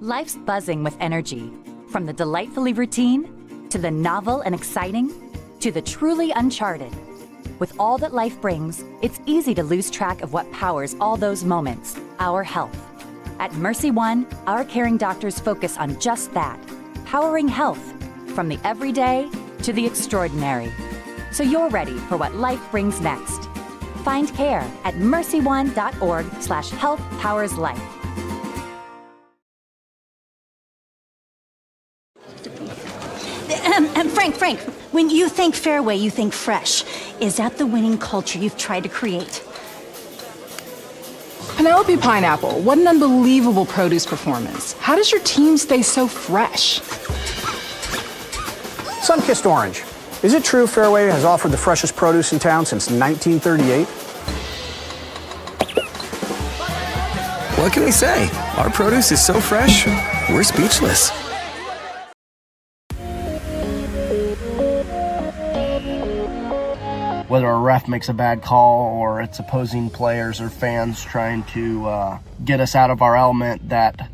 Life's buzzing with energy, from the delightfully routine, to the novel and exciting, to the truly uncharted. With all that life brings, it's easy to lose track of what powers all those moments, our health. At Mercy One, our caring doctors focus on just that, powering health, from the everyday to the extraordinary. So you're ready for what life brings next. Find care at mercyone.org/healthpowerslife. Frank, when you think Fairway, you think fresh. Is that the winning culture you've tried to create? Penelope Pineapple, what an unbelievable produce performance. How does your team stay so fresh? Sunkissed Orange. Is it true Fairway has offered the freshest produce in town since 1938? What can we say? Our produce is so fresh, we're speechless. Whether a ref makes a bad call or it's opposing players or fans trying to get us out of our element, that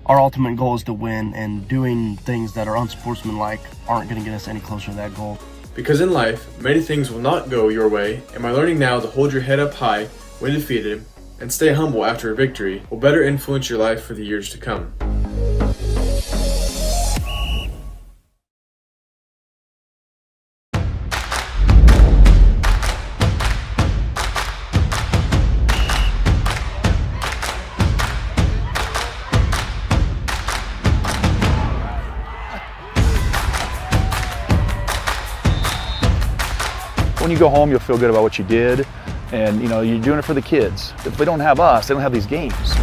our ultimate goal is to win, and doing things that are unsportsmanlike aren't going to get us any closer to that goal. Because in life, many things will not go your way, and by learning now to hold your head up high when defeated and stay humble after a victory will better influence your life for the years to come. When you go home, you'll feel good about what you did, and you're doing it for the kids. If they don't have us, they don't have these games.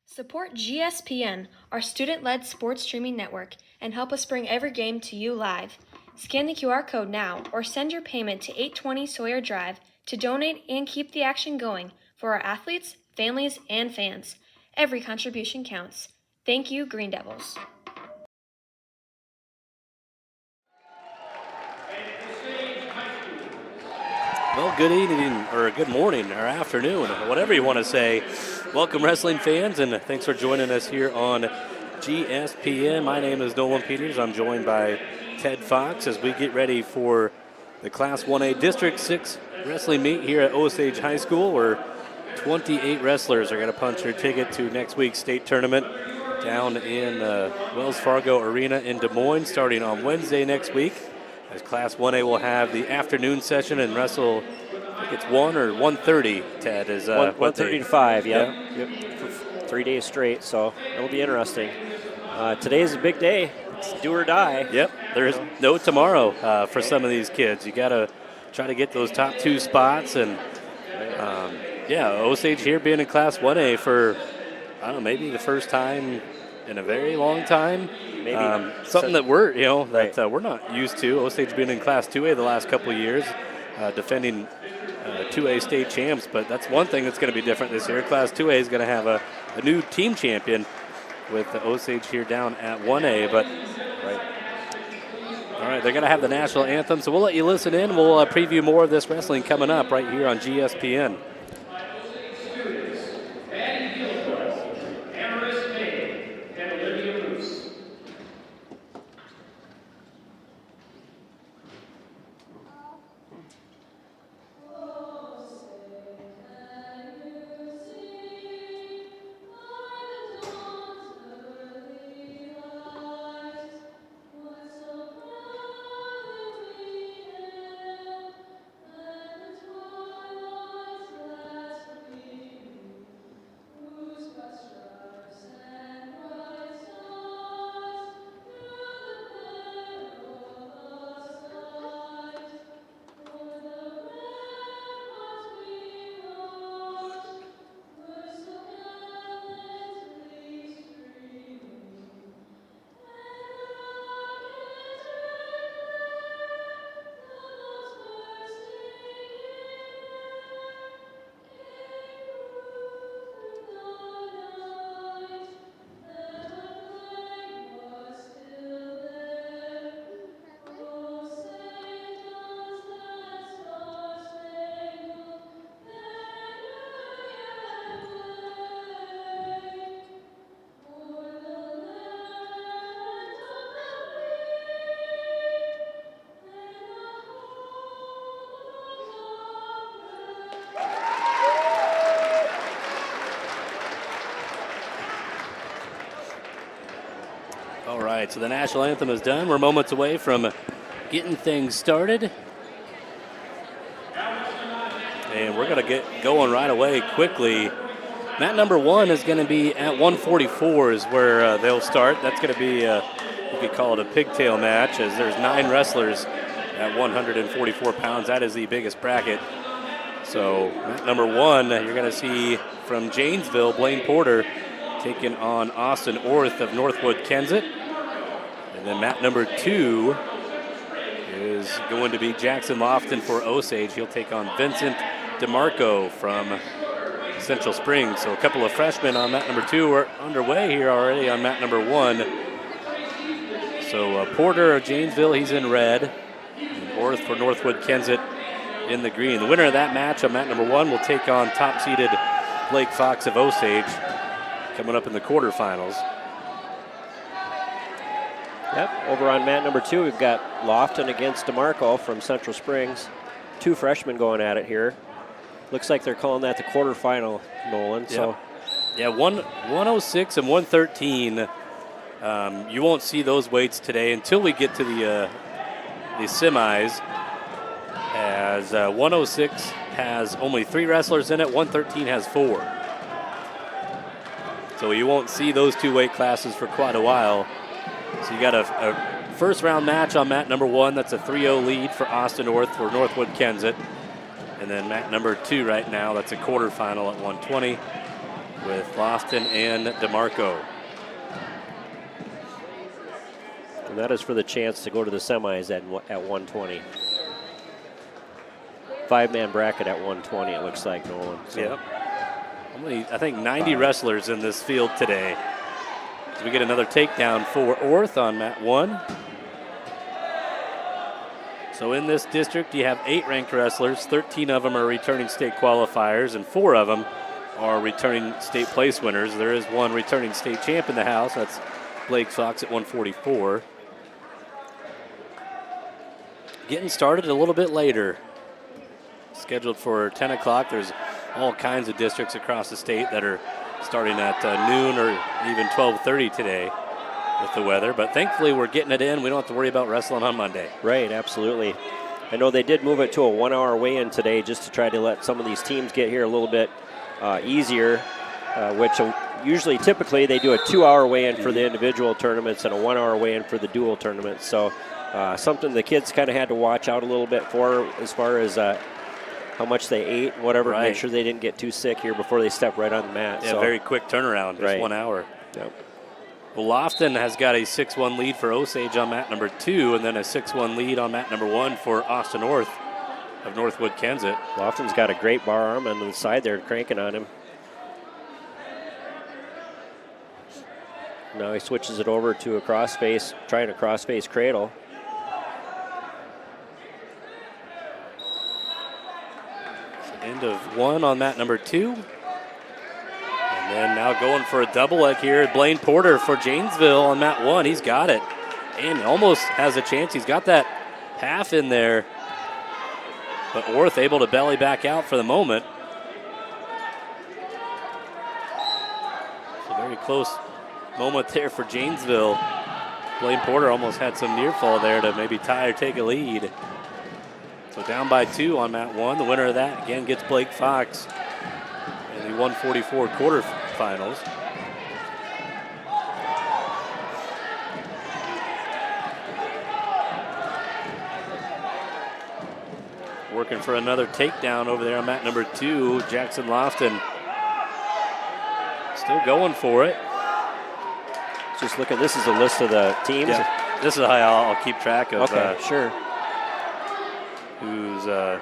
Support GSPN, our student-led sports streaming network, and help us bring every game to you live. Scan the QR code now or send your payment to 820 Sawyer Drive to donate and keep the action going for our athletes, families, and fans. Every contribution counts. Thank you, Green Devils. Well, good evening, or good morning, or afternoon, whatever you want to say. Welcome, wrestling fans, and thanks for joining us here on GSPN. My name is Nolan Peters. I'm joined by Ted Fox as we get ready for the Class 1A District 6 wrestling meet here at Osage High School, where 28 wrestlers are going to punch their ticket to next week's state tournament down in Wells Fargo Arena in Des Moines, starting on Wednesday next week. As Class 1A will have the afternoon session and wrestle, I think it's 1 or 1:30, Ted. Is 1:30 to 5, yep. For 3 days straight, so it'll be interesting. Today is a big day. It's do or die. Yep, there's no tomorrow for some of these kids. You got to try to get those top 2 spots, and Osage here being in Class 1A for, I don't know, maybe the first time in a very long time. Maybe something that we're not used to. Osage being in Class 2A the last couple of years, defending 2A state champs. But that's one thing that's going to be different this year. Class 2A is going to have a new team champion with the Osage here down at 1A. But all right, they're going to have the national anthem. So we'll let you listen in. We'll preview more of this wrestling coming up right here on GSPN. right, so the national anthem is done. We're moments away from getting things started. And we're going to get going right away quickly. Mat number 1 is going to be at 144 is where they'll start. That's going to be, you could call it a pigtail match, as there's 9 wrestlers at 144 pounds. That is the biggest bracket. So mat number 1, you're going to see from Janesville, Blaine Porter taking on Austin Orth of Northwood-Kensett. And then mat number 2 is going to be Jackson Lofton for Osage. He'll take on Vincent DeMarco from Central Springs. So a couple of freshmen on mat number 2 are underway here already on mat number 1. So Porter of Janesville, he's in red. And Orth for Northwood-Kensett in the green. The winner of that match on mat number 1 will take on top-seeded Blake Fox of Osage coming up in the quarterfinals. Yep, over on mat number 2, we've got Lofton against DeMarco from Central Springs. 2 freshmen going at it here. Looks like they're calling that the quarterfinal, Nolan. Yep. So, yeah, 106 and 113. You won't see those weights today until we get to the semis, as 106 has only 3 wrestlers in it, 113 has 4. So you won't see those 2 weight classes for quite a while. So you got a first round match on mat number 1. That's a 3-0 lead for Austin Orth for Northwood-Kensett. And then mat number 2 right now, that's a quarterfinal at 120 with Lofton and DeMarco. And that is for the chance to go to the semis at 120. 5-man bracket at 120, it looks like, Nolan. So. Yep. Only, I think, 90 wrestlers in this field today. So we get another takedown for Orth on mat 1. So in this district, you have 8 ranked wrestlers. 13 of them are returning state qualifiers, and 4 of them are returning state place winners. There is 1 returning state champ in the house. That's Blake Fox at 144. Getting started a little bit later. Scheduled for 10 o'clock. There's all kinds of districts across the state that are starting at noon or even 12:30 today with the weather. But thankfully, we're getting it in. We don't have to worry about wrestling on Monday. Right, absolutely. I know they did move it to a 1-hour weigh-in today just to try to let some of these teams get here a little bit easier, which usually, typically, they do a 2-hour weigh-in for the individual tournaments and a 1-hour weigh-in for the dual tournaments. So something the kids kind of had to watch out a little bit for as far as how much they ate and whatever, right. Make sure they didn't get too sick here before they step right on the mat. Yeah, so. Very quick turnaround, just right. 1 hour. Yep. Well, Lofton has got a 6-1 lead for Osage on mat number 2, and then a 6-1 lead on mat number 1 for Austin Orth of Northwood-Kensett. Lofton's got a great bar arm on the side there, cranking on him. Now he switches it over to a crossface, trying a crossface cradle. End of 1 on mat number 2. And then now going for a double leg here. Blaine Porter for Janesville on mat 1. He's got it. And almost has a chance. He's got that half in there. But Orth able to belly back out for the moment. It's a very close moment there for Janesville. Blaine Porter almost had some near fall there to maybe tie or take a lead. So down by 2 on mat 1. The winner of that, again, gets Blake Fox in the 144 quarterfinals. Working for another takedown over there on mat number 2, Jackson Lofton. Still going for it. Just looking, this is a list of the teams. Yeah, this is how I'll keep track of. Okay, sure. So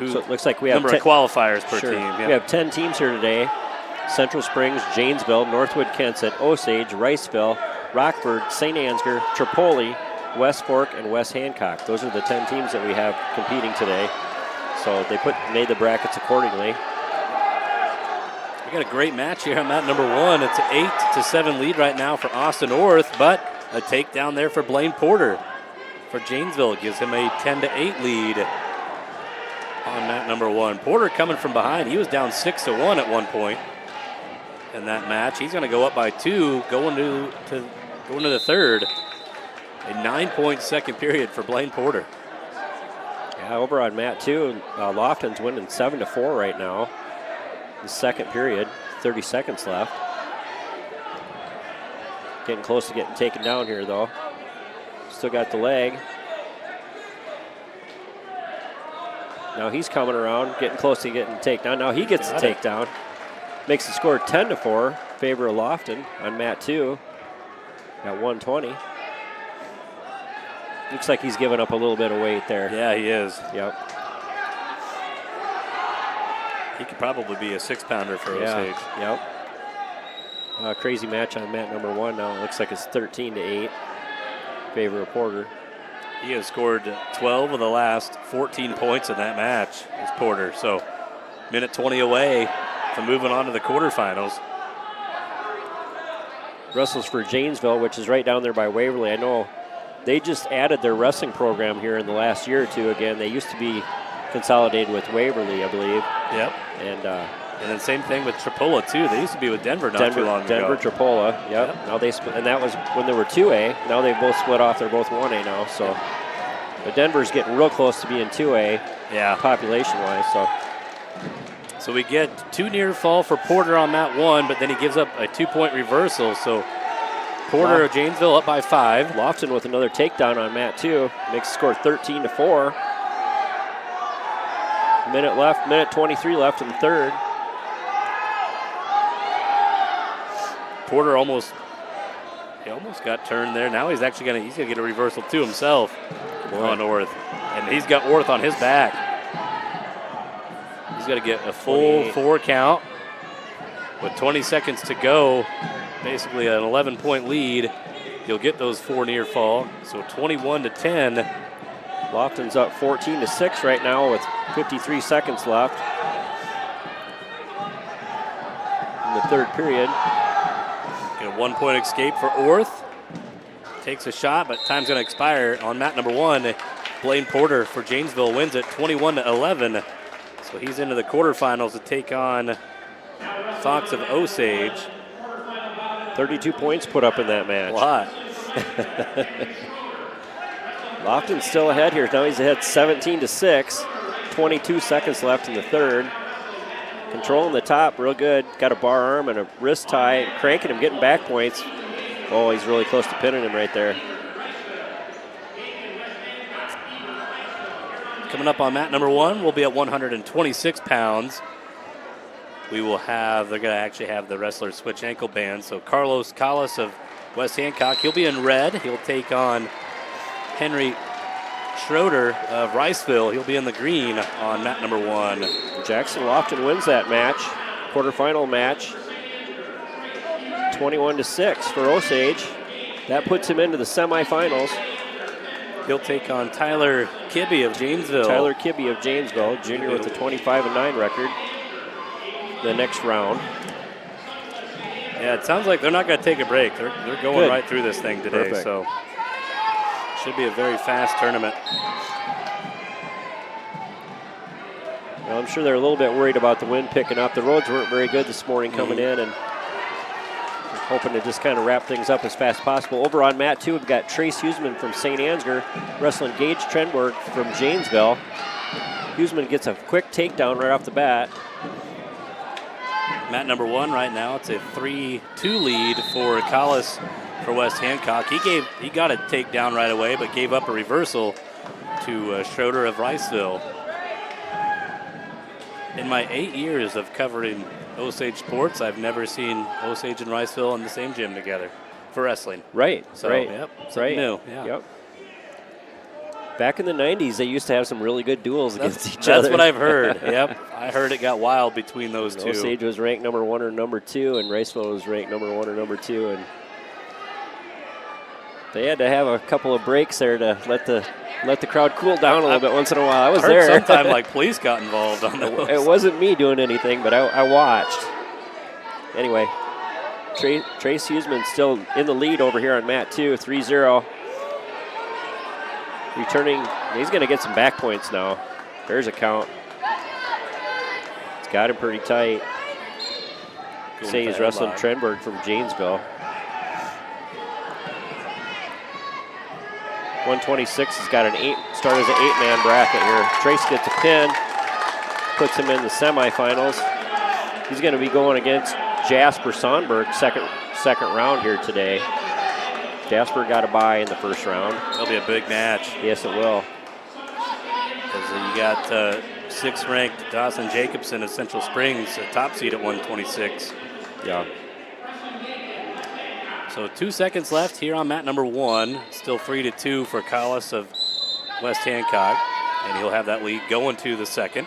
it looks like we have number of qualifiers per sure. team. Yeah. We have 10 teams here today. Central Springs, Janesville, Northwood-Kensett, Osage, Riceville, Rockford, St. Ansgar, Tripoli, West Fork, and West Hancock. Those are the 10 teams that we have competing today. So they made the brackets accordingly. We got a great match here on mat number 1. It's an 8-7 lead right now for Austin Orth, but a takedown there for Blaine Porter for Janesville. It gives him a 10-8 lead on mat number 1. Porter coming from behind. He was down 6-1 at one point in that match. He's going to go up by 2, going to Going to the third. A 9-point second period for Blaine Porter. Yeah, over on mat 2, Lofton's winning 7-4 right now. The second period, 30 seconds left. Getting close to getting taken down here, though. Still got the leg. Now he's coming around, getting close to getting the takedown. Now he gets the takedown. Makes the score 10-4, favor of Lofton on mat 2 at 120. Looks like he's giving up a little bit of weight there. Yeah, he is. Yep. He could probably be a 6-pounder for Osage. Yep. Crazy match on mat number 1 now. It looks like it's 13-8, favor of Porter. He has scored 12 of the last 14 points in that match, is Porter. So, minute 20 away from moving on to the quarterfinals. Wrestles for Janesville, which is right down there by Waverly. I know they just added their wrestling program here in the last year or two again. They used to be consolidated with Waverly, I believe. Yep. And then same thing with Tripoli, too. They used to be with Denver too long ago. Denver, Tripoli, yep. Now they and that was when they were 2A. Now they've both split off. They're both 1A now. So, but Denver's getting real close to being 2A, population-wise. So we get 2 near fall for Porter on mat 1, but then he gives up a 2-point reversal. So Porter of Janesville up by 5. Lofton with another takedown on mat 2. Makes the score 13-4. Minute left, minute 23 left in the third. Porter almost got turned there. Now he's actually gonna get a reversal to himself on Orth. And he's got Orth on his back. He's got to get a full 4 count with 20 seconds to go. Basically an 11-point lead. He'll get those 4 near fall. So 21-10. Lofton's up 14-6 right now with 53 seconds left in the third period. Get a 1-point escape for Orth. Takes a shot, but time's going to expire on mat number 1. Blaine Porter for Janesville wins it 21-11. So he's into the quarterfinals to take on Fox of Osage. 32 points put up in that match. A lot. Lofton's still ahead here. Now he's ahead 17-6. 22 seconds left in the third. Controlling the top real good. Got a bar arm and a wrist tie. Cranking him, getting back points. Oh, he's really close to pinning him right there. Coming up on mat number 1, we'll be at 126 pounds. They're going to actually have the wrestlers switch ankle bands. So Carlos Callis of West Hancock, he'll be in red. He'll take on Henry Schroeder of Riceville. He'll be in the green on mat number 1. Jackson Lofton wins that match, quarterfinal match, 21-6 for Osage. That puts him into the semifinals. He'll take on Tyler Kibbe of Janesville. Tyler Kibbe of Janesville, junior with a 25-9 record. The next round. Yeah, it sounds like they're not going to take a break. They're going right through this thing today. Perfect. So should be a very fast tournament. Well, I'm sure they're a little bit worried about the wind picking up. The roads weren't very good this morning coming in, and hoping to just kind of wrap things up as fast as possible. Over on mat 2, we've got Trace Huseman from St. Ansgar wrestling Gage Trenberg from Janesville. Huseman gets a quick takedown right off the bat. Mat number 1 right now, it's a 3-2 lead for Collis for West Hancock. He got a takedown right away, but gave up a reversal to Schroeder of Riceville. In my 8 years of covering Osage sports, I've never seen Osage and Riceville in the same gym together for wrestling. Right. So, right. Yep. Something new. Yeah. Yep. Back in the 90s, they used to have some really good duels against each other. That's what I've heard. Yep. I heard it got wild between those two. Osage was ranked number 1 or number 2, and Riceville was ranked number 1 or number 2, and they had to have a couple of breaks there to let the crowd cool down a little bit once in a while. I was there. Sometime like police got involved on those. It wasn't me doing anything, but I watched. Anyway, Trace Huseman still in the lead over here on mat 2, 3-0. Returning, he's going to get some back points now. There's a count. It's got him pretty tight. Say he's wrestling Trenberg from Janesville. 126 has got start as an 8-man bracket here. Trace gets a pin, puts him in the semifinals. He's going to be going against Jasper Sonberg, second round here today. Jasper got a bye in the first round. It'll be a big match. Yes, it will. Because you got 6th-ranked Dawson Jacobson of Central Springs, a top seed at 126. Yeah. So 2 seconds left here on mat number 1. Still 3-2 for Collis of West Hancock. And he'll have that lead going to the second.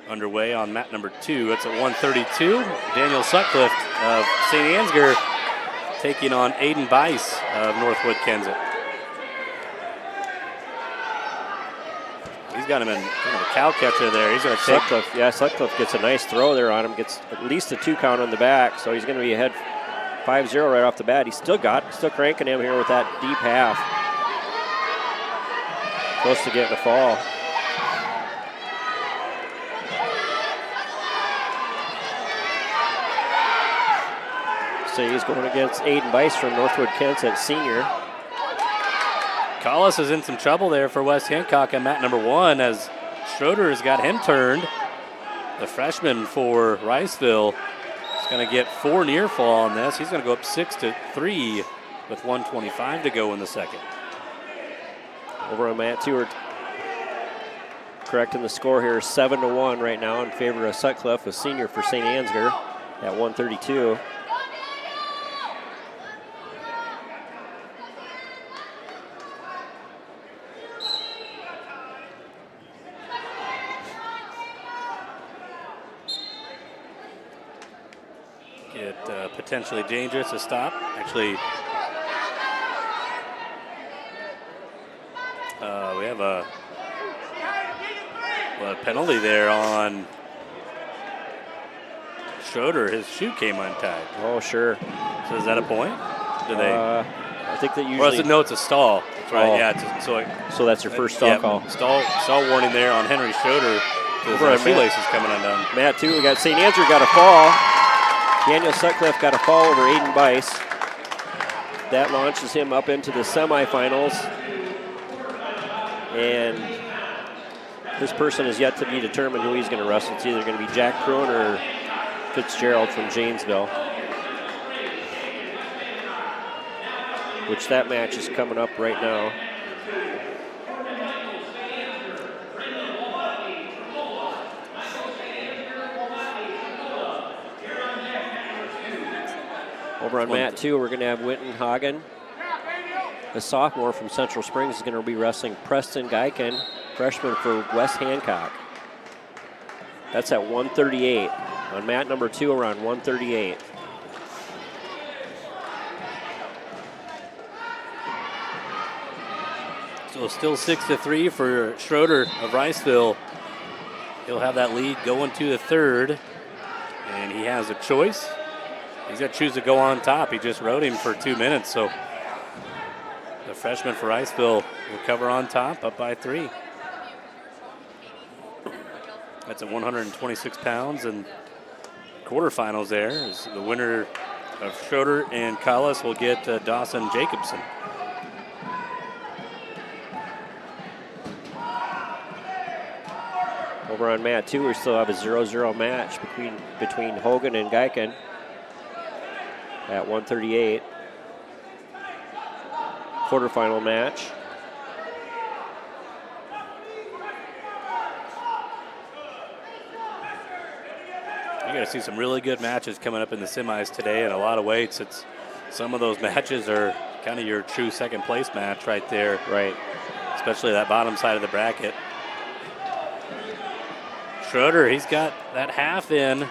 Underway on mat number 2. That's at 132. Daniel Sutcliffe of St. Ansgar taking on Aiden Bice of Northwood-Kensett. He's got him in kind of a cow catcher there. He's going to take. Sutcliffe gets a nice throw there on him. Gets at least a 2 count on the back, so he's going to be ahead 5-0 right off the bat. He's still cranking him here with that deep half. Close to getting a fall. So he's going against Aiden Bice from Northwood-Kensett, senior. Collis is in some trouble there for West Hancock on mat number 1 as Schroeder has got him turned. The freshman for Riceville is going to get 4 near fall on this. He's going to go up 6-3 with 1:25 to go in the second. Over on mat 2, we're correcting the score here, 7-1 right now in favor of Sutcliffe, a senior for St. Ansgar at 132. Potentially dangerous to stop. Actually, we have a penalty there on Schroeder. His shoe came untied. Oh, sure. So is that a point? Do they? I think that usually. Or is it, no, it's a stall. That's right. Oh. Yeah. So that's your first stall call. Stall warning there on Henry Schroeder. His shoelace is coming undone. Mat 2, we got St. Ansgar got a fall. Daniel Sutcliffe got a fall over Aiden Bice. That launches him up into the semifinals. And this person is yet to be determined who he's going to wrestle. It's either going to be Jack Kroon or Fitzgerald from Janesville. Which that match is coming up right now. Over on mat 2, we're going to have Winton Hagen. The sophomore from Central Springs is going to be wrestling Preston Geiken, freshman for West Hancock. That's at 138. On mat number 2, around 138. So still 6-3 for Schroeder of Riceville. He'll have that lead going to the third. And he has a choice. He's got to choose to go on top. He just rode him for 2 minutes, so the freshman for Riceville will cover on top, up by 3. That's at 126 pounds, and quarterfinals there is the winner of Schroeder and Collis will get Dawson Jacobson. Over on mat 2, we still have a 0-0 match between Hogan and Geiken. At 138. Quarterfinal match. You're going to see some really good matches coming up in the semis today in a lot of weights. Some of those matches are kind of your true second place match right there. Right. Especially that bottom side of the bracket. Schroeder, he's got that half in.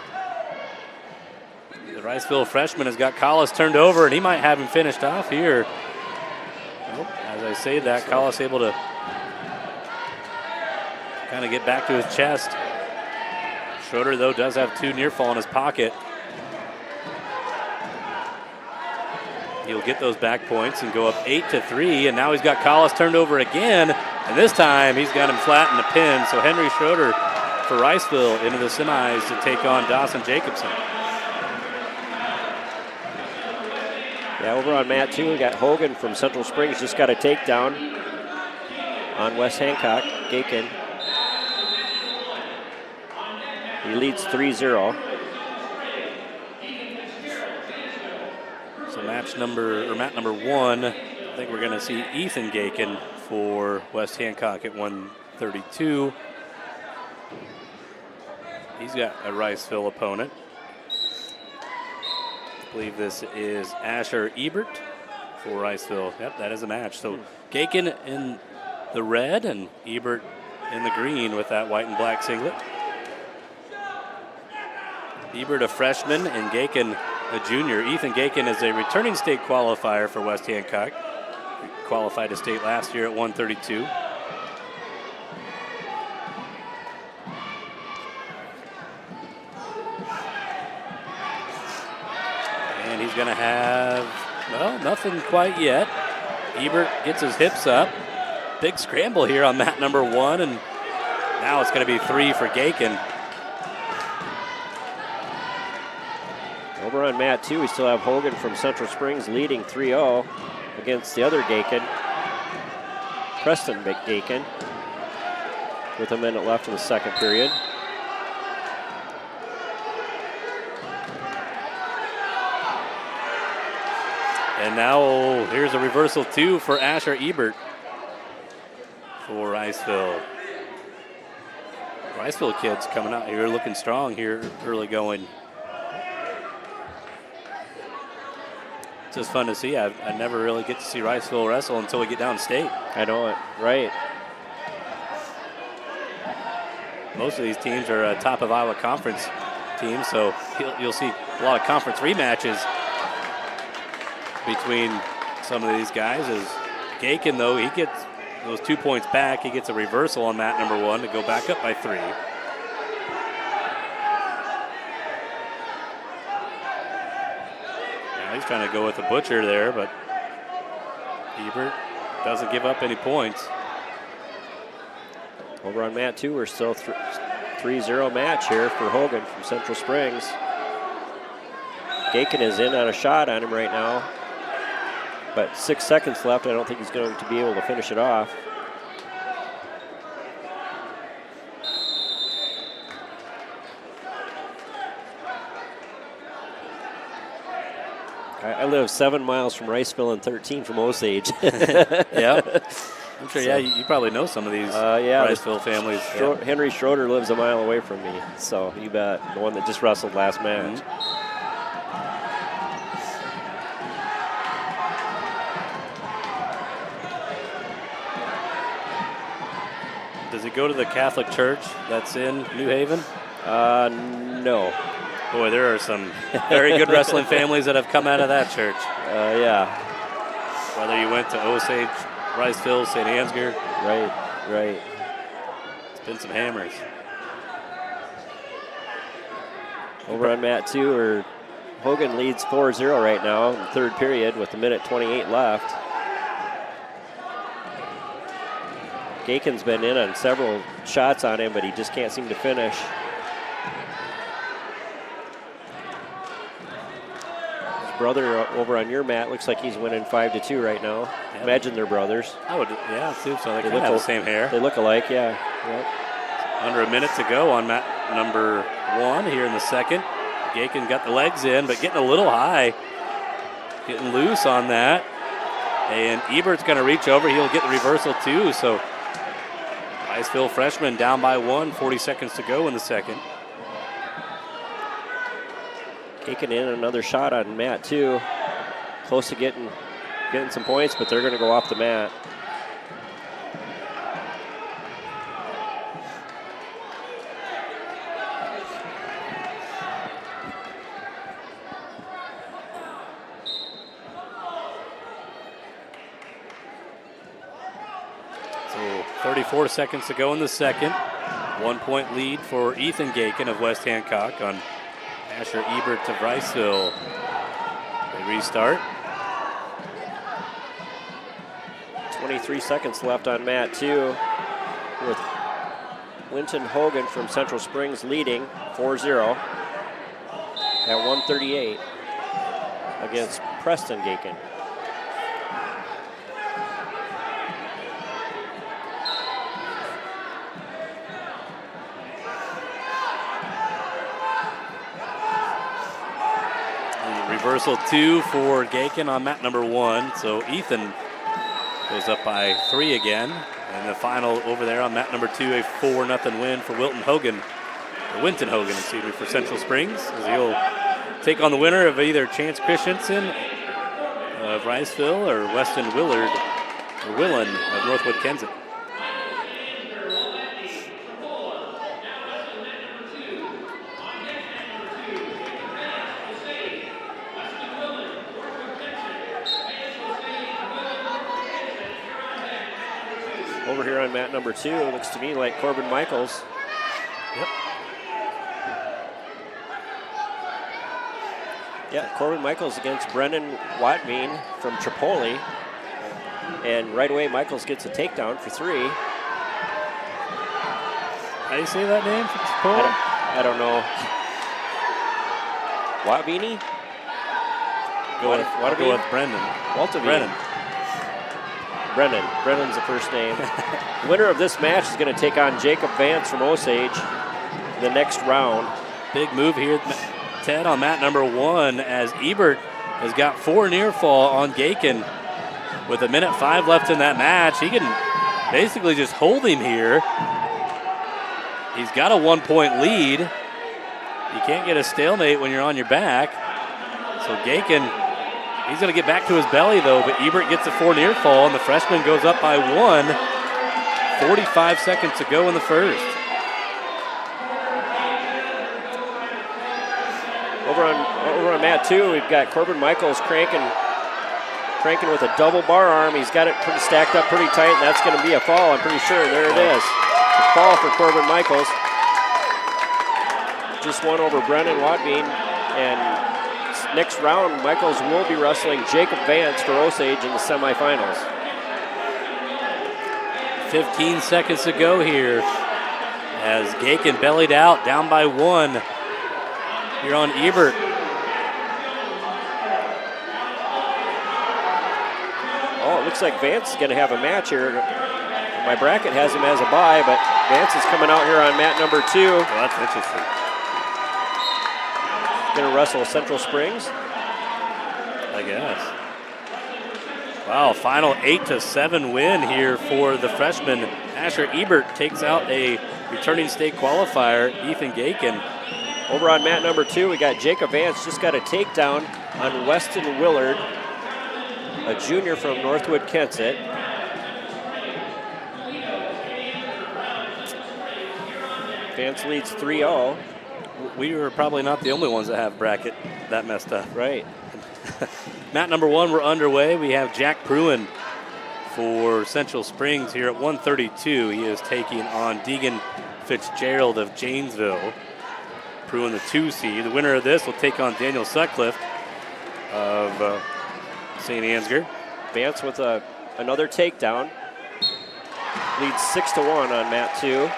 The Riceville freshman has got Collis turned over, and he might have him finished off here. Nope. As I say that, Collis able to kind of get back to his chest. Schroeder, though, does have 2 near fall in his pocket. He'll get those back points and go up 8-3, and now he's got Collis turned over again, and this time he's got him flat in the pin. So Henry Schroeder for Riceville into the semis to take on Dawson Jacobson. Yeah, over on mat 2, we got Hogan from Central Springs just got a takedown on West Hancock. Gakin. He leads 3-0. So mat number 1, I think we're going to see Ethan Gakin for West Hancock at 132. He's got a Riceville opponent. I believe this is Asher Ebert for Riceville. Yep, that is a match. So Gakin in the red and Ebert in the green with that white and black singlet. Ebert a freshman and Gakin a junior. Ethan Gakin is a returning state qualifier for West Hancock. Qualified to state last year at 132. And he's going to have, well, nothing quite yet. Ebert gets his hips up. Big scramble here on mat number 1, and now it's going to be 3 for Gakin. Over on mat 2, we still have Hogan from Central Springs leading 3-0 against the other Gakin, Preston Gakin, with a minute left in the second period. And now here's a reversal 2 for Asher Ebert for Riceville. Riceville kids coming out here looking strong here early going. It's just fun to see. I never really get to see Riceville wrestle until we get downstate. I know it, right. Most of these teams are top of Iowa Conference teams, so you'll see a lot of conference rematches between some of these guys. As Gakin, though, he gets those 2 points back. He gets a reversal on mat number 1 to go back up by 3. Now he's trying to go with the butcher there, but Ebert doesn't give up any points. Over on mat 2, we're still 3-0 match here for Hogan from Central Springs. Gakin is in on a shot on him right now, but 6 seconds left. I don't think he's going to be able to finish it off. I live 7 miles from Riceville and 13 from Osage. Yeah. I'm sure, yeah, you probably know some of these Riceville families. Henry Schroeder lives a mile away from me, so you bet. The one that just wrestled last match. Does he go to the Catholic church that's in New Haven? No. Boy, there are some very good wrestling families that have come out of that church. Yeah. Whether you went to Osage, Riceville, St. Ansgar. Right. It's been some hammers. Over on mat 2, where Hogan leads 4-0 right now in the third period with 1:28 left. Gakin's been in on several shots on him, but he just can't seem to finish. His brother over on your mat looks like he's winning 5-2 right now. Yep. Imagine they're brothers. I would, yeah, too. So they kind of have the same hair. They look alike, yeah. Yep. Under a minute to go on mat number 1 here in the second. Gakin got the legs in, but getting a little high. Getting loose on that. And Ebert's going to reach over. He'll get the reversal too. So Riceville freshman down by 1, 40 seconds to go in the second. Gakin in another shot on mat 2. Close to getting some points, but they're going to go off the mat. So 34 seconds to go in the second. 1 point lead for Ethan Gakin of West Hancock on Asher Ebert of Riceville. They restart. 23 seconds left on mat 2 with Winton Hogan from Central Springs leading 4-0 at 1:38 against Preston Gakin. Reversal 2 for Gakin on mat number 1. So Ethan goes up by 3 again. And the final over there on mat number 2, a 4-0 win for Winton Hogan, excuse me, for Central Springs, as he'll take on the winner of either Chance Christensen of Riceville or Weston Willen of Northwood-Kensett. Over here on mat number 2, it looks to me like Corbin Michaels. Yep. Yeah, Corbin Michaels against Brendan Watbean from Tripoli. And right away, Michaels gets a takedown for 3. How do you say that name from Tripoli? I don't know. Watbeanie? I'll go with Brendan. Brennan's the first name. The winner of this match is going to take on Jacob Vance from Osage in the next round. Big move here, Ted, on mat number 1, as Ebert has got 4 near fall on Gakin. With 1:05 left in that match, he can basically just hold him here. He's got a 1-point lead. You can't get a stalemate when you're on your back. So Gakin, he's going to get back to his belly, though, but Ebert gets a 4 near fall, and the freshman goes up by 1. 45 seconds to go in the first. Over on mat 2, we've got Corbin Michaels cranking with a double bar arm. He's got it pretty stacked up pretty tight, and that's going to be a fall, I'm pretty sure. There it is. A fall for Corbin Michaels. Just won over Brendan Watbean, and next round, Michaels will be wrestling Jacob Vance for Osage in the semifinals. 15 seconds to go here as Gakin bellied out, down by 1. Here on Ebert. Oh, it looks like Vance is going to have a match here. My bracket has him as a bye, but Vance is coming out here on mat number 2. Well, that's interesting. Going to wrestle Central Springs, I guess. Wow, final 8-7 win here for the freshman. Asher Ebert takes out a returning state qualifier, Ethan Gakin. Over on mat number 2, we got Jacob Vance just got a takedown on Weston Willard, a junior from Northwood-Kensett. Vance leads 3-0. We were probably not the only ones that have bracket that messed up. Right. Mat number 1, we're underway. We have Jack Pruin for Central Springs here at 132. He is taking on Deegan Fitzgerald of Janesville. Pruin, the 2 seed. The winner of this will take on Daniel Sutcliffe of St. Ansgar. Vance with another takedown. Leads 6-1 on mat 2.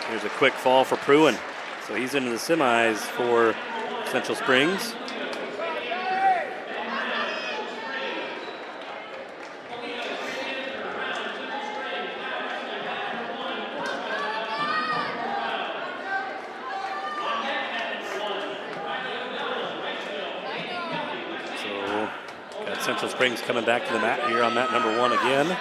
Here's a quick fall for Pruin. So he's into the semis for Central Springs. So got Central Springs coming back to the mat here on mat number 1 again.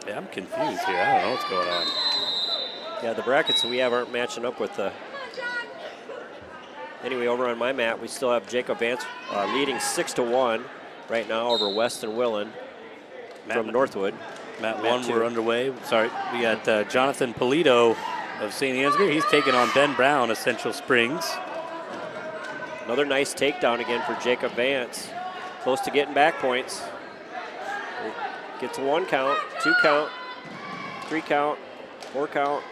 Yeah, I'm confused here. I don't know what's going on. Yeah, the brackets that we have aren't matching up with the... Anyway, over on my mat, we still have Jacob Vance leading 6-1 right now over Weston Willen from Northwood. Mat 1, we're underway. Sorry, we got Jonathan Polito of St. Ansgar. He's taking on Ben Brown of Central Springs. Another nice takedown again for Jacob Vance. Close to getting back points. Gets a 1 count, 2 count, 3 count, 4 count.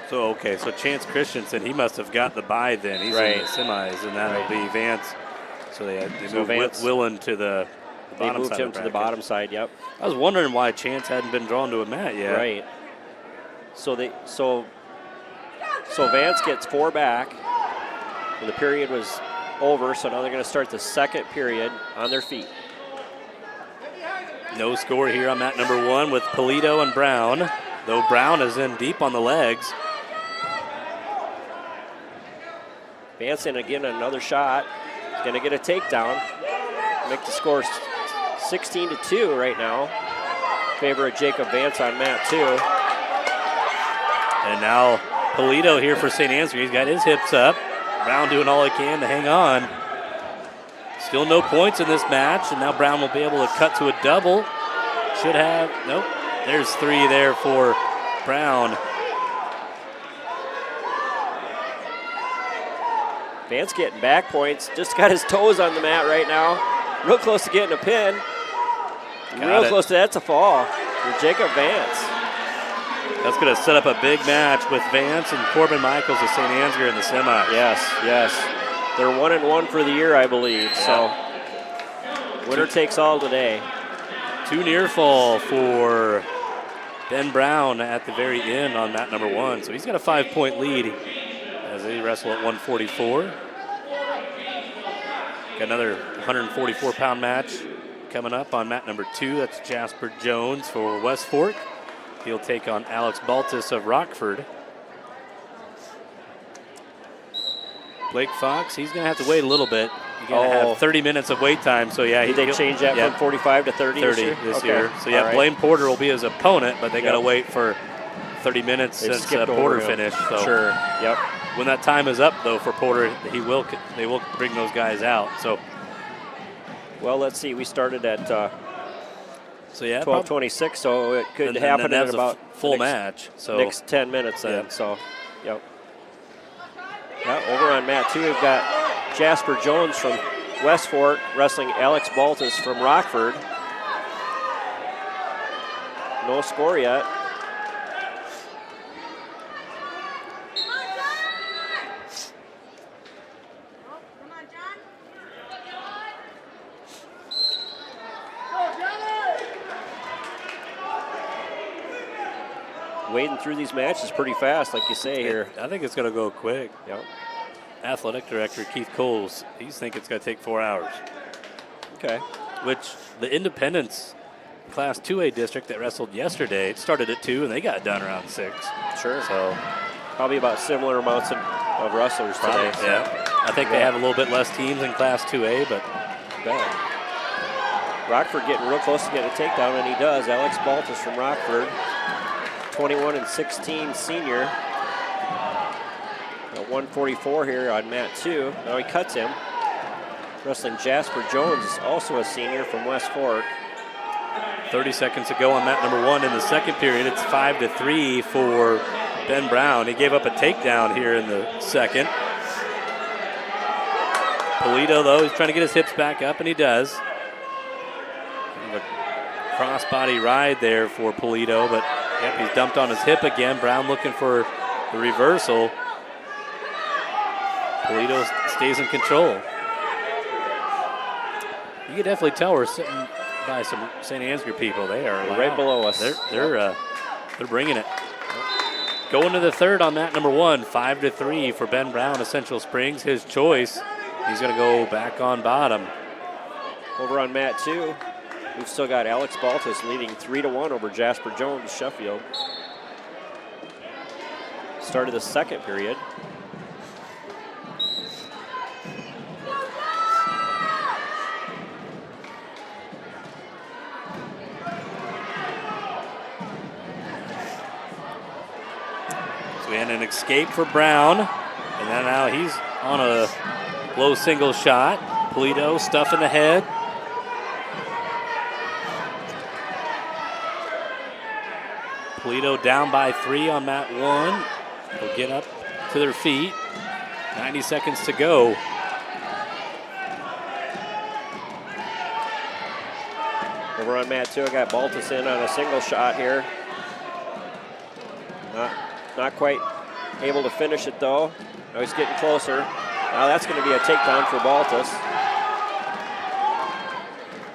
So, okay, so Chance Christensen, he must have got the bye then. He's in the semis, and that'll be Vance. So they move Willen to the They moved him to the bottom side, yep. I was wondering why Chance hadn't been drawn to a mat yet. Right. So Vance gets 4 back. And the period was over, so now they're going to start the second period on their feet. No score here on mat number 1 with Polito and Brown, though Brown is in deep on the legs. Vance in again, another shot. He's going to get a takedown. Make the score 16-2 right now. Favor of Jacob Vance on mat 2. And now Polito here for St. Ansgar. He's got his hips up. Brown doing all he can to hang on. Still no points in this match, and now Brown will be able to cut to a double. Should have, nope. There's 3 there for Brown. Vance getting back points. Just got his toes on the mat right now. Real close to getting a pin. Real close to that's a fall for Jacob Vance. That's going to set up a big match with Vance and Corbin Michaels of St. Ansgar in the semi. Yes. They're 1-1 for the year, I believe. Yeah. So winner takes all today. 2 near fall for Ben Brown at the very end on mat number 1. So he's got a 5-point lead as they wrestle at 144. Got another 144-pound match coming up on mat number 2. That's Jasper Jones for West Fork. He'll take on Alex Baltus of Rockford. Blake Fox, he's going to have to wait a little bit. You're going to have 30 minutes of wait time. So, yeah. Did they change that from 45 to 30 this year? So, yeah, Blaine Porter will be his opponent, but they got to wait for 30 minutes since Porter finished. So sure, yep. When that time is up, though, for Porter, they will bring those guys out. So, well, let's see. We started at 12:26, so it could and happen then in about full match. So next 10 minutes then. Yeah. So, yep. Yeah, over on mat 2, we've got Jasper Jones from West Fork wrestling Alex Baltus from Rockford. No score yet. Wading through these matches pretty fast, like you say here. I think it's going to go quick. Yep. Athletic director Keith Coles, he's thinking it's going to take 4 hours. Okay. Which the Independence Class 2A district that wrestled yesterday, it started at 2 and they got done around 6. Sure. So probably about similar amounts of wrestlers today. So. Yeah. I think they have a little bit less teams in Class 2A, but Rockford getting real close to getting a takedown, and he does. Alex Baltus from Rockford, 21-16 senior. At 144 here on mat 2. Now he cuts him. Wrestling Jasper Jones is also a senior from West Fork. 30 seconds to go on mat number 1 in the second period. It's 5-3 for Ben Brown. He gave up a takedown here in the second. Polito, though, he's trying to get his hips back up, and he does. Kind of a crossbody ride there for Polito, but yep, he's dumped on his hip again. Brown looking for the reversal. Polito stays in control. You can definitely tell we're sitting by some St. Ansgar people. They are right below us. They're bringing it. Going to the third on mat number 1, 5-3 for Ben Brown of Central Springs. His choice. He's going to go back on bottom. Over on mat 2, we've still got Alex Baltus leading 3-1 over Jasper Jones, Sheffield. Start of the second period. So we had an escape for Brown, and then now he's on a low single shot. Polito stuffing the head. Polito down by 3 on mat 1. They'll get up to their feet. 90 seconds to go. Over on mat 2, I got Baltus in on a single shot here. Not quite able to finish it though. Now he's getting closer. Now that's going to be a takedown for Baltus.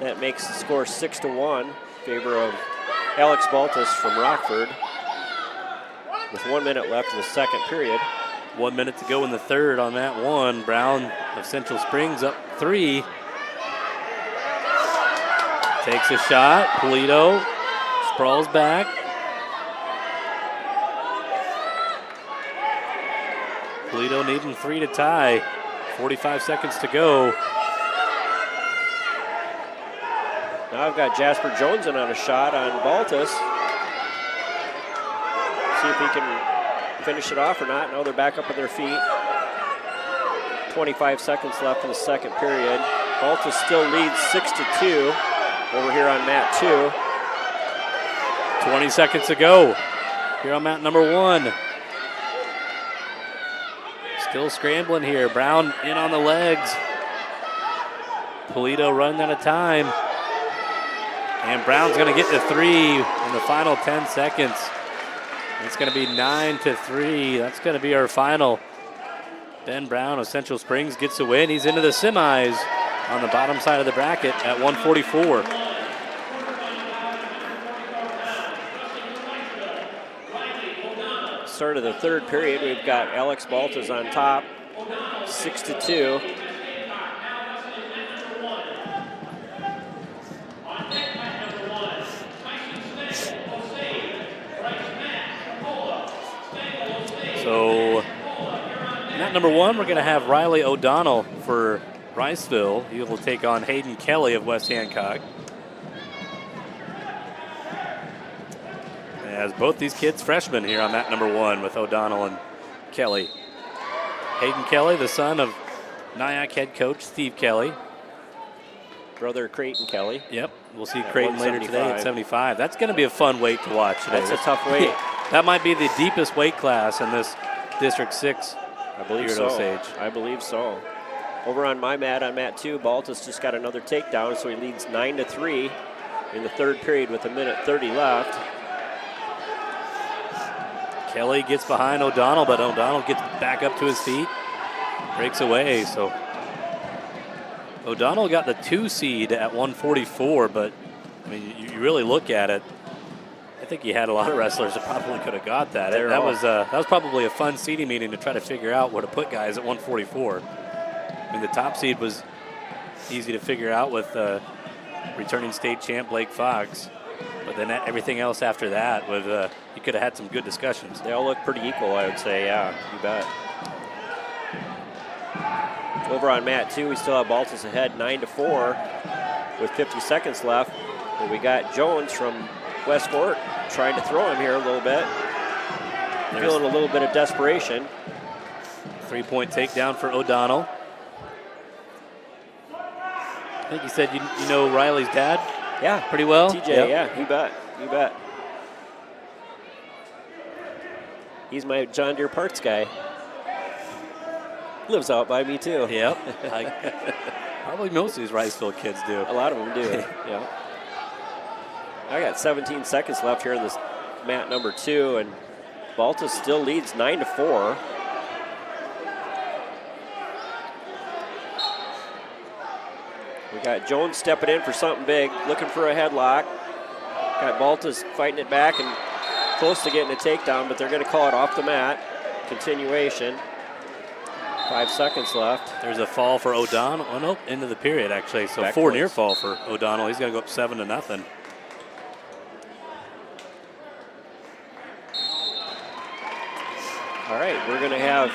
That makes the score 6-1 in favor of Alex Baltus from Rockford. With 1 minute left in the second period. 1 minute to go in the third on that one. Brown of Central Springs up 3. Takes a shot. Polito sprawls back. Polito needing 3 to tie. 45 seconds to go. Now I've got Jasper Jones in on a shot on Baltus. See if he can finish it off or not. Now they're back up on their feet. 25 seconds left in the second period. Baltus still leads 6-2 over here on mat 2. 20 seconds to go here on mat number 1. Still scrambling here. Brown in on the legs. Polito running out of time. And Brown's going to get to 3 in the final 10 seconds. It's going to be 9-3. That's going to be our final. Ben Brown of Central Springs gets a win. He's into the semis on the bottom side of the bracket at 144. Start of the third period, we've got Alex Baltus on top, 6-2. So, mat number 1, we're going to have Riley O'Donnell for Riceville. He will take on Hayden Kelly of West Hancock. As both these kids freshmen here on mat number 1 with O'Donnell and Kelly. Hayden Kelly, the son of Nyack head coach Steve Kelly. Brother Creighton Kelly. Yep, we'll see Creighton later today at 75. That's going to be a fun weight to watch today. That's a tough weight. That might be the deepest weight class in this District 6. I believe here so. at Osage. I believe so. Over on my mat, on mat 2, Baltus just got another takedown, so he leads 9-3 in the third period with 1:30 left. Kelly gets behind O'Donnell, but O'Donnell gets back up to his feet, breaks away. So O'Donnell got the 2 seed at 144, but I mean, you really look at it. I think you had a lot of wrestlers that probably could have got that. That was probably a fun seeding meeting to try to figure out where to put guys at 144. I mean, the top seed was easy to figure out with returning state champ Blake Fox. But then everything else after that, you could have had some good discussions. They all look pretty equal, I would say. Yeah, you bet. Over on mat 2, we still have Baltus ahead 9-4 with 50 seconds left. And we got Jones from West Fork trying to throw him here a little bit. Feeling a little bit of desperation. 3-point takedown for O'Donnell. I think you said you know Riley's dad? Yeah. Pretty well? TJ, yep. Yeah, you bet. You bet. He's my John Deere parts guy. Lives out by me, too. Yep. Probably most of these Riceville kids do. A lot of them do, yeah. I got 17 seconds left here in this mat number 2, and Baltus still leads 9-4. We got Jones stepping in for something big, looking for a headlock. Got Baltus fighting it back and close to getting a takedown, but they're going to call it off the mat. Continuation. 5 seconds left. There's a fall for O'Donnell. Oh, nope, into the period, actually. So Backwards. 4 near fall for O'Donnell. He's going to go up 7-0. All right, we're going to have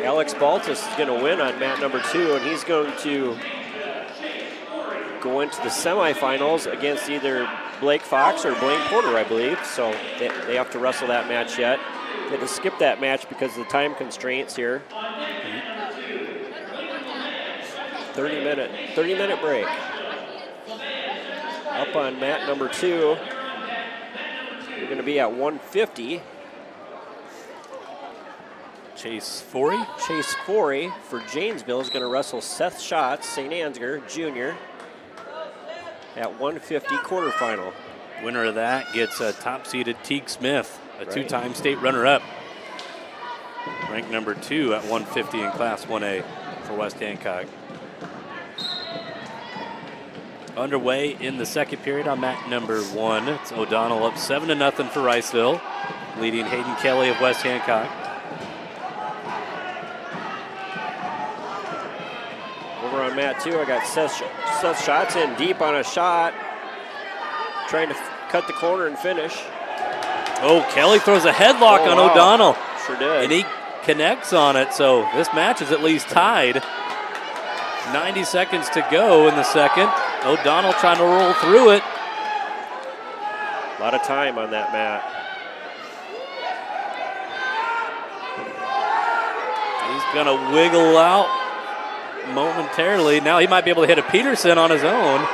Alex Baltus is going to win on mat number 2, and he's going to go into the semifinals against either Blake Fox or Blaine Porter, I believe. So they have to wrestle that match yet. They had to skip that match because of the time constraints here. 30-minute break. Up on mat number 2, we're going to be at 150. Chase Forey. Chase Forey for Janesville is going to wrestle Seth Schatz, St. Ansgar Jr. at 150 quarterfinal. Winner of that gets a top-seeded Teague Smith, a two-time state runner-up. Ranked number 2 at 150 in Class 1A for West Hancock. underway in the second period on mat number 1. It's O'Donnell up 7-0 for Riceville, leading Hayden Kelly of West Hancock. Over on mat 2, I got Seth Shots in deep on a shot, trying to cut the corner and finish. Oh, Kelly throws a headlock on wow. O'Donnell. Sure did. And he connects on it, so this match is at least tied. 90 seconds to go in the second. O'Donnell trying to roll through it. A lot of time on that mat. He's going to wiggle out momentarily. Now he might be able to hit a Peterson on his own.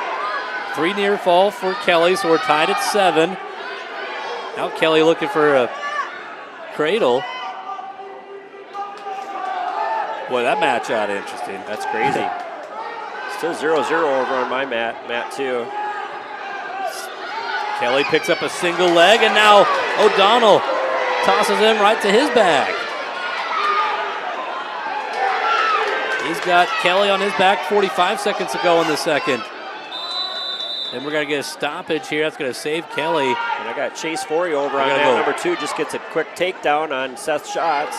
3 near fall for Kelly, so we're tied at 7. Now Kelly looking for a cradle. Boy, that match out interesting. That's crazy. Still 0-0 over on my mat 2. Kelly picks up a single leg, and now O'Donnell tosses him right to his back. He's got Kelly on his back 45 seconds to go in the second. And we're going to get a stoppage here. That's going to save Kelly. And I got Chase Forey over on mat number 2. Just gets a quick takedown on Seth Shots.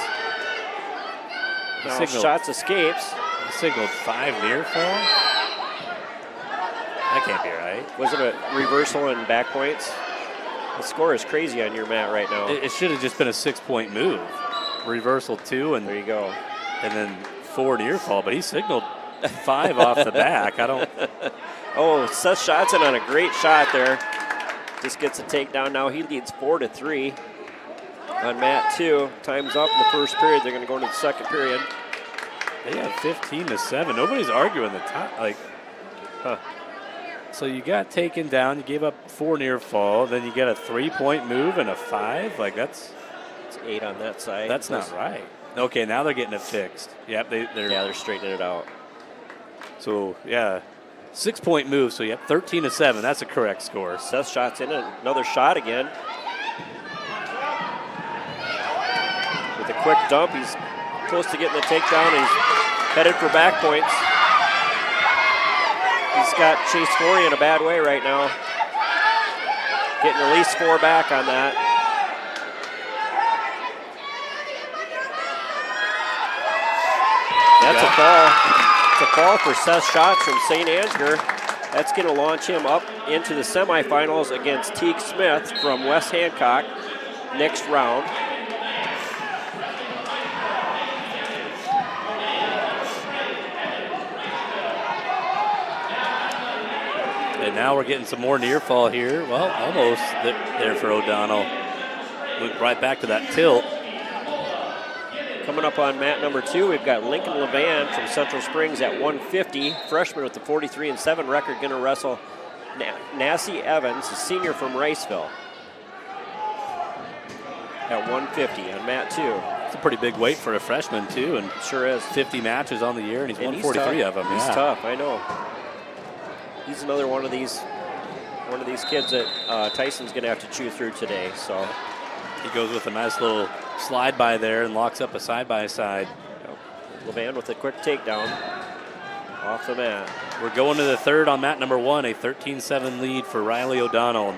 Now Shots escapes. He signaled 5 near fall. That can't be right. Was it a reversal and back points? The score is crazy on your mat right now. It should have just been a 6-point move. Reversal 2, and there you go. And then 4 near fall, but he signaled 5 off the back. I don't. Oh, Seth Shotson on a great shot there. Just gets a takedown. Now he leads 4-3 on mat 2. Time's up in the first period. They're going to go into the second period. They have 15-7. Nobody's arguing the top. Like, So you got taken down. You gave up 4 near fall. Then you get a 3-point move and a 5. Like it's 8 on that side. That's not right. Okay, now they're getting it fixed. Yep, they're straightening it out. So yeah, 6-point move. So yep, 13-7. That's a correct score. Seth Shots in another shot again. With a quick dump, he's close to getting the takedown. He's headed for back points. He's got Chase Forey in a bad way right now. Getting at least 4 back on that. That's a fall. It's a fall for Seth Shots from St. Ansgar. That's going to launch him up into the semifinals against Teague Smith from West Hancock next round. And now we're getting some more near fall here. Well, almost there for O'Donnell. Went right back to that tilt. Coming up on mat number 2, we've got Lincoln Levan from Central Springs at 150. Freshman with the 43-7 record, going to wrestle Nassie Evans, a senior from Riceville, at 150 on mat 2. It's a pretty big weight for a freshman too, and sure is. 50 matches on the year, and he's won 43 of them. He's tough, I know. He's another one of these kids that Tyson's going to have to chew through today. So he goes with a nice little slide by there and locks up a side-by-side. Levan with a quick takedown off the mat. We're going to the third on mat number 1, a 13-7 lead for Riley O'Donnell.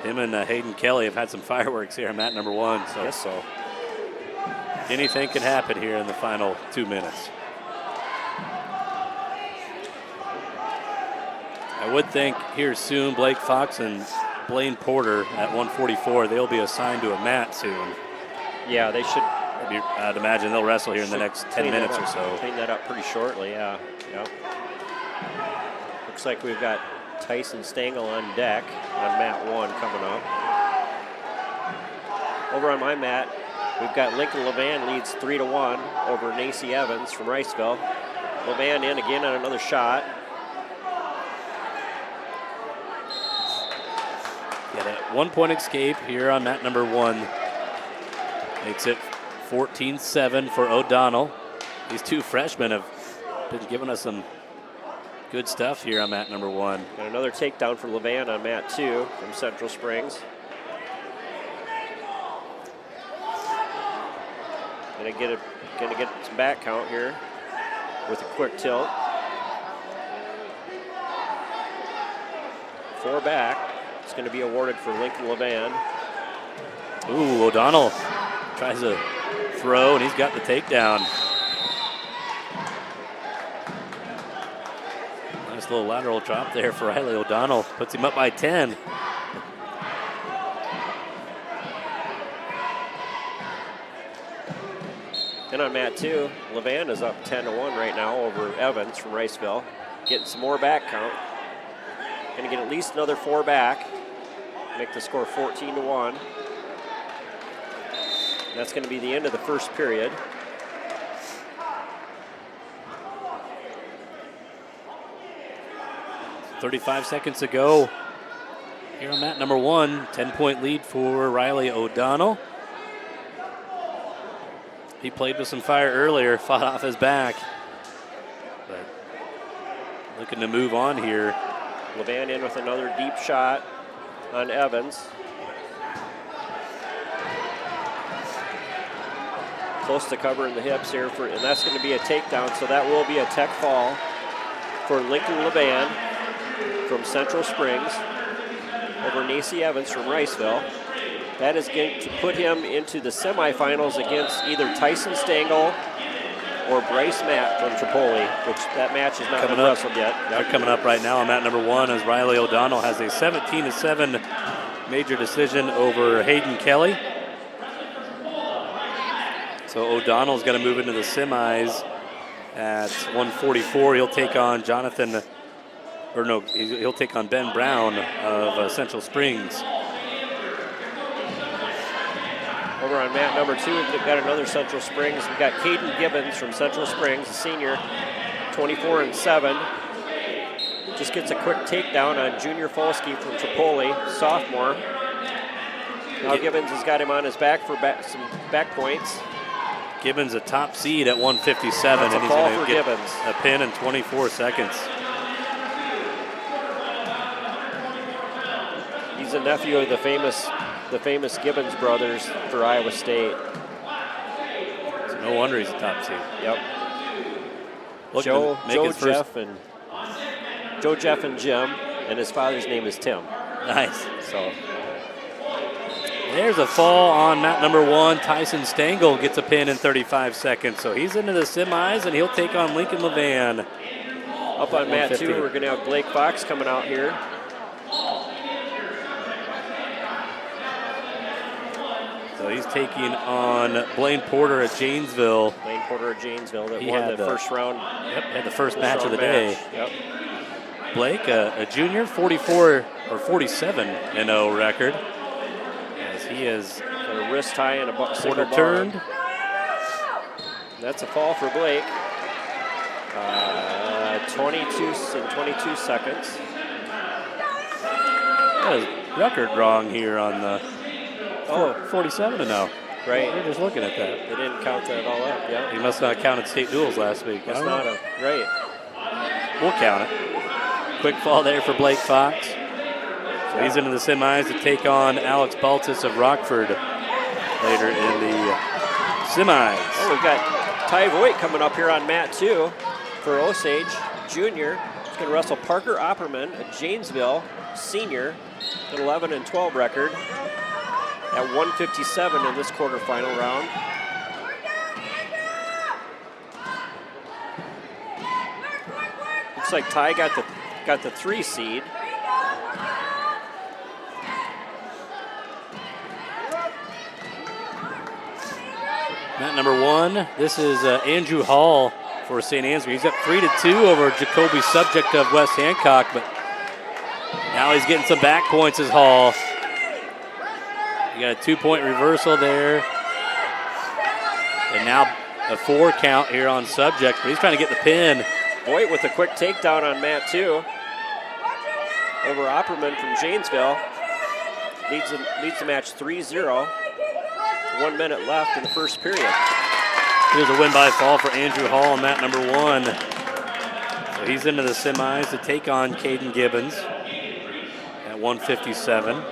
Him and Hayden Kelly have had some fireworks here on mat number 1. So, yes, so anything can happen here in the final 2 minutes. I would think here soon Blake Fox and Blaine Porter at 144, they'll be assigned to a mat soon. Yeah, they should. I'd imagine they'll wrestle here in the next 10 minutes or so. Clean that up pretty shortly, yeah. Looks like we've got Tyson Stengel on deck on mat 1 coming up. Over on my mat, we've got Lincoln Levan leads 3-1 over Nassie Evans from Riceville. Levan in again on another shot. Got a 1-point escape here on mat number 1. Makes it 14-7 for O'Donnell. These 2 freshmen have been giving us some good stuff here on mat number 1. Got another takedown for Levan on mat 2 from Central Springs. Gonna get some back count here with a quick tilt. 4 back. It's going to be awarded for Lincoln Levan. Ooh, O'Donnell tries to throw, and he's got the takedown. Nice little lateral drop there for Riley O'Donnell. Puts him up by 10. And on mat 2, Levan is up 10-1 right now over Evans from Riceville. Getting some more back count. Going to get at least another 4 back. Make the score 14-1. That's going to be the end of the first period. .35 seconds to go. Here on mat number 1, 10-point lead for Riley O'Donnell. He played with some fire earlier, fought off his back. But looking to move on here. Levan in with another deep shot on Evans. Close to covering the hips here, and that's going to be a takedown, so that will be a tech fall for Lincoln Levan from Central Springs over Nacy Evans from Riceville. That is going to put him into the semifinals against either Tyson Stengel or Bryce Matt from Tripoli, which that match is not been wrestled yet. They're coming up right now on mat number 1 as Riley O'Donnell has a 17-7 major decision over Hayden Kelly. So O'Donnell's going to move into the semis at 144. He'll take on he'll take on Ben Brown of Central Springs. Over on mat number 2, we've got another Central Springs. We've got Caden Gibbons from Central Springs, a senior, 24-7. Just gets a quick takedown on Junior Folsky from Tripoli, sophomore. Now Gibbons has got him on his back for some back points. Gibbons a top seed at 157, and he's going to get Gibbons a pin in 24 seconds. He's a nephew of the famous Gibbons brothers for Iowa State. So no wonder he's a top seed. Yep. Joe, Jeff, and Jim, and his father's name is Tim. Nice. So there's a fall on mat number 1. Tyson Stengel gets a pin in 35 seconds, so he's into the semis, and he'll take on Lincoln Levan. Up on mat 2, we're going to have Blake Fox coming out here. So he's taking on Blaine Porter at Janesville. Blaine Porter at Janesville that won the first round. Yep, had the first match of the day. Yep. Blake, a junior, 44 or 47-0 record. As he has got a wrist tie and a quarter turned. That's a fall for Blake. 22 seconds. Got his record wrong here on the 47-0. Right. We're just looking at that. They didn't count that all up, yeah. He must not have counted state duels last week. Must not have. Right. We'll count it. Quick fall there for Blake Fox. So he's into the semis to take on Alex Baltus of Rockford later in the semis. Oh, we've got Ty Voigt coming up here on mat 2 for Osage, junior. He's going to wrestle Parker Opperman, a Janesville senior, an 11-12 record at 157 in this quarterfinal round. Looks like Ty got the 3 seed. Mat number 1, this is Andrew Hall for St. Ansgar. He's up 3-2 over Jacoby Subject of West Hancock, but now he's getting some back points as Hall. You got a 2-point reversal there. And now a 4 count here on Subject, but he's trying to get the pin. Voigt with a quick takedown on mat 2 over Opperman from Janesville. Leads the match 3-0. 1 minute left in the first period. Here's a win by fall for Andrew Hall on mat number 1. So he's into the semis to take on Caden Gibbons at 157.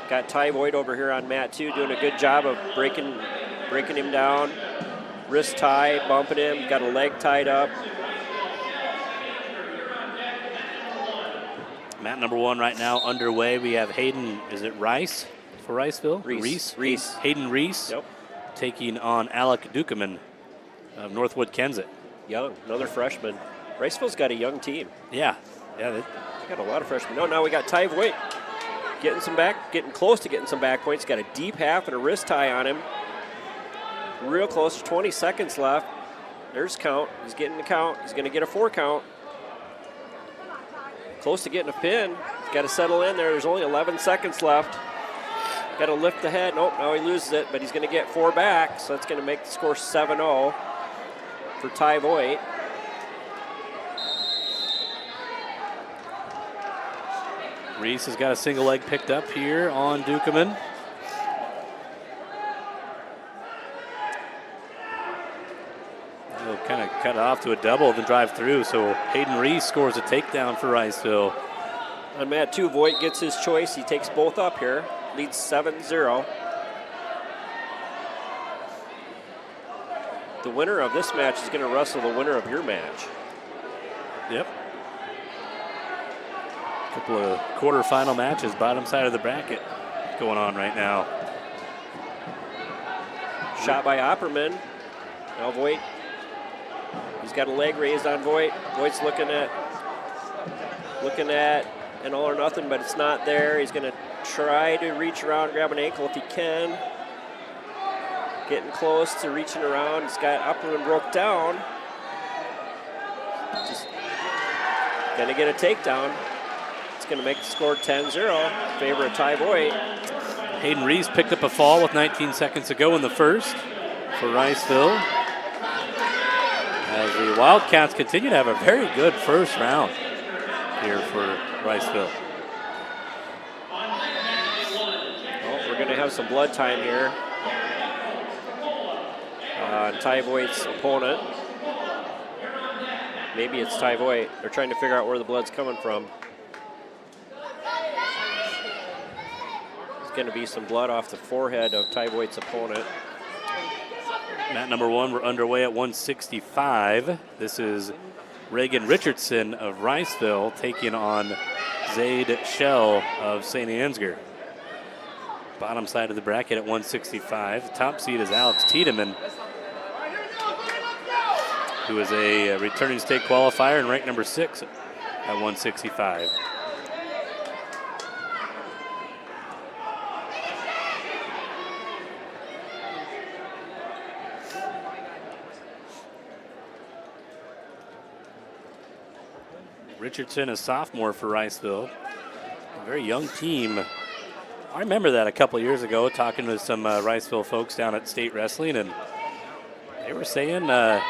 Got Ty Voigt over here on mat 2, doing a good job of breaking him down. wrist tie, bumping him, got a leg tied up. Mat number 1 right now underway. We have Hayden, is it Rice for Riceville? Reese. Hayden Reese taking on Alec Dukeman of Northwood-Kensett. Young, another freshman. Riceville's got a young team. Yeah. They got a lot of freshmen. No, now we got Ty Voigt getting close to getting some back points. Got a deep half and a wrist tie on him. Real close, 20 seconds left. There's count. He's getting the count. He's going to get a 4 count. Close to getting a pin. He's got to settle in there. There's only 11 seconds left. Got to lift the head. Nope, now he loses it, but he's going to get 4 back, so that's going to make the score 7-0 for Ty Voigt. Reese has got a single leg picked up here on Dukeman. He'll kind of cut it off to a double, then drive through. So Hayden Reese scores a takedown for Riceville. On mat 2, Voigt gets his choice. He takes both up here, leads 7-0. The winner of this match is going to wrestle the winner of your match. Yep. Couple of quarterfinal matches, bottom side of the bracket going on right now. Shot by Opperman. Now Voigt, he's got a leg raised on Voigt. Voigt's looking at an all or nothing, but it's not there. He's going to try to reach around, grab an ankle if he can. Getting close to reaching around. He's got Opperman broke down. Just going to get a takedown. Going to make the score 10-0 in favor of Ty Voigt. Hayden Reese picked up a fall with 19 seconds to go in the first for Riceville. As the Wildcats continue to have a very good first round here for Riceville. Well, we're going to have some blood time here on Ty Voigt's opponent. Maybe it's Ty Voigt. They're trying to figure out where the blood's coming from. Going to be some blood off the forehead of Ty Voigt's opponent. Mat number 1, we're underway at 165. This is Reagan Richardson of Riceville taking on Zaid Shell of St. Ansgar. Bottom side of the bracket at 165. The top seed is Alex Tiedemann, who is a returning state qualifier and ranked number 6 at 165. Richardson, a sophomore for Riceville. A very young team. I remember that a couple years ago, talking with some Riceville folks down at State Wrestling, and they were saying they're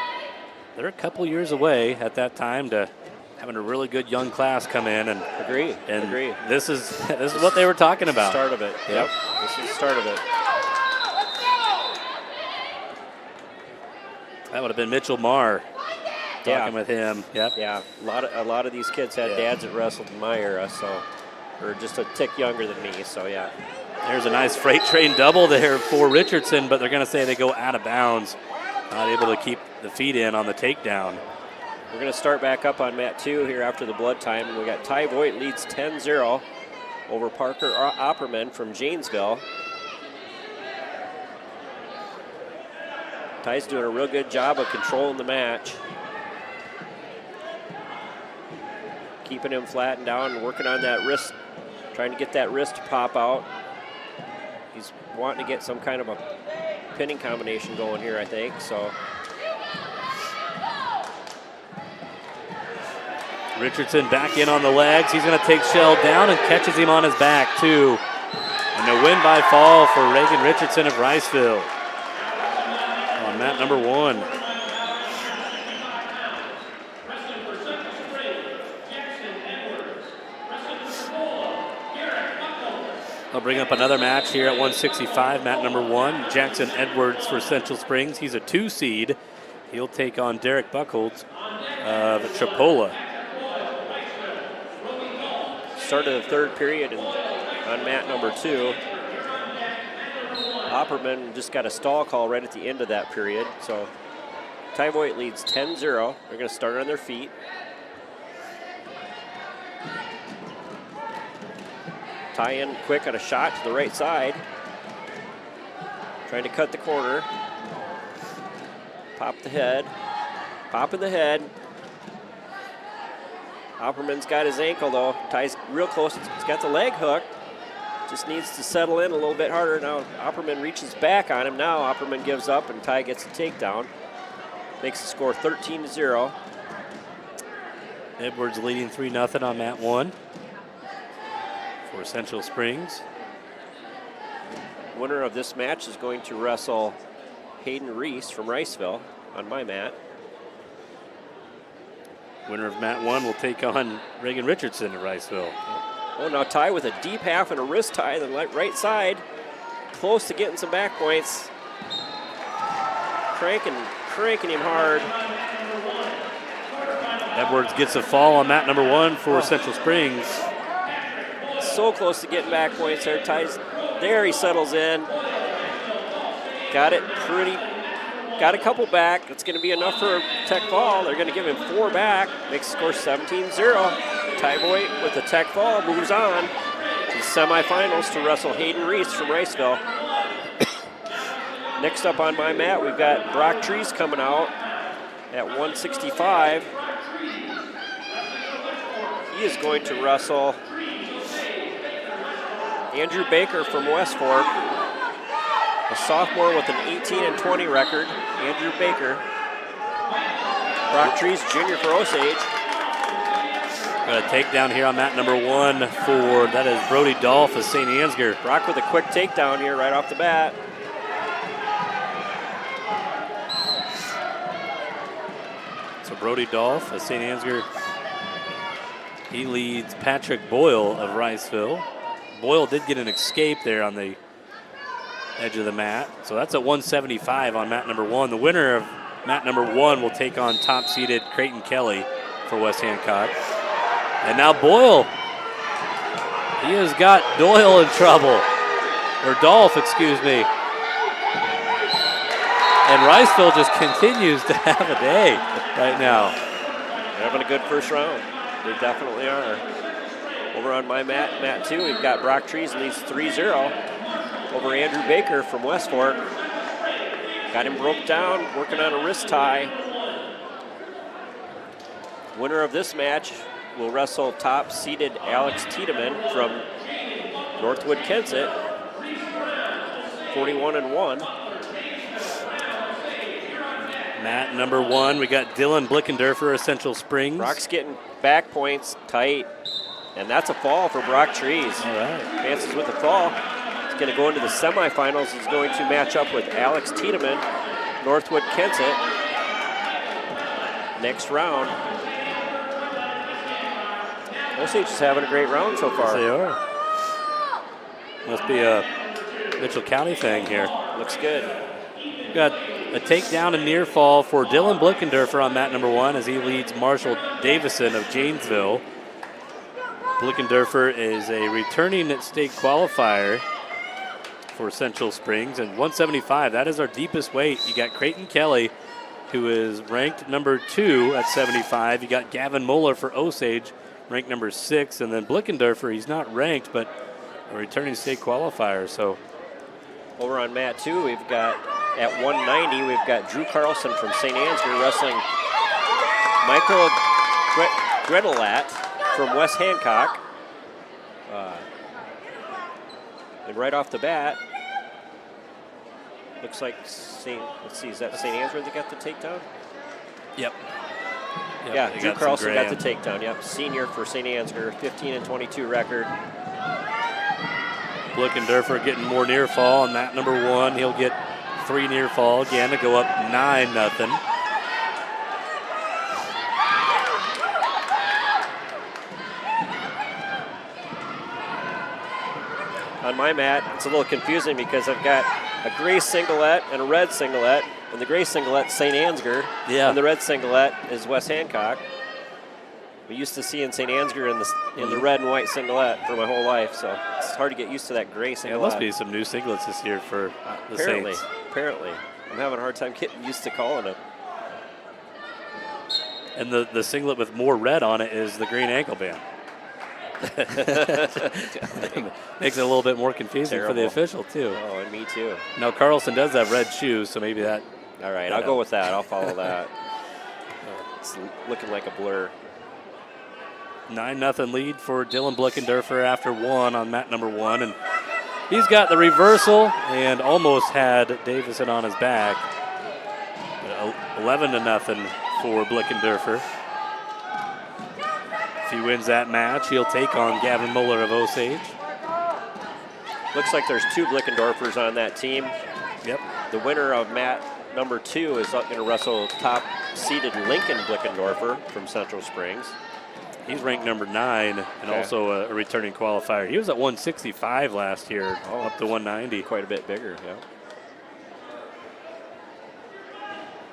a couple years away at that time to having a really good young class come in. And Agree. This is what they were talking about. Start of it. Yep. This is the start of it. That would have been Mitchell Marr. Talking with him. Yep. Yeah, a lot of these kids had dads that wrestled in my era, so, or just a tick younger than me, so yeah. There's a nice freight train double there for Richardson, but they're going to say they go out of bounds. Not able to keep the feet in on the takedown. We're going to start back up on mat 2 here after the blood time, and we got Ty Voigt leads 10-0 over Parker Opperman from Janesville. Ty's doing a real good job of controlling the match. Keeping him flattened down and working on that wrist, trying to get that wrist to pop out. He's wanting to get some kind of a pinning combination going here, I think, so. Richardson back in on the legs. He's going to take Shell down and catches him on his back, too. And a win by fall for Reagan Richardson of Riceville on mat number 1. I'll bring up another match here at 165, mat number 1. Jackson Edwards for Central Springs. He's a 2 seed. He'll take on Derek Buchholz of Tripoli. Start of the third period on mat number 2. Opperman just got a stall call right at the end of that period, so Tyvoit leads 10-0. They're going to start on their feet. Tie in quick on a shot to the right side. Trying to cut the corner. Pop the head. Pop in the head. Opperman's got his ankle though. Ty's real close. He's got the leg hook. Just needs to settle in a little bit harder. Now Opperman reaches back on him. Now Opperman gives up and Ty gets the takedown. Makes the score 13-0. Edwards leading 3-0 on mat 1 for Central Springs. Winner of this match is going to wrestle Hayden Reese from Riceville on my mat. Winner of mat 1 will take on Reagan Richardson at Riceville. Oh, now Ty with a deep half and a wrist tie, the right side. Close to getting some back points. Cranking him hard. Edwards gets a fall on mat number 1 for Central Springs. So close to getting back points there. Ty's there, he settles in. Got it pretty, got a couple back. It's going to be enough for a tech fall. They're going to give him 4 back. Makes the score 17-0. Tyvoit with the tech fall moves on to the semifinals to wrestle Hayden Reese from Riceville. Next up on my mat, we've got Brock Trees coming out at 165. He is going to wrestle Andrew Baker from West Fork, a sophomore with an 18-20 record. Andrew Baker. Brock Trees, junior for Osage. Got a takedown here on mat number 1 for, that is Brody Dolph of St. Ansgar. Brock with a quick takedown here right off the bat. So Brody Dolph of St. Ansgar, he leads Patrick Boyle of Riceville. Boyle did get an escape there on the edge of the mat. So that's at 175 on mat number 1. The winner of mat number 1 will take on top-seeded Creighton Kelly for West Hancock. And now Boyle, he has got Doyle in trouble, or Dolph, excuse me. And Riceville just continues to have a day right now. They're having a good first round. They definitely are. Over on my mat, mat 2, we've got Brock Trees leads 3-0 over Andrew Baker from West Fork. Got him broke down, working on a wrist tie. Winner of this match will wrestle top-seeded Alex Tiedemann from Northwood-Kensett, 41-1. Mat number 1, we got Dylan Blickendorfer of Central Springs. Brock's getting back points tight, and that's a fall for Brock Trees. All right. Advances with a fall. He's going to go into the semifinals. He's going to match up with Alex Tiedemann, Northwood-Kensett. Next round. Osage is having a great round so far. Yes, they are. Must be a Mitchell County thing here. Looks good. Got a takedown and near fall for Dylan Blickendorfer on mat number 1 as he leads Marshall Davison of Janesville. Blickendorfer is a returning state qualifier for Central Springs, and 175, that is our deepest weight. You got Creighton Kelly, who is ranked number 2 at 75. You got Gavin Muller for Osage, ranked number 6, and then Blickendorfer, he's not ranked, but a returning state qualifier. So over on mat 2, we've got at 190, we've got Drew Carlson from St. Ansgar wrestling Michael Gretelat from West Hancock. And right off the bat, looks like let's see, is that St. Ansgar that got the takedown? Yep. Yeah, Drew Carlson got the takedown. Yep, senior for St. Ansgar, 15-22 record. Blickendorfer getting more near fall on mat number 1. He'll get 3 near fall again to go up 9-0. On my mat, it's a little confusing because I've got a gray singlet and a red singlet, and the gray singlet St. Ansgar, and the red singlet is West Hancock. We used to see in St. Ansgar in the red and white singlet for my whole life, so it's hard to get used to that gray singlet. Yeah, there must be some new singlets this year for the Saints. Apparently. I'm having a hard time getting used to calling it. And the singlet with more red on it is the green ankle band. Makes it a little bit more confusing for the official, too. Oh, and me too. Now, Carlson does have red shoes, so maybe that... All right, I'll go with that. I'll follow that. It's looking like a blur. 9-0 lead for Dylan Blickendorfer after 1 on mat number 1. And he's got the reversal and almost had Davison on his back. 11-0 for Blickendorfer. If he wins that match, he'll take on Gavin Muller of Osage. Looks like there's 2 Blickendorfers on that team. Yep. The winner of mat number 2 is going to wrestle top-seeded Lincoln Blickendorfer from Central Springs. He's ranked number 9 and also a returning qualifier. He was at 165 last year, up to 190. Quite a bit bigger, yeah.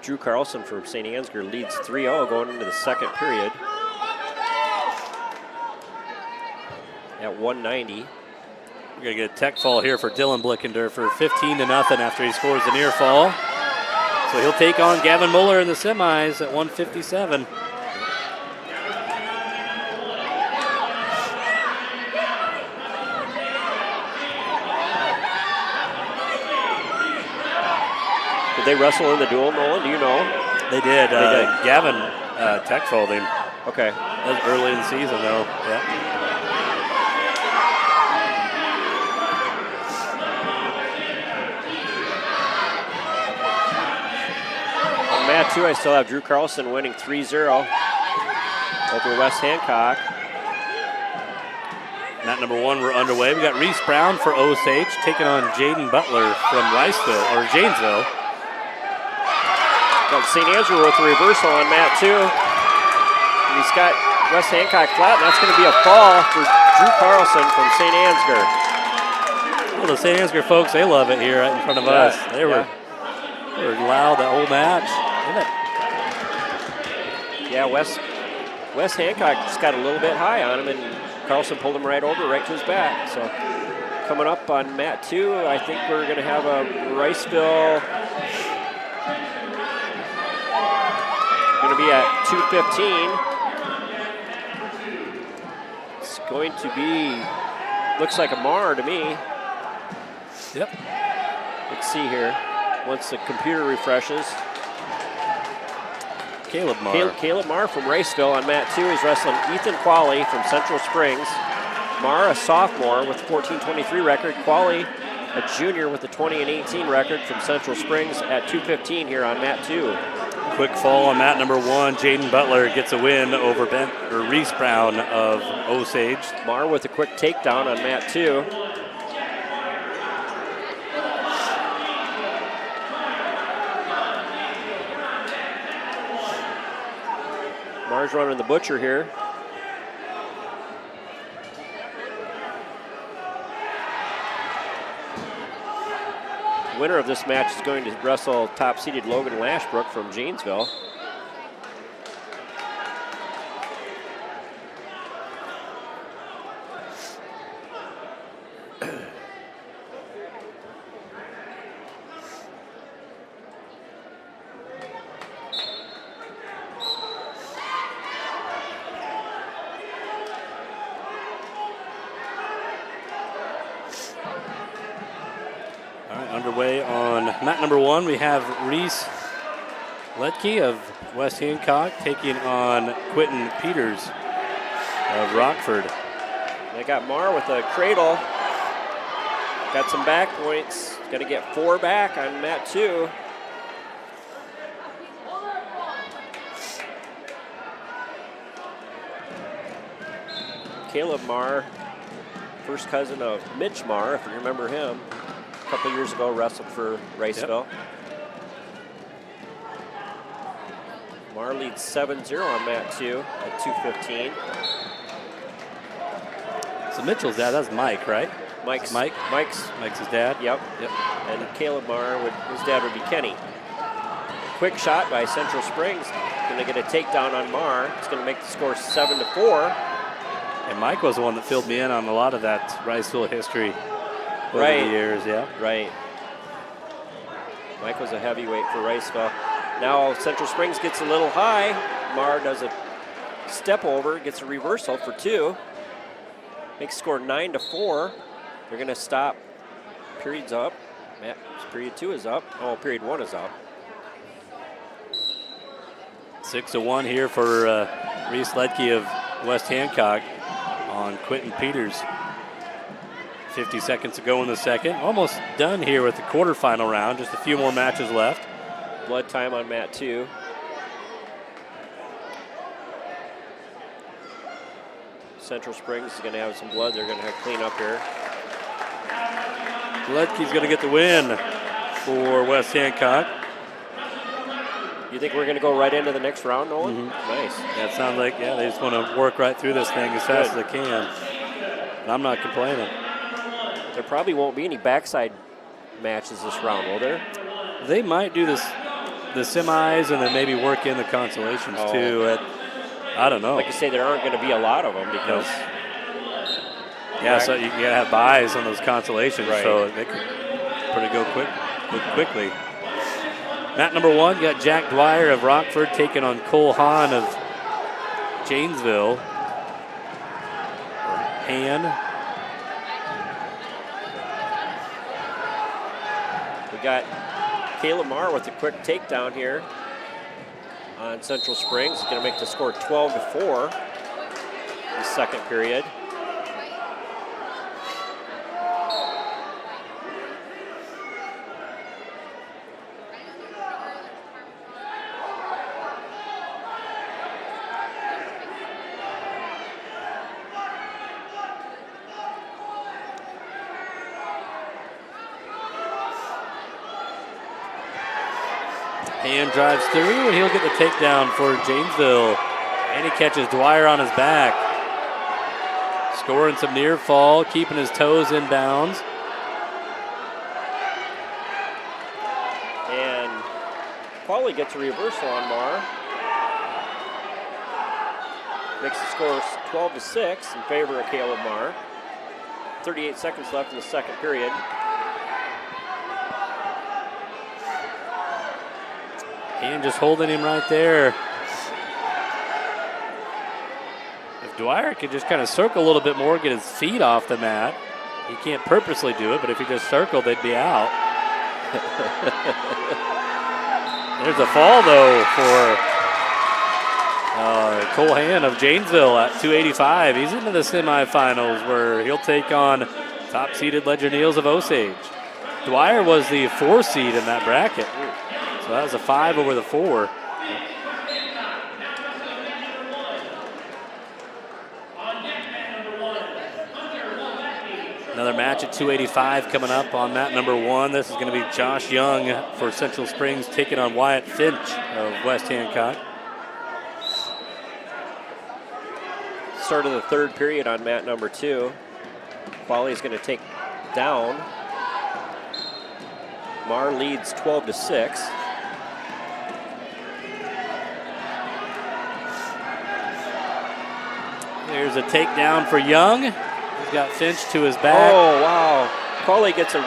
Drew Carlson from St. Ansgar leads 3-0 going into the second period. At 190. We're going to get a tech fall here for Dylan Blickendorfer, 15-0 after he scores the near fall. So he'll take on Gavin Muller in the semis at 157. Did they wrestle in the duel, Nolan? Do you know? They did. Gavin tech fouled him. Okay. That was early in the season, though. Yeah. On mat 2, I still have Drew Carlson winning 3-0 over West Hancock. Mat number 1, we're underway. We got Reese Brown for Osage taking on Jaden Butler from Riceville, or Janesville. Got St. Andrew with the reversal on mat 2. And he's got West Hancock flat, and that's going to be a fall for Drew Carlson from St. Ansgar. Well, the St. Ansgar folks, they love it here right in front of us. They were loud that whole match. Yeah, West Hancock just got a little bit high on him, and Carlson pulled him right over, right to his back. So coming up on mat 2, I think we're going to have a Riceville. Going to be at 2:15. It's going to be, looks like a Mar to me. Yep. Let's see here. Once the computer refreshes. Caleb Marr. Caleb Marr from Riceville on mat 2. He's wrestling Ethan Qualley from Central Springs. Marr, a sophomore with a 14-23 record. Qualley, a junior with a 20-18 record from Central Springs at 2:15 here on mat 2. Quick fall on mat number 1. Jaden Butler gets a win over Reese Brown of Osage. Marr with a quick takedown on mat 2. Marr's running the butcher here. Winner of this match is going to wrestle top-seeded Logan Lashbrook from Janesville. Underway on mat number 1, we have Reese Letke of West Hancock taking on Quentin Peters of Rockford. They got Marr with a cradle. Got some back points. Going to get 4 back on mat 2. Caleb Marr, first cousin of Mitch Marr, if you remember him. A couple years ago, wrestled for Riceville. Yep. Marr leads 7-0 on mat 2 at 2:15. So Mitchell's dad, that's Mike, right? Mike's his dad. Yep. And Caleb Marr, his dad would be Kenny. Quick shot by Central Springs. Going to get a takedown on Marr. It's going to make the score 7-4. And Mike was the one that filled me in on a lot of that Riceville history. Over the years, yeah. Right. Mike was a heavyweight for Riceville. Now Central Springs gets a little high. Mar does a step over, gets a reversal for 2. Makes the score 9-4. They're going to stop. Period's up. Period 2 is up. Oh, period 1 is up. 6-1 here for Reese Ledke of West Hancock on Quentin Peters. 50 seconds to go in the second. Almost done here with the quarterfinal round. Just a few more matches left. Blood time on mat 2. Central Springs is going to have some blood. They're going to have clean up here. Ledke's going to get the win for West Hancock. You think we're going to go right into the next round, Nolan? Nice. That sounds like, yeah, they just want to work right through this thing as fast as they can. And I'm not complaining. There probably won't be any backside matches this round, will there? They might do this, the semis, and then maybe work in the consolations too. I don't know. Like you say, there aren't going to be a lot of them because. Yeah, so you gotta have buys on those consolations, so they could pretty go quickly. Mat number 1 got Jack Dwyer of Rockford taking on Cole Hahn of Janesville. Han. We got Caleb Marr with a quick takedown here on Central Springs. He's going to make the score 12-4 in the second period. Han drives through, and he'll get the takedown for Janesville. And he catches Dwyer on his back. Scoring some near fall, keeping his toes in bounds. And Pauly gets a reversal on Marr. Makes the score 12-6 in favor of Caleb Marr. 38 seconds left in the second period. And just holding him right there. If Dwyer could just kind of circle a little bit more, get his feet off the mat. He can't purposely do it, but if he just circled, they'd be out. There's a fall, though, for Cole Han of Janesville at 285. He's into the semifinals where he'll take on top-seeded Ledger Neals of Osage. Dwyer was the 4 seed in that bracket. So that was a 5 over the 4. Another match at 285 coming up on mat number 1. This is going to be Josh Young for Central Springs taking on Wyatt Finch of West Hancock. Start of the third period on mat number 2. Pauly is going to take down. Marr leads 12-6. There's a takedown for Young. He's got Finch to his back. Oh, wow. Pauly gets a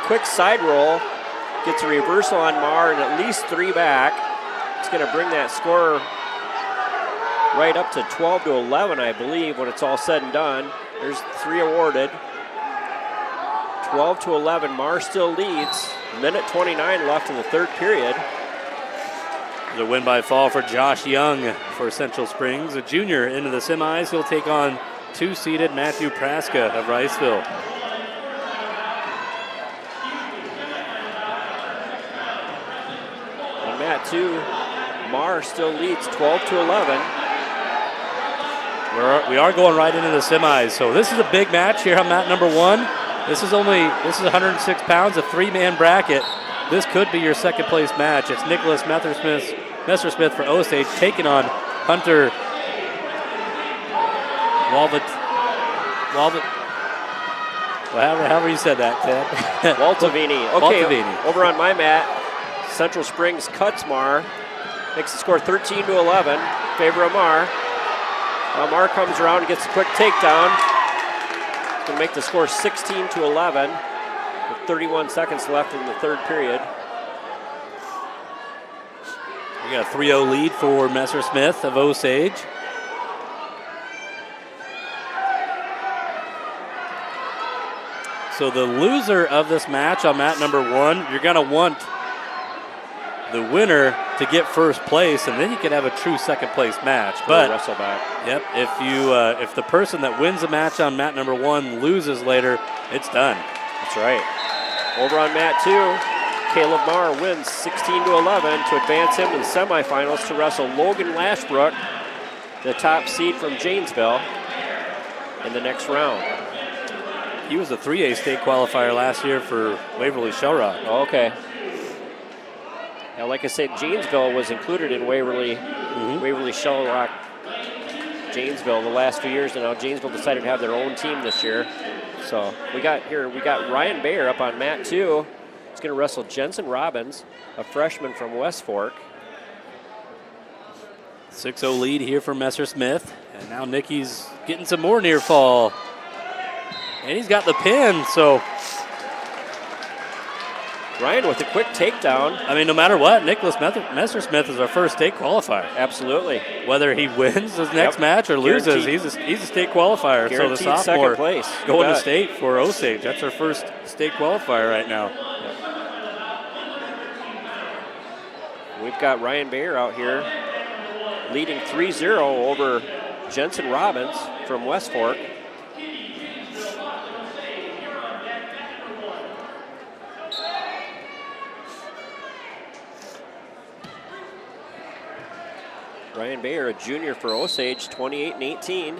quick side roll, gets a reversal on Marr, and at least 3 back. It's going to bring that score right up to 12-11, I believe, when it's all said and done. There's 3 awarded. 12-11, Marr still leads. Minute 29 left in the third period. The win by fall for Josh Young for Central Springs. A junior into the semis. He'll take on 2-seeded Matthew Praska of Riceville. On mat 2, Marr still leads 12-11. We are going right into the semis. So this is a big match here on mat number 1. This is 106 pounds, a 3-man bracket. This could be your second place match. It's Nicholas Messersmith for Osage taking on Hunter however you said that, Ted. Waltavini. Okay, Waltavini. Over on my mat, Central Springs cuts Marr. Makes the score 13-11 in favor of Marr. Marr comes around and gets a quick takedown. Going to make the score 16-11 with 31 seconds left in the third period. We got a 3-0 lead for Messersmith of Osage. So the loser of this match on mat number 1, you're going to want the winner to get first place, and then you could have a true second place match. But wrestle back. Yep, if the person that wins the match on mat number 1 loses later, it's done. That's right. Over on mat 2, Caleb Marr wins 16-11 to advance him to the semifinals to wrestle Logan Lashbrook, the top seed from Janesville, in the next round. He was a 3A state qualifier last year for Waverly Shellrock. Oh, okay. Now, like I said, Janesville was included in Waverly Shellrock, Janesville the last few years, and now Janesville decided to have their own team this year. So we got Ryan Bayer up on mat 2. He's going to wrestle Jensen Robbins, a freshman from West Fork. 6-0 lead here for Messersmith, and now Nicky's getting some more near fall. And he's got the pin, so Ryan with a quick takedown. I mean, no matter what, Nicholas Messersmith is our first state qualifier. Absolutely. Whether he wins his next match or loses, he's a state qualifier. So the sophomore second place. going to state for Osage. That's our first state qualifier right now. Yep. We've got Ryan Bayer out here leading 3-0 over Jensen Robbins from West Fork. Ryan Bayer, a junior for Osage, 28-18.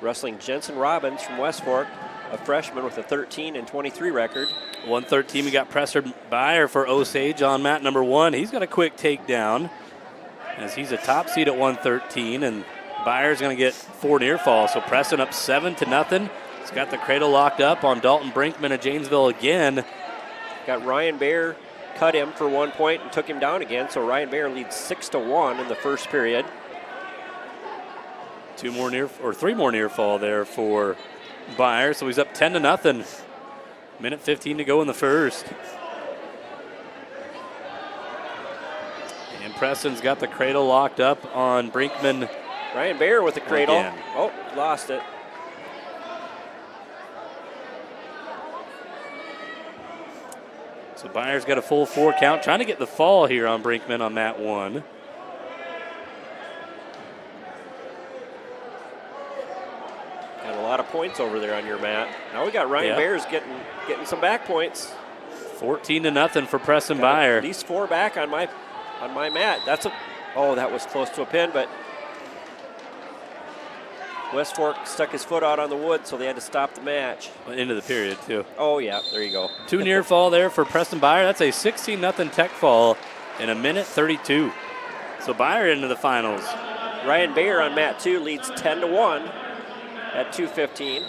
Wrestling Jensen Robbins from West Fork, a freshman with a 13-23 record. 113, we got Preston Bayer for Osage on mat number 1. He's got a quick takedown as he's a top seed at 113, and Bayer's going to get 4 near falls. So Preston up 7-0. He's got the cradle locked up on Dalton Brinkman of Janesville again. Got Ryan Bayer cut him for 1 point and took him down again, so Ryan Bayer leads 6-1 in the first period. 3 more near fall there for Bayer, so he's up 10-0. Minute 15 to go in the first. And Preston's got the cradle locked up on Brinkman. Ryan Bayer with the cradle. Again. Oh, lost it. So Bayer's got a full 4 count, trying to get the fall here on Brinkman on mat 1. Got a lot of points over there on your mat. Now we got Ryan Bayer's getting some back points. 14-0 for Preston Bayer. At least 4 back on my mat. That was close to a pin, but West Fork stuck his foot out on the wood, so they had to stop the match. Into the period, too. Oh, yeah, there you go. 2 near fall there for Preston Bayer. That's a 16-0 tech fall in a minute 32. So Bayer into the finals. Ryan Bayer on mat 2 leads 10-1 at 2:15.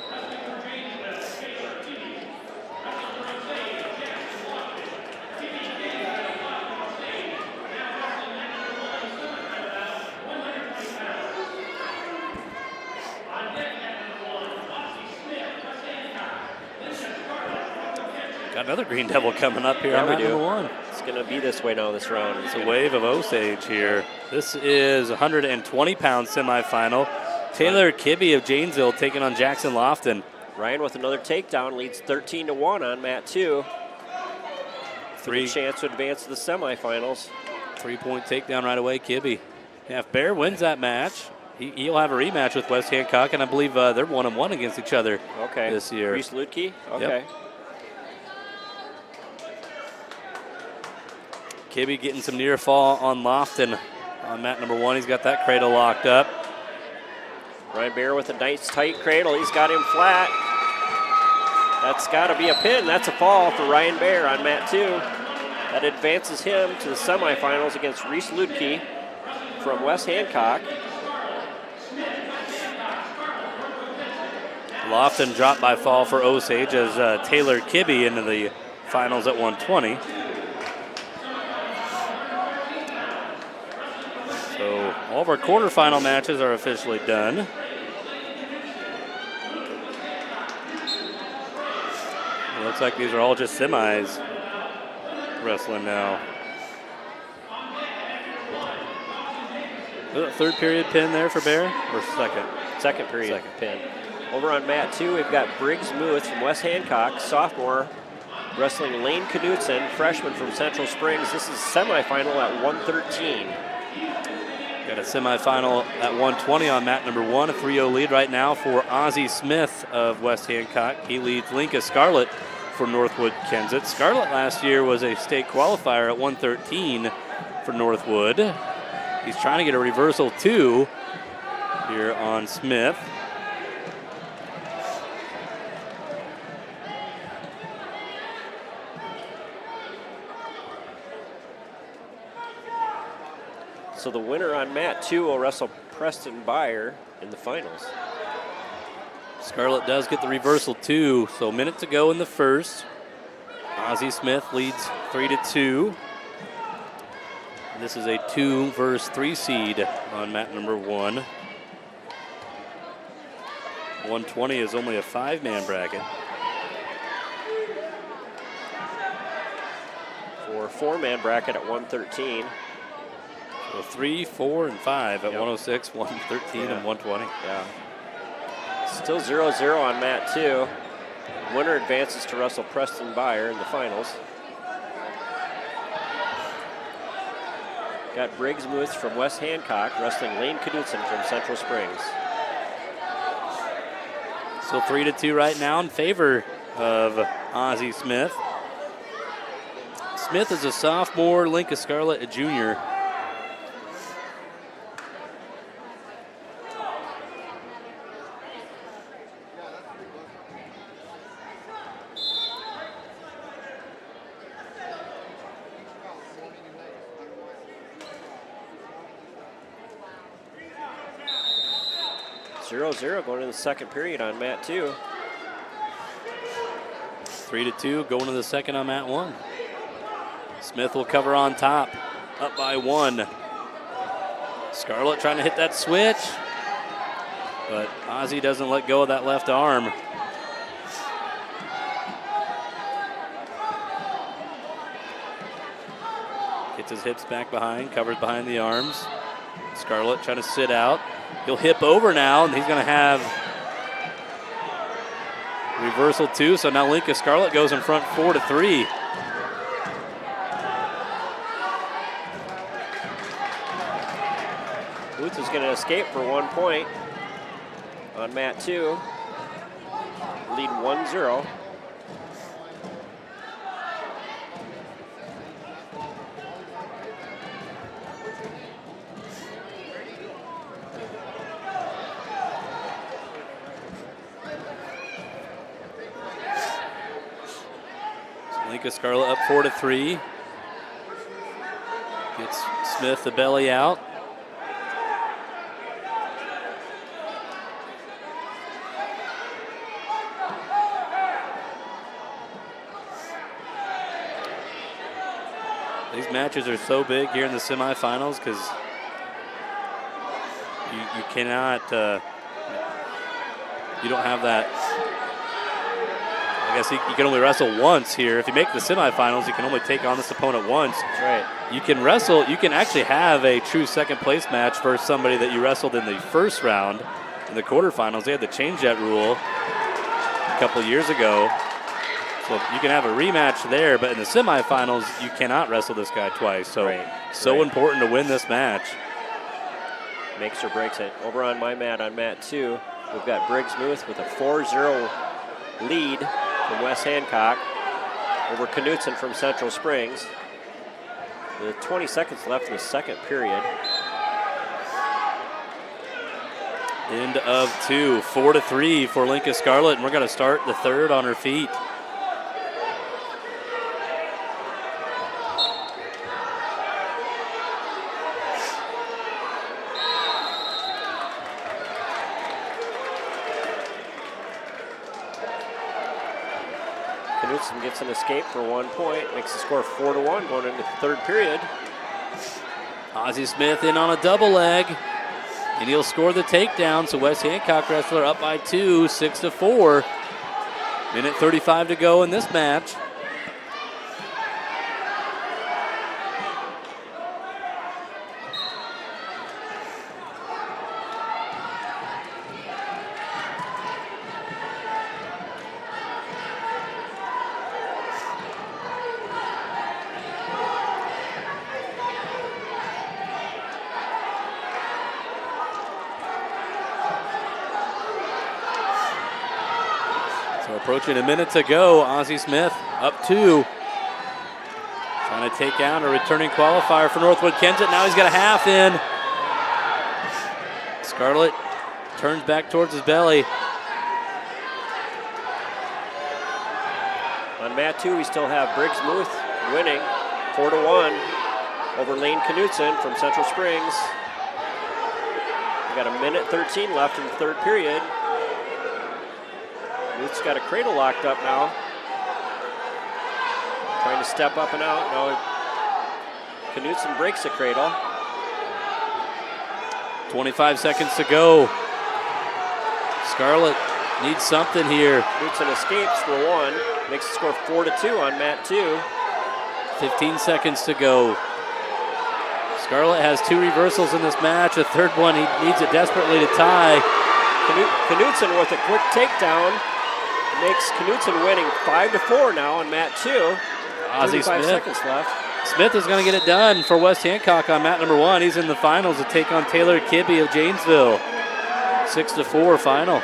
Got another Green Devil coming up here on mat number 1. It's going to be this way now this round. It's a wave of Osage here. This is 120-pound semifinal. Taylor Kibbe of Janesville taking on Jackson Lofton. Ryan with another takedown leads 13-1 on mat 2. 3 chance to advance to the semifinals. 3-point takedown right away, Kibbe. Yeah, if Bayer wins that match, he'll have a rematch with West Hancock, and I believe they're 1-1 against each other this year. Reese Ludke? Okay. Yep. Kibbe getting some near fall on Lofton on mat number 1. He's got that cradle locked up. Ryan Bayer with a nice tight cradle. He's got him flat. That's got to be a pin. That's a fall for Ryan Bayer on mat 2. That advances him to the semifinals against Reese Ludke from West Hancock. Lofton dropped by fall for Osage as Taylor Kibbe into the finals at 120. So all of our quarterfinal matches are officially done. It looks like these are all just semis wrestling now. Third period pin there for Bear, or second? Second period pin. Over on mat 2, we've got Briggs Muth from West Hancock, sophomore, wrestling Lane Knudsen, freshman from Central Springs. This is semifinal at 113. Got a semifinal at 120 on mat number 1. A 3-0 lead right now for Ozzie Smith of West Hancock. He leads Linka Scarlett from Northwood-Kensett. Scarlett last year was a state qualifier at 113 for Northwood. He's trying to get a reversal 2 here on Smith. So the winner on mat 2 will wrestle Preston Byer in the finals. Scarlett does get the reversal 2, so a minute to go in the first. Ozzie Smith leads 3-2. This is a 2 versus 3 seed on mat number 1. 120 is only a 5-man bracket. For a 4-man bracket at 113. So 3, 4, and 5 at 106, 113, and 120. Yeah. Still 0-0 on mat 2. Winner advances to wrestle Preston Byer in the finals. Got Briggs Muth from West Hancock wrestling Lane Knudsen from Central Springs. So 3-2 right now in favor of Ozzie Smith. Smith is a sophomore, Linka Scarlett a junior. Going into the second period on mat 2. 3-2 going to the second on mat 1. Smith will cover on top, up by 1. Scarlett trying to hit that switch, but Ozzie doesn't let go of that left arm. Gets his hips back behind, covers behind the arms. Scarlett trying to sit out. He'll hip over now, and he's going to have reversal 2. So now Linka Scarlett goes in front 4-3. Booth is going to escape for 1 point on mat 2. Lead 1-0. Linka Scarlett up 4-3. Gets Smith the belly out. These matches are so big here in the semifinals because you cannot, you don't have that. I guess you can only wrestle once here. If you make the semifinals, you can only take on this opponent once. That's right. You can wrestle, you can actually have a true second place match versus somebody that you wrestled in the first round in the quarterfinals. They had to change that rule a couple of years ago. So you can have a rematch there, but in the semifinals, you cannot wrestle this guy twice. So, important to win this match. Makes or breaks it. Over on my mat, on mat 2, we've got Briggs Muth with a 4-0 lead from West Hancock over Knudsen from Central Springs. With 20 seconds left in the second period. End of 2, 4-3 for Linka Scarlett, and we're going to start the third on her feet. Knudsen gets an escape for 1 point, makes the score 4-1 going into the third period. Ozzie Smith in on a double leg, and he'll score the takedown. So West Hancock wrestler up by 2, 6-4. Minute 35 to go in this match. Approaching a minute to go. Ozzie Smith up 2. Trying to take down a returning qualifier for Northwood-Kensett. Now he's got a half in. Scarlett turns back towards his belly. On mat 2, we still have Briggs Muth winning 4-1 over Lane Knutson from Central Springs. We got a minute 13 left in the third period. Muth's got a cradle locked up now. Trying to step up and out. Now Knutson breaks the cradle. 25 seconds to go. Scarlett needs something here. Knutson escapes for 1. Makes the score 4-2 on mat 2. 15 seconds to go. Scarlett has 2 reversals in this match. A third one, he needs it desperately to tie. Knutson with a quick takedown makes Knutson winning 5-4 now on mat 2. Ozzie 35 Smith. seconds left. Smith is going to get it done for West Hancock on mat number 1. He's in the finals to take on Taylor Kibbe of Janesville. 6-4 final.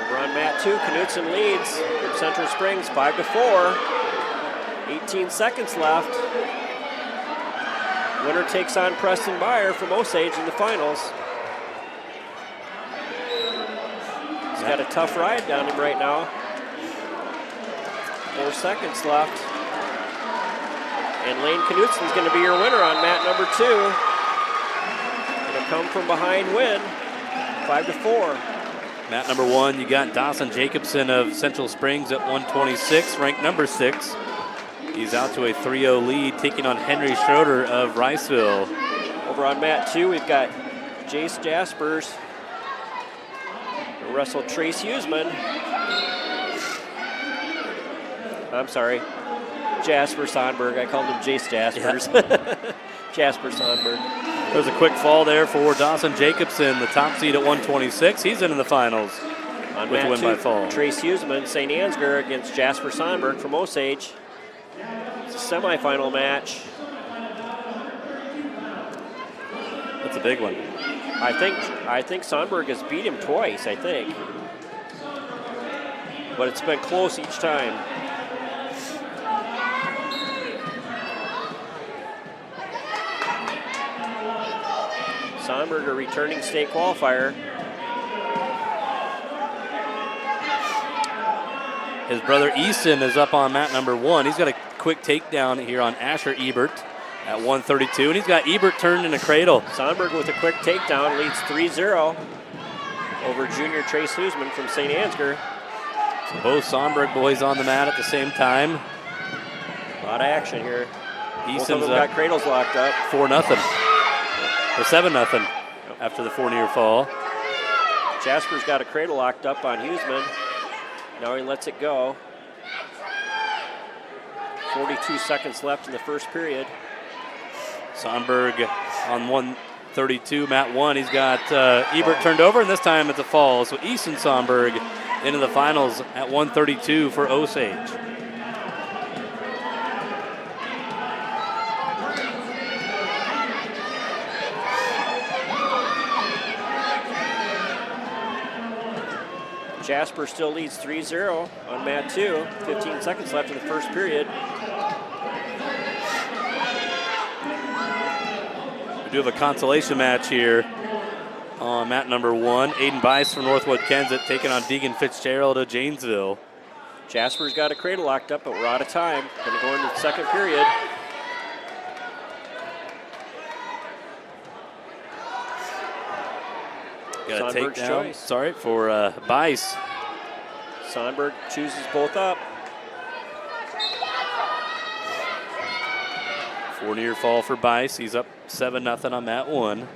Over on mat 2, Knutson leads from Central Springs 5-4. 18 seconds left. Winner takes on Preston Byer from Osage in the finals. He's got a tough ride down him right now. 4 seconds left. And Lane Knutson's going to be your winner on mat number 2. Going to come from behind win, 5-4. Mat number 1, you got Dawson Jacobson of Central Springs at 126, ranked number 6. He's out to a 3-0 lead, taking on Henry Schroeder of Riceville. Over on mat 2, we've got Jace Jaspers. Wrestle Trace Huseman. I'm sorry, Jasper Sonberg. I called him Jace Jaspers. Yeah. Jasper Sonberg. There's a quick fall there for Dawson Jacobson, the top seed at 126. He's into the finals on with a win by fall. Trace Huseman, St. Ansgar against Jasper Sonberg from Osage. It's a semifinal match. That's a big one. I think Sonberg has beat him twice, I think. But it's been close each time. Sonberg, a returning state qualifier. His brother Easton is up on mat number 1. He's got a quick takedown here on Asher Ebert at 132, and he's got Ebert turned in a cradle. Sonberg with a quick takedown leads 3-0 over junior Trace Huseman from St. Ansgar. So both Sonberg boys on the mat at the same time. A lot of action here. Easton's both of them got cradles locked up. 4-0. Or 7-0 after the 4 near fall. Jasper's got a cradle locked up on Huseman. Now he lets it go. 42 seconds left in the first period. Sonberg on 132, mat 1. He's got Ebert turned over, and this time it's a fall. So Easton Sonberg into the finals at 132 for Osage. Jasper still leads 3-0 on mat 2. 15 seconds left in the first period. We do have a consolation match here on mat number 1. Aiden Bice from Northwood-Kensett taking on Deegan Fitzgerald of Janesville. Jasper's got a cradle locked up, but we're out of time. Going to go into the second period. Got a Sonberg's takedown, choice. sorry, for Bice. Sonberg chooses both up. 4 near fall for Bice. He's up 7-0 on mat 1.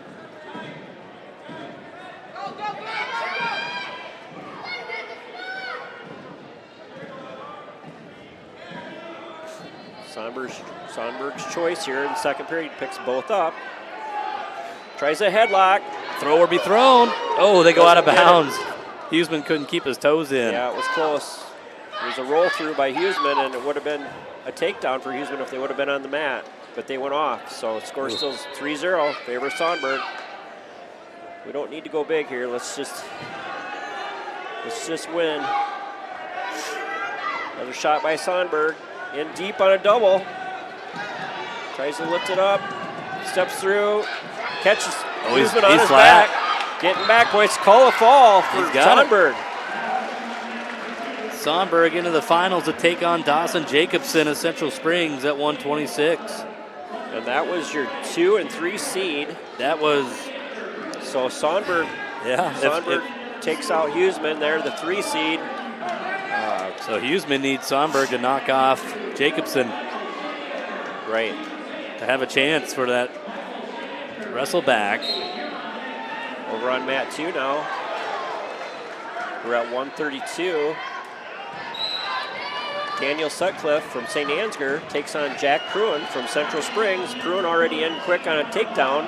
Sonberg's choice here in the second period. Picks both up. Tries a headlock. Throw or be thrown. Oh, they go out of bounds. Huseman couldn't keep his toes in. Yeah, it was close. There was a roll through by Huseman, and it would have been a takedown for Huseman if they would have been on the mat, but they went off. So the score still 3-0, favor Sonberg. We don't need to go big here. Let's just Let's just win. Another shot by Sonberg. In deep on a double. Tries to lift it up. Steps through. Catches. He's on his flat. back. Getting back, boys. Call a fall for Sonberg. Sonberg into the finals to take on Dawson Jacobson of Central Springs at 126. And that was your 2 and 3 seed. That was. So Sonberg. Yeah. Sonberg takes out Huseman there, the 3 seed. So Huseman needs Sonberg to knock off Jacobson. Right. To have a chance for that wrestle back. Over on mat 2 now. We're at 132. Daniel Sutcliffe from St. Ansgar takes on Jack Pruin from Central Springs. Pruin already in quick on a takedown.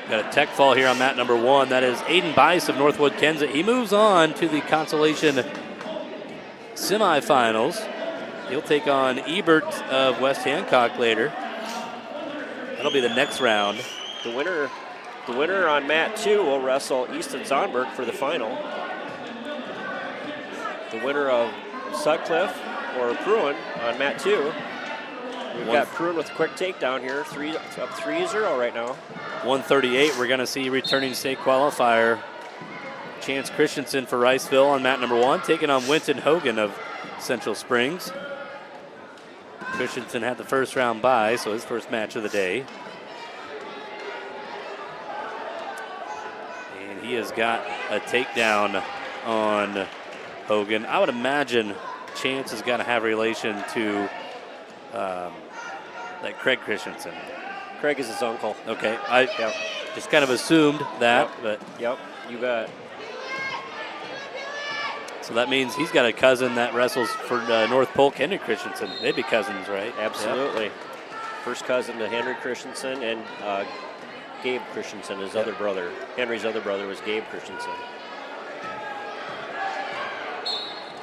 Got a tech fall here on mat number 1. That is Aiden Bice of Northwood-Kensett. He moves on to the consolation semifinals. He'll take on Ebert of West Hancock later. That'll be the next round. The winner on mat 2 will wrestle Easton Sonberg for the final. The winner of Sutcliffe or Pruin on mat 2. We've got Pruin with a quick takedown here. Up 3-0 right now. 138, we're going to see returning state qualifier Chance Christensen for Riceville on mat number 1, taking on Winton Hogan of Central Springs. Christensen had the first round bye, so his first match of the day. And he has got a takedown on Hogan. I would imagine Chance has got to have relation to like Craig Christensen. Craig is his uncle. Okay, I just kind of assumed that, but yep, you bet. So that means he's got a cousin that wrestles for North Polk, Henry Christensen. They'd be cousins, right? Absolutely. Yep. First cousin to Henry Christensen and Gabe Christensen, his other brother. Henry's other brother was Gabe Christensen.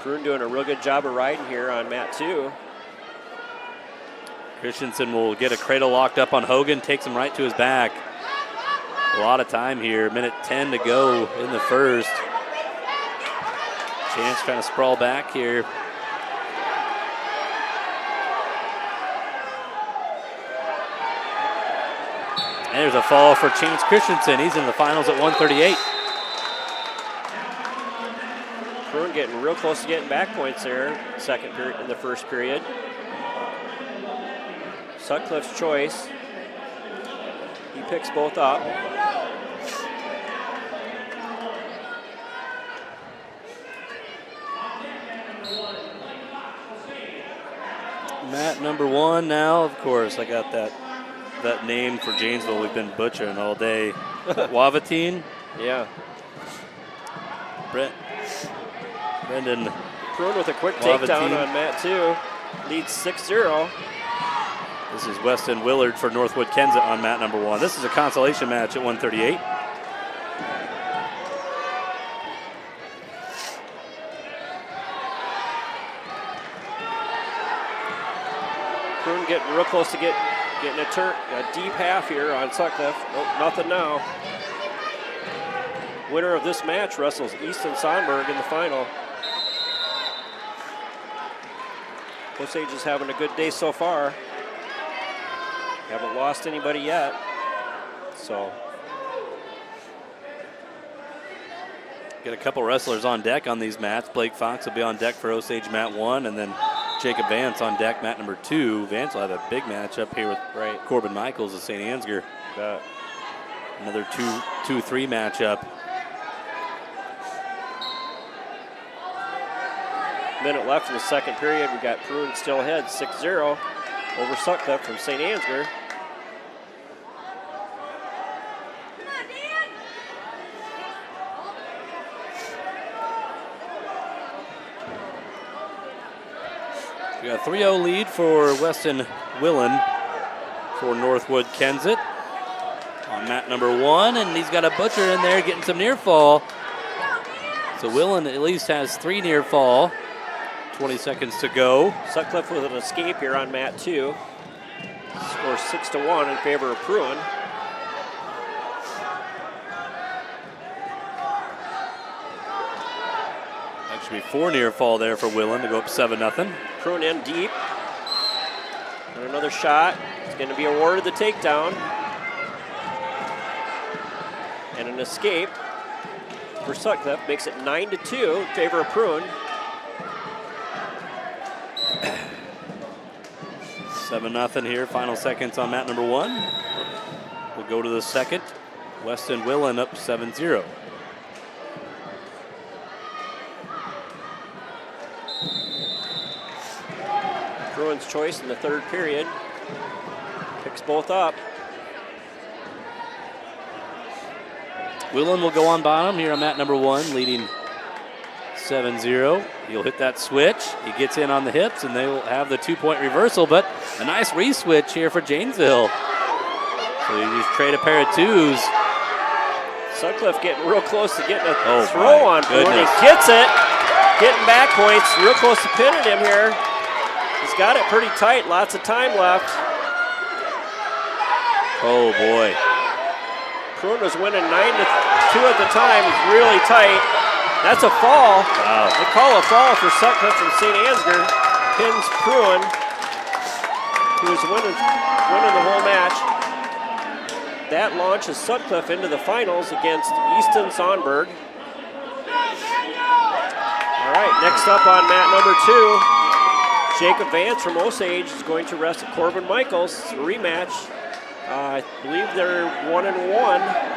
Pruin doing a real good job of riding here on mat 2. Christensen will get a cradle locked up on Hogan, takes him right to his back. A lot of time here, minute 10 to go in the first. Chance trying to sprawl back here. And there's a fall for Chance Christensen. He's in the finals at 138. Pruin getting real close to getting back points there in the first period. Sutcliffe's choice. He picks both up. Mat number 1 now, of course. I got that name for Janesville we've been butchering all day. Wavatine? Yeah. Brendan. Pruin with a quick takedown on mat 2. Leads 6-0. This is Weston Willard for Northwood-Kensett on mat number 1. This is a consolation match at 138. Pruin getting real close to getting a deep half here on Sutcliffe. Nope, nothing now. Winner of this match wrestles Easton Sonberg in the final. Osage is having a good day so far. Haven't lost anybody yet. So. Get a couple wrestlers on deck on these mats. Blake Fox will be on deck for Osage mat 1, and then Jacob Vance on deck mat number 2. Vance will have a big match up here with Corbin Michaels of St. Ansgar. Another 2-3 matchup. Minute left in the second period. We got Pruin still ahead, 6-0 over Sutcliffe from St. Ansgar. We got a 3-0 lead for Weston Willen for Northwood-Kensett on mat number 1, and he's got a butcher in there getting some near fall. So Willen at least has 3 near fall. 20 seconds to go. Sutcliffe with an escape here on mat 2. Scores 6-1 in favor of Pruin. Actually, 4 near fall there for Willen to go up 7-0. Prune in deep. And another shot. It's going to be awarded the takedown. And an escape for Sutcliffe makes it 9-2 in favor of Prune. 7-0 here, final seconds on mat number 1. We'll go to the second. Weston Willen up 7-0. Bruins choice in the third period. Picks both up. Willen will go on bottom here on mat number 1, leading 7-0. He'll hit that switch. He gets in on the hips, and they will have the 2-point reversal, but a nice re-switch here for Janesville. So you just trade a pair of twos. Sutcliffe getting real close to getting a Oh, throw my on Prune. He goodness. gets it. Getting back points. Real close to pinning him here. He's got it pretty tight. Lots of time left. Oh, boy. Prune was winning 9-2 at the time. It's really tight. That's a fall. Wow. They call a fall for Sutcliffe from St. Ansgar. Pins Prune, who was winning the whole match. That launches Sutcliffe into the finals against Easton Sonberg. All right, next up on mat number 2, Jacob Vance from Osage is going to wrestle Corbin Michaels. It's a rematch. I believe they're 1-1.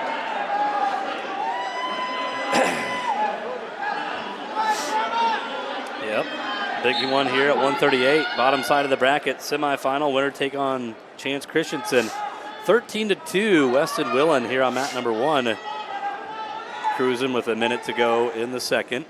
Yep. Big one here at 138. Bottom side of the bracket. Semifinal. Winner take on Chance Christensen. 13-2. Weston Willen here on mat number 1. Cruising with a minute to go in the second.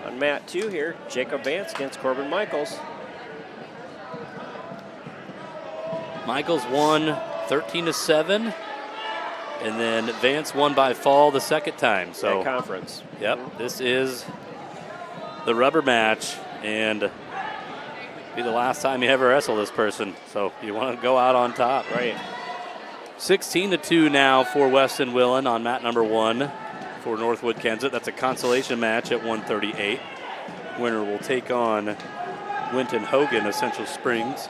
On mat 2 here, Jacob Vance against Corbin Michaels. Michaels won 13-7, and then Vance won by fall the second time. So At conference. Yep, this is the rubber match, and be the last time you ever wrestle this person. So you want to go out on top. Right. 16-2 now for Weston Willen on mat number 1 for Northwood-Kensett. That's a consolation match at 138. Winner will take on Winton Hogan of Central Springs.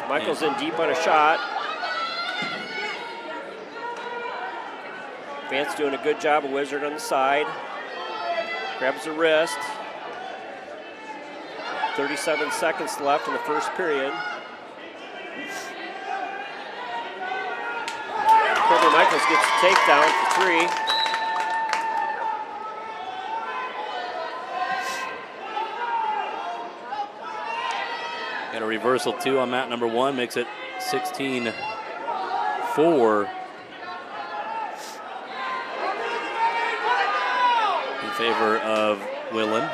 Michaels in deep on a shot. Vance doing a good job of Wizard on the side. Grabs the wrist. 37 seconds left in the first period. Corbin Michaels gets a takedown for 3. Got a reversal 2 on mat number 1, makes it 16-4 in favor of Willen.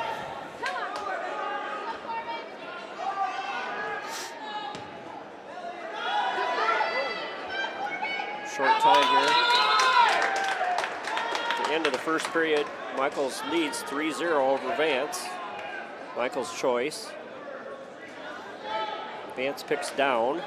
Short time here. At the end of the first period, Michaels leads 3-0 over Vance. Michaels' choice. Vance picks down.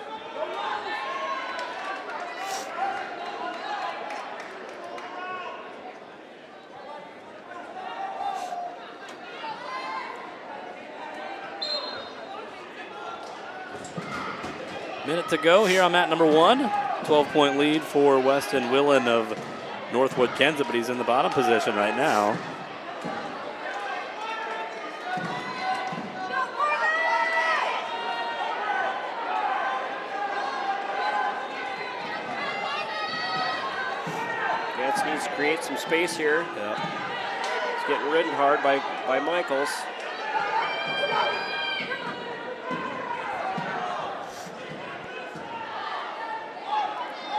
Minute to go here on mat number 1. 12-point lead for Weston Willen of Northwood-Kensett, but he's in the bottom position right now. Vance needs to create some space here. Yep. He's getting ridden hard by Michaels.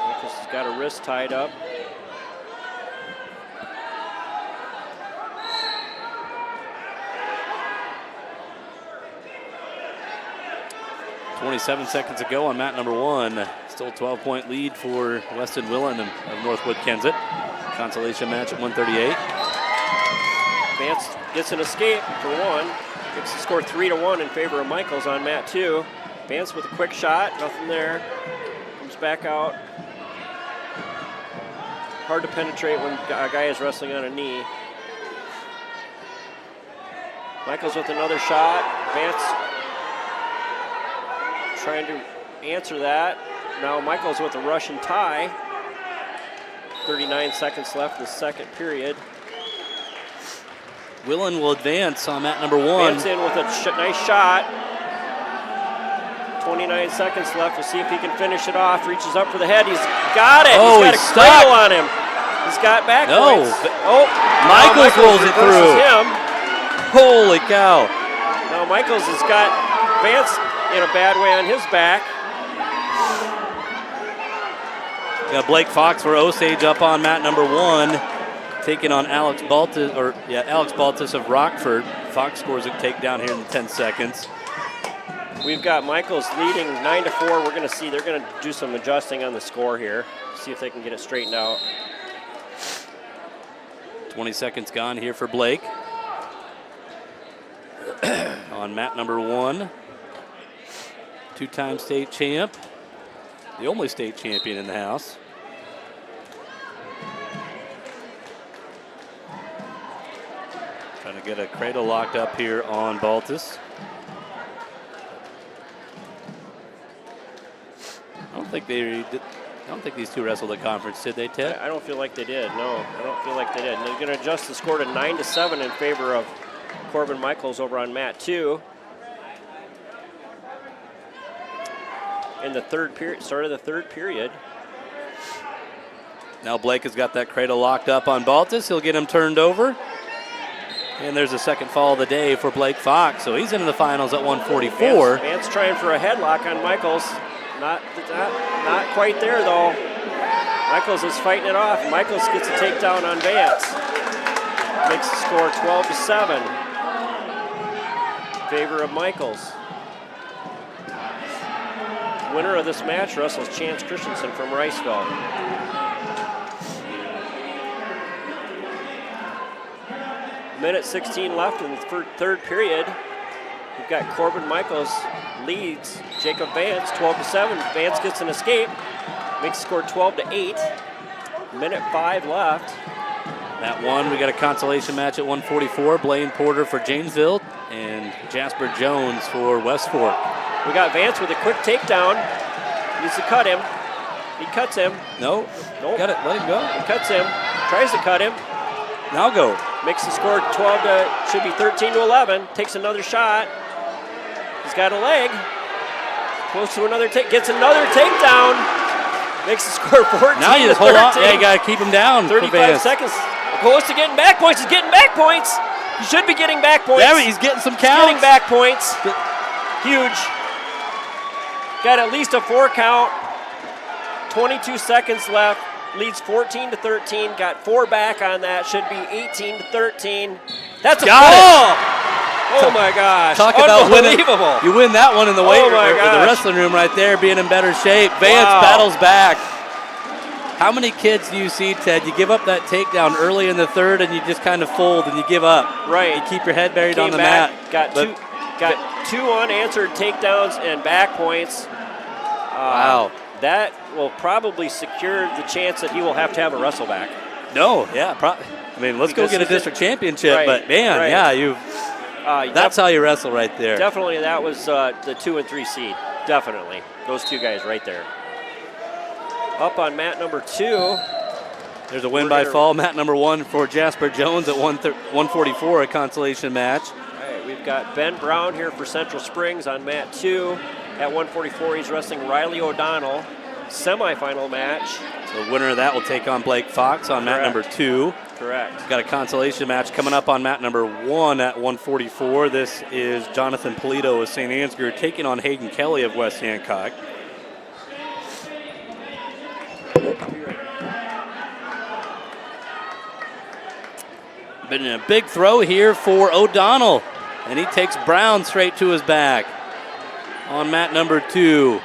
Michaels has got a wrist tied up. 27 seconds to go on mat number 1. Still a 12-point lead for Weston Willen of Northwood-Kensett. Consolation match at 138. Vance gets an escape for 1. Gets the score 3-1 in favor of Michaels on mat 2. Vance with a quick shot, nothing there. Comes back out. Hard to penetrate when a guy is wrestling on a knee. Michaels with another shot. Vance trying to answer that. Now Michaels with a Russian tie. 39 seconds left in the second period. Willen will advance on mat number 1. Vance in with a nice shot. 29 seconds left. We'll see if he can finish it off. Reaches up for the head. He's got it. Oh, he's got a cradle on him. He's got back points. Oh, Michaels rolls it through. Him. Holy cow. Now Michaels has got Vance in a bad way on his back. Got Blake Fox for Osage up on mat number 1, taking on Alex Baltus of Rockford. Fox scores a takedown here in the 10 seconds. We've got Michaels leading 9-4. We're going to see they're going to do some adjusting on the score here. See if they can get it straightened out. 20 seconds gone here for Blake. On mat number 1, two-time state champ, the only state champion in the house. Trying to get a cradle locked up here on Baltus. I don't think these two wrestled at conference, did they, Ted? I don't feel like they did. No, I don't feel like they did. And they're going to adjust the score to 9-7 in favor of Corbin Michaels over on mat 2. In the third period, start of the third period. Now Blake has got that cradle locked up on Baltus. He'll get him turned over. And there's a second fall of the day for Blake Fox. So he's into the finals at 144. Vance trying for a headlock on Michaels. Not quite there though. Michaels is fighting it off. Michaels gets a takedown on Vance. Makes the score 12-7 in favor of Michaels. Winner of this match wrestles Chance Christensen from Riceville. Minute 16 left in the third period. We've got Corbin Michaels leads Jacob Vance 12-7. Vance gets an escape. Makes the score 12-8. Minute 5 left. That one, we got a consolation match at 144. Blaine Porter for Janesville and Jasper Jones for West Fork. We got Vance with a quick takedown. Needs to cut him. He cuts him. Nope. Got it. Let him go. He cuts him. Tries to cut him. Now go. Makes the score 13-11. Takes another shot. He's got a leg. Close to another take. Gets another takedown. Makes the score 14. Now you just hold on. Yeah, you got to keep him down. 35 seconds. Close to getting back points. He's getting back points. He should be getting back points. Yeah, he's getting some counts. Getting back points. Huge. Got at least a 4 count. 22 seconds left. Leads 14-13. Got 4 back on that. Should be 18-13. That's a fall. Oh my gosh. Talk about winning. Unbelievable. You win that one in the weight or the wrestling room right there, being in better shape. Vance battles back. How many kids do you see, Ted? You give up that takedown early in the third and you just kind of fold and you give up. Right. You keep your head buried on the mat. Got two unanswered takedowns and back points. Wow. That will probably secure the chance that he will have to have a wrestle back. No, yeah. I mean, let's go get a district championship. Right, but, man, right. yeah, that's how you wrestle right there. Definitely that was the 2 and 3 seed. Definitely. Those two guys right there. Up on mat number 2. There's a win by fall. Mat number 1 for Jasper Jones at 144, a consolation match. All right, we've got Ben Brown here for Central Springs on mat 2. At 144, he's wrestling Riley O'Donnell. Semifinal match. So the winner of that will take on Blake Fox on mat number 2. Correct. Got a consolation match coming up on mat number 1 at 144. This is Jonathan Polito of St. Ansgar taking on Hayden Kelly of West Hancock. Been a big throw here for O'Donnell, and he takes Brown straight to his back. on mat number 2.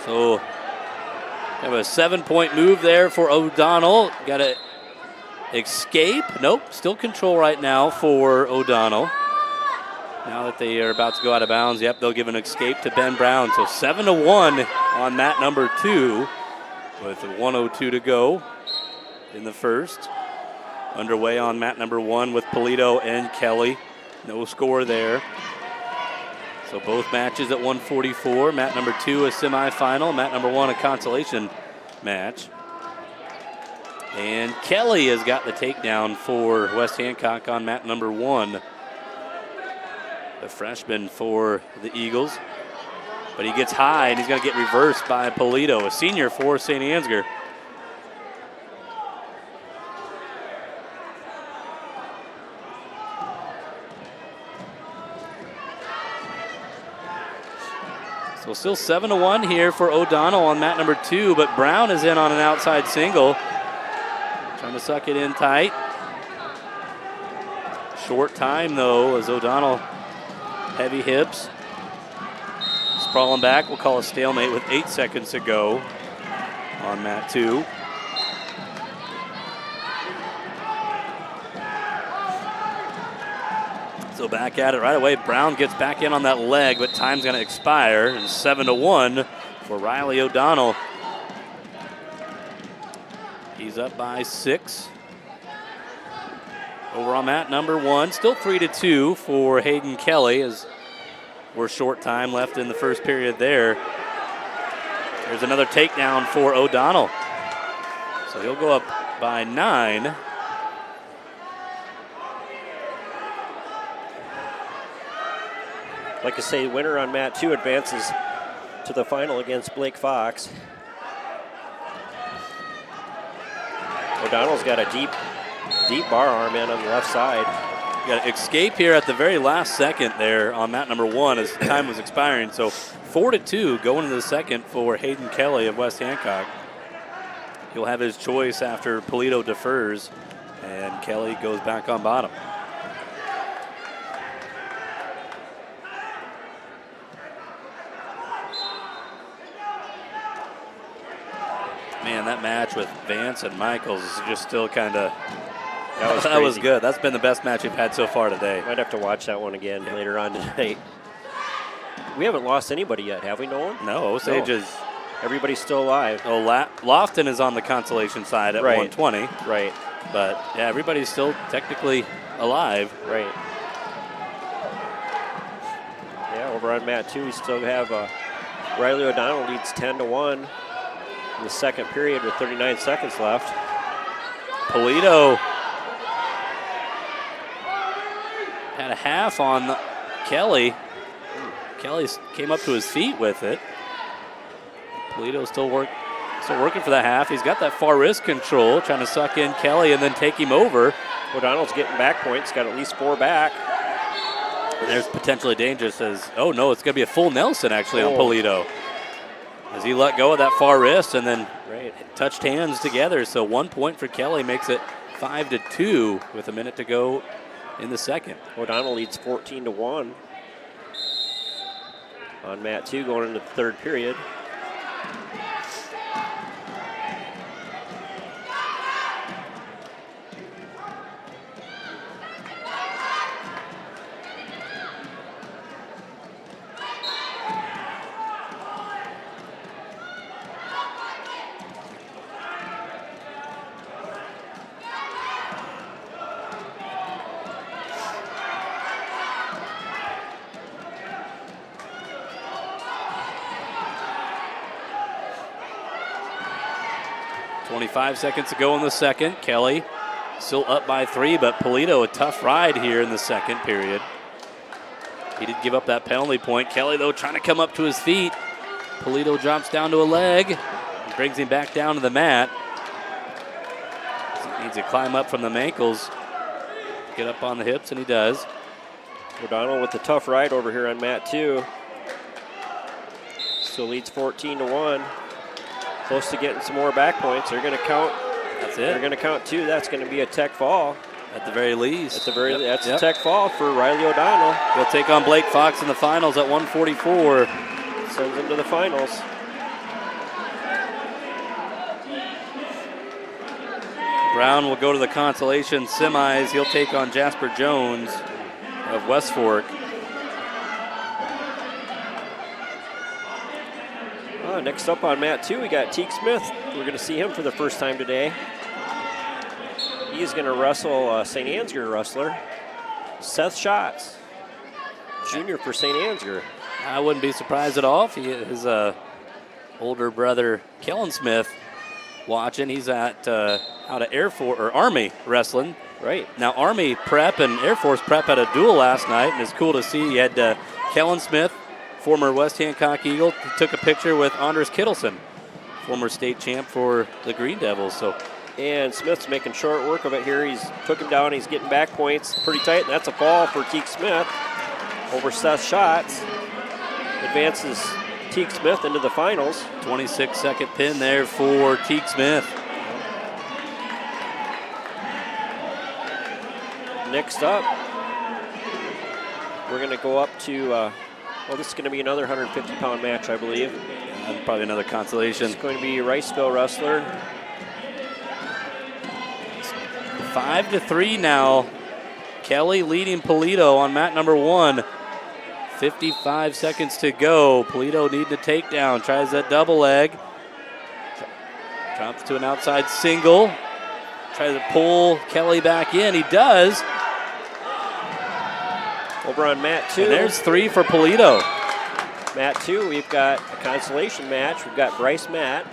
So have a 7-point move there for O'Donnell. Got to escape. Nope, still control right now for O'Donnell. Now that they are about to go out of bounds, yep, they'll give an escape to Ben Brown. So 7-1 on mat number 2 with 1:02 to go in the first. Underway on mat number 1 with Polito and Kelly. No score there. So both matches at 144. Mat number 2 a semifinal. Mat number 1 a consolation match. And Kelly has got the takedown for West Hancock on mat number 1. The freshman for the Eagles. But he gets high and he's going to get reversed by Polito, a senior for St. Ansgar. So still 7-1 here for O'Donnell on mat number 2, but Brown is in on an outside single. Trying to suck it in tight. Short time though as O'Donnell, heavy hips. Sprawling back, we'll call a stalemate with 8 seconds to go on mat 2. So back at it right away. Brown gets back in on that leg, but time's going to expire. And 7-1 for Riley O'Donnell. He's up by 6. Over on mat number 1, still 3-2 for Hayden Kelly as we're short time left in the first period there. There's another takedown for O'Donnell. So he'll go up by 9. Like I say, winner on mat 2 advances to the final against Blake Fox. O'Donnell's got a deep bar arm in on the left side. Got to escape here at the very last second there on mat number 1 as time was expiring. So 4-2 going into the second for Hayden Kelly of West Hancock. He'll have his choice after Polito defers and Kelly goes back on bottom. Man, that match with Vance and Michaels is just still kind of, that was good. That's been the best match we've had so far today. Might have to watch that one again later on tonight. We haven't lost anybody yet, have we, Nolan? No, Osage is. Everybody's still alive. Oh, Lofton is on the consolation side at 120. Right. But, yeah, everybody's still technically alive. Right. Yeah, over on mat 2, we still have Riley O'Donnell leads 10-1 in the second period with 39 seconds left. Polito had a half on Kelly. Kelly came up to his feet with it. Polito still working for that half. He's got that far wrist control, trying to suck in Kelly and then take him over. O'Donnell's getting back points, got at least 4 back. And there's potentially dangerous as, oh no, it's going to be a full Nelson actually on Polito. As he let go of that far wrist and then touched hands together. So 1 point for Kelly makes it 5-2 with a minute to go in the second. O'Donnell leads 14-1 on mat 2 going into the third period. Five seconds to go in the second. Kelly still up by 3, but Polito a tough ride here in the second period. He did give up that penalty point. Kelly, though, trying to come up to his feet. Polito drops down to a leg and brings him back down to the mat. He needs to climb up from the ankles, get up on the hips, and he does. O'Donnell with the tough ride over here on mat 2. Still leads 14-1. Close to getting some more back points. They're going to count. That's it. They're going to count 2. That's going to be a tech fall. At the very least. At the very least. That's a tech fall for Riley O'Donnell. He'll take on Blake Fox in the finals at 144. Sends him to the finals. Brown will go to the consolation semis. He'll take on Jasper Jones of West Fork. Next up on mat 2, we got Teague Smith. We're going to see him for the first time today. He's going to wrestle St. Ansgar wrestler Seth Schatz, junior for St. Ansgar. I wouldn't be surprised at all if his older brother Kellen Smith watching. He's at out of Air Force or Army wrestling. Right. Now Army prep and Air Force prep had a duel last night, and it's cool to see. You had Kellen Smith, former West Hancock Eagle, he took a picture with Anders Kittleson, former state champ for the Green Devils. And Smith's making short work of it here. He's took him down. He's getting back points pretty tight. And that's a fall for Teague Smith over Seth Schatz. Advances Teague Smith into the finals. 26-second pin there for Teague Smith. Next up, we're going to go up to, this is going to be another 150-pound match, I believe. Probably another consolation. It's going to be Riceville wrestler. 5-3 now. Kelly leading Polito on mat number 1. 55 seconds to go. Polito needing a takedown. Tries that double leg. Drops to an outside single. Tries to pull Kelly back in. He does. Over on mat 2. And there's 3 for Polito. Mat 2, we've got a consolation match. We've got Bryce Matt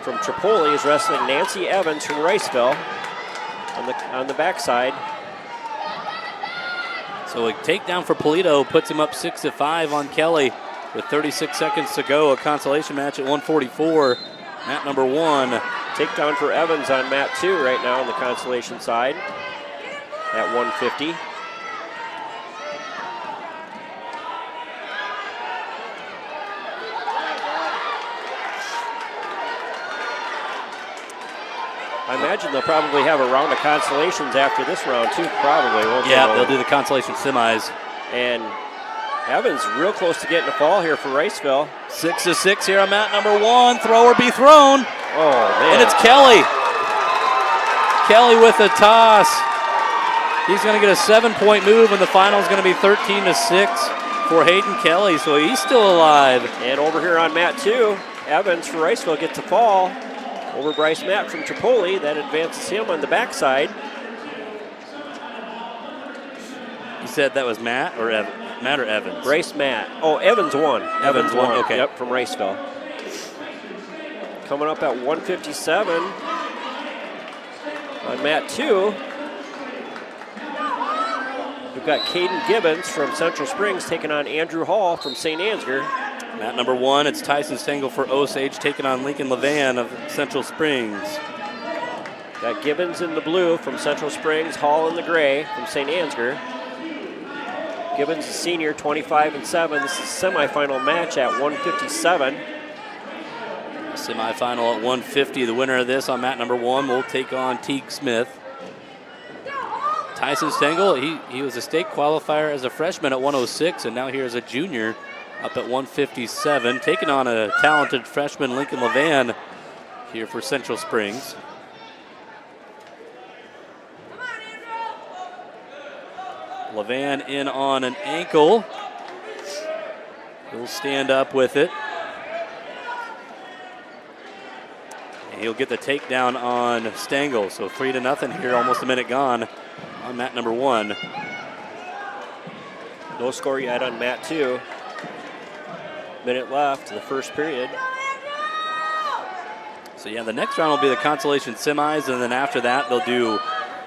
from Tripoli is wrestling Nancy Evans from Riceville on the backside. So a takedown for Polito puts him up 6-5 on Kelly with 36 seconds to go. A consolation match at 144. Mat number 1. Takedown for Evans on mat 2 right now on the consolation side at 150. I imagine they'll probably have a round of consolations after this round too, probably, won't they? Yeah, they'll do the consolation semis. And Evans real close to getting a fall here for Riceville. 6-6 here on mat number 1. Throw or be thrown. Oh, man. And it's Kelly. Kelly with a toss. He's going to get a 7-point move, and the final is going to be 13-6 for Hayden Kelly, so he's still alive. And over here on mat 2, Evans for Riceville gets a fall over Bryce Matt from Tripoli. That advances him on the backside. You said that was Matt or Matt or Evans? Bryce Matt. Oh, Evans won. Evans won, okay. Yep, from Riceville. Coming up at 157 on mat 2. We've got Caden Gibbons from Central Springs taking on Andrew Hall from St. Ansgar. Mat number 1, it's Tyson Stengel for Osage taking on Lincoln Levan of Central Springs. Got Gibbons in the blue from Central Springs, Hall in the gray from St. Ansgar. Gibbons is senior, 25-7. This is semifinal match at 157. Semifinal at 150. The winner of this on mat number 1 will take on Teague Smith. Tyson Stengel, he was a state qualifier as a freshman at 106, and now here as a junior up at 157, taking on a talented freshman, Lincoln Levan, here for Central Springs. Levan in on an ankle. He'll stand up with it. And he'll get the takedown on Stengel. So 3-0 here, almost a minute gone on mat number 1. No score yet on mat 2. Minute left in the first period. So yeah, the next round will be the consolation semis, and then after that they'll do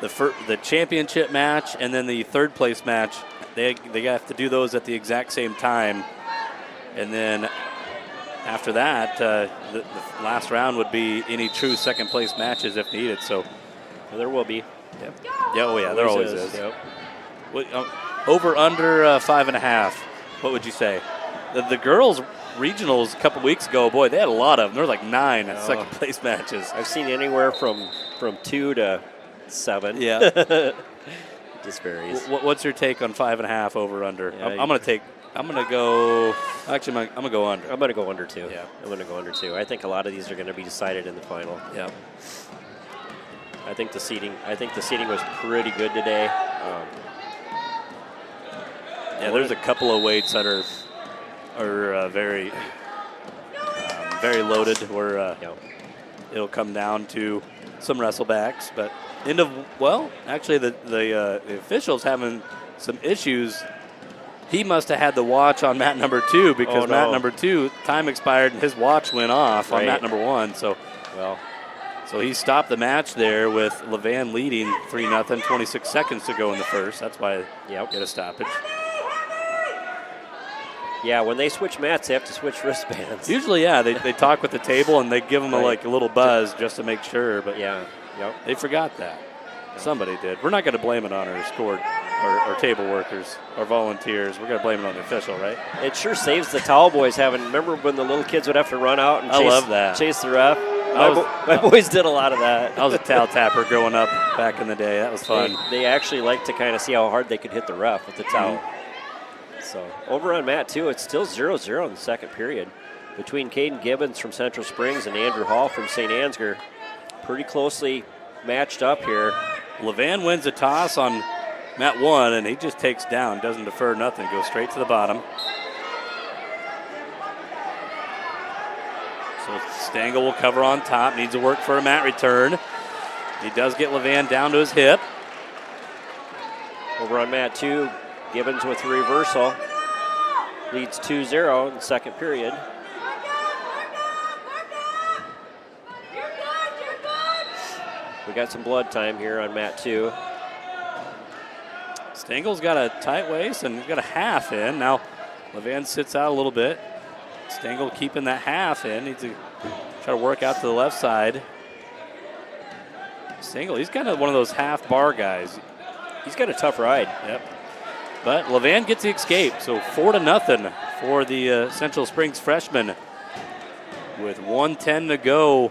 the championship match and then the third place match. They have to do those at the exact same time, and then after that the last round would be any true second place matches if needed. So there will be. Yep. Yeah, oh yeah, there always is. Yep. Over under 5.5. What would you say? The girls' regionals a couple weeks ago, boy, they had a lot of them. There were like 9 second place matches. I've seen anywhere from 2 to 7. Yeah. Just varies. What's your take on 5.5 over under? Yeah, I'm going to go. Actually, I'm going to go under. I'm going to go under 2. Yeah. I'm going to go under 2. I think a lot of these are going to be decided in the final. Yeah. I think the seating was pretty good today. Yeah, there's a couple of weights that are very very loaded where it'll come down to some wrestlebacks, but actually the official's having some issues. He must have had the watch on mat number 2 because mat number 2 time expired and his watch went off on mat number 1. So he stopped the match there with Levan leading 3-0, 26 seconds to go in the first. That's why get a stoppage. Yeah, when they switch mats, they have to switch wristbands. Usually, they talk with the table and they give them a little buzz just to make sure. But they forgot that. Somebody did. We're not going to blame it on our table workers, our volunteers. We're going to blame it on the official, right? It sure saves the towel boys having. Remember when the little kids would have to run out and chase the ref? My boys did a lot of that. I was a towel tapper growing up back in the day. That was fun. They actually liked to kind of see how hard they could hit the ref with the towel. So over on mat 2, it's still 0-0 in the second period between Caden Gibbons from Central Springs and Andrew Hall from St. Ansgar. Pretty closely matched up here. Levan wins the toss on mat 1, and he just takes down, doesn't defer nothing, goes straight to the bottom. So Stengel will cover on top, needs to work for a mat return. He does get Levan down to his hip. Over on mat 2, Gibbons with a reversal. Leads 2-0 in the second period. We got some blood time here on mat 2. Stengel's got a tight waist and he's got a half in. Now Levan sits out a little bit. Stengel keeping that half in. Needs to try to work out to the left side. Stengel, he's kind of one of those half bar guys. He's got a tough ride. Yep. But Levan gets the escape. So 4-0 for the Central Springs freshman with 1:10 to go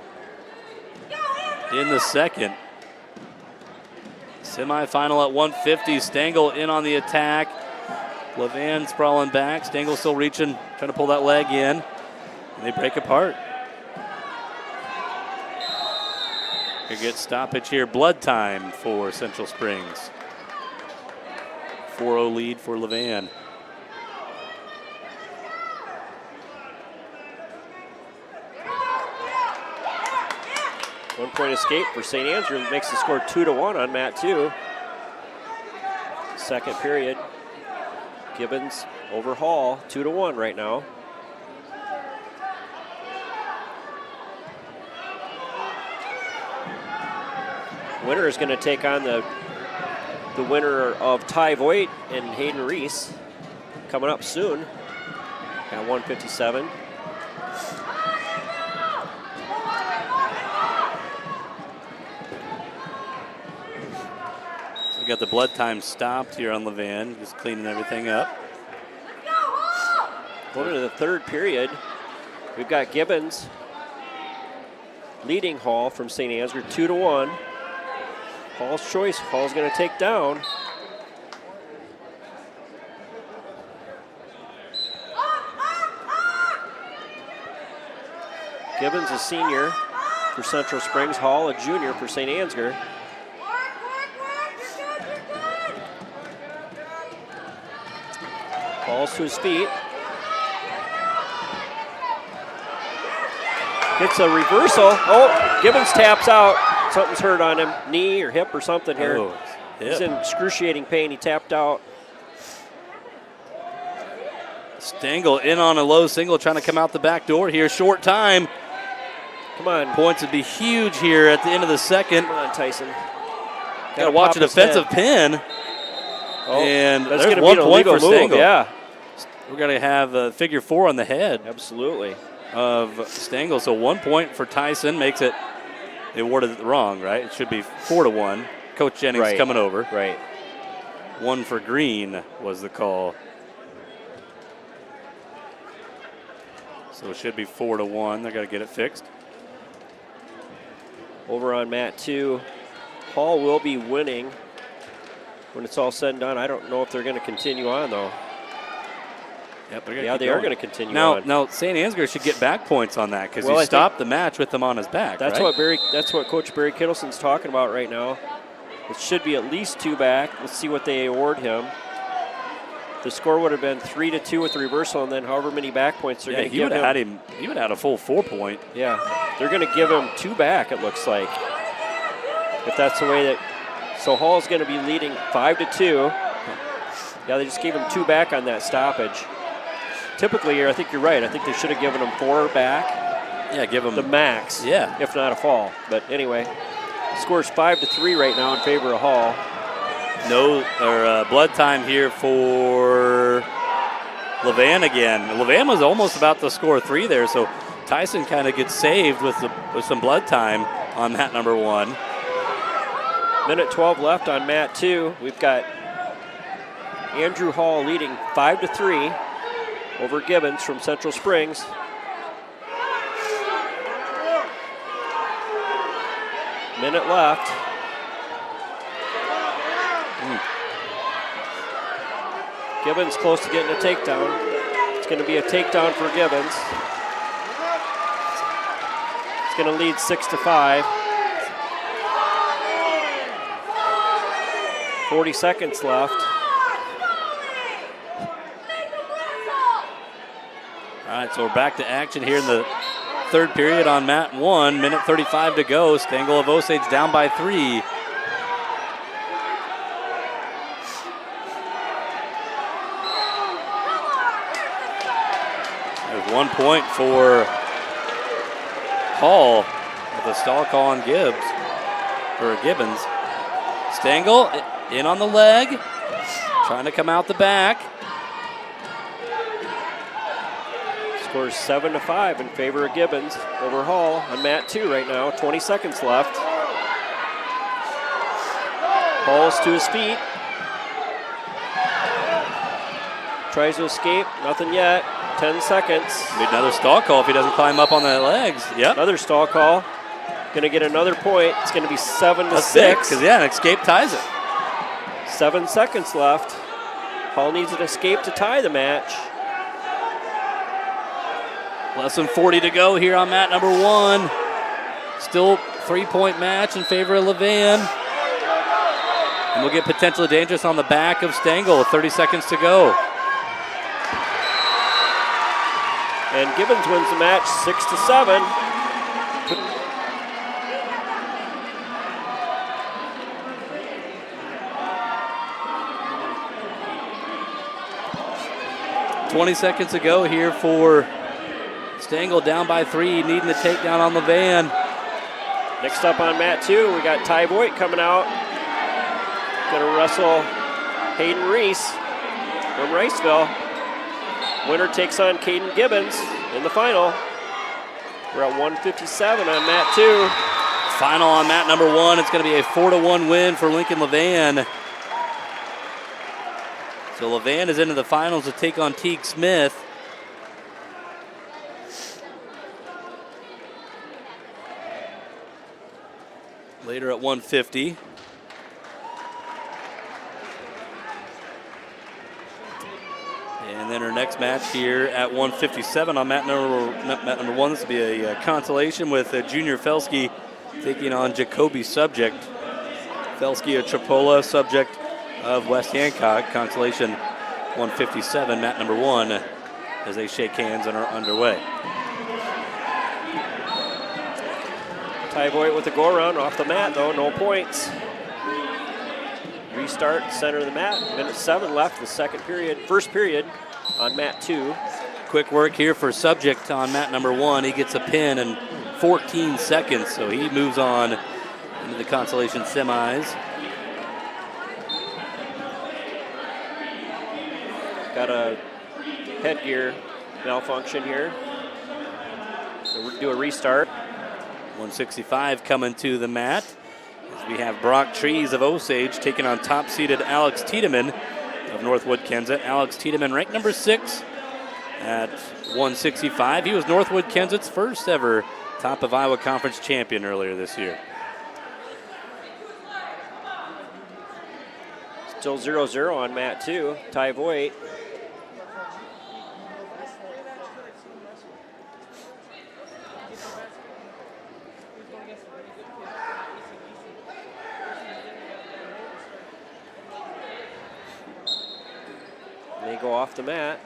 in the second. Semifinal at 150. Stengel in on the attack. Levan sprawling back. Stengel still reaching, trying to pull that leg in. And they break apart. We get stoppage here. Blood time for Central Springs. 4-0 lead for Levan. One-point escape for St. Andrews makes the score 2-1 on mat 2. Second period. Gibbons over Hall, 2-1 right now. Winner is going to take on the winner of Ty Voigt and Hayden Reese coming up soon at 157. So we got the blood time stopped here on Levan, just cleaning everything up. Going into the third period, we've got Gibbons leading Hall from St. Ansgar 2-1. Hall's choice. Hall's going to take down. Gibbons a senior for Central Springs. Hall a junior for St. Ansgar. Falls to his feet. Gets a reversal. Oh, Gibbons taps out. Something's hurt on him, knee or hip or something here. Oh, he's in excruciating pain. He tapped out. Stengel in on a low single, trying to come out the back door here. Short time. Come on. Points would be huge here at the end of the second. Come on, Tyson. Got to watch a defensive pin. Oh, and that's there's gonna 1 be an point for illegal move, Stengel. yeah. We're going to have a figure 4 on the head. Absolutely. Of Stengel. So 1 point for Tyson makes it. They awarded it wrong, right? It should be 4-1. Coach Jennings coming over. Right. 1 for Green was the call. So it should be 4-1. They're going to get it fixed. Over on mat 2, Hall will be winning when it's all said and done. I don't know if they're going to continue on, though. Yep, They are going to continue on. Now, St. Ansgar should get back points on that because Well, he stopped the match with them on his back. That's right? That's what Coach Barry Kittleson's talking about right now. It should be at least 2 back. Let's see what they award him. The score would have been 3-2 with the reversal, and then however many back points they're going to give him. He would have had a full 4-point. Yeah, they're going to give him 2 back, it looks like. If that's the way that. So Hall's going to be leading 5-2. Yeah, they just gave him 2 back on that stoppage. Typically, I think you're right. I think they should have given him 4 back. Yeah, give him the max. Yeah. If not a fall. But anyway, score's 5-3 right now in favor of Hall. Blood time here for Levan again. Levan was almost about to score 3 there, so Tyson kind of gets saved with some blood time on mat number 1. Minute 12 left on mat 2. We've got Andrew Hall leading 5-3 over Gibbons from Central Springs. Minute left. Gibbons close to getting a takedown. It's going to be a takedown for Gibbons. It's going to lead 6-5. 40 seconds left. All right, so we're back to action here in the 3rd period on mat 1. Minute 35 to go. Stengel of Osage down by 3. There's 1 point for Hall with a stall call on Gibbons. Stengel in on the leg, trying to come out the back. Scores 7-5 in favor of Gibbons over Hall on mat 2 right now. 20 seconds left. Hall's to his feet. Tries to escape, nothing yet. 10 seconds. Need another stall call if he doesn't climb up on the legs. Yep. Another stall call. Gonna get another point. It's gonna be 7-6. Because an escape ties it. 7 seconds left. Hall needs an escape to tie the match. Less than 40 to go here on mat number 1. Still 3-point match in favor of Levan. And we'll get potentially dangerous on the back of Stengel. 30 seconds to go. And Gibbons wins the match 6-7. $20 seconds to go here for Stengel, down by 3, needing the takedown on Levan. Next up on mat 2, we got Ty Voigt coming out. Gonna wrestle Hayden Reese from Riceville. Winner takes on Caden Gibbons in the final. We're at 157 on mat 2. Final on mat number 1. It's going to be a 4-1 win for Lincoln Levan. So Levan is into the finals to take on Teague Smith. Later at 150. And then our next match here at 157 on mat number 1. This will be a consolation with Junior Felski taking on Jacoby Subject. Felski, a Tripoli, Subject of West Hancock. Consolation 157, mat number 1, as they shake hands and are underway. Ty Voigt with a go-around off the mat, though, no points. Restart, center of the mat. Minute 7 left, the first period on mat 2. Quick work here for Subject on mat number 1. He gets a pin in 14 seconds, so he moves on into the consolation semis. Got a headgear malfunction here. So we'll do a restart. 165 coming to the mat. As we have Brock Trees of Osage taking on top-seeded Alex Tiedemann of Northwood-Kensett. Alex Tiedemann ranked number 6 at 165. He was Northwood-Kensett's first ever top of Iowa Conference champion earlier this year. Still 0-0 on mat 2. Ty Voigt. They go off the mat.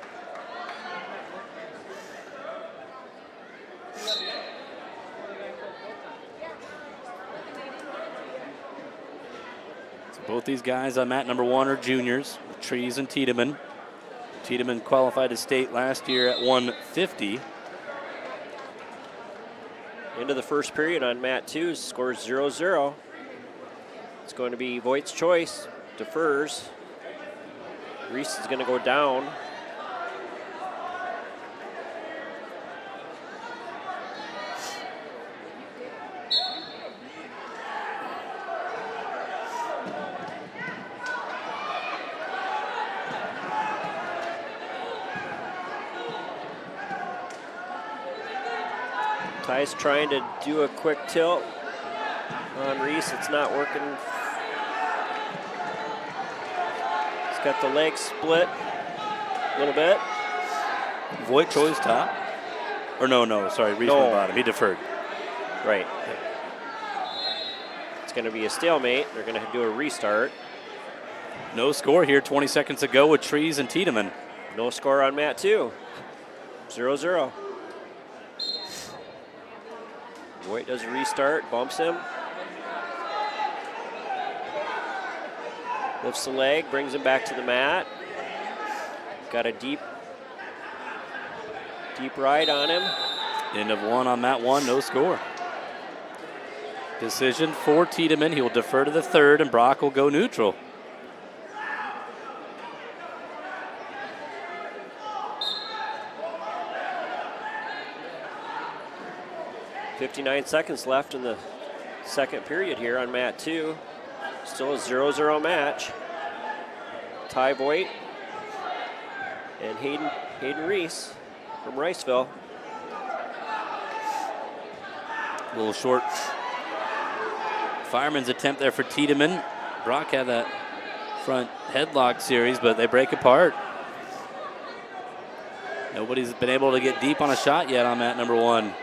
Both these guys on mat number 1 are juniors, Trees and Tiedemann. Tiedemann qualified to state last year at 150. Into the first period on mat 2, scores 0-0. It's going to be Voigt's choice, defers. Reese is going to go down. Ty's trying to do a quick tilt on Reese. It's not working. He's got the leg split a little bit. Voigt chose top. Or no, sorry, Reese went bottom. He deferred. Right. It's going to be a stalemate. They're going to do a restart. No score here 20 seconds ago with Trees and Tiedemann. No score on mat 2. 0-0. Voigt does a restart, bumps him. Lifts the leg, brings him back to the mat. Got a deep ride on him. End of 1 on mat 1, no score. Decision for Tiedemann. He will defer to the third, and Brock will go neutral. .59 seconds left in the second period here on mat 2. Still a 0-0 match. Ty Voigt and Hayden Reese from Riceville. A little short fireman's attempt there for Tiedemann. Brock had that front headlock series, but they break apart. Nobody's been able to get deep on a shot yet on mat number 1.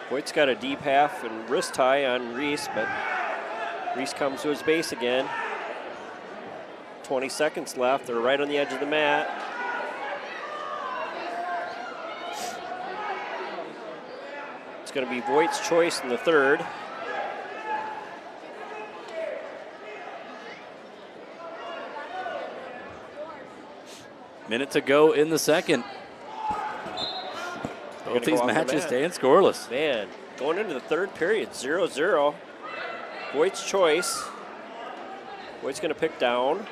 Voigt's got a deep half and wrist tie on Reese, but Reese comes to his base again. 20 seconds left. They're right on the edge of the mat. It's going to be Voigt's choice in the third. Minute to go in the second. Both these matches staying scoreless. Man, going into the third period, 0-0. Voigt's choice. Voigt's going to pick down.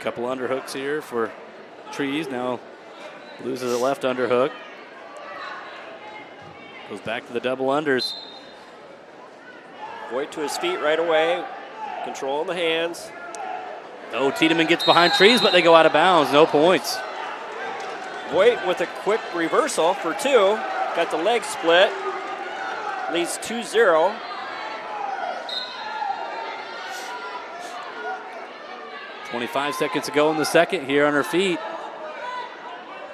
Couple underhooks here for Trees. Now loses a left underhook. Goes back to the double unders. Voigt to his feet right away. Controlling the hands. Oh, Tiedemann gets behind Trees, but they go out of bounds. No points. Voigt with a quick reversal for 2. Got the leg split. Leads 2-0. .25 seconds to go in the second here on her feet.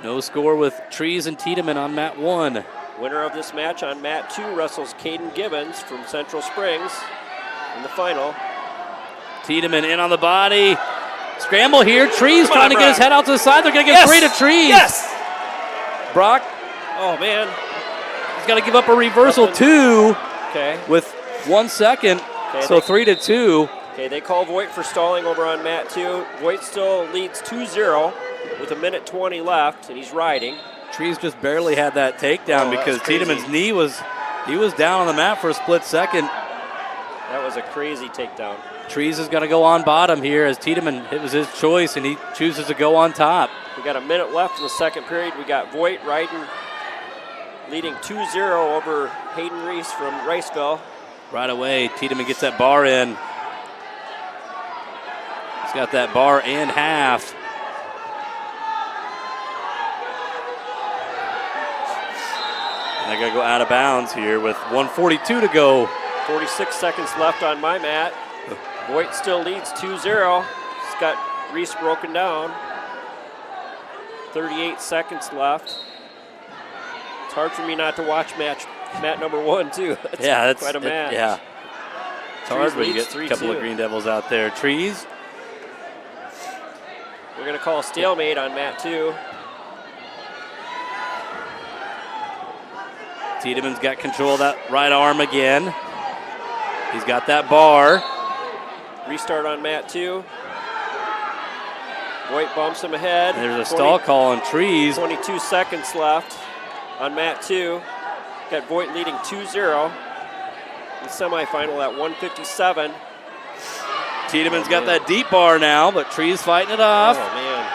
No score with Trees and Tiedemann on mat 1. Winner of this match on mat 2 wrestles Caden Gibbons from Central Springs in the final. Tiedemann in on the body. Scramble here. Trees trying to get his head out to the side. They're going to give 3 to Trees. Yes! Brock. Oh, man. He's got to give up a reversal 2 with 1 second. Okay, so 3 to 2. Okay, they call Voigt for stalling over on mat 2. Voigt still leads 2-0 with 1:20 left, and he's riding. Trees just barely had that takedown because Tiedemann's knee was down on the mat for a split second. That was a crazy takedown. Trees is going to go on bottom here as Tiedemann, it was his choice, and he chooses to go on top. We got a minute left in the second period. We got Voigt riding, leading 2-0 over Hayden Reese from Riceville. Right away, Tiedemann gets that bar in. He's got that bar and half. And they're going to go out of bounds here with 1:42 to go. 46 seconds left on my mat. Voigt still leads 2-0. He's got Reese broken down. 38 seconds left. It's hard for me not to watch match number 1 too. That's quite a match. Yeah. It's hard when you get a couple of Green Devils out there. Trees. We're going to call a stalemate on mat 2. Tiedemann's got control of that right arm again. He's got that bar. Restart on mat 2. Voigt bumps him ahead. There's a stall call on Trees. 22 seconds left on mat 2. Got Voigt leading 2-0. In the semifinal at 157. Tiedemann's got that deep bar now, but Trees fighting it off. Oh, man.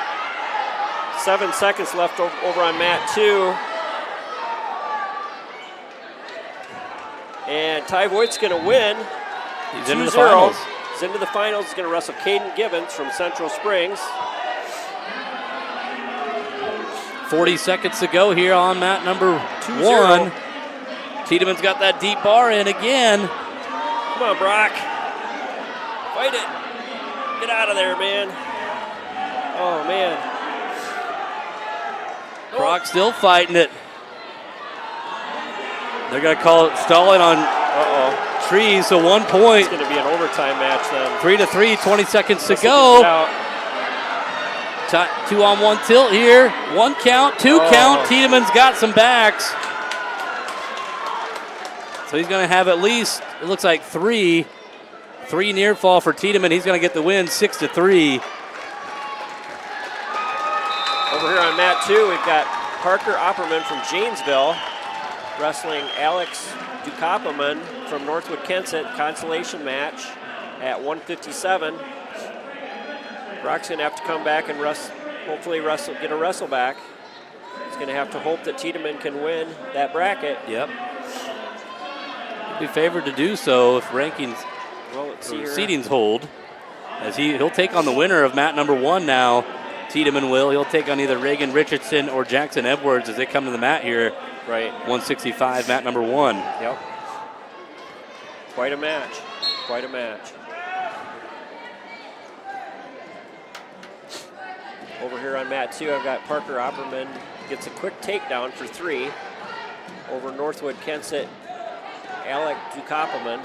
7 seconds left over on mat 2. And Ty Voigt's going to win. He's into the finals. He's into the finals. He's going to wrestle Caden Gibbons from Central Springs. 40 seconds to go here on mat number 2-0. 1. Tiedemann's got that deep bar in again. Come on, Brock. Fight it. Get out of there, man. Oh, man. Brock still fighting it. They're going to call it stalling on Trees, so 1 point. It's going to be an overtime match then. 3-3, 20 seconds to go. 2-on-1 tilt here. 1 count, 2 count. Tiedemann's got some backs. So he's going to have at least, it looks like 3 near fall for Tiedemann. He's going to get the win, 6-3. Over here on mat 2, we've got Parker Opperman from Janesville wrestling Alex Dukapaman from Northwood-Kensett. Consolation match at 157. Brock's going to have to come back and hopefully get a wrestle back. He's going to have to hope that Tiedemann can win that bracket. Yep. He'll be favored to do so if rankings seedings hold. As he'll take on the winner of mat number 1 now. Tiedemann will. He'll take on either Reagan Richardson or Jackson Edwards as they come to the mat here. Right. 165, mat number 1. Yep. Quite a match. Quite a match. Over here on mat 2, I've got Parker Opperman gets a quick takedown for 3 over Northwood-Kensett. Alec Dukapaman.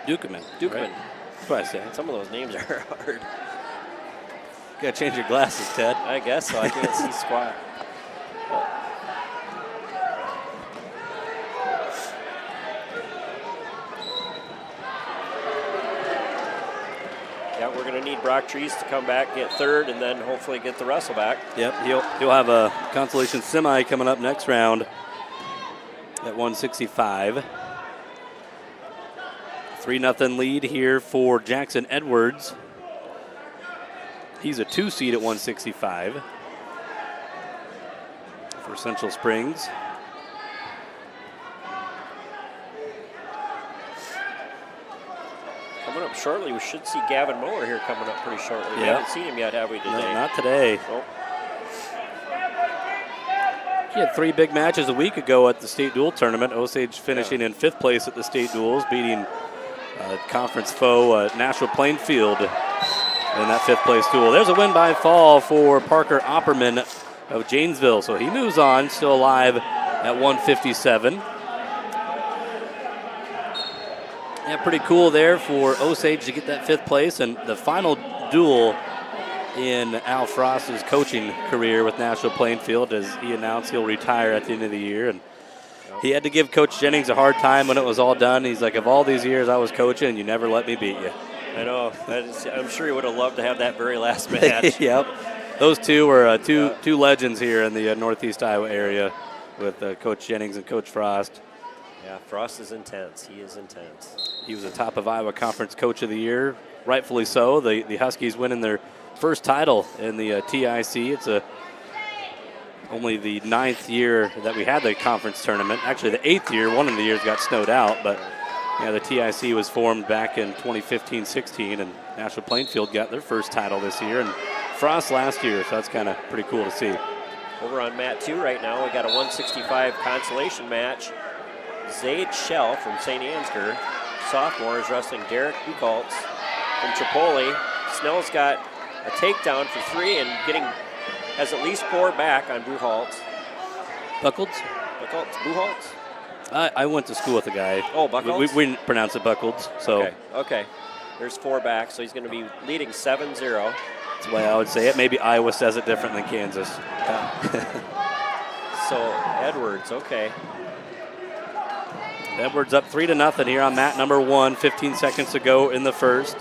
Dukeman. Right? That's what I say. Some of those names are hard. You gotta change your glasses, Ted. I guess so. I can't see squat. Yeah, we're going to need Brock Trees to come back, get 3rd, and then hopefully get the wrestle back. Yep, he'll have a consolation semi coming up next round at 165. 3-0 lead here for Jackson Edwards. He's a 2 seed at 165 for Central Springs. Coming up shortly, we should see Gavin Mower here coming up pretty shortly. We Yep. haven't seen him yet, have we, today? No, not today. Nope. He had 3 big matches a week ago at the state duel tournament. Osage finishing in 5th place at the state duels, beating conference foe Nashville Plainfield in that 5th place duel. There's a win by fall for Parker Opperman of Janesville. So he moves on, still alive at 157. Yeah, pretty cool there for Osage to get that 5th place. And the final duel in Al Frost's coaching career with Nashville Plainfield, as he announced he'll retire at the end of the year. And he had to give Coach Jennings a hard time when it was all done. He's like, of all these years I was coaching, you never let me beat you. I know. I'm sure he would have loved to have that very last match. Yep. Those two were two legends here in the Northeast Iowa area with Coach Jennings and Coach Frost. Yeah, Frost is intense. He is intense. He was the top of Iowa Conference Coach of the Year, rightfully so. The Huskies winning their first title in the TIC. It's only the 9th year that we had the conference tournament. Actually, the 8th year. One of the years got snowed out, but yeah, the TIC was formed back in 2015-16, and Nashville Plainfield got their first title this year, and Frost last year, so that's kind of pretty cool to see. Over on mat 2 right now, we got a 165 consolation match. Zaid Shell from St. Ansgar sophomore, is wrestling Derek Buchholz from Tripoli. Snell's got a takedown for 3 and has at least 4 back on Buchholz. Buchholz? Buchholz? I went to school with a guy. Oh, Buchholz? We pronounce it Buchholz. So. Okay. There's 4 back, so he's going to be leading 7-0. That's the way I would say it. Maybe Iowa says it different than Kansas. So Edwards, okay. Edwards up 3-0 here on mat number 1. 15 seconds to go in the first.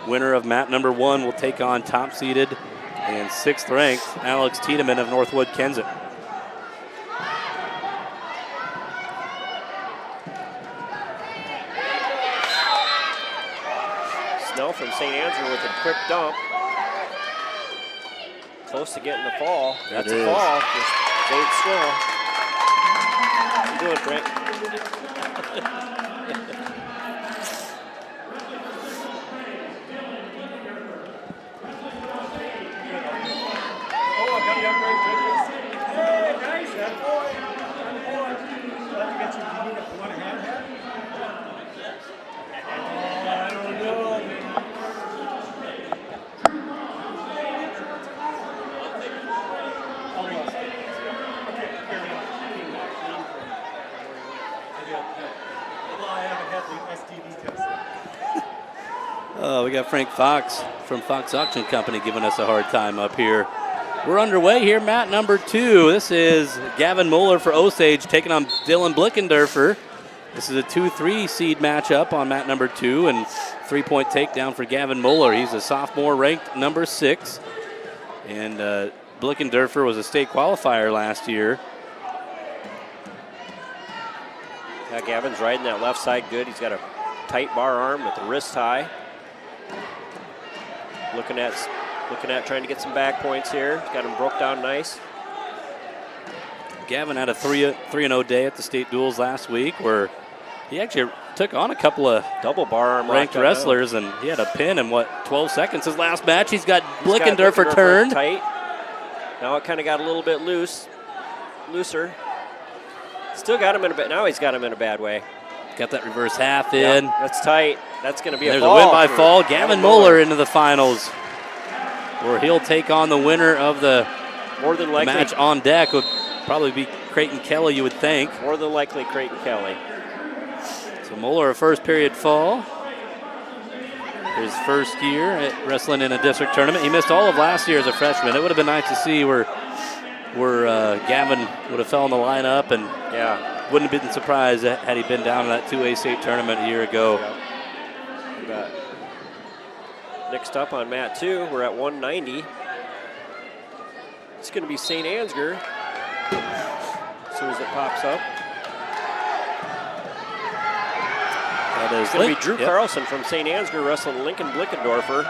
Winner of mat number 1 will take on top-seeded and 6th-ranked Alex Tiedemann of Northwood-Kensett. Snell from St. Ansgar with a quick dump. Close to getting the fall. That's a fall for Zane Snell. What you doing, Frank? We got Frank Fox from Fox Auction Company giving us a hard time up here. We're underway here, mat number 2. This is Gavin Mueller for Osage taking on Dylan Blickendorfer. This is a 2-3 seed matchup on mat number 2, and 3-point takedown for Gavin Mueller. He's a sophomore ranked number 6, and Blickendorfer was a state qualifier last year. Yeah, Gavin's riding that left side good. He's got a tight bar arm with the wrist high. Looking at trying to get some back points here. He's got him broke down nice. Gavin had a 3-0 day at the state duels last week where he actually took on a couple of double bar arm ranked wrestlers, and he had a pin in 12 seconds. His last match, he's got Blickendorfer turned. Tight. Now it kind of got a little bit looser. Still got him in a bit. Now he's got him in a bad way. Got that reverse half in. Yep, that's tight. That's going to be There's a fall. There's a win by fall. Gavin Mueller into the finals, where he'll take on the winner of the more than likely match on deck. Would probably be Creighton Kelly, you would think. More than likely Creighton Kelly. So Mueller, a first period fall. His first year at wrestling in a district tournament. He missed all of last year as a freshman. It would have been nice to see where Gavin would have fell in the lineup, and wouldn't have been surprised had he been down in that 2A state tournament a year ago. Yep. Next up on mat 2, we're at 190. It's going to be St. Ansgar as soon as it pops up. It's going to be Drew Carlson from St. Ansgar wrestling Lincoln Blickendorfer.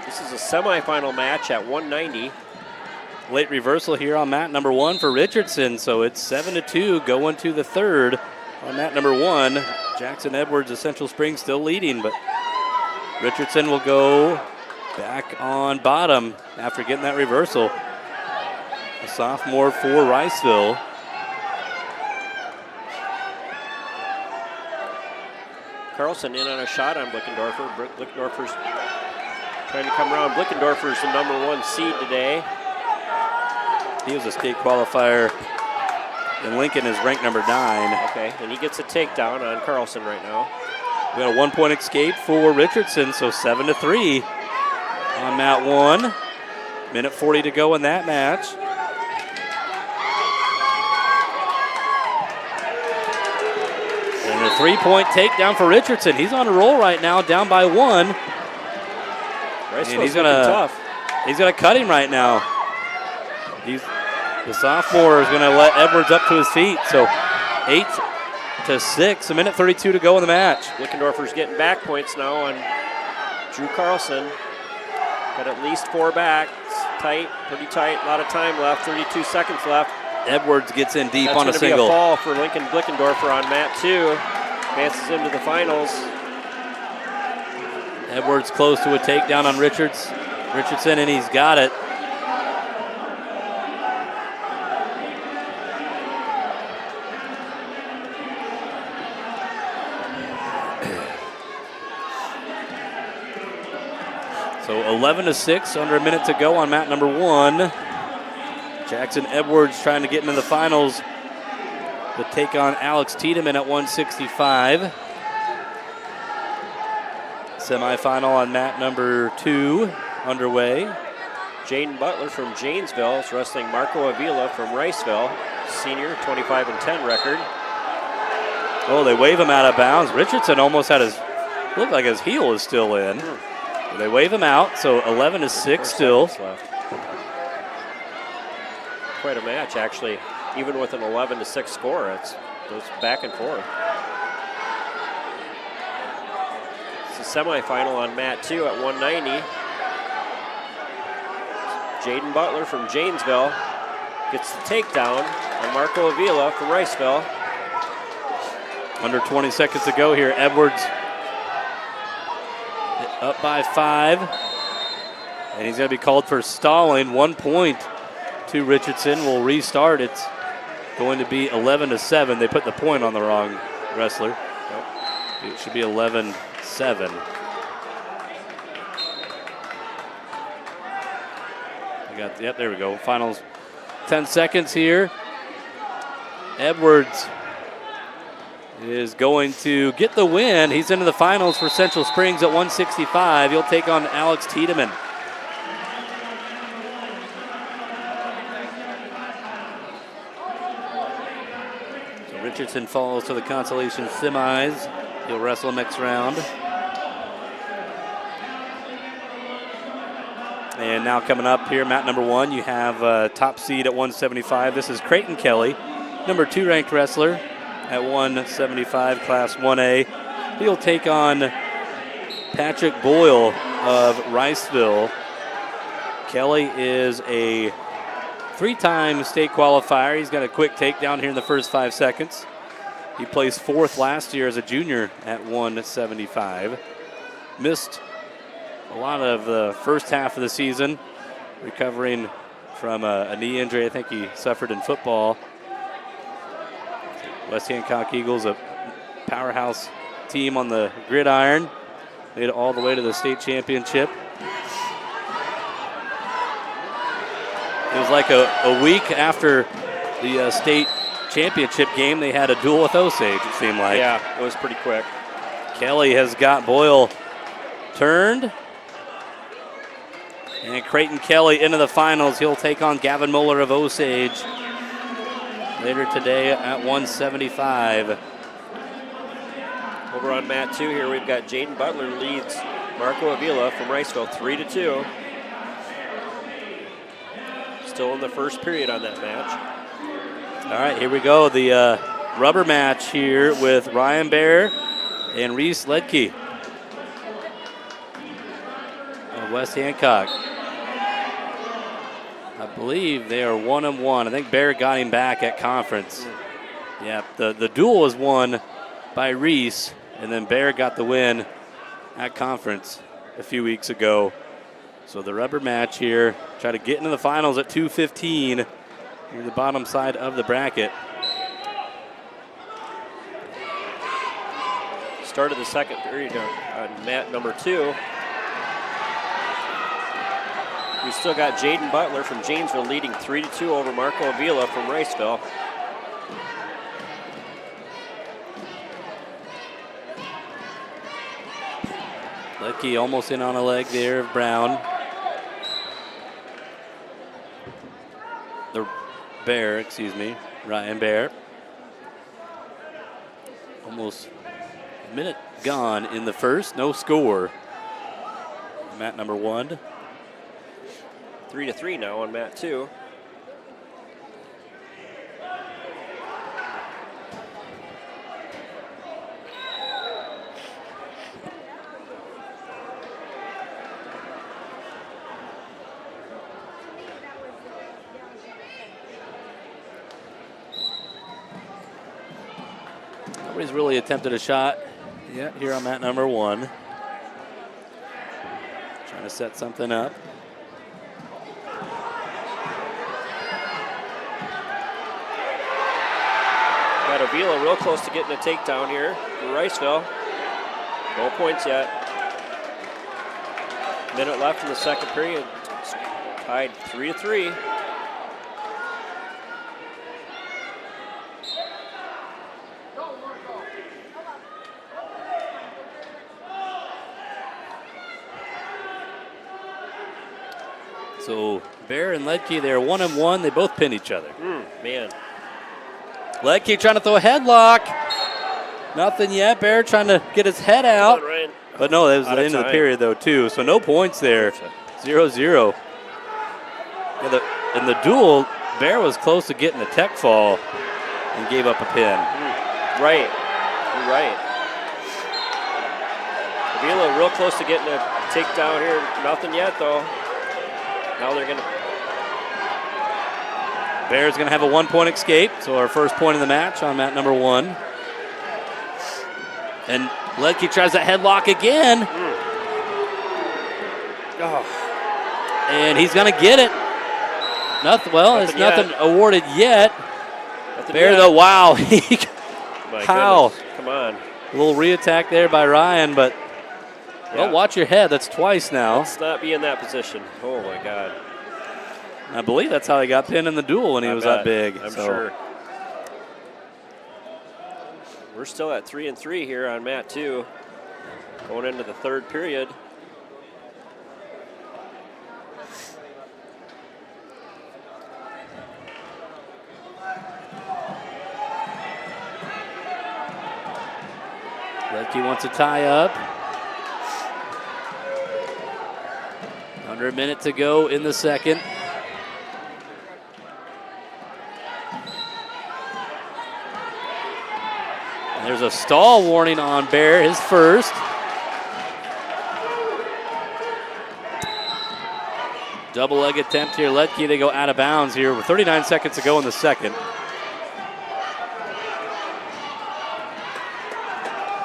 This is a semifinal match at 190. Late reversal here on mat number 1 for Richardson, so it's 7-2 going to the third on mat number 1. Jackson Edwards of Central Springs still leading, but Richardson will go back on bottom after getting that reversal. A sophomore for Riceville. Carlson in on a shot on Blickendorfer. Blickendorfer's trying to come around. Blickendorfer's the number 1 seed today. He was a state qualifier, and Lincoln is ranked number 9. Okay, and he gets a takedown on Carlson right now. We got a 1-point escape for Richardson, so 7-3 on mat 1. Minute 40 to go in that match. And a 3-point takedown for Richardson. He's on a roll right now, down by 1. And he's gonna cut him right now. The sophomore is going to let Edwards up to his feet. So 8-6, a minute 32 to go in the match. Blickendorfer's getting back points now on Drew Carlson. Got at least 4 back. It's tight, pretty tight. A lot of time left. 32 seconds left. Edwards gets in deep That's on a single. Be a fall for Lincoln Blickendorfer on mat 2. Advances into the finals. Edwards close to a takedown on Richardson, and he's got it. So 11-6, under a minute to go on mat number 1. Jackson Edwards trying to get into the finals to take on Alex Tiedemann at 165. Semifinal on mat number 2 underway. Jaden Butler from Janesville is wrestling Marco Avila from Riceville, senior, 25-10 record. Oh, they wave him out of bounds. Richardson almost had looked like his heel is still in. They wave him out, so 11-6 still. Left. Quite a match, actually. Even with an 11-6 score, it goes back and forth. It's a semifinal on mat 2 at 190. Jaden Butler from Janesville gets the takedown on Marco Avila from Riceville. Under 20 seconds to go here. Edwards up by 5. And he's going to be called for stalling. 1 point to Richardson. Will restart. It's going to be 11-7. They put the point on the wrong wrestler. It should be 11-7. Yep, there we go. Finals 10 seconds here. Edwards is going to get the win. He's into the finals for Central Springs at 165. He'll take on Alex Tiedemann. So Richardson falls to the consolation semis. He'll wrestle next round. And now coming up here, mat number 1, you have top seed at 175. This is Creighton Kelly, number 2 ranked wrestler at 175, Class 1A. He'll take on Patrick Boyle of Riceville. Kelly is a 3-time state qualifier. He's got a quick takedown here in the first 5 seconds. He placed 4th last year as a junior at 175. Missed a lot of the first half of the season, recovering from a knee injury I think he suffered in football. West Hancock Eagles, a powerhouse team on the gridiron, made it all the way to the state championship. It was like a week after the state championship game, they had a duel with Osage, it seemed like. Yeah, it was pretty quick. Kelly has got Boyle turned. And Creighton Kelly into the finals. He'll take on Gavin Muller of Osage later today at 175. Over on mat 2 here, we've got Jaden Butler leads Marco Avila from Riceville 3-2. Still in the first period on that match. All right, here we go. The rubber match here with Ryan Bear and Reese Ledke of West Hancock. I believe they are 1-1. I think Bear got him back at conference. Yeah, the duel was won by Reese, and then Bear got the win at conference a few weeks ago. So the rubber match here, try to get into the finals at 2:15 near the bottom side of the bracket. Start of the second period on mat number 2. We still got Jaden Butler from Janesville leading 3-2 over Marco Avila from Riceville. Ledke almost in on a leg there of Brown. The Bear, excuse me, Ryan Bear. Almost a minute gone in the first, no score. Mat number 1. 3-3 now on mat 2. Nobody's really attempted a shot yet here on mat number 1. Trying to set something up. Got Avila real close to getting a takedown here for Riceville. No points yet. Minute left in the second period. It's tied 3-3. So Bear and Ledke, they're 1-1. They both pin each other. Man. Ledke trying to throw a headlock. Nothing yet. Bear trying to get his head out. But no, that was the end of the period, though, too. So no points there. 0-0. In the duel, Bear was close to getting a tech fall and gave up a pin. Right. You're right. Avila real close to getting a takedown here. Nothing yet, though. Now they're going to... Bear's going to have a 1-point escape. So our first point of the match on mat number 1. And Ledke tries that headlock again. And he's going to get it. Nothing awarded yet. Bear, though, wow. How? Come on. A little re-attack there by Ryan, but well, watch your head. That's twice now. Let's not be in that position. Oh, my God. I believe that's how he got pinned in the duel when he was that big. I'm sure. We're still at 3-3 here on mat 2. Going into the third period. Ledke wants to tie up. Under a minute to go in the second. And there's a stall warning on Bear, his first. Double leg attempt here. Ledke, they go out of bounds here with 39 seconds to go in the second.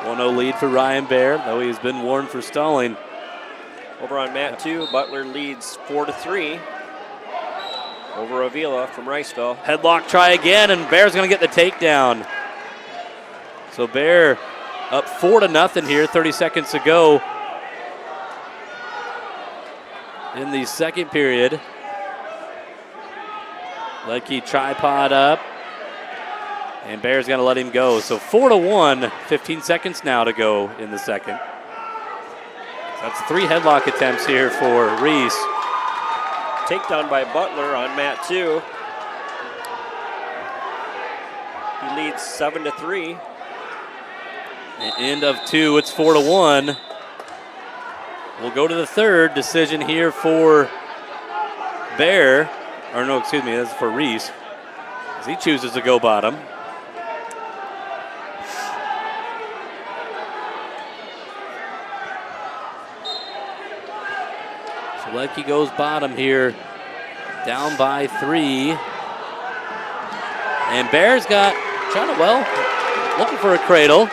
1-0 lead for Ryan Bear, though he's been warned for stalling. Over on mat 2, Butler leads 4-3 over Avila from Riceville. Headlock try again, and Bear's going to get the takedown. So Bear up 4-0 here, 30 seconds to go in the second period. Ledke tripod up, and Bear's going to let him go. So 4-1, 15 seconds now to go in the second. That's 3 headlock attempts here for Reese. Takedown by Butler on mat 2. He leads 7-3. End of 2, it's 4-1. We'll go to the third decision here for Bear. Or no, excuse me, that's for Reese, as he chooses to go bottom. Ledke goes bottom here, down by 3. And Bear's got, looking for a cradle.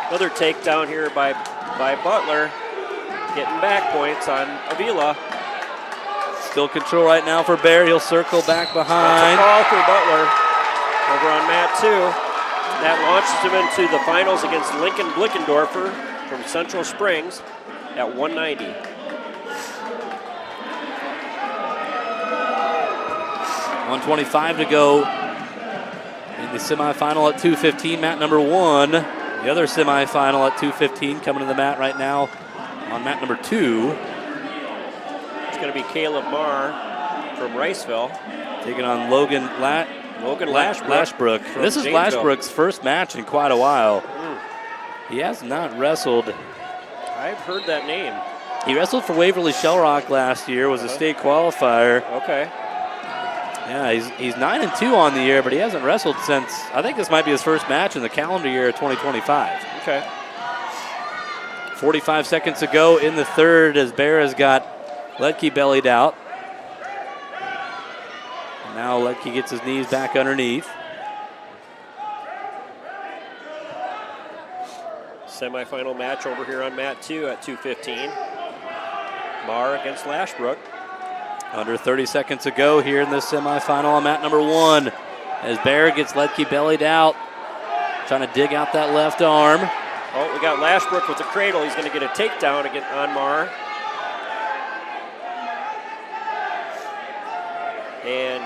Another takedown here by Butler, getting back points on Avila. Still control right now for Bear. He'll circle back behind. That's a call for Butler over on mat 2. That launches him into the finals against Lincoln Blickendorfer from Central Springs at 190. 1:25 to go in the semifinal at 2:15. Mat number 1. The other semifinal at 2:15 coming to the mat right now on mat number 2. It's going to be Caleb Marr from Riceville taking on Logan Lashbrook. This is Janesville. Lashbrook's first match in quite a while. He has not wrestled. I've heard that name. He wrestled for Waverly Shellrock last year, was a state qualifier. Okay. Yeah, he's 9-2 on the year, but he hasn't wrestled since, I think this might be his first match in the calendar year of 2025. Okay. 45 seconds to go in the third as Bear has got Ledke bellied out. And now Ledke gets his knees back underneath. Semifinal match over here on mat 2 at 2:15. Marr against Lashbrook. Under 30 seconds to go here in this semifinal on mat number 1. As Bear gets Ledke bellied out, trying to dig out that left arm. Oh, we got Lashbrook with the cradle. He's going to get a takedown again on Marr. and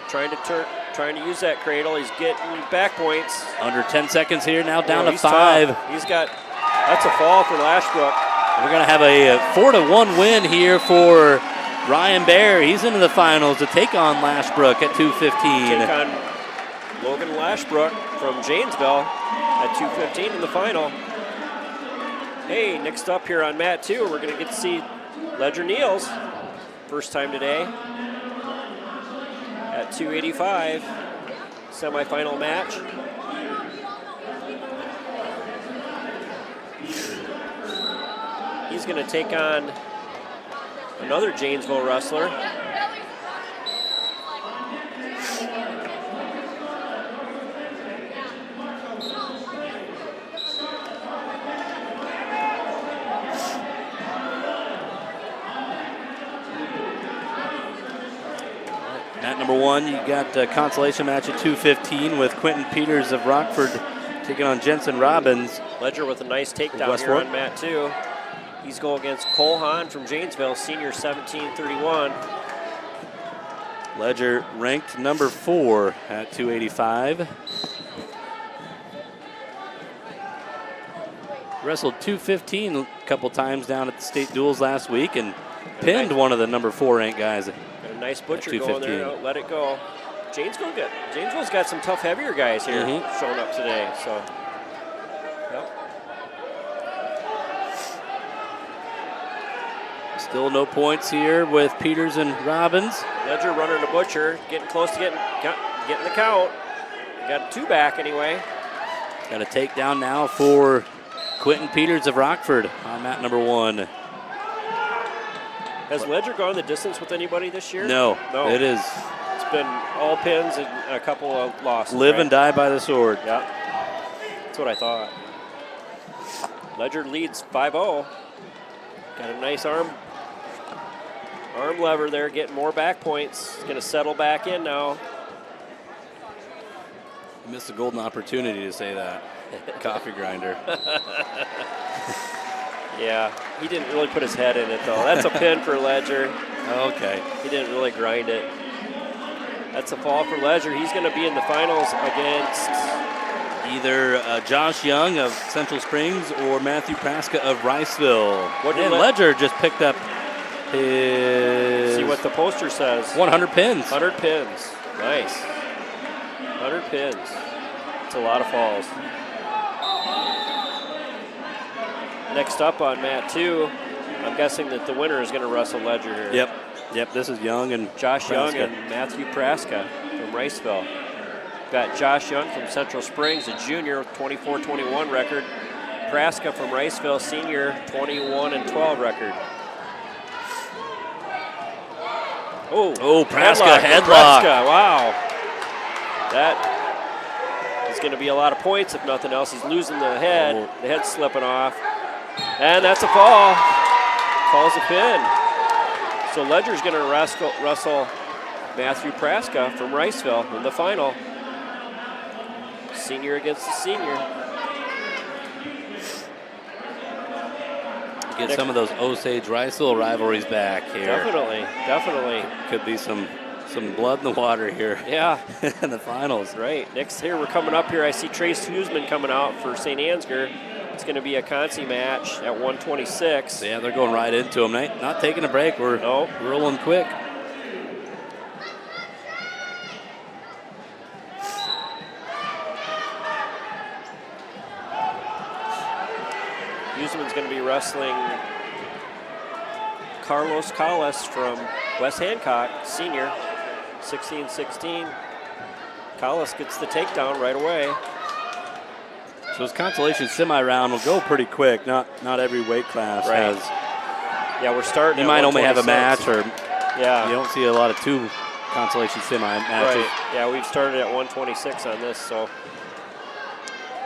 trying to use that cradle. He's getting back points. Under 10 seconds here, now down to He's 5. tough. That's a fall for Lashbrook. We're going to have a 4-1 win here for Ryan Bear. He's into the finals to take on Lashbrook at 2:15. Take on Logan Lashbrook from Janesville at 2:15 in the final. Hey, next up here on mat 2, we're going to get to see Ledger Niels. First time today at 285, semifinal match. He's going to take on another Janesville wrestler. Mat number 1, you got a consolation match at 2:15 with Quentin Peters of Rockford taking on Jensen Robbins. Ledger with a nice takedown here on mat 2. He's going against Cole Hahn from Janesville, senior 1731. Ledger ranked number 4 at 285. Wrestled 215 a couple times down at the state duels last week and pinned one of the number 4 ranked guys. Got a nice butcher going there. Don't let it go. Janesville's got some tough, heavier guys here showing up today. So, yep. Still no points here with Peters and Robbins. Ledger running a butcher, getting close to getting the count. Got 2 back anyway. Got a takedown now for Quentin Peters of Rockford on mat number 1. Has Ledger gone the distance with anybody this year? No. It is. It's been all pins and a couple of losses. Live and die by the sword. Yeah, that's what I thought. Ledger leads 5-0. Got a nice arm lever there, getting more back points. He's going to settle back in now. You missed a golden opportunity to say that. Coffee grinder. Yeah, he didn't really put his head in it, though. That's a pin for Ledger. Okay. He didn't really grind it. That's a fall for Ledger. He's going to be in the finals against either Josh Young of Central Springs or Matthew Praska of Riceville. And Ledger just picked up his... See what the poster says. 100 pins. 100 pins. Nice. 100 pins. It's a lot of falls. Next up on mat 2, I'm guessing that the winner is going to wrestle Ledger here. Yep, this is Young and Josh Praska. Young and Matthew Praska from Riceville. Got Josh Young from Central Springs, a junior with 24-21 record. Praska from Riceville, senior, 21-12 record. Oh, Praska headlock. Praska, wow. That is going to be a lot of points if nothing else. He's losing the head. The head's slipping off. And that's a fall. Falls a pin. So Ledger's going to wrestle Matthew Praska from Riceville in the final. Senior against the senior. Get some of those Osage Riceville rivalries back here. Definitely. Could be some blood in the water here. Yeah. In the finals. Right. Next here, we're coming up here. I see Trace Huseman coming out for St. Ansgar. It's going to be a Consi match at 126. Yeah, they're going right into him. Not taking a break. We're rolling quick. Huseman's going to be wrestling Carlos Callas from West Hancock, senior, 16-16. Callas gets the takedown right away. So his consolation semi-round will go pretty quick. Not every weight class has. Yeah, we're starting. You might only have a match, or you don't see a lot of 2 consolation semi matches. Right. Yeah, we've started at 126 on this, so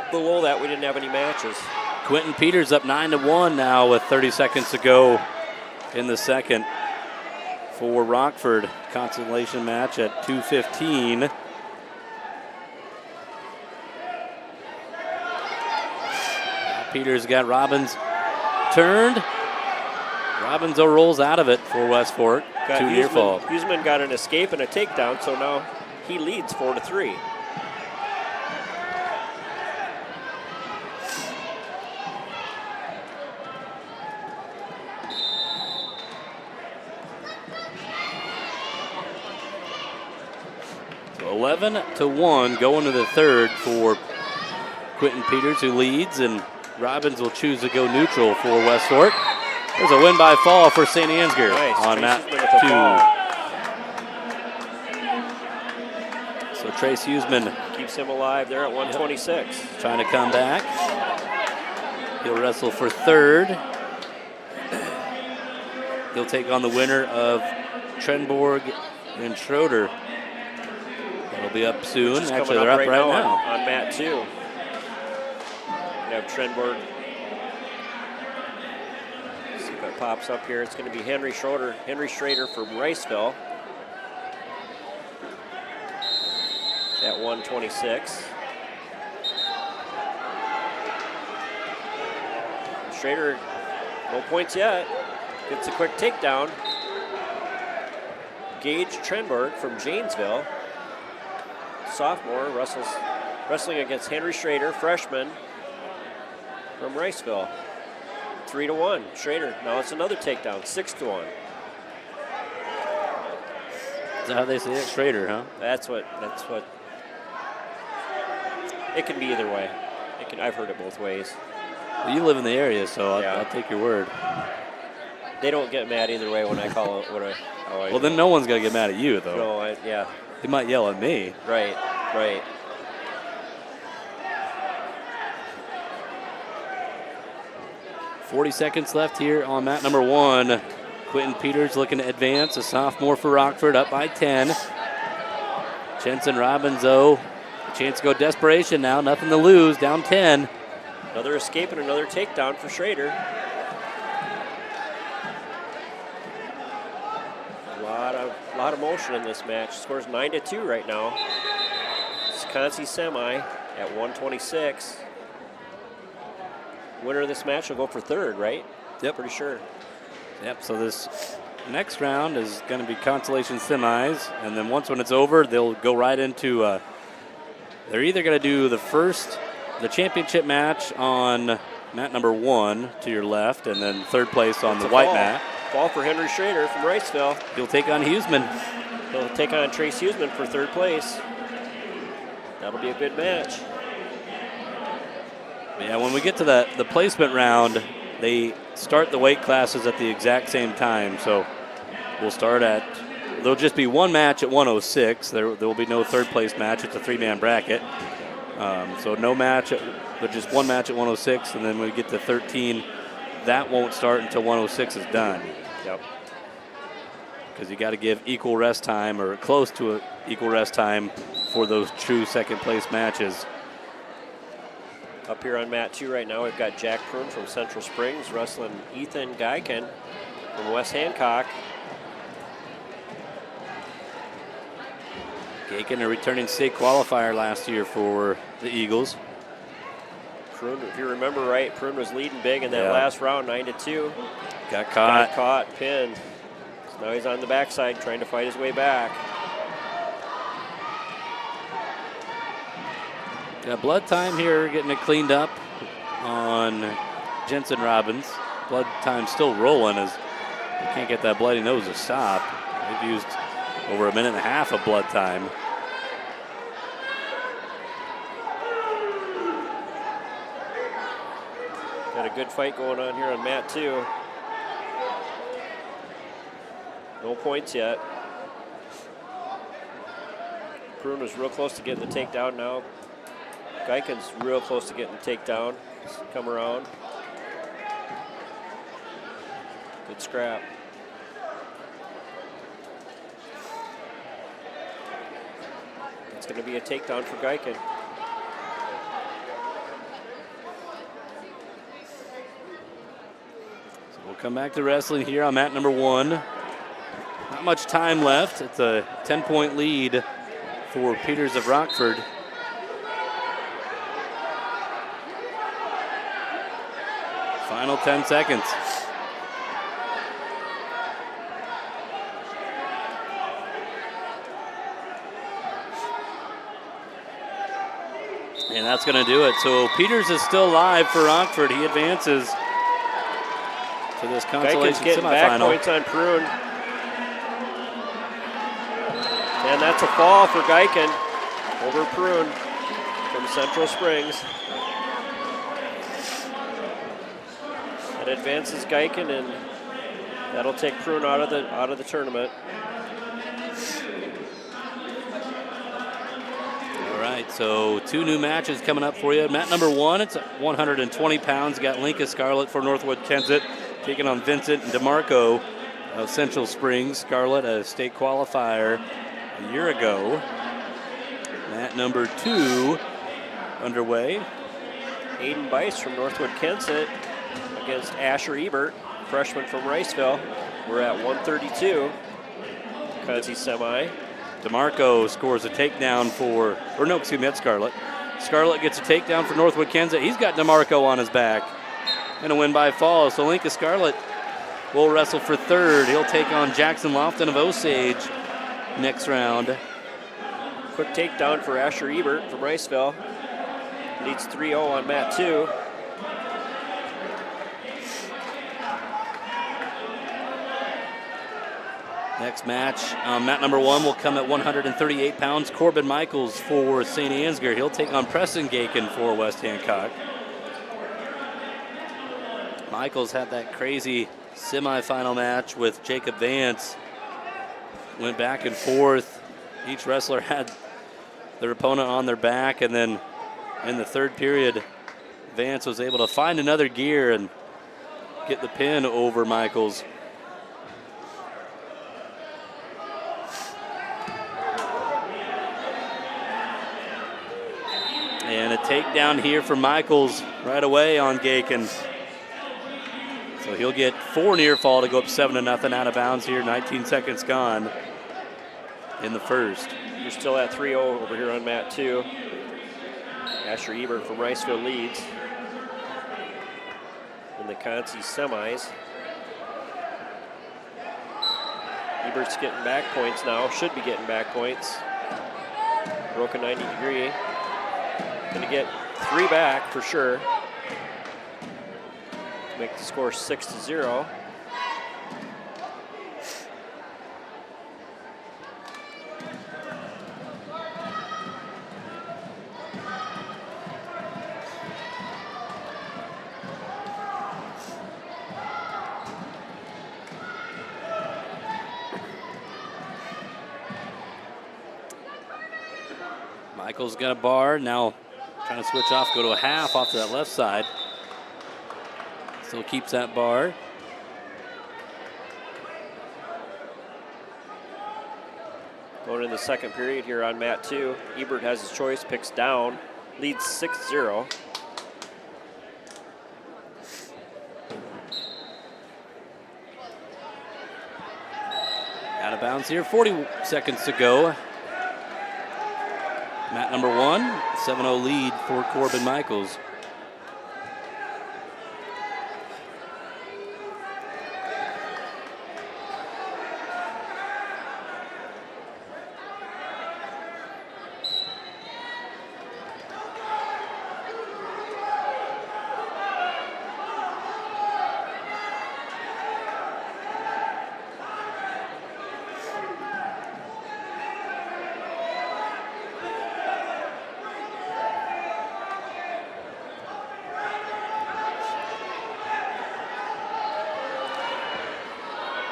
below that we didn't have any matches. Quentin Peters up 9-1 now with 30 seconds to go in the second for Rockford. Consolation match at 2:15. Peters got Robbins turned. Robinson rolls out of it for West Fork. Too near fall. Huseman got an escape and a takedown, so now he leads 4-3. So 11-1 going to the third for Quentin Peters, who leads, and Robbins will choose to go neutral for West Fork. There's a win by fall for St. Ansgar on mat 2. So Trace Huseman keeps him alive there at 126. Trying to come back. He'll wrestle for third. He'll take on the winner of Trenborg and Schroeder. That'll be up soon. Actually, they're up right now. On mat 2. We have Trenborg. See if it pops up here. It's going to be Henry Schrader from Riceville at 126. Schrader, no points yet. Gets a quick takedown. Gage Trenborg from Janesville, sophomore, wrestling against Henry Schrader, freshman from Riceville. 3-1. Schrader. Now it's another takedown. 6-1. Is that how they say it? Schrader, huh? That's what. It can be either way. I've heard it both ways. Well, you live in the area, so I'll take your word. They don't get mad either way when I call it well, then no one's gonna get mad at you, though. No, yeah. They might yell at me. Right. 40 seconds left here on mat number 1. Quentin Peters looking to advance, a sophomore for Rockford, up by 10. Jensen Robbins, though, a chance to go desperation now, nothing to lose, down 10. Another escape and another takedown for Schrader. A lot of motion in this match. Scores 9-2 right now. Wisconsin semi at 126. Winner of this match will go for third, right? Yep. Pretty sure. Yep, so this next round is going to be consolation semis, and then when it's over, they'll go right into, they're either going to do the championship match on mat number 1 to your left, and then third place on the white mat. Fall for Henry Schrader from Riceville. He'll take on Huseman. He'll take on Trace Huseman for third place. That'll be a good match. Yeah, when we get to the placement round, they start the weight classes at the exact same time. So there'll just be one match at 106. There will be no third place match. It's a 3-man bracket. So no match, but just one match at 106, and then when we get to 13, that won't start until 106 is done. Yep. Because you got to give equal rest time or close to equal rest time for those true second place matches. Up here on mat 2 right now, we've got Jack Prune from Central Springs wrestling Ethan Geiken from West Hancock. Geiken, a returning state qualifier last year for the Eagles. Prune, if you remember right, Prune was leading big in that last round, 9-2. Got caught, pinned. So now he's on the backside trying to fight his way back. Got blood time here, getting it cleaned up on Jensen Robbins. Blood time still rolling as they can't get that bloody nose to stop. They've used over a minute and a half of blood time. Got a good fight going on here on mat 2. No points yet. Prune was real close to getting the takedown now. Geiken's real close to getting the takedown. Come around. Good scrap. It's going to be a takedown for Geiken. So we'll come back to wrestling here on mat number 1. Not much time left. It's a 10-point lead for Peters of Rockford. Final 10 seconds. And that's going to do it. So Peters is still live for Rockford. He advances to this consolation getting back semifinal. points on Prune. And that's a fall for Geiken over Prune from Central Springs. It advances Geiken, and that'll take Prune out of the tournament. All right, so 2 new matches coming up for you. Mat number 1, it's at 120 pounds. Got Linka Scarlett for Northwood-Kensett taking on Vincent DeMarco of Central Springs. Scarlett, a state qualifier a year ago. Mat number 2 underway. Aiden Bice from Northwood-Kensett against Asher Ebert, freshman from Riceville. We're at 132. Cuzzy semi. DeMarco scores a takedown that's Scarlett. Scarlett gets a takedown for Northwood-Kensett. He's got DeMarco on his back. And a win by fall. So Linka Scarlett will wrestle for 3rd. He'll take on Jackson Lofton of Osage next round. Quick takedown for Asher Ebert from Riceville. Leads 3-0 on mat 2. Next match, mat number 1 will come at 138 pounds. Corbin Michaels for St. Ansgar. He'll take on Preston Gaken for West Hancock. Michaels had that crazy semifinal match with Jacob Vance. Went back and forth. Each wrestler had their opponent on their back, and then in the 3rd period, Vance was able to find another gear and get the pin over Michaels. And a takedown here for Michaels right away on Gaken. So he'll get 4 near fall to go up 7-0 out of bounds here. 19 seconds gone in the 1st. You're still at 3-0 over here on mat 2. Asher Ebert from Riceville leads in the Concy semis. Ebert's getting back points now, should be getting back points. Broke a 90 degree. Gonna get 3 back for sure. Make the score 6-0. Michaels got a bar, now trying to switch off, go to a half off to that left side. Still keeps that bar. Going in the 2nd period here on mat 2. Ebert has his choice, picks down, leads 6-0. Out of bounds here, 40 seconds to go. Mat number 1, 7-0 lead for Corbin Michaels.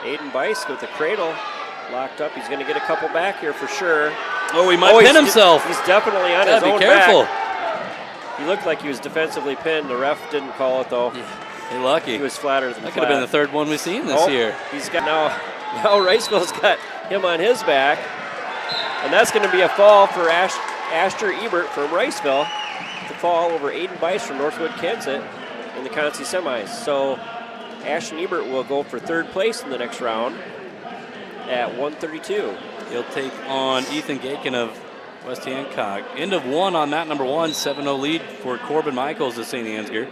Aiden Bice with the cradle locked up. He's going to get a couple back here for sure. Oh, he might pin himself. He's definitely on his own be careful. back. He looked like he was defensively pinned. The ref didn't call it though. Hey, lucky. He was flatter than that flat. could have been the 3rd one we've seen this year. He's got now Riceville's got him on his back, and that's going to be a fall for Asher Ebert from Riceville to fall over Aiden Bice from Northwood-Kensett in the Concy semis. So Ashton Ebert will go for 3rd place in the next round at 132. He'll take on Ethan Gaken of West Hancock. End of 1 on mat number 1, 7-0 lead for Corbin Michaels of St. Ansgar.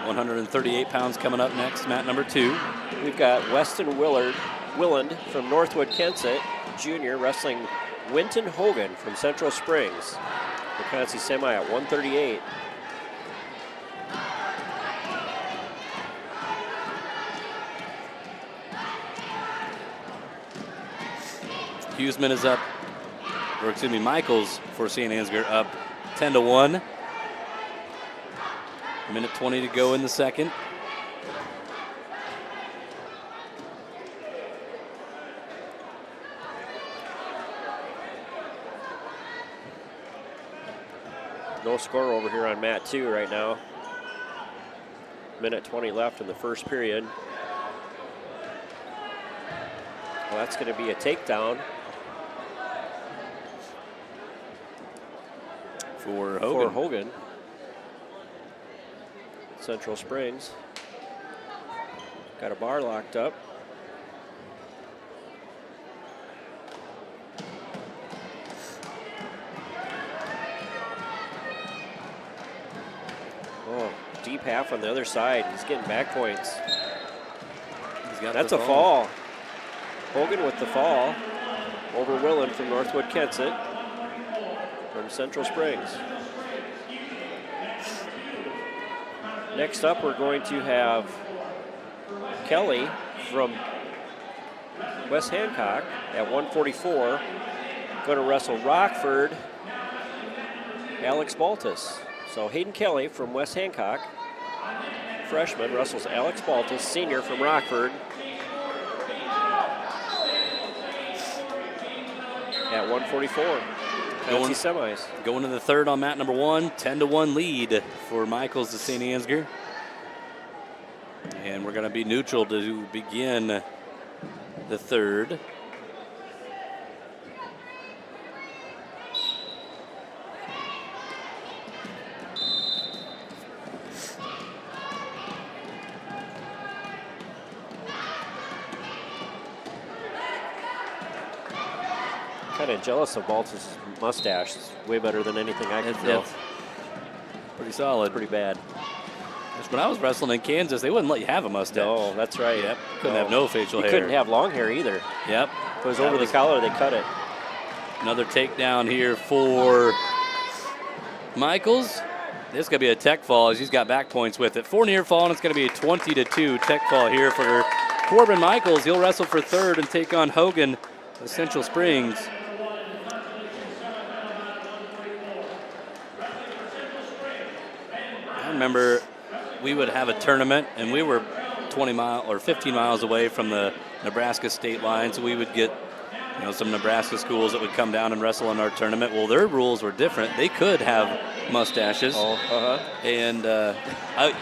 138 pounds coming up next, mat number 2. We've got Weston Willand from Northwood-Kensett Jr. wrestling Winton Hogan from Central Springs. The Concy semi at 138. Huseman is up, or excuse me, Michaels for St. Ansgar up 10-1. Minute 20 to go in the second. No score over here on mat 2 right now. Minute 20 left in the first period. Well, that's going to be a takedown for Hogan. Central Springs got a bar locked up. Oh, deep half on the other side. He's getting back points. That's a fall. Hogan with the fall over Willen from Northwood-Kensett from Central Springs. Next up, we're going to have Kelly from West Hancock at 144. Going to wrestle Rockford, Alex Baltus. So Hayden Kelly from West Hancock, freshman, wrestles Alex Baltus, senior from Rockford, at 144. Going semis. Going to the third on mat number 1, 10-1 lead for Michaels to St. Ansgar. And we're going to be neutral to begin the third. Kind of jealous of Baltus' mustache. It's way better than anything I could feel. Pretty solid. Pretty bad. When I was wrestling in Kansas, they wouldn't let you have a mustache. No, that's right. Yep. Couldn't have no facial hair. You couldn't have long hair either. Yep. If it was over the collar, they cut it. Another takedown here for Michaels. This is going to be a tech fall as he's got back points with it. 4 near fall, and it's going to be a 20-2 tech fall here for Corbin Michaels. He'll wrestle for third and take on Hogan of Central Springs. I remember we would have a tournament, and we were 15 miles away from the Nebraska state line, so we would get some Nebraska schools that would come down and wrestle in our tournament. Well, their rules were different. They could have mustaches. And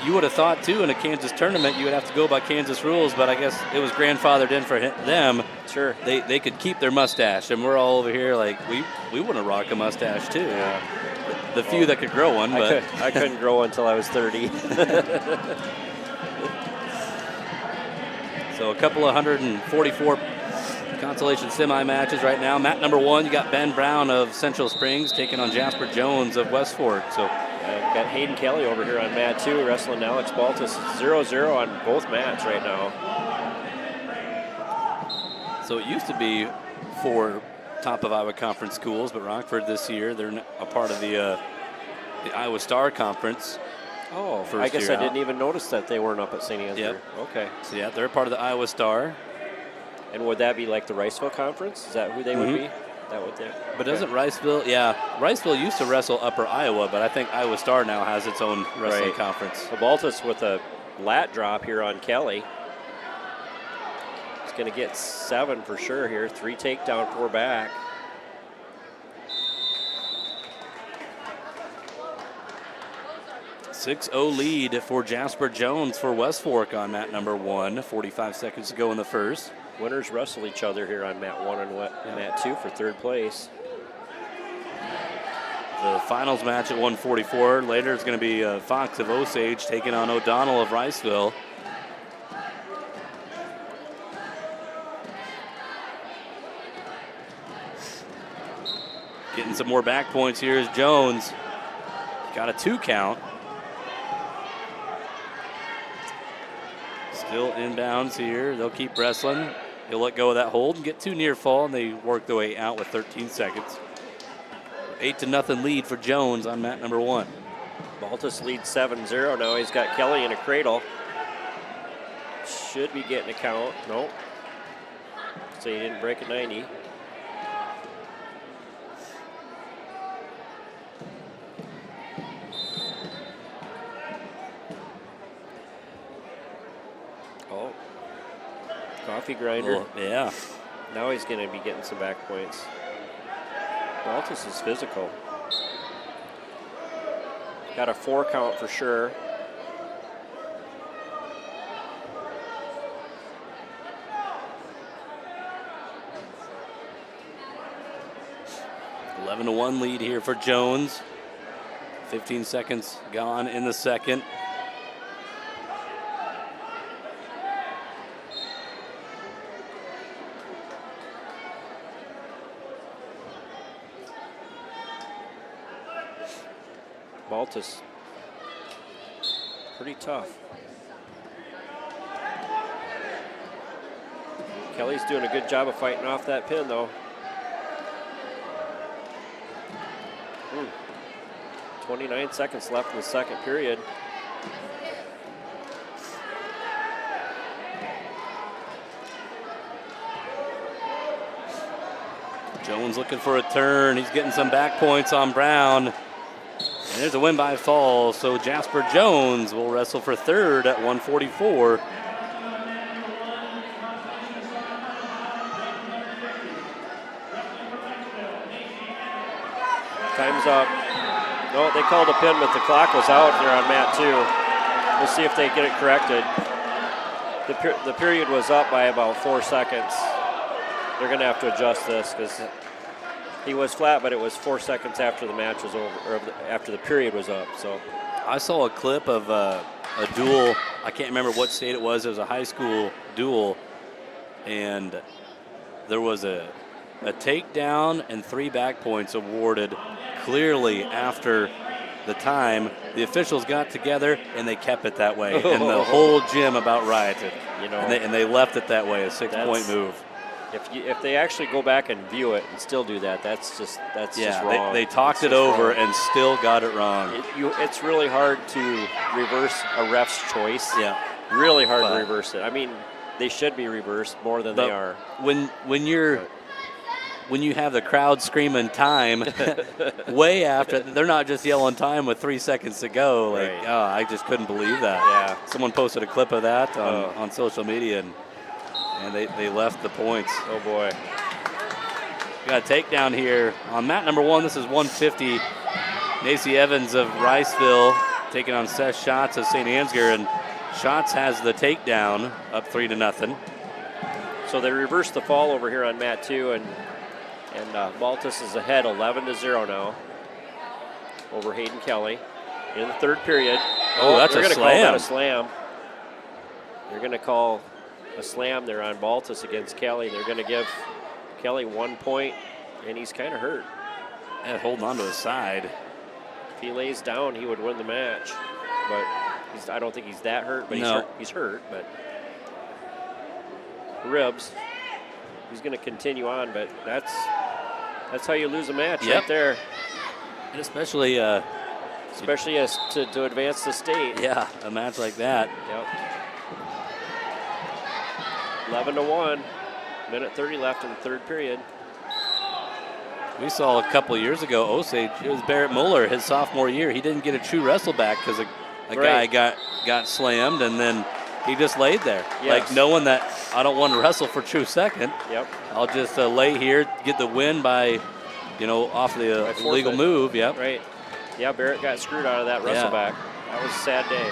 you would have thought, too, in a Kansas tournament, you would have to go by Kansas rules, but I guess it was grandfathered in for them. Sure. They could keep their mustache, and we're all over here like, we want to rock a mustache, too. Yeah. The few that could grow one, but I couldn't grow one until I was 30. So a couple of 144 consolation semi matches right now. Mat number 1, you got Ben Brown of Central Springs taking on Jasper Jones of West Fork. So I've got Hayden Kelly over here on mat 2 wrestling Alex Baltus. 0-0 on both mats right now. So it used to be 4 top of Iowa Conference schools, but Rockford this year, they're a part of the Iowa Star Conference. Oh, I guess I didn't even notice that they weren't up at St. Ansgar. Yep. Okay. So yeah, they're part of the Iowa Star. And would that be like the Riceville Conference? Is that who they would be? But doesn't Riceville, Riceville used to wrestle Upper Iowa, but I think Iowa Star now has its own wrestling conference. So Baltus with a lat drop here on Kelly. He's going to get 7 for sure here. 3 takedown, 4 back. .60 lead for Jasper Jones for West Fork on mat number 1. 45 seconds to go in the first. Winners wrestle each other here on mat 1 and mat 2 for third place. The finals match at 144. Later it's going to be Fox of Osage taking on O'Donnell of Riceville. Getting some more back points here is Jones. Got a 2 count. Still inbounds here. They'll keep wrestling. He'll let go of that hold and get too near fall, and they work their way out with 13 seconds. 8-0 lead for Jones on mat number 1. Baltus leads 7-0 now. He's got Kelly in a cradle. Should be getting a count. Nope. So he didn't break a 90. Oh. Coffee grinder. Oh, yeah. Now he's going to be getting some back points. Baltus is physical. Got a 4 count for sure. To 1 lead here for Jones. 15 seconds gone in the second. Baltus, pretty tough. Kelly's doing a good job of fighting off that pin though. 29 seconds left in the second period. Jones looking for a turn. He's getting some back points on Brown. And there's a win by fall, so Jasper Jones will wrestle for third at 144. Time's up. No, they called a pin, but the clock was out there on mat 2. We'll see if they get it corrected. The period was up by about 4 seconds. They're going to have to adjust this because he was flat, but it was 4 seconds after the match was over, or after the period was up. So I saw a clip of a duel. I can't remember what state it was. It was a high school duel, and there was a takedown and 3 back points awarded clearly after the time. The officials got together and they kept it that way, and the whole gym about rioted. You know, and they left it that way, a 6-point move. If they actually go back and view it and still do that, that's just wrong. They talked it over and still got it wrong. It's really hard to reverse a ref's choice. Yeah, really hard to reverse it. I mean, they should be reversed more than they are. When you have the crowd screaming time way after, they're not just yelling time with 3 seconds to go. Like, right. Oh, I just couldn't believe that. Yeah. Someone posted a clip of that on social media, and they left the points. Oh, boy. We got a takedown here. On mat number 1, this is 150. Nacy Evans of Riceville taking on Seth Schatz of St. Ansgar, and Schatz has the takedown up 3-0. So they reversed the fall over here on mat 2, and Baltus is ahead 11-0 now over Hayden Kelly in the third period. Oh, that's they're a gonna slam. Call that a slam. They're going to call a slam there on Baltus against Kelly. They're going to give Kelly 1 point, and he's kind of hurt. And holding on to his side. If he lays down, he would win the match. But I don't think he's that hurt, but he's hurt. But ribs. He's going to continue on, but that's how you lose a match right there. And especially to advance the state. Yeah, a match like that. Yep. 11-1. Minute 30 left in the third period. We saw a couple years ago, Osage, it was Barrett Muller, his sophomore year. He didn't get a true wrestle back because a guy got slammed, and then he just laid there. Yes. Like knowing that I don't want to wrestle for true second. Yep. I'll just lay here, get the win by, off the illegal move. Yep. Right. Yeah, Barrett got screwed out of that wrestle back. That was a sad day.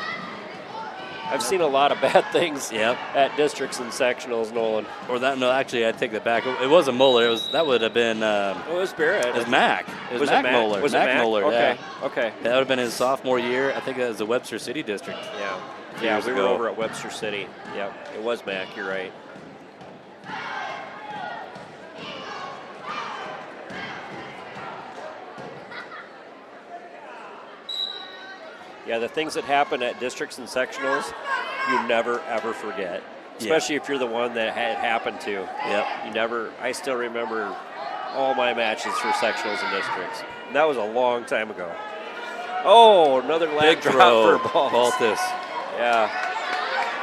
I've seen a lot of bad things at districts and sectionals, Nolan. Actually, I take that back. It wasn't Muller. That would have been. It was Barrett. It was Mac. It was Mac Muller. Was it Mac Muller? Okay. Yeah. Okay. That would have been his sophomore year. I think that was the Webster City district. Yeah. Yeah, we were over at Webster City. Yep, it was Mac. You're right. Yeah, the things that happen at districts and sectionals, you never, ever forget, especially if you're the one that had happened to. Yep. I still remember all my matches for sectionals and districts. And that was a long time ago. Oh, another leg Big drop for throw, Baltus. Yeah.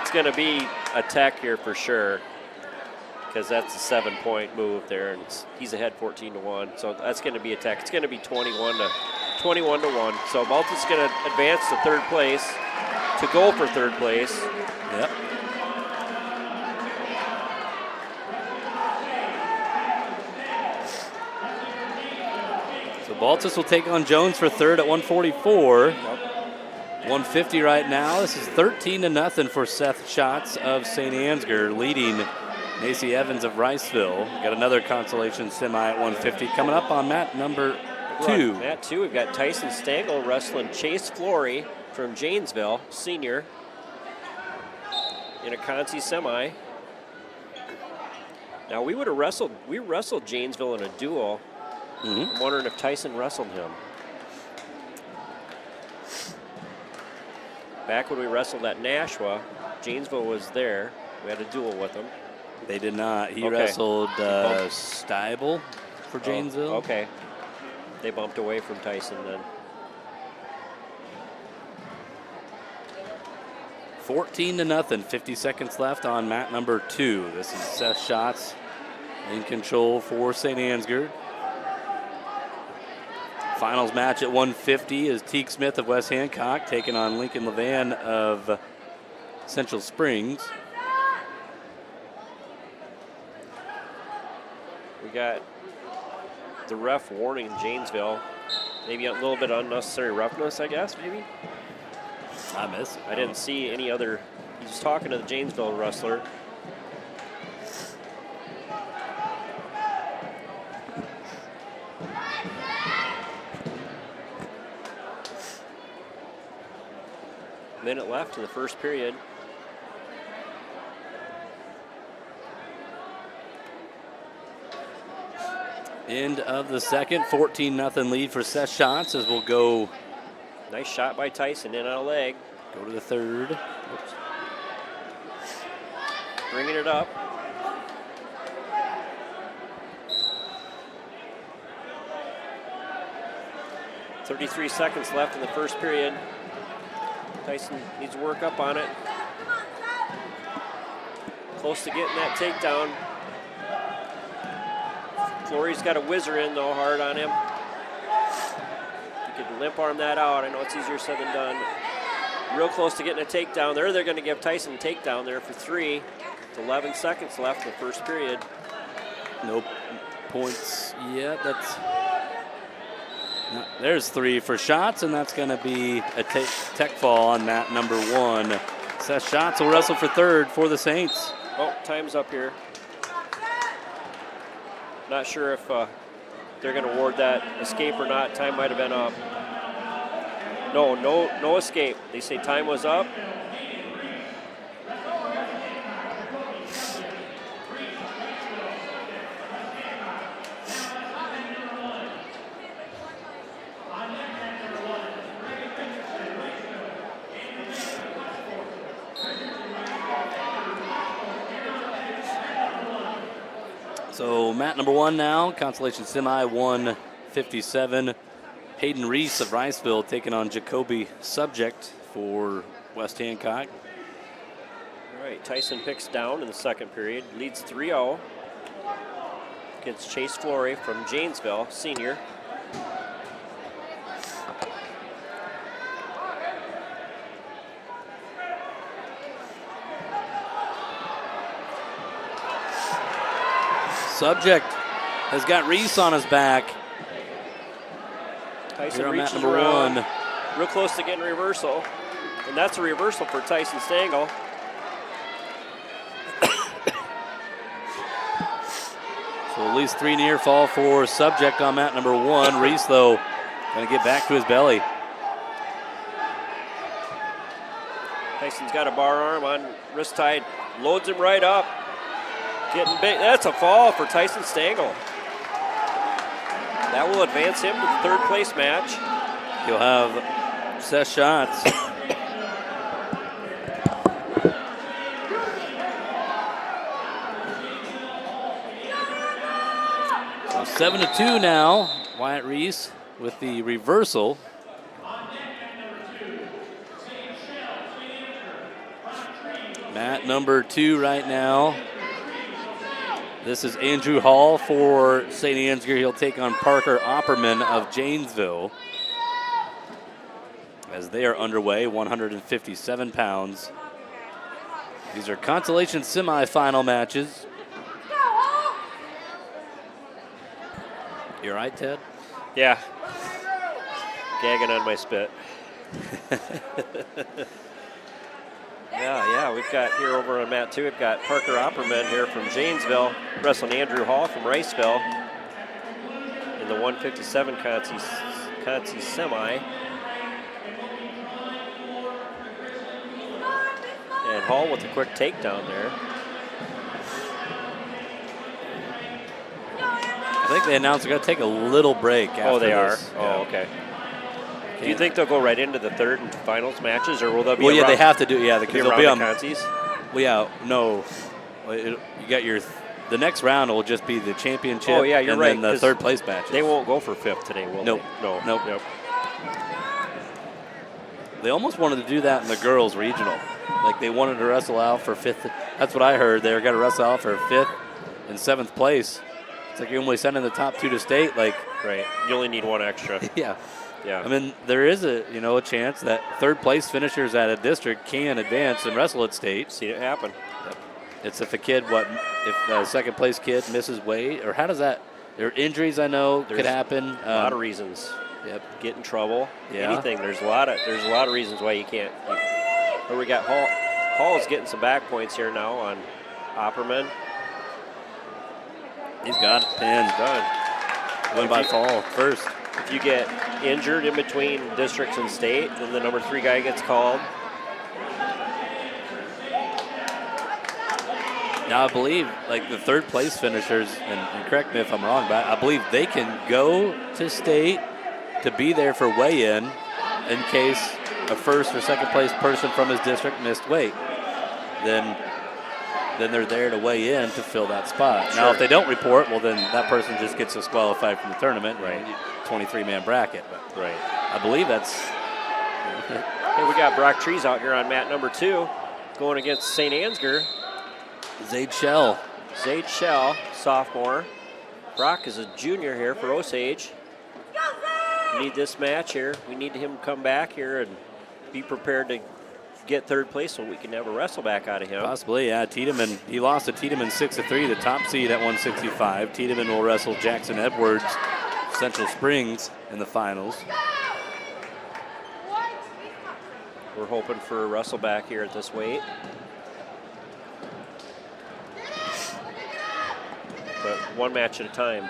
It's going to be a tech here for sure, because that's a 7-point move there, and he's ahead 14-1. So that's going to be a tech. It's going to be 21 to 1. So Baltus is going to advance to third place, to go for third place. Yep. So Baltus will take on Jones for third at 144. 150 right now. This is 13-0 for Seth Schatz of St. Ansgar, leading Macy Evans of Riceville. Got another consolation semi at 150 coming up on mat number 2. Mat 2, we've got Tyson Stangl wrestling Chase Flory from Janesville, senior, in a Consi semi. Now we wrestled Janesville in a duel. I'm wondering if Tyson wrestled him. Back when we wrestled at Nashua, Janesville was there. We had a duel with him. They did not. He wrestled Steibel for Janesville. Okay. They bumped away from Tyson then. 14-0, 50 seconds left on mat number 2. This is Seth Schatz in control for St. Ansgar. Finals match at 150 is Teague Smith of West Hancock taking on Lincoln Levan of Central Springs. We got the ref warning Janesville. Maybe a little bit unnecessary roughness, I guess, maybe? I didn't see any other. He was talking to the Janesville wrestler. Minute left in the first period. End of the second, 14-0 lead for Seth Schatz as we'll go. Nice shot by Tyson in on a leg. Go to the third. Oops. Bringing it up. .33 seconds left in the first period. Tyson needs to work up on it. Close to getting that takedown. Flory's got a whizzer in, though, hard on him. He could limp arm that out. I know it's easier said than done. Real close to getting a takedown there. They're going to give Tyson a takedown there for 3. It's 11 seconds left in the first period. Nope. Points yet. That's. No, there's 3 for Schatz, and that's going to be a tech fall on mat number 1. Seth Schatz will wrestle for third for the Saints. Oh, time's up here. Not sure if they're going to award that escape or not. Time might have been up. No escape. They say time was up. So mat number 1 now, consolation semi 157. Hayden Reese of Riceville taking on Jacoby Subject for West Hancock. All right, Tyson picks down in the second period, leads 3-0 against Chase Flory from Janesville, senior. Subject has got Reese on his back. Tyson on reaches mat number around, 1. real close to getting a reversal. And that's a reversal for Tyson Stangl. So at least 3 near fall for Subject on mat number 1. Reese, though, going to get back to his belly. Tyson's got a bar arm on wrist tied, loads him right up. Getting big. That's a fall for Tyson Stangl. That will advance him to the third place match. He'll have Seth Schatz 7-2 now. Wyatt Reese with the reversal. Mat number 2 right now. This is Andrew Hall for St. Ansgar. He'll take on Parker Opperman of Janesville as they are underway, 157 pounds. These are consolation semifinal matches. You all right, Ted? Yeah. Gagging on my spit. Yeah, we've got here over on mat 2, we've got Parker Opperman here from Janesville, wrestling Andrew Hall from Riceville in the 157 Consi semi. And Hall with a quick takedown there. I think they announced they're going to take a little break after Oh, they this. are? Oh, okay. Do you think they'll go right into the third and finals matches, or will there be Well, yeah, they have to do, yeah, because they'll be on. Consies? Well, yeah, no. You got the next round will just be the championship. Oh, yeah, you're and right. And then the third place matches. They won't go for fifth today, will Nope. they? No. Nope. They almost wanted to do that in the girls' regional. Like they wanted to wrestle out for fifth. That's what I heard. They were going to wrestle out for fifth and seventh place. It's like you're only sending the top 2 to state. Like, right. You only need 1 extra. Yeah. Yeah. I mean, there is a chance that third place finishers at a district can advance and wrestle at state. Seen it happen. Yep. It's if a second place kid misses weight, or how does that? There are injuries I know could happen. A lot of reasons. Yep. Get in trouble. Yeah. Anything. There's a lot of reasons why you can't. But we got Hall. Hall's getting some back points here now on Opperman. He's got it pinned. Done. Win by fall first. If you get injured in between districts and state, then the number 3 guy gets called. Now, I believe, like the third place finishers, and correct me if I'm wrong, but I believe they can go to state to be there for weigh-in in case a first or second place person from his district missed weight. Then they're there to weigh in to fill that spot. Sure. Now, if they don't report, well, then that person just gets disqualified from the tournament. Right. 23-man bracket. But right. I believe that's. Hey, we got Brock Trees out here on mat number 2, going against St. Ansgar. Zade Shell, sophomore. Brock is a junior here for Osage. We need this match here. We need him to come back here and be prepared to get third place so we can have a wrestle back out of him. Possibly, yeah. Tiedemann, he lost to Tiedemann 6-3, the top seed at 165. Tiedemann will wrestle Jackson Edwards, Central Springs in the finals. We're hoping for a wrestle back here at this weight. But one match at a time.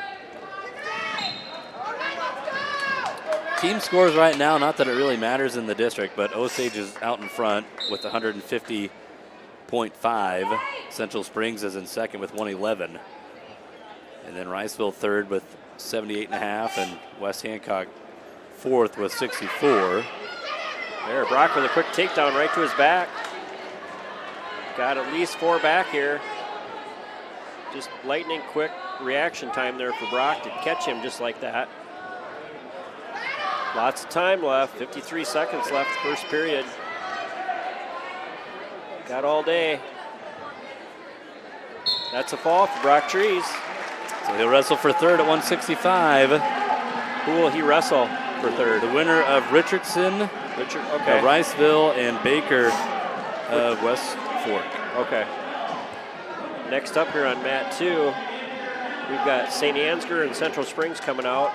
Team scores right now, not that it really matters in the district, but Osage is out in front with 150.5. Central Springs is in second with 111. And then Riceville third with 78.5, and West Hancock fourth with 64. There, Brock with a quick takedown right to his back. Got at least 4 back here. Just lightning quick reaction time there for Brock to catch him just like that. Lots of time left, 53 seconds left, first period. Got all day. That's a fall for Brock Trees. So he'll wrestle for third at 165. Who will he wrestle for third? The winner of Richardson, okay. Riceville, and Baker of West Fork. Okay. Next up here on mat 2, we've got St. Ansgar and Central Springs coming out.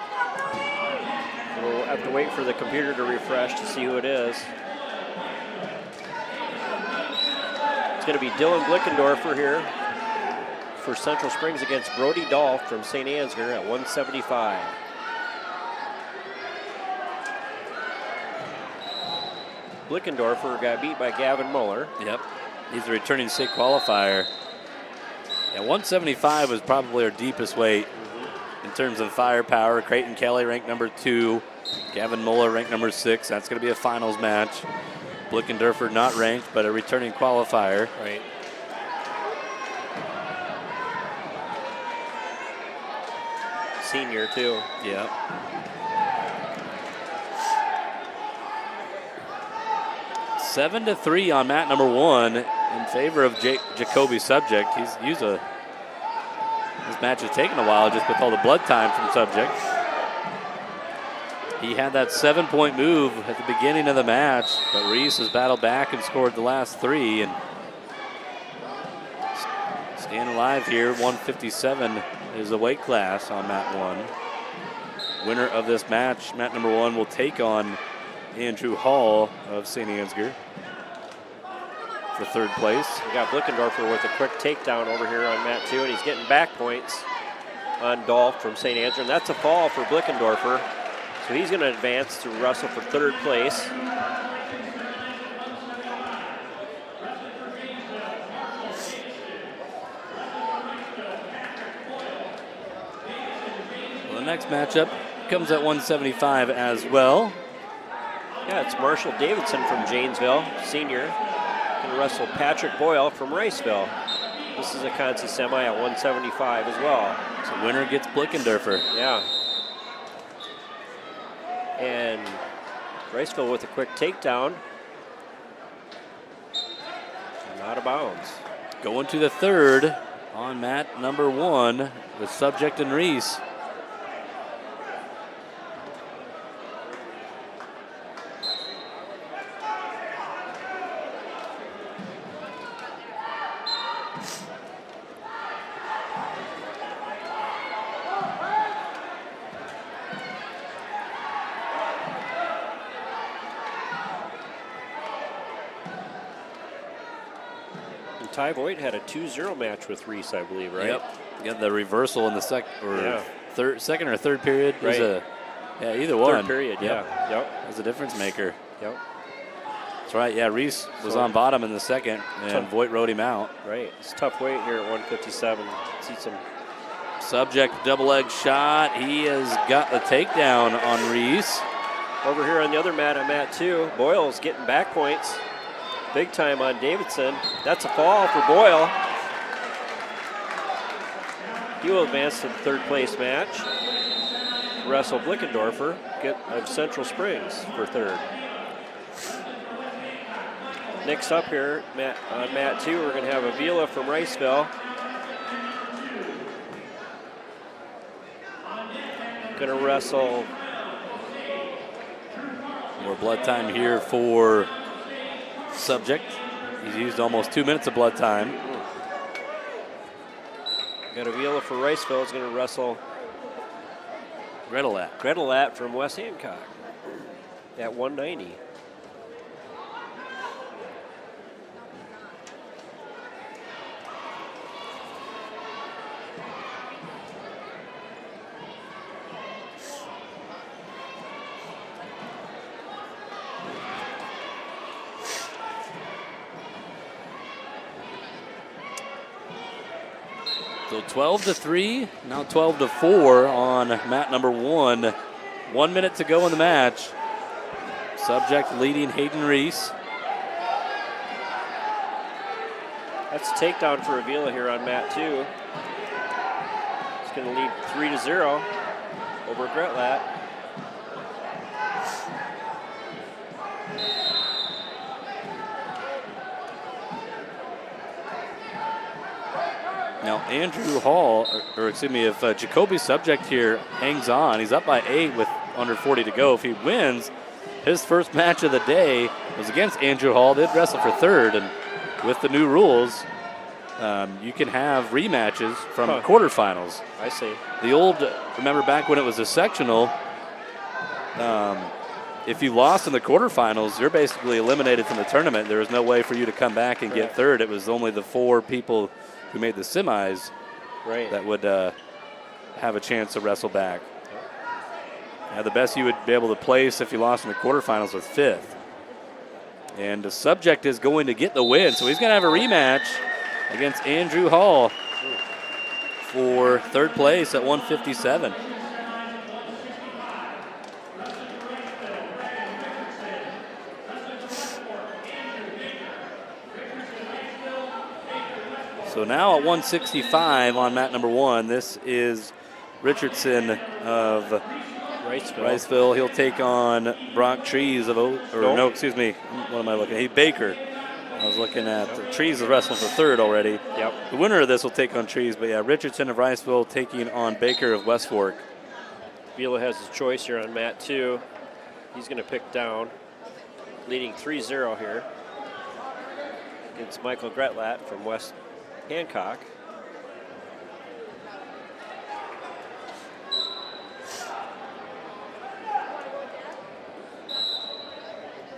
We'll have to wait for the computer to refresh to see who it is. It's going to be Dylan Blickendorfer here for Central Springs against Brody Dolph from St. Ansgar at 175. Blickendorfer got beat by Gavin Muller. Yep, he's a returning state qualifier. And 175 was probably our deepest weight in terms of firepower. Creighton Kelly ranked number 2. Gavin Muller ranked number 6. That's going to be a finals match. Blickendorfer not ranked, but a returning qualifier. Right. senior, too. Yeah. Seven to 3 on mat number 1 in favor of Jacoby Subject. He's used this match has taken a while just with all the blood time from Subject. He had that 7-point move at the beginning of the match, but Reese has battled back and scored the last 3 and staying alive here. 157 is the weight class on mat 1. Winner of this match, mat number 1, will take on Andrew Hall of St. Ansgar for 3rd place. We got Blickendorfer with a quick takedown over here on mat 2, and he's getting back points on Dolph from St. Ansgar, and that's a fall for Blickendorfer. So he's going to advance to wrestle for 3rd place. Well, the next matchup comes at 175 as well. Yeah, it's Marshall Davidson from Janesville, senior. Going to wrestle Patrick Boyle from Riceville. This is a Consi semi at 175 as well. So winner gets Blickendorfer. Yeah. And Riceville with a quick takedown. And out of bounds. Going to the 3rd on mat number 1 with Subject and Reese. Ty Voigt had a 2-0 match with Reese, I believe, right? Yep. You got the reversal in the second or third period. Right. Either one. Third period, Yep. yeah. Yep. That's a difference maker. Yep. That's right. Yeah, Reese was on bottom in the second, and Voigt rode him out. Right. It's tough weight here at 157. See some. Subject double leg shot. He has got the takedown on Reese. Over here on the other mat, on mat 2, Boyle's getting back points. Big time on Davidson. That's a fall for Boyle. He will advance to the 3rd place match. Wrestle Blickendorfer of Central Springs for 3rd. Next up here on mat 2, we're going to have Avila from Riceville. Going to wrestle. More blood time here for Subject. He's used almost 2 minutes of blood time. Got Avila for Riceville. Is going to wrestle Gretelat from West Hancock at 190. So 12 to 3, now 12 to 4 on mat number 1. 1 minute to go in the match. Subject leading Hayden Reese. That's a takedown for Avila here on mat 2. It's going to lead 3-0 over Gretelat. Now Andrew Hall, if Jacoby Subject here hangs on, he's up by 8 with under 40 to go. If he wins, his first match of the day was against Andrew Hall. They'd wrestle for 3rd, and with the new rules, you can have rematches from quarterfinals. I see. The old, remember back when it was a sectional, if you lost in the quarterfinals, you're basically eliminated from the tournament. There was no way for you to come back and get 3rd. It was only the 4 people who made the semis that would have a chance to wrestle back. The best you would be able to place if you lost in the quarterfinals was 5th. And the Subject is going to get the win, so he's going to have a rematch against Andrew Hall for 3rd place at 157. So now at 165 on mat number 1, this is Richardson of Riceville. He'll take on Brock Trees of excuse me. What am I looking at? Baker. I was looking at Trees is wrestling for third already. Yep. The winner of this will take on Trees, but yeah, Richardson of Riceville taking on Baker of West Fork. Vila has his choice here on mat 2. He's going to pick down, leading 3-0 here against Michael Gretlat from West Hancock.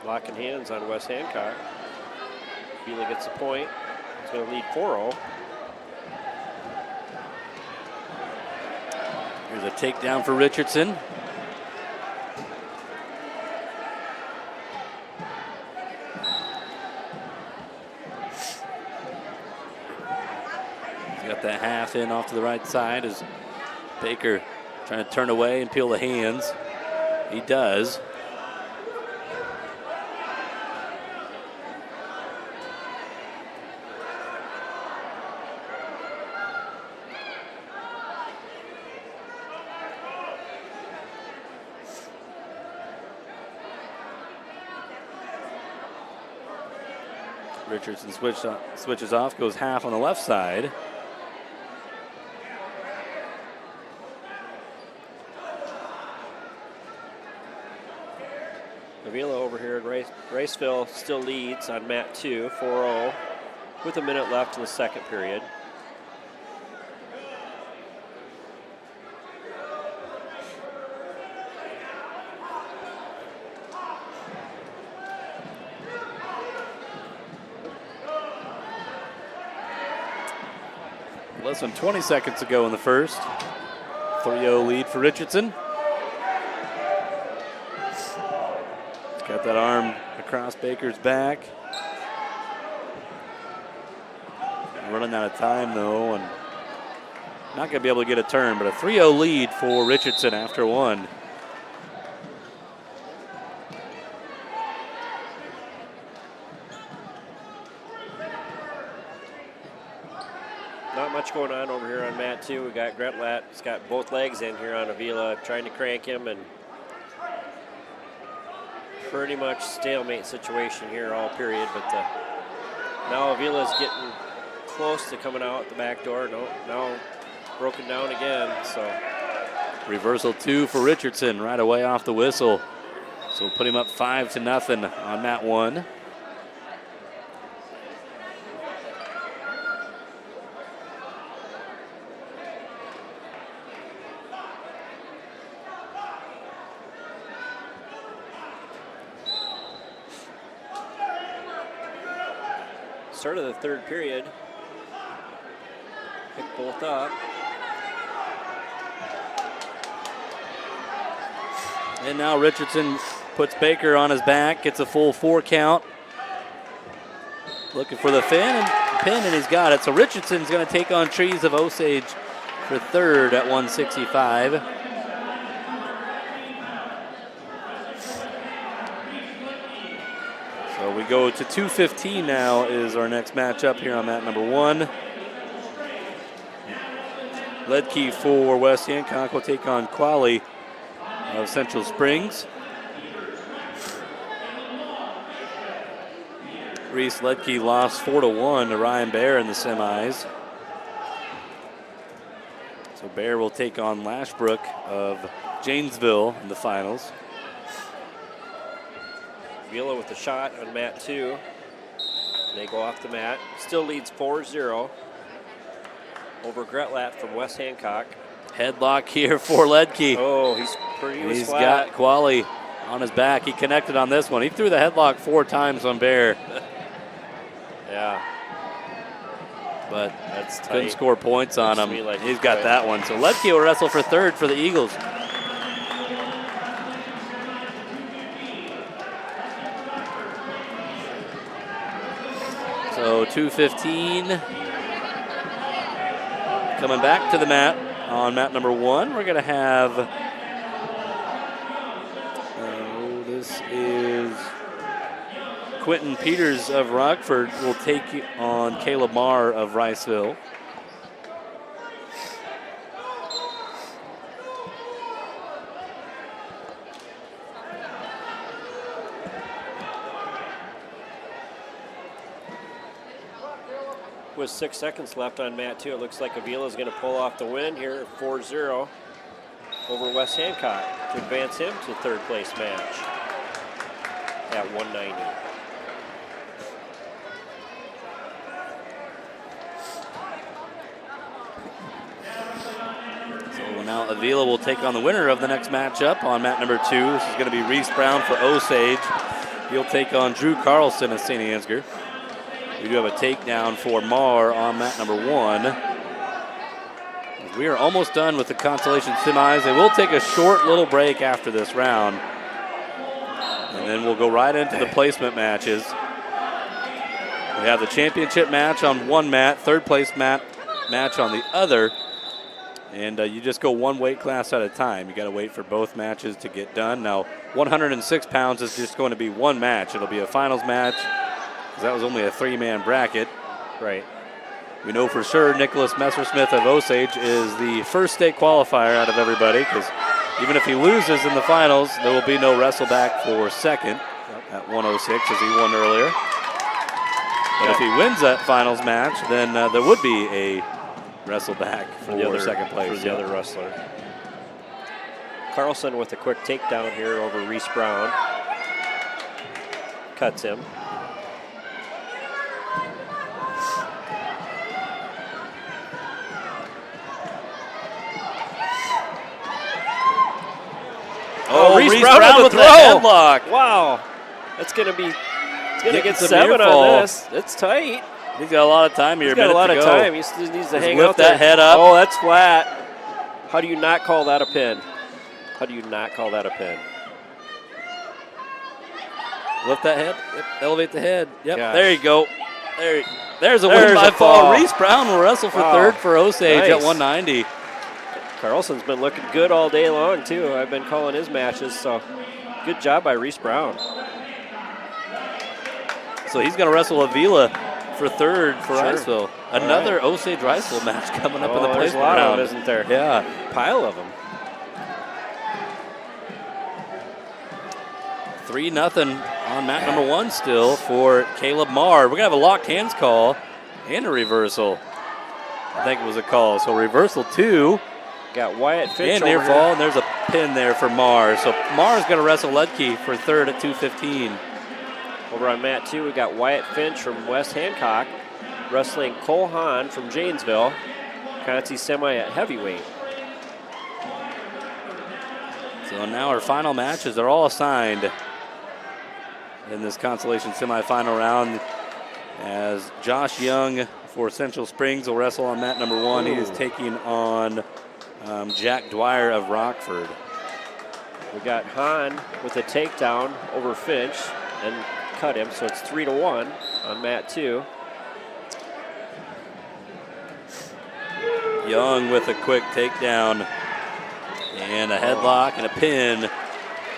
Locking hands on West Hancock. Vila gets the point. He's going to lead 4-0. Here's a takedown for Richardson. He's got that half in off to the right side as Baker trying to turn away and peel the hands. He does. Richardson switches off, goes half on the left side. Avila over here at Riceville still leads on mat 2, 4-0, with a minute left in the second period. Less than 20 seconds to go in the first. 3-0 lead for Richardson. Got that arm across Baker's back. Running out of time though, and not gonna be able to get a turn, but a 3-0 lead for Richardson after one. Not much going on over here on mat 2. We got Gretlat. He's got both legs in here on Avila, trying to crank him, and pretty much stalemate situation here all period. But now Avila's getting close to coming out the back door. No, now broken down again. So reversal 2 for Richardson right away off the whistle. So we'll put him up 5-0 on mat 1. Start of the third period. Pick both up. And now Richardson puts Baker on his back, gets a full 4 count. Looking for the pin, and he's got it. So Richardson's going to take on Trees of Osage for third at 165. So we go to 2:15 now is our next matchup here on mat number 1. Ledke for West Hancock will take on Qualley of Central Springs. Reese Ledke lost 4-1 to Ryan Bear in the semis. So Bear will take on Lashbrook of Janesville in the finals. Vila with the shot on mat 2. They go off the mat. Still leads 4-0 over Gretlat from West Hancock. Headlock here for Ledke. Oh, he's got Qualley on his back. He connected on this one. He threw the headlock 4 times on Bear. Yeah. But that's tight. Couldn't score points on him. Like he's got that one. So Ledke will wrestle for third for the Eagles. So 2:15. Coming back to the mat on mat number 1. We're going to have, this is Quentin Peters of Rockford will take on Caleb Marr of Riceville. with 6 seconds left on mat 2. It looks like Avila is going to pull off the win here, 4-0 over West Hancock to advance him to third place match at 190. So now Avila will take on the winner of the next matchup on mat number 2. This is going to be Reese Brown for Osage. He'll take on Drew Carlson of St. Ansgar. We do have a takedown for Marr on mat number 1. We are almost done with the consolation semis. They will take a short little break after this round. And then we'll go right into the placement matches. We have the championship match on one mat, third place match on the other. And you just go one weight class at a time. You got to wait for both matches to get done. Now, 106 pounds is just going to be one match. It'll be a finals match, because that was only a 3-man bracket. Right. We know for sure Nicholas Messersmith of Osage is the first state qualifier out of everybody, because even if he loses in the finals, there will be no wrestle back for second at 106 as he won earlier. But if he wins that finals match, then there would be a wrestle back for the other second place. For the other wrestler. Carlson with a quick takedown here over Reese Brown. Cuts him. Oh, Reese Brown with the throw. headlock. Wow. That's going to be, it's going to get some 7 near fall. on this. It's tight. He's got a lot of time here. He's got a lot of time. He just needs to hang lift out that there. head up. Oh, that's flat. How do you not call that a pin? How do you not call that a pin? Lift that head. Yep. Elevate the head. Yep. Gosh. There you go. There's a win by fall. Reese Brown will wrestle for third for Osage at 190. Carlson's been looking good all day long, too. I've been calling his matches, so good job by Reese Brown. So he's going to wrestle Avila for third for Sure. Riceville. Another Osage Riceville match coming up in the there's placement a lot round. of them, isn't there? Yeah. Pile of them. 3-0 on mat number 1 still for Caleb Marr. We're going to have a locked hands call and a reversal. I think it was a call. So reversal 2. Got Wyatt Finch and near over fall, here. and there's a pin there for Marr. So Marr's going to wrestle Ledke for third at 215. Over on mat 2, we got Wyatt Finch from West Hancock wrestling Cole Hahn from Janesville. Conti semi at heavyweight. So now our final matches are all assigned in this consolation semifinal round, as Josh Young for Central Springs will wrestle on mat number 1. He is taking on Jack Dwyer of Rockford. We got Hahn with a takedown over Finch and cut him, so it's 3-1 on mat 2. Young with a quick takedown and a headlock and a pin.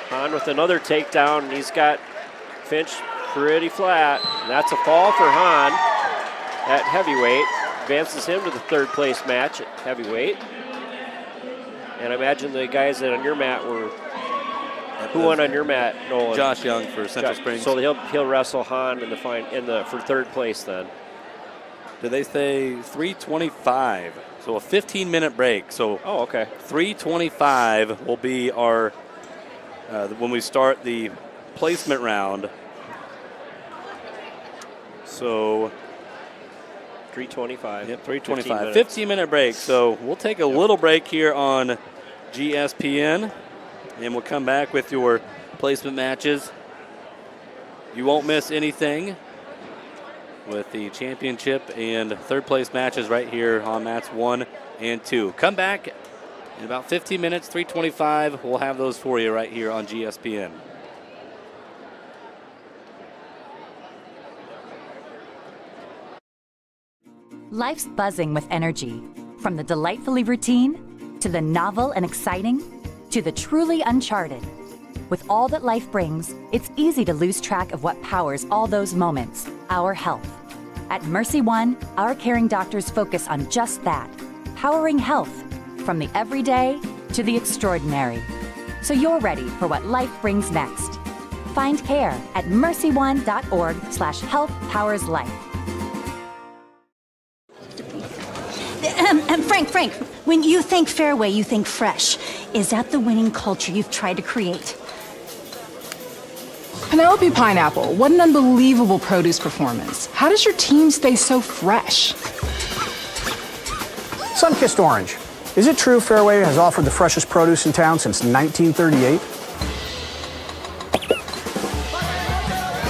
Hahn with another takedown, and he's got Finch pretty flat. And that's a fall for Hahn at heavyweight. Advances him to the third place match at heavyweight. And I imagine the guys that on your mat were, who won on your mat, Nolan? Josh Young for Central Springs. So he'll wrestle Hahn in the for third place then. Did they say 3:25? So a 15-minute break. So okay. 3:25 will be our when we start the placement round. So 3:25. Yep, 3:25. 15-minute break. So we'll take a little break here on GSPN, and we'll come back with your placement matches. You won't miss anything with the championship and third place matches right here on mats 1 and 2. Come back in about 15 minutes, 3:25. We'll have those for you right here on GSPN. Life's buzzing with energy, from the delightfully routine to the novel and exciting to the truly uncharted. With all that life brings, it's easy to lose track of what powers all those moments, our health. At Mercy One, our caring doctors focus on just that, powering health, from the everyday to the extraordinary. So you're ready for what life brings next. Find care at mercyone.org/healthpowerslife. Frank, when you think fairway, you think fresh. Is that the winning culture you've tried to create? Penelope Pineapple, what an unbelievable produce performance. How does your team stay so fresh? Sun-kissed orange. Is it true Fairway has offered the freshest produce in town since 1938?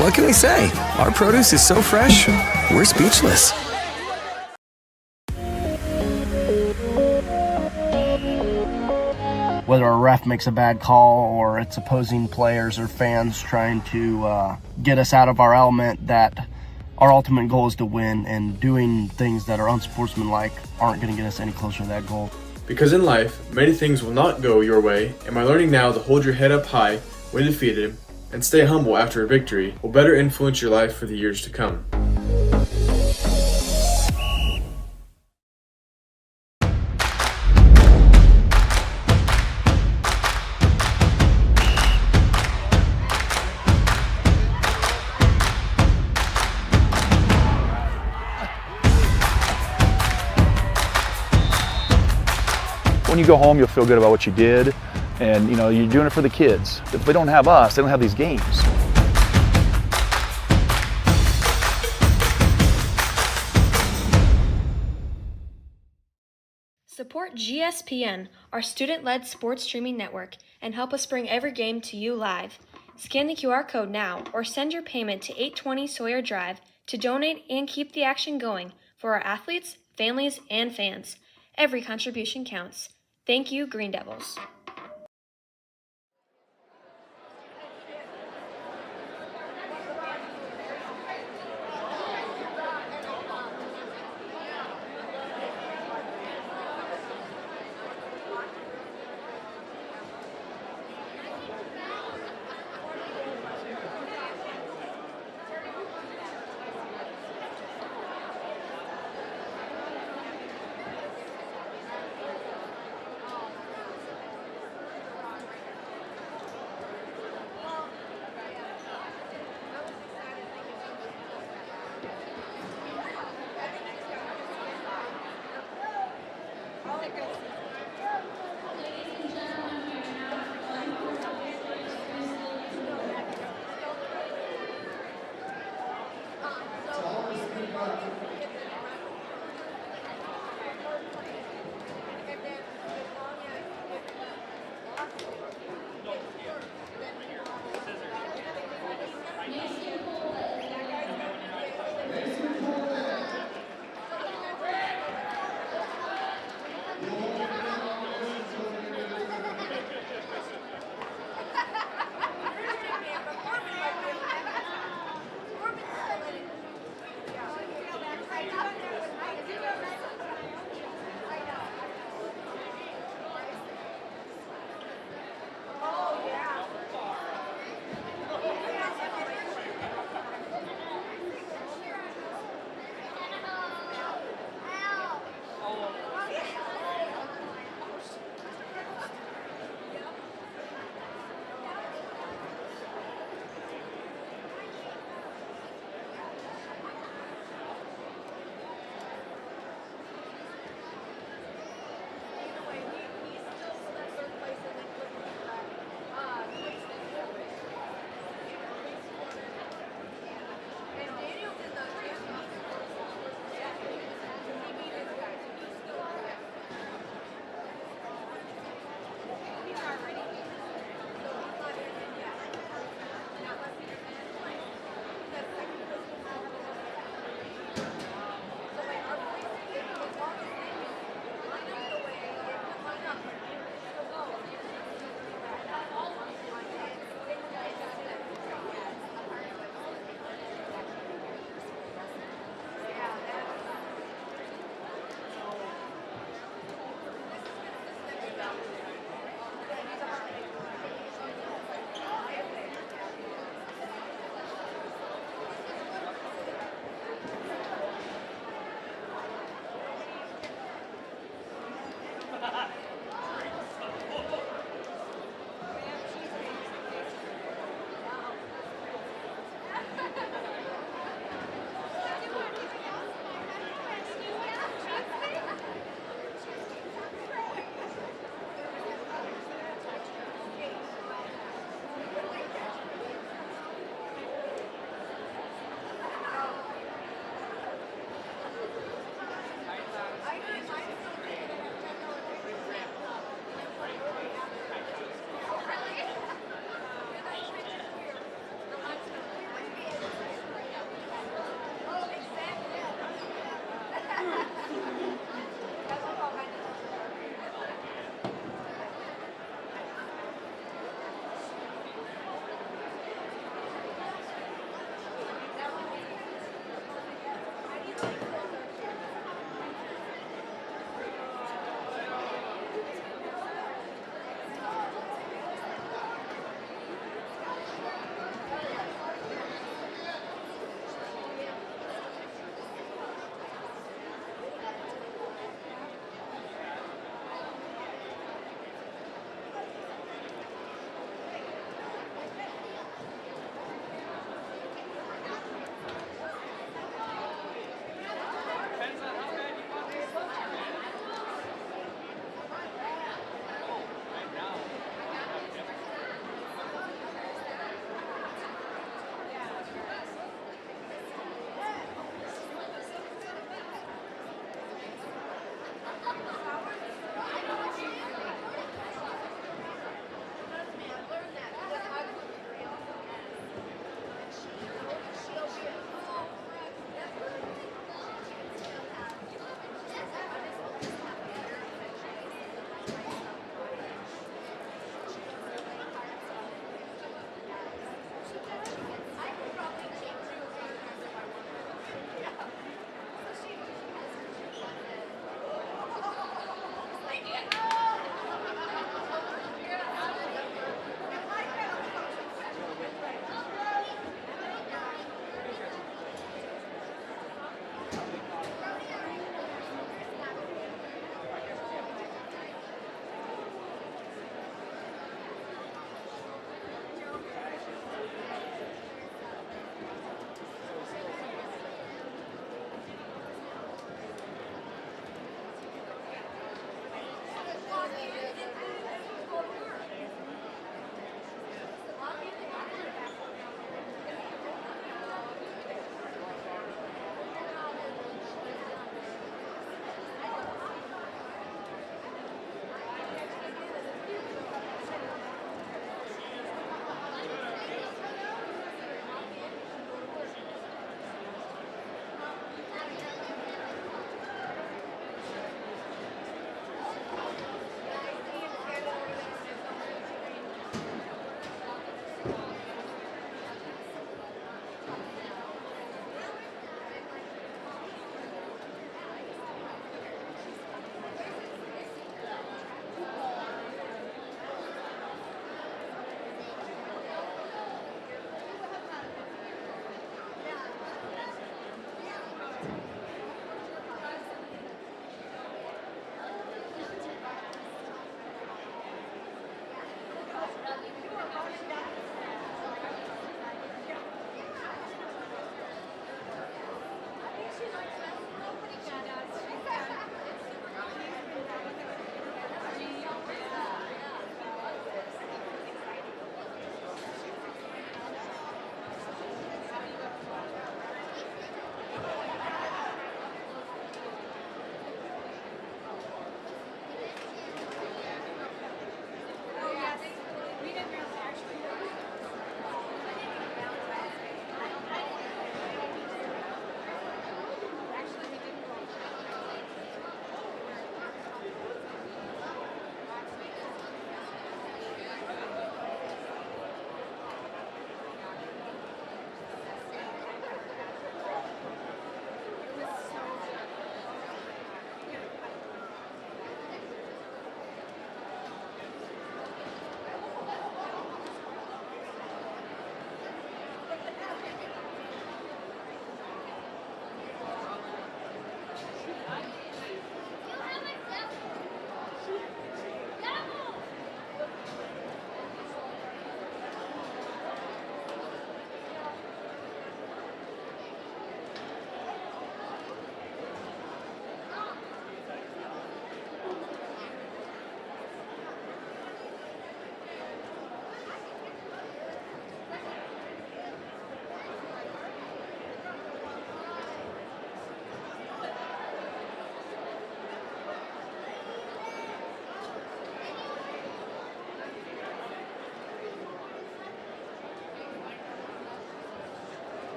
What can we say? Our produce is so fresh, we're speechless. Whether a ref makes a bad call or it's opposing players or fans trying to get us out of our element, that our ultimate goal is to win, and doing things that are unsportsmanlike aren't going to get us any closer to that goal. Because in life, many things will not go your way, and by learning now to hold your head up high when defeated and stay humble after a victory will better influence your life for the years to come. When you go home, you'll feel good about what you did, and you know you're doing it for the kids. If they don't have us, they don't have these games. Support GSPN, our student-led sports streaming network, and help us bring every game to you live. Scan the QR code now or send your payment to 820 Sawyer Drive to donate and keep the action going for our athletes, families, and fans. Every contribution counts. Thank you, Green Devils.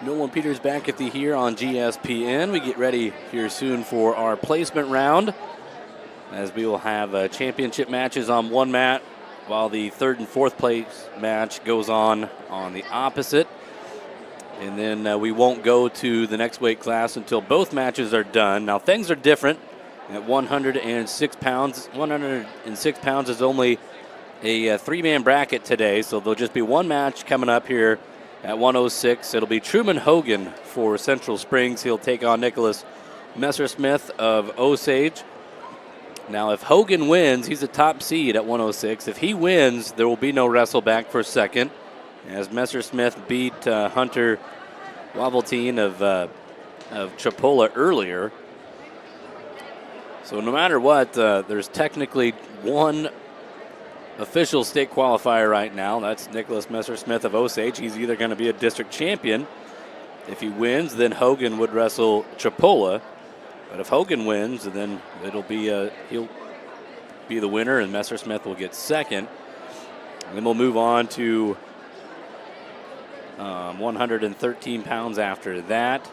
Nolan Peters back at the here on GSPN. We get ready here soon for our placement round, as we will have championship matches on one mat, while the third and fourth place match goes on the opposite. And then we won't go to the next weight class until both matches are done. Now, things are different at 106 pounds. 106 pounds is only a three-man bracket today, so there'll just be one match coming up here at 106. It'll be Truman Hogan for Central Springs. He'll take on Nicholas Messersmith of Osage. Now, if Hogan wins, he's a top seed at 106. If he wins, there will be no wrestle back for second, as Messersmith beat Hunter Waveltine of Tripoli earlier. So no matter what, there's technically one official state qualifier right now. That's Nicholas Messersmith of Osage. He's either going to be a district champion. If he wins, then Hogan would wrestle Tripoli. But if Hogan wins, then it'll be he'll be the winner, and Messersmith will get second. And then we'll move on to 113 pounds after that.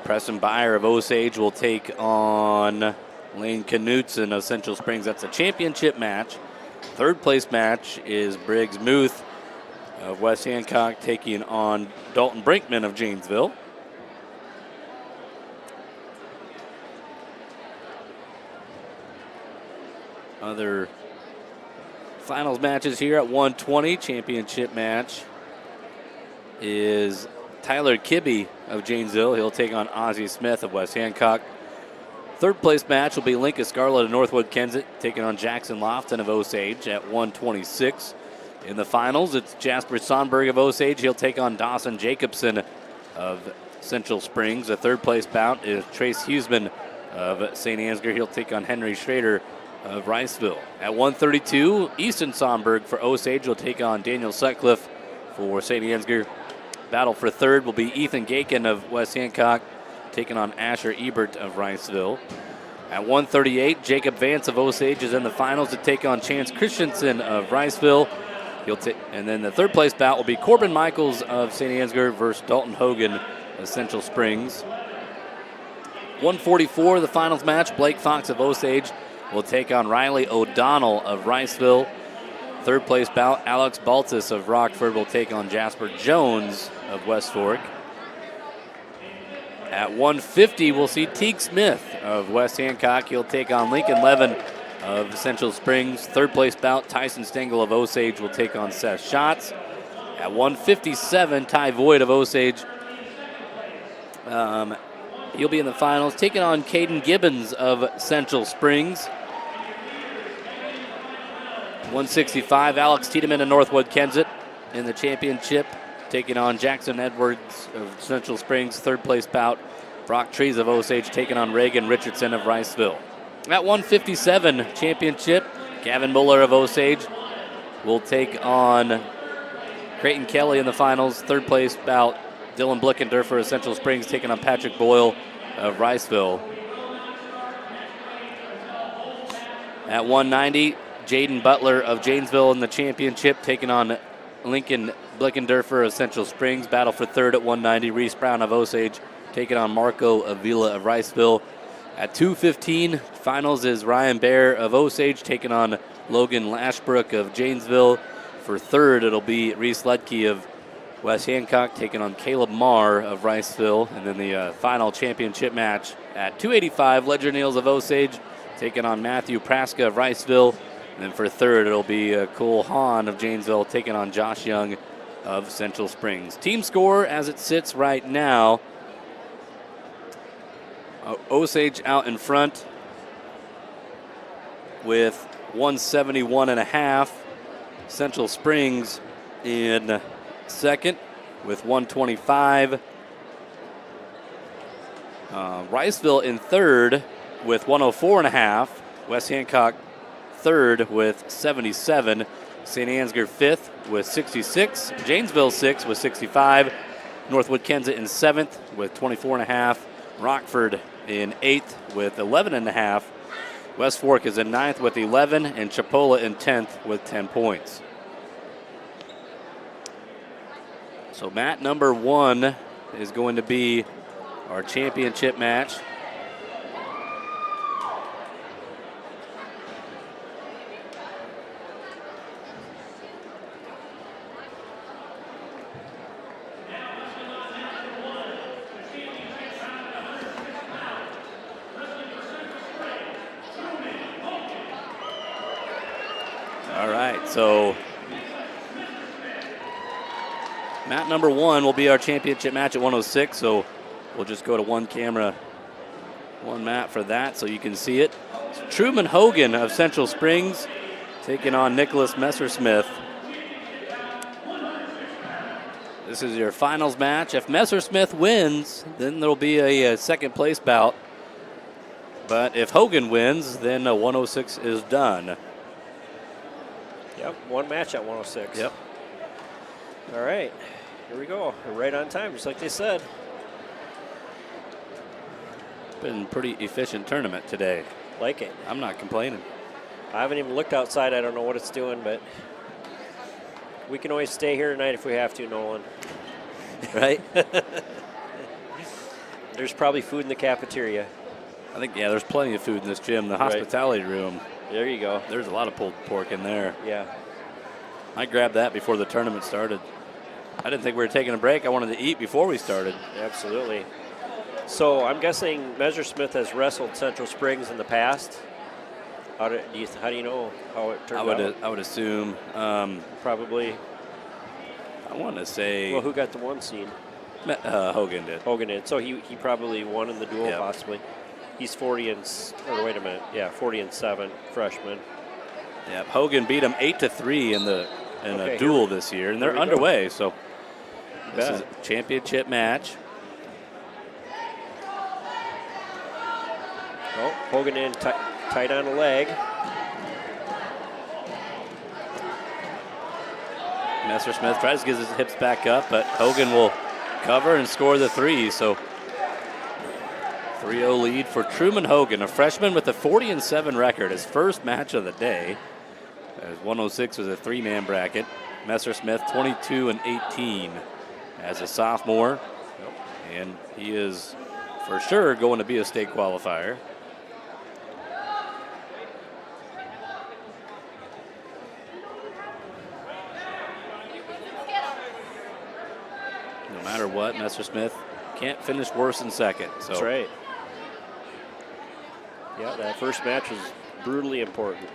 Preston Byer of Osage will take on Lane Knutson of Central Springs. That's a championship match. Third place match is Briggs Muth of West Hancock taking on Dalton Brinkman of Janesville. Other finals matches here at 120. Championship match is Tyler Kibbe of Janesville. He'll take on Ozzie Smith of West Hancock. Third place match will be Lincoln Scarlett of Northwood-Kensett taking on Jackson Lofton of Osage at 126. In the finals, it's Jasper Sonberg of Osage. He'll take on Dawson Jacobson of Central Springs. The third place bout is Trace Huseman of St. Ansgar. He'll take on Henry Schrader of Riceville. At 132, Easton Somberg for Osage will take on Daniel Sutcliffe for St. Ansgar. Battle for third will be Ethan Gakin of West Hancock taking on Asher Ebert of Riceville. At 138, Jacob Vance of Osage is in the finals to take on Chance Christensen of Riceville. And then the third place bout will be Corbin Michaels of St. Ansgar versus Dalton Hogan of Central Springs. 144, the finals match, Blake Fox of Osage will take on Riley O'Donnell of Riceville. Third place bout, Alex Baltus of Rockford will take on Jasper Jones of West Fork. At 150, we'll see Teague Smith of West Hancock. He'll take on Lincoln Levin of Central Springs. Third place bout, Tyson Stengel of Osage will take on Seth Schatz. At 157, Ty Voigt of Osage. He'll be in the finals, taking on Caden Gibbons of Central Springs. 165, Alex Tiedemann of Northwood-Kensett in the championship, taking on Jackson Edwards of Central Springs. Third place bout, Brock Trees of Osage taking on Reagan Richardson of Riceville. At 157 championship, Gavin Muller of Osage will take on Creighton Kelly in the finals. Third place bout, Dylan Blickendorfer of Central Springs taking on Patrick Boyle of Riceville. At 190, Jaden Butler of Janesville in the championship taking on Lincoln Blickendorfer of Central Springs. Battle for third at 190, Reese Brown of Osage taking on Marco Avila of Riceville. At 215, finals is Ryan Bear of Osage taking on Logan Lashbrook of Janesville. For third, it'll be Reese Ledke of West Hancock taking on Caleb Marr of Riceville. And then the final championship match at 285, Ledger Niels of Osage taking on Matthew Praska of Riceville. And then for third, it'll be Cole Hahn of Janesville taking on Josh Young of Central Springs. Team score as it sits right now, Osage out in front with 171.5. Central Springs in second with 125. Riceville in third with 104.5. West Hancock third with 77. St. Ansgar fifth with 66. Janesville sixth with 65. Northwood-Kensett in seventh with 24.5. Rockford in eighth with 11.5. West Fork is in ninth with 11, and Tripoli in 10th with 10 points. So mat number one is going to be our championship match. All right, so mat number one will be our championship match at 106, so we'll just go to one camera, one mat for that so you can see it. So Truman Hogan of Central Springs taking on Nicholas Messersmith. This is your finals match. If Messersmith wins, then there'll be a second place bout. But if Hogan wins, then 106 is done. Yep, one match at 106. Yep. All right, here we go. We're right on time, just like they said. Been a pretty efficient tournament today. Like it. I'm not complaining. I haven't even looked outside. I don't know what it's doing, but we can always stay here tonight if we have to, Nolan. Right? There's probably food in the cafeteria. I think, yeah, there's plenty of food in this gym. The hospitality room. There you go. There's a lot of pulled pork in there. Yeah. I grabbed that before the tournament started. I didn't think we were taking a break. I wanted to eat before we started. Absolutely. So I'm guessing Messersmith has wrestled Central Springs in the past. How do you know how it turned out? I would assume. Probably. I want to say. Well, who got the one seed? Hogan did. Hogan did. So he probably won in the duel, possibly. He's 40 and, or wait a minute, yeah, 40 and 7, freshman. Yeah, Hogan beat him 8-3 in a duel this year, and they're underway. So this is a championship match. Oh, Hogan in tight on the leg. Messersmith tries to get his hips back up, but Hogan will cover and score the three. So 3-0 lead for Truman Hogan, a freshman with a 40-7 record, his first match of the day. As 106 was a three-man bracket. Messersmith 22-18 as a sophomore, and he is for sure going to be a state qualifier. No matter what, Messersmith can't finish worse than second. So. That's right. Yeah, that first match was brutally important.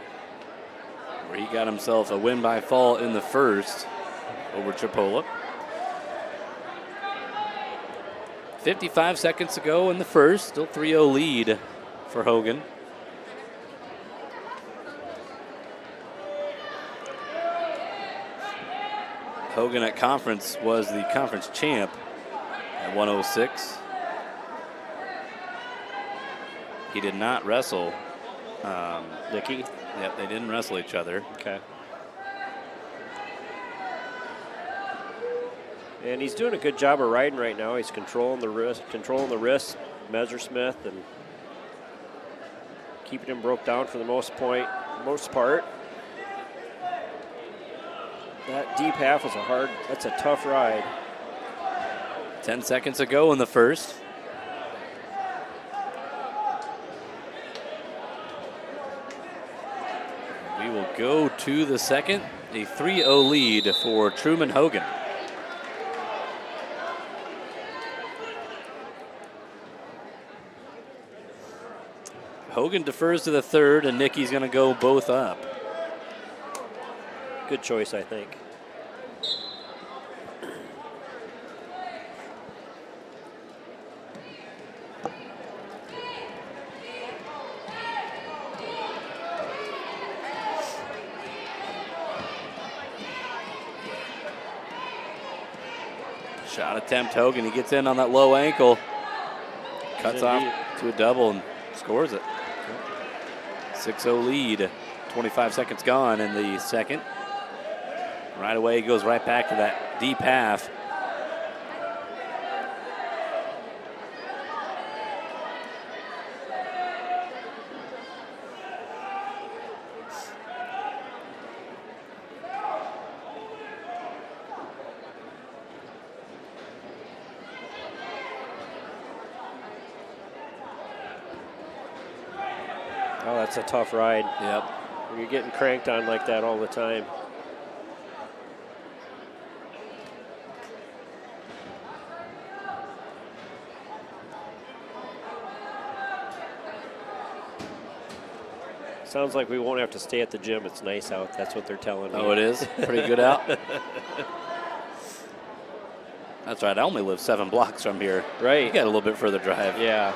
Where he got himself a win by fall in the first over Tripoli. 55 seconds to go in the first, still 3-0 lead for Hogan. Hogan at conference was the conference champ at 106. He did not wrestle Nicky. Yep, they didn't wrestle each other. Okay. And he's doing a good job of riding right now. He's controlling the wrist, Messersmith, and keeping him broke down for the most part. That deep half was that's a tough ride. 10 seconds to go in the first. We will go to the second, a 3-0 lead for Truman Hogan. Hogan defers to the third, and Nicky's going to go both up. Good choice, I think. Shot attempt, Hogan. He gets in on that low ankle. Cuts off to a double and scores it. 6-0 lead. 25 seconds gone in the second. Right away, he goes right back to that deep half. Oh, that's a tough ride. Yep. When you're getting cranked on like that all the time. Sounds like we won't have to stay at the gym. It's nice out. That's what they're telling me. Oh, it is? Pretty good out? That's right. I only live 7 blocks from here. Right. You got a little bit further drive. Yeah.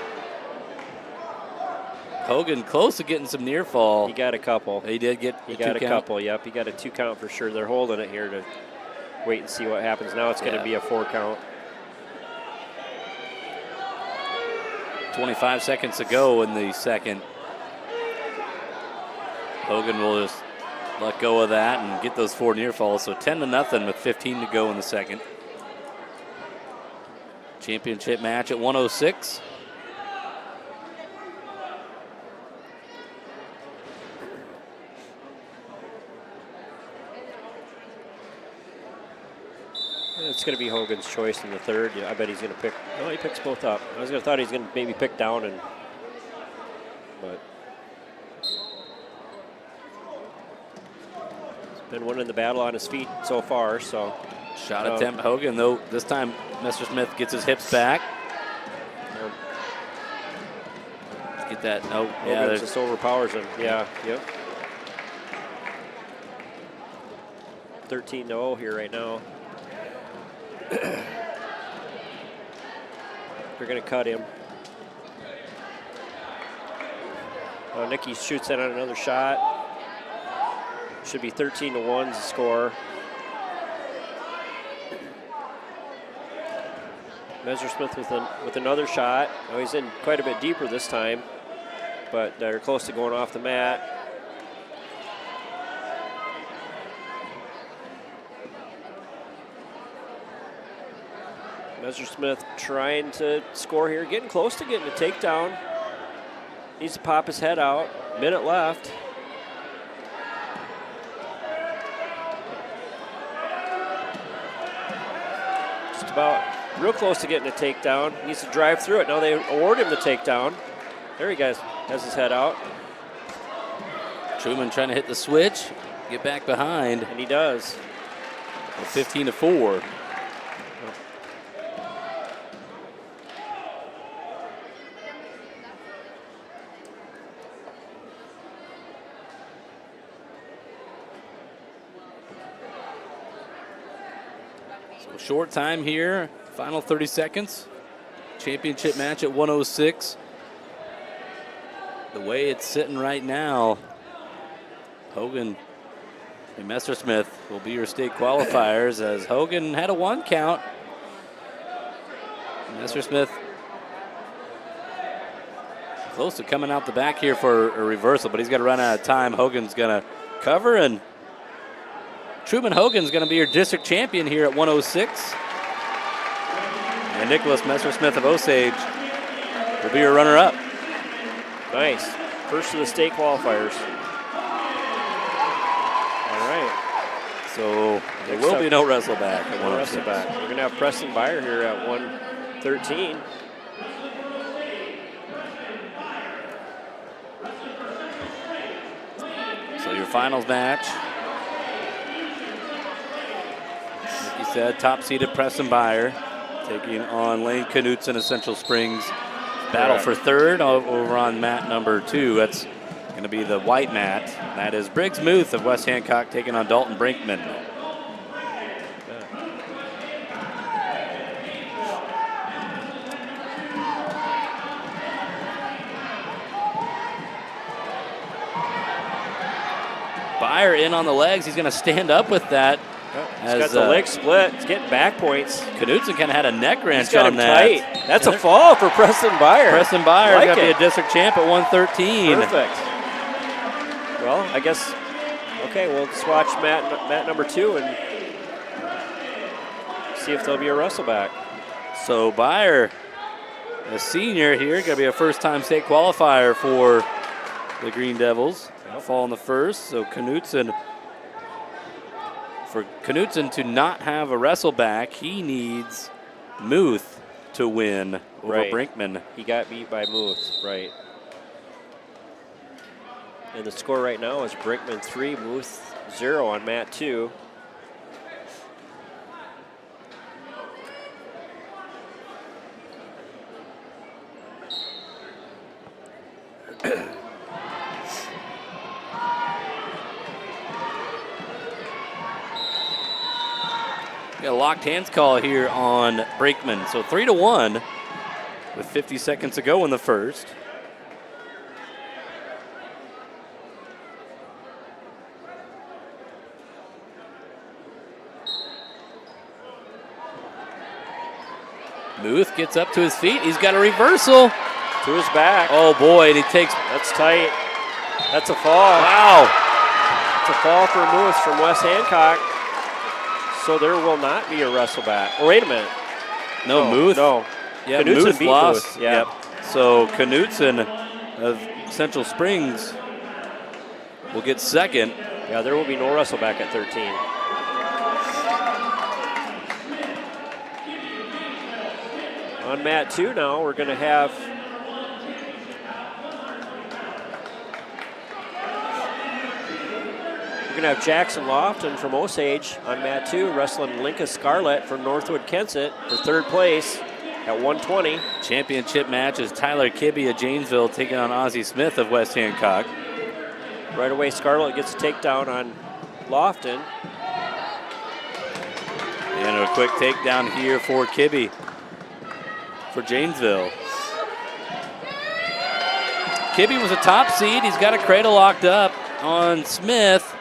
Hogan close to getting some near fall. He got a couple. He did get He got a couple, yep. He got a 2 count for sure. They're holding it here to wait and see what happens. Now it's going to be a 4 count. 25 seconds to go in the second. Hogan will just let go of that and get those 4 near falls. So 10-0 with 15 to go in the second. Championship match at 106. It's going to be Hogan's choice in the third. Yeah, I bet he's going to pick. No, he picks both up. I was going to thought he's going to maybe pick down, but he's been winning the battle on his feet so far. So shot attempt Hogan, though this time Messersmith gets his hips back. Let's get that. Oh, yeah, just overpowers him. Yeah, yep. 13-0 here right now. They're going to cut him. Nicky shoots in on another shot. Should be 13-1 to score. Messersmith with another shot. Oh, he's in quite a bit deeper this time. but they're close to going off the mat. Messersmith trying to score here, getting close to getting a takedown. Needs to pop his head out. Minute left. Just about real close to getting a takedown. Needs to drive through it. Now they award him the takedown. There he goes, has his head out. Truman trying to hit the switch, get back behind. And he does. 15-4. So short time here, final 30 seconds. Championship match at 106. The way it's sitting right now, Hogan and Messersmith will be your state qualifiers, as Hogan had a 1 count. Messersmith close to coming out the back here for a reversal, but he's got to run out of time. Hogan's going to cover, and Truman Hogan's going to be your district champion here at 106. And Nicholas Messersmith of Osage will be your runner-up. Nice. First of the state qualifiers. All right. So there will be no wrestle back. No wrestle back. We're going to have Preston Byer here at 113. So your finals match. Like you said, top-seeded Preston Byer taking on Lane Knutson of Central Springs. Battle for third over on mat number 2. That's going to be the white mat. That is Briggs Muth of West Hancock taking on Dalton Brinkman. Byer in on the legs. He's going to stand up with that. He's got the leg split. He's getting back points. Knudsen kind of had a neck wrench on that. Tight. That's a fall for Preston Byer. Preston Byer like going to be a district champ at 113. Perfect. Well, I guess, okay, we'll just watch mat number 2 and see if there'll be a wrestle back. So Byer, a senior here, going to be a first-time state qualifier for the Green Devils. Fall in the first, so Knudsen. For Knudsen to not have a wrestle back, he needs Muth to win over Brinkman. He got beat by Muth, right. And the score right now is Brinkman 3, Muth 0 on mat 2. Got a locked hands call here on Brinkman. So 3-1 with 50 seconds to go in the first. Muth gets up to his feet. He's got a reversal. To his back. Oh boy, and he takes. That's tight. That's a fall. Wow. It's a fall for Muth from West Hancock. So there will not be a wrestle back. Oh, wait a minute. No, Muth. No. Yeah, Muth lost. Muth. Yeah. Yep. So Knudsen of Central Springs will get second. Yeah, there will be no wrestle back at 13. On mat 2 now, we're going to have Jackson Lofton from Osage on mat 2, wrestling Linka Scarlett from Northwood-Kensett for third place at 120. Championship match is Tyler Kibbe of Janesville taking on Ozzie Smith of West Hancock. Right away, Scarlett gets a takedown on Lofton. And a quick takedown here for Kibbe for Janesville. Kibbe was a top seed. He's got a cradle locked up on Smith.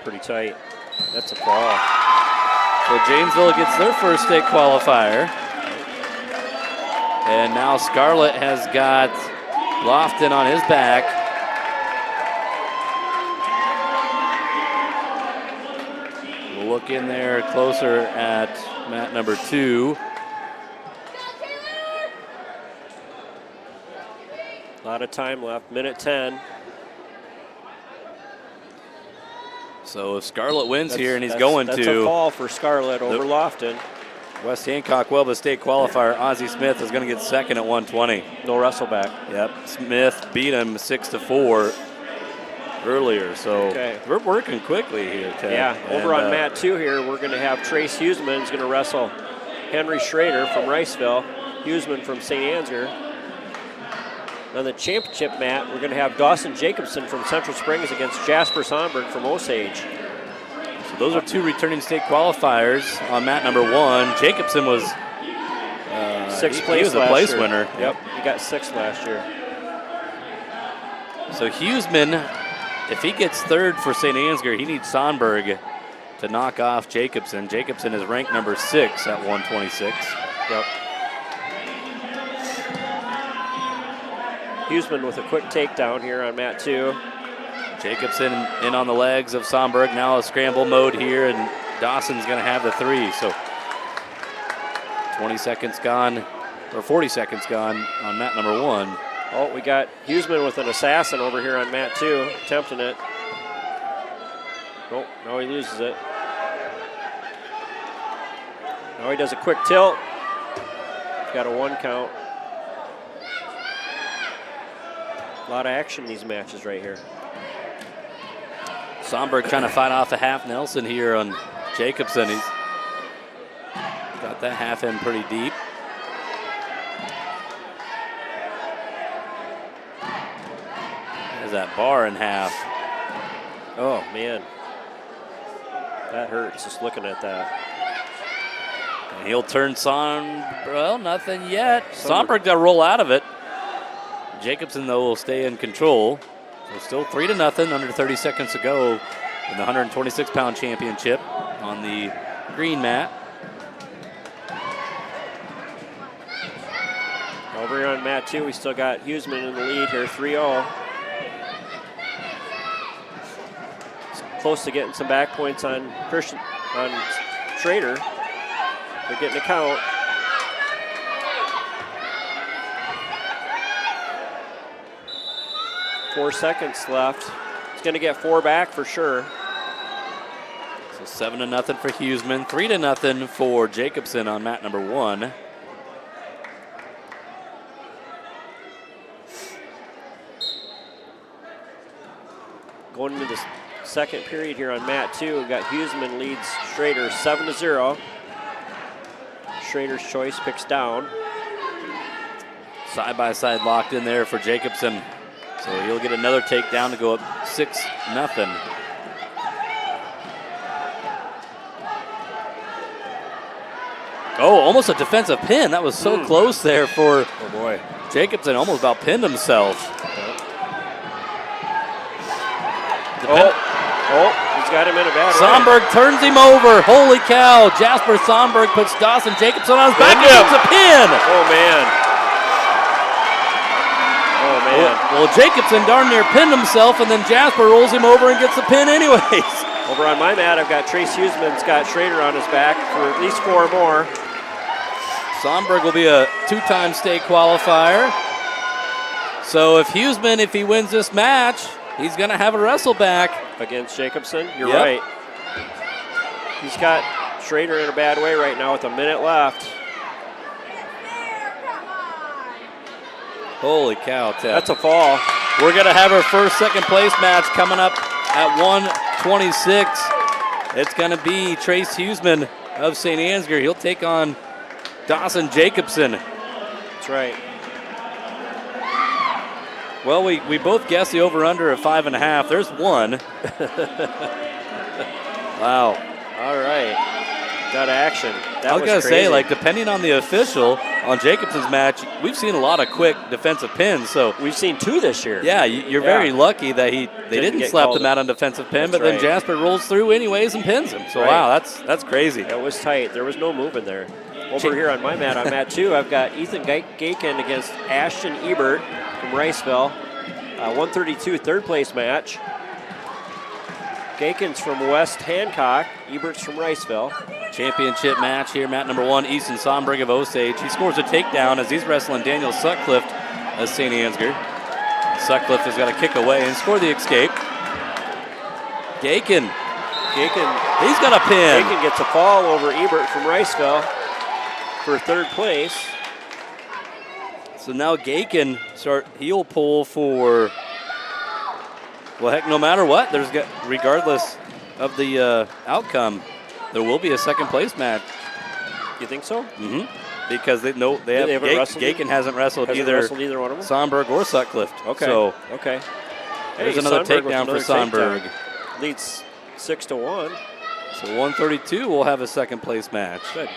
Pretty tight. That's a fall. So Janesville gets their first state qualifier. And now Scarlett has got Lofton on his back. We'll look in there closer at mat number 2. A lot of time left, minute 10. So if Scarlett wins here, and he's going that's to. That's a fall for Scarlett over Lofton. West Hancock Wellba State qualifier Ozzie Smith is going to get second at 120. No wrestle back. Yep, Smith beat him 6-4 earlier, so we're working quickly here, Ted. Yeah, over on mat 2 here, we're going to have Trace Huseman is going to wrestle Henry Schrader from Riceville, Huseman from St. Ansgar. On the championship mat, we're going to have Dawson Jacobson from Central Springs against Jasper Sonberg from Osage. So those are 2 returning state qualifiers on mat number 1. Jacobson was sixth place. He was a place winner. Yep, he got 6th last year. So Huseman, if he gets 3rd for St. Ansgar, he needs Sonberg to knock off Jacobson. Jacobson is ranked number 6 at 126. Yep. Huseman with a quick takedown here on mat 2. Jacobson in on the legs of Sonberg. Now a scramble mode here, and Dawson's going to have the 3. So 20 seconds gone, or 40 seconds gone on mat number 1. Oh, we got Huseman with an assassin over here on mat 2, attempting it. Oh, now he loses it. Now he does a quick tilt. Got a 1 count. A lot of action in these matches right here. Sonberg trying to fight off a half Nelson here on Jacobson. He's got that half in pretty deep. There's that bar in half. Oh, man. That hurts just looking at that. And he'll turn well, nothing yet. Sonberg got to roll out of it. Jacobson, though, will stay in control. So still 3-0, under 30 seconds to go in the 126-pound championship on the green mat. Over here on mat 2, we still got Huseman in the lead here, 3-0. Close to getting some back points on Schrader. They're getting a count. Four seconds left. He's going to get 4 back for sure. So 7-0 for Huseman, 3-0 for Jacobson on mat number 1. Going into the second period here on mat 2, we've got Huseman leads Schrader 7-0. Schrader's choice picks down. Side by side locked in there for Jacobson. So he'll get another takedown to go up 6-0. Oh, almost a defensive pin. That was so close there for Jacobson. Almost about pinned himself. He's got him in a bad way. Sonberg turns him over. Holy cow. Jasper Sonberg puts Dawson Jacobson on his back and gets a pin. Oh, man. Well, Jacobson darn near pinned himself, and then Jasper rolls him over and gets the pin anyways. Over on my mat, I've got Trace Huseman, Scott Schrader on his back for at least 4 more. Sonberg will be a 2-time state qualifier. So if Huseman, if he wins this match, he's going to have a wrestle back. Against Jacobson, you're right. He's got Schrader in a bad way right now with a minute left. Holy cow, Ted. That's a fall. We're going to have our first second place match coming up at 126. It's going to be Trace Huseman of St. Ansgar. He'll take on Dawson Jacobson. That's right. Well, we both guessed the over-under of 5.5. There's 1. Wow. All right. Got action. I was going to say, like, depending on the official on Jacobson's match, we've seen a lot of quick defensive pins. So we've seen 2 this year. Yeah, you're very lucky that they didn't slap him out on defensive pin, but then Jasper rolls through anyways and pins him. So wow, that's crazy. It was tight. There was no moving there. Over here on my mat, on mat 2, I've got Ethan Gakin against Ashton Ebert from Riceville. 132 third place match. Gakin's from West Hancock, Ebert's from Riceville. Championship match here, mat number 1, Easton Somberg of Osage. He scores a takedown as he's wrestling Daniel Sutcliffe of St. Ansgar. Sutcliffe has got to kick away and score the escape. Gakin, he's got a pin. Gakin gets a fall over Ebert from Riceville for third place. So now Gakin start heel pull for, well, heck, no matter what, regardless of the outcome, there will be a second place match. You think so? Mm-hmm. Because Gakin hasn't wrestled either one of them? Somberg or Sutcliffe. Okay. So okay. There's another takedown for Somberg. Leads 6-1. So 132 will have a second place match. Good.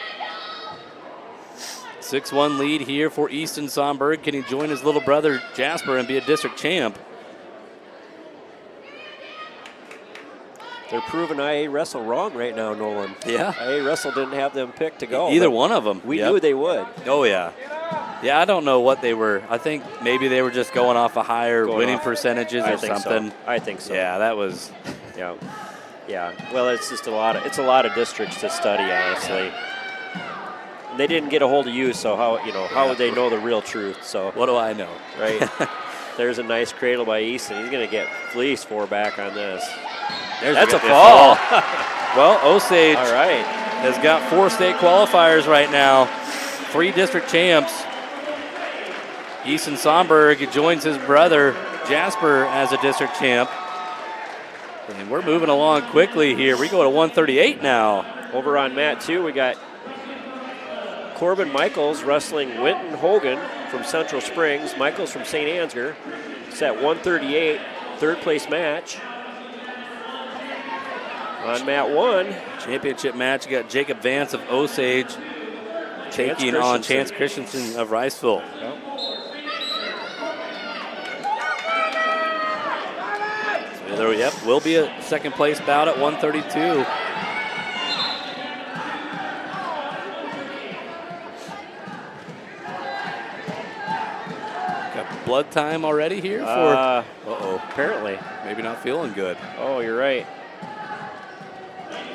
6-1 lead here for Easton Somberg. Can he join his little brother Jasper and be a district champ? They're proving IA Wrestle wrong right now, Nolan. Yeah. IA Wrestle didn't have them picked to go. Either one of them. We knew they would. Oh, yeah. Yeah, I don't know what they were. I think maybe they were just going off of higher winning percentages or something. So. I think so. Yeah, that was. Yeah. Yeah. Well, it's just a lot of districts to study, honestly. And they didn't get a hold of you, so how would they know the real truth? So what do I know? Right. There's a nice cradle by Easton. He's going to get fleeced 4 back on this. That's a fall. Well, Osage has got 4 state qualifiers right now, 3 district champs. Easton Somberg joins his brother Jasper as a district champ. And we're moving along quickly here. We go to 138 now. Over on mat 2, we got Corbin Michaels wrestling Winton Hogan from Central Springs. Michaels from St. Ansgar. It's at 138, third place match. On mat 1. Championship match, you got Jacob Vance of Osage taking on Chance Christensen of Riceville. Yep. So there will be a second place bout at 132. Got blood time already here for. Apparently. Maybe not feeling good. Oh, you're right.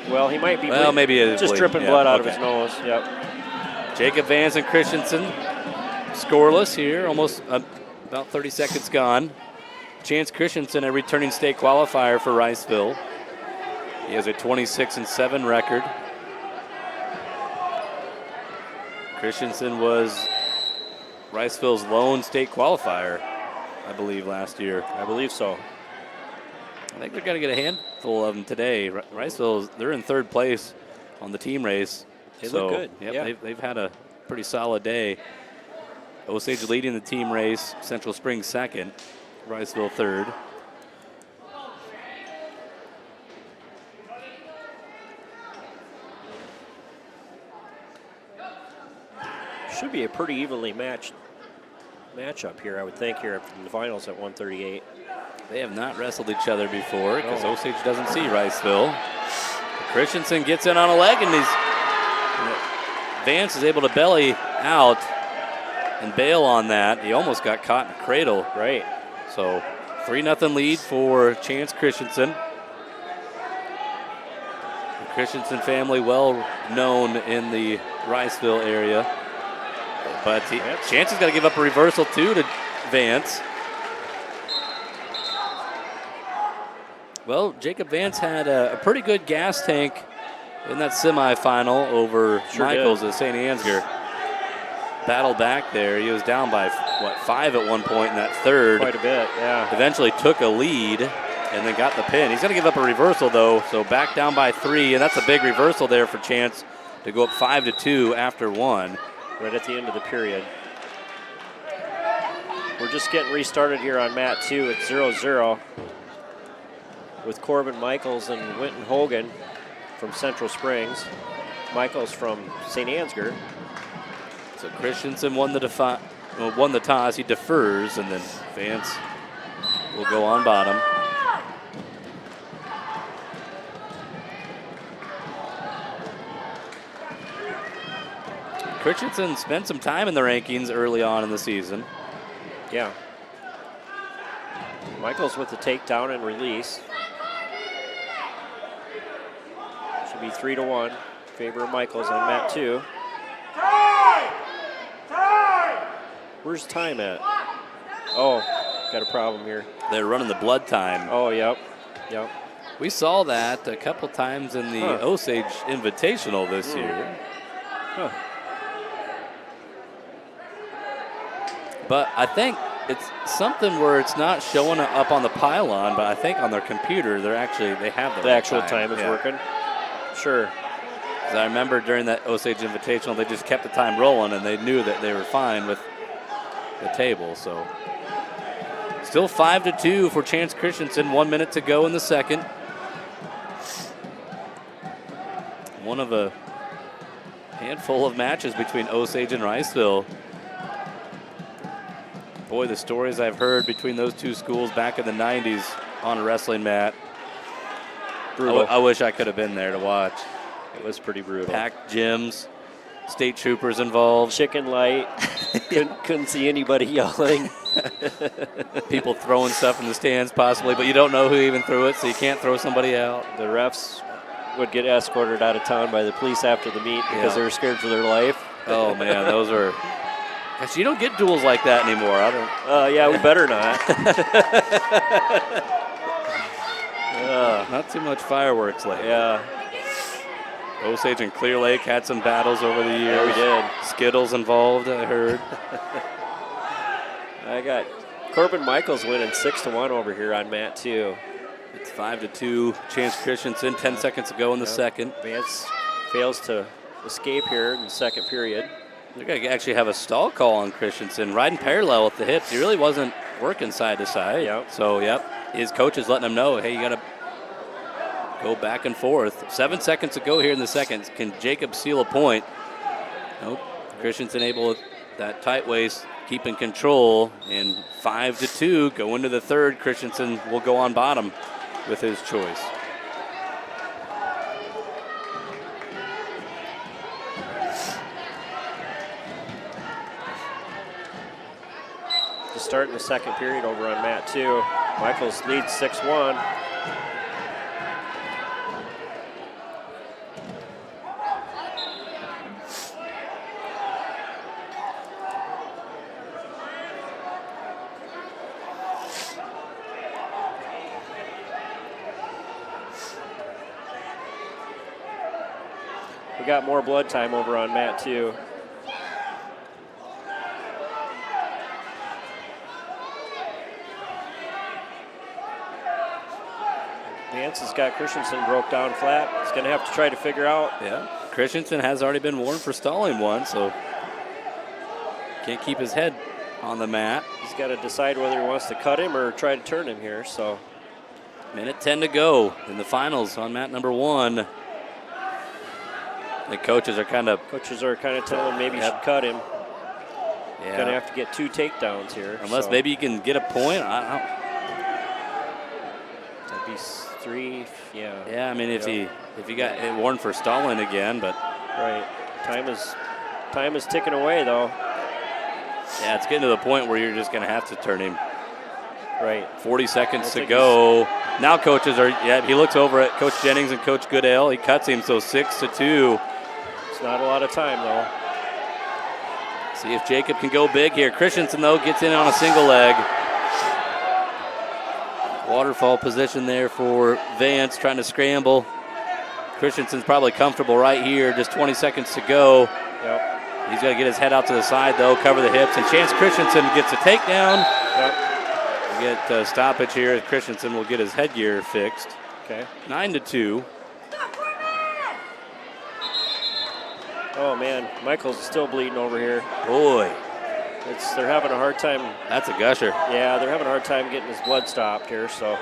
Well, he might be maybe just dripping blood out of his nose. Yep. Jacob Vance and Christensen scoreless here, almost about 30 seconds gone. Chance Christensen, a returning state qualifier for Riceville. He has a 26-7 record. Christensen was Riceville's lone state qualifier, I believe, last year. I believe so. I think they're going to get a handful of them today. Riceville, they're in third place on the team race. They look good. Yep, yeah. They've had a pretty solid day. Osage leading the team race. Central Springs second. Riceville third. Should be a pretty evenly matchup here, I would think, here from the finals at 138. They have not wrestled each other before because Osage doesn't see Riceville. Christensen gets in on a leg, and Vance is able to belly out and bail on that. He almost got caught in a cradle. Right. So 3-0 lead for Chance Christensen. The Christensen family well known in the Riceville area. But Chance has got to give up a reversal too to Vance. Well, Jacob Vance had a pretty good gas tank in that semifinal over Michaels at St. Ansgar. Battled back there. He was down by, 5 at one point in that third. Quite a bit, yeah. Eventually took a lead and then got the pin. He's going to give up a reversal, though, so back down by 3, and that's a big reversal there for Chance to go up 5-2 after 1. Right at the end of the period. We're just getting restarted here on mat 2 at 0-0. With Corbin Michaels and Winton Hogan from Central Springs. Michaels from St. Ansgar. So Christensen won the toss. He defers, and then Vance will go on bottom. Christensen spent some time in the rankings early on in the season. Yeah. Michaels with the takedown and release. Should be 3-1. Favor of Michaels on mat 2. Where's time at? Oh, got a problem here. They're running the blood time. Oh, yep. Yep. We saw that a couple times in the Osage Invitational this year. Huh. But I think it's something where it's not showing up on the pylon, but I think on their computer they have the right actual time is working. Sure. 'Cause I remember during that Osage Invitational, they just kept the time rolling, and they knew that they were fine with the table. So still 5-2 for Chance Christensen. 1 minute to go in the second. One of a handful of matches between Osage and Riceville. Boy, the stories I've heard between those two schools back in the 90s on a wrestling mat. Brutal. I wish I could have been there to watch. It was pretty brutal. Packed gyms, state troopers involved. Chicken light. couldn't see anybody yelling. People throwing stuff in the stands possibly, but you don't know who even threw it, so you can't throw somebody out. The refs would get escorted out of town by the police after the meet because they were scared for their life. Oh, man, those are... Gosh, you don't get duels like that anymore. I don't. Yeah, we better not. Not too much fireworks lately. Yeah. Osage and Clear Lake had some battles over the years. Yeah, we did. Skittles involved, I heard. I got Corbin Michaels winning 6-1 over here on mat 2. It's 5-2. Chance Christensen, 10 seconds to go in the second. Vance fails to escape here in the second period. They're going to actually have a stall call on Christensen, riding parallel with the hips. He really wasn't working side to side. Yep. So, his coach is letting him know, hey, you got to go back and forth. 7 seconds to go here in the second. Can Jacob seal a point? Nope. Christensen able with that tight waist, keeping control. And 5-2, go into the third. Christensen will go on bottom with his choice. Starting the second period over on mat 2. Michaels leads 6-1. We got more blood time over on mat 2. Vance has got Christensen broke down flat. He's going to have to try to figure out. Yeah, Christensen has already been warned for stalling one, so can't keep his head on the mat. He's got to decide whether he wants to cut him or try to turn him here. So, minute 10 to go in the finals on mat number 1. The coaches are kind of telling him maybe you should cut him. Yeah. Going to have to get 2 takedowns here. Unless maybe you can get a point. I don't. That'd be 3. Yeah. Yeah, I mean if he got warned for stalling again, but right. Time is ticking away though. Yeah, it's getting to the point where you're just going to have to turn him. Right. 40 seconds to go. Now coaches are. Yeah, he looks over at Coach Jennings and Coach Goodale. He cuts him, so 6-2. It's not a lot of time though. See if Jacob can go big here. Christensen though gets in on a single leg. Waterfall position there for Vance, trying to scramble. Christensen's probably comfortable right here, just 20 seconds to go. Yep. He's got to get his head out to the side, though, cover the hips, and Chance Christensen gets a takedown. Yep. We get stoppage here. Christensen will get his headgear fixed. Okay. 9-2. Oh, man, Michaels is still bleeding over here. Boy. They're having a hard time. That's a gusher. Yeah, they're having a hard time getting his blood stopped here. So,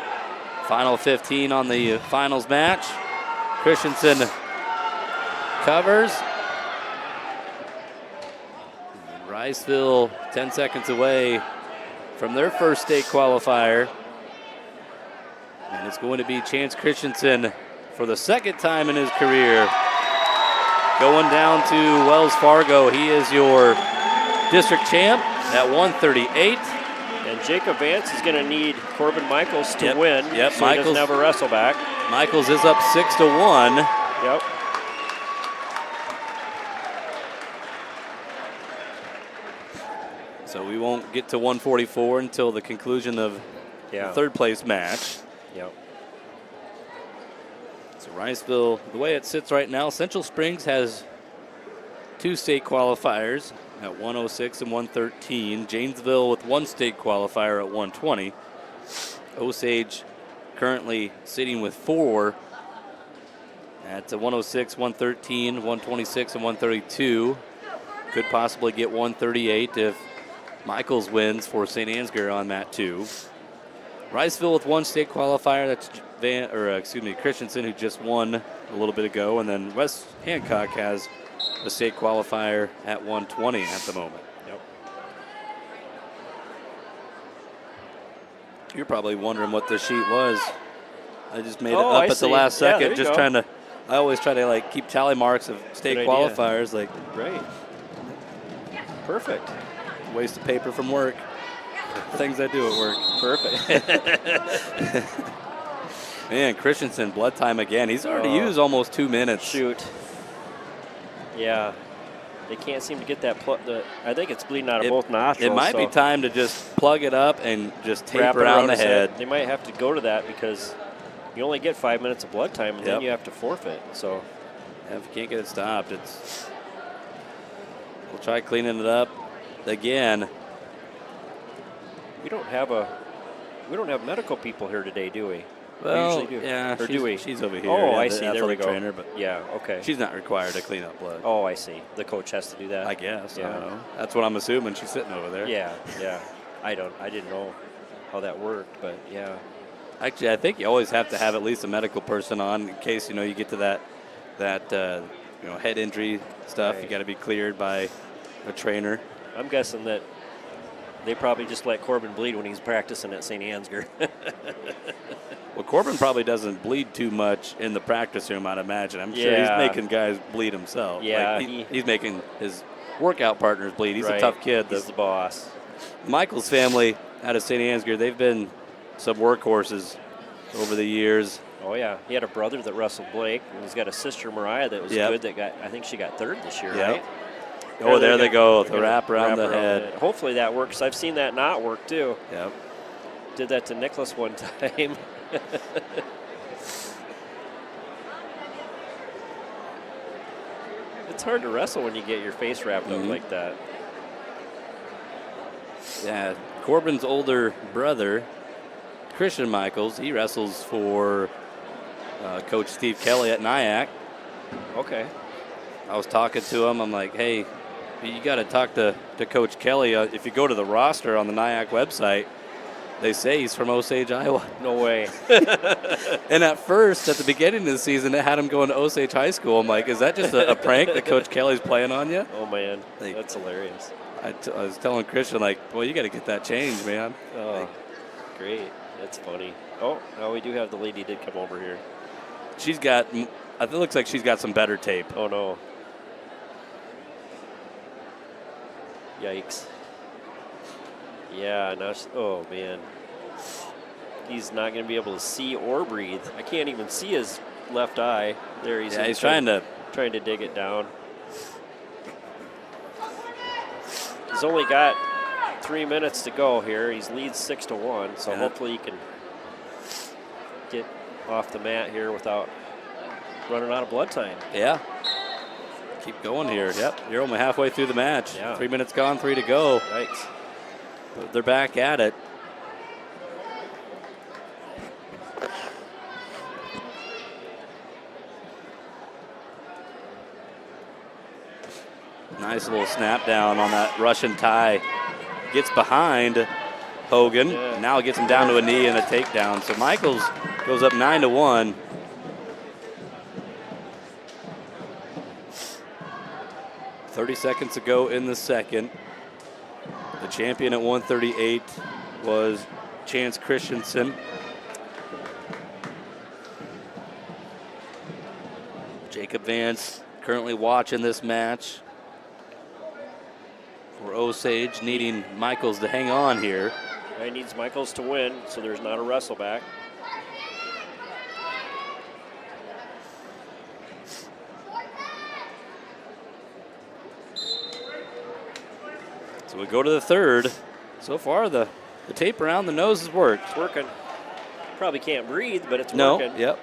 final 15 on the finals match. Christensen covers. Riceville 10 seconds away from their first state qualifier. And it's going to be Chance Christensen for the second time in his career going down to Wells Fargo. He is your district champ at 138. And Jacob Vance is going to need Corbin Michaels to win. Yep, so he doesn't have a wrestle back. Michaels is up 6-1. Yep. So we won't get to 144 until the conclusion of the third place match. Yep. So Riceville, the way it sits right now, Central Springs has 2 state qualifiers at 106 and 113. Janesville with 1 state qualifier at 120. Osage currently sitting with 4 at 106, 113, 126, and 132. Could possibly get 138 if Michaels wins for St. Ansgar on mat 2. Riceville with 1 state qualifier. That's Christensen, who just won a little bit ago, and then West Hancock has a state qualifier at 120 at the moment. Yep. You're probably wondering what this sheet was. I just made it Oh, up I at the see. last Yeah, second, there you just go. trying to. I always try to like keep tally marks of state Good idea. qualifiers. Like, Great. Perfect. waste of paper from work. Things I do at work. Perfect. Man, Christensen, blood time again. He's already used almost 2 minutes. Shoot. Yeah. They can't seem to get that. I think it's bleeding out of both nostrils. It might be time to just plug it up and just tape wrap it around the his head. They might have to go to that because you only get 5 minutes of blood time, and then you have to forfeit. So, if you can't get it stopped, we'll try cleaning it up again. we don't have medical people here today, do we? Well, we usually do. yeah, Or do we? she's over here. Oh, yeah, I the see. There we athletic go. trainer, but yeah, okay. she's not required to clean up blood. Oh, I see. The coach has to do that. I guess. Yeah. I don't know. That's what I'm assuming. She's sitting over there. Yeah, yeah. I didn't know how that worked, but yeah. Actually, I think you always have to have at least a medical person on in case you get to that head injury stuff. Right. You got to be cleared by a trainer. I'm guessing that they probably just let Corbin bleed when he's practicing at St. Ansgar. Well, Corbin probably doesn't bleed too much in the practice room, I'd imagine. I'm sure he's making guys bleed himself. Yeah, Like he's making his workout partners bleed. He's Right. a tough kid. He's the boss. Michael's family out of St. Ansgar, they've been some workhorses over the years. Oh, yeah. He had a brother that wrestled Blake, and he's got a sister, Mariah, that was good. I think she got 3rd this year, right? Oh, there they go. They're The wrap around the head. Hopefully that works. I've seen that not work, too. Yep. Did that to Nicholas one time. It's hard to wrestle when you get your face wrapped up like that. Yeah, Corbin's older brother, Christian Michaels, he wrestles for Coach Steve Kelly at Nyack. Okay. I was talking to him. I'm like, hey, you got to talk to Coach Kelly. If you go to the roster on the Nyack website, they say he's from Osage, Iowa. No way. And at first, at the beginning of the season, it had him going to Osage High School. I'm like, is that just a prank that Coach Kelly's playing on you? Oh, man. That's hilarious. I was telling Christian, like, well, you got to get that changed, man. Oh, great. That's funny. Oh, now we do have the lady did come over here. It looks like she's got some better tape. Oh, no. Yikes. Yeah, now, oh, man. He's not going to be able to see or breathe. I can't even see his left eye. There he's trying to dig it down. He's only got 3 minutes to go here. He leads 6-1, so hopefully he can get off the mat here without running out of blood time. Yeah. Keep going here. Yep, you're only halfway through the match. Yeah. 3 minutes gone, 3 to go. Yikes. But they're back at it. Nice little snap down on that Russian tie. Gets behind Hogan. Yeah. Now gets him down to a knee and a takedown. So Michaels goes up 9-1. .30 seconds to go in the second. The champion at 138 was Chance Christensen. Jacob Vance, currently watching this match for Osage, needing Michaels to hang on here. He needs Michaels to win, so there's not a wrestle back. So we go to the third. So far, the tape around the nose has worked. It's working. Probably can't breathe, but it's No, working. yep.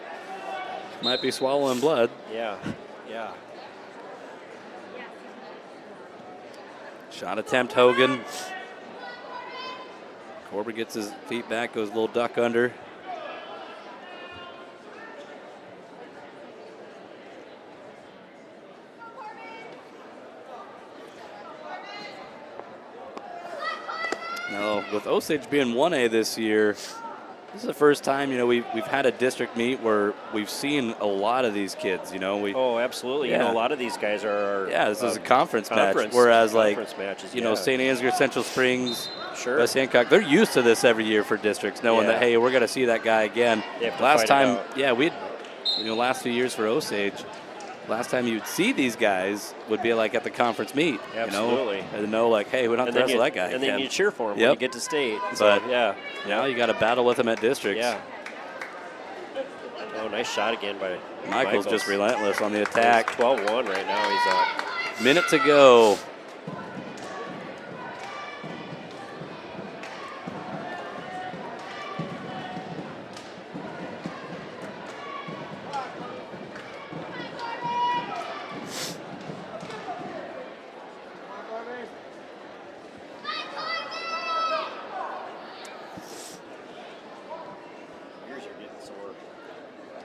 Might be swallowing blood. Yeah, yeah. Shot attempt, Hogan. Corbin gets his feet back, goes a little duck under. Now, with Osage being 1A this year, this is the first time, we've had a district meet where we've seen a lot of these kids, Oh, absolutely. Yeah. A lot of these guys are. This is a conference match. Whereas, matches, St. Ansgar, Central Springs, sure. West Hancock, they're used to this every year for districts, knowing that, hey, we're going to see that guy again. Last time, last few years for Osage, last time you'd see these guys would be like at the conference meet. Absolutely. And hey, we don't have to wrestle that guy. And then you cheer for him when you get to state. So, now you got to battle with him at districts. Yeah. Oh, nice shot again by Michael's just relentless on the attack. 12-1 right now. He's up. Minute to go.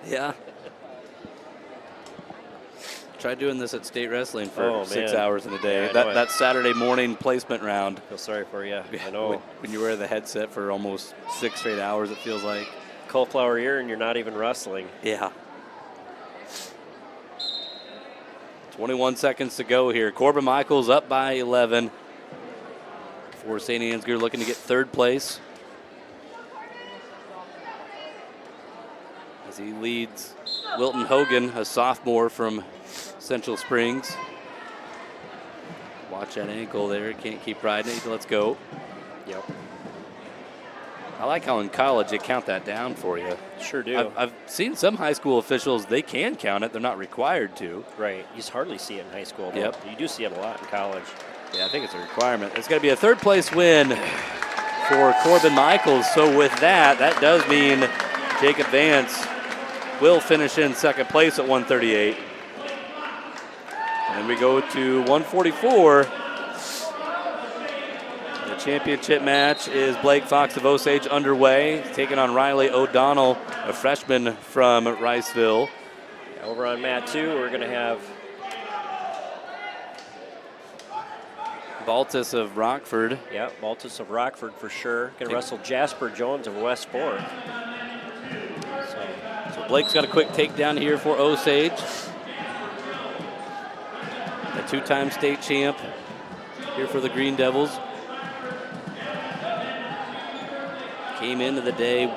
Yeah. Tried doing this at state wrestling for 6 hours in a day. Yeah, that Saturday morning placement round. Feel sorry for you. I know. When you wear the headset for almost 6 straight hours, it feels like. Cauliflower ear and you're not even wrestling. Yeah. 21 seconds to go here. Corbin Michaels up by 11 for St. Ansgar, looking to get third place. As he leads Wilton Hogan, a sophomore from Central Springs. Watch that ankle there. Can't keep riding it. Let's go. Yep. I like how in college they count that down for you. Sure do. I've seen some high school officials, they can count it. They're not required to. Right. You hardly see it in high school. Though. Yep. You do see it a lot in college. Yeah, I think it's a requirement. It's going to be a third place win for Corbin Michaels. So with that does mean Jacob Vance will finish in second place at 138. And we go to 144. The championship match is Blake Fox of Osage underway, taking on Riley O'Donnell, a freshman from Riceville. Over on mat 2, we're going to have Baltus of Rockford. Yeah, Baltus of Rockford for sure. Going to wrestle Jasper Jones of West Fork. So Blake's got a quick takedown here for Osage. A two-time state champ here for the Green Devils. Came into the day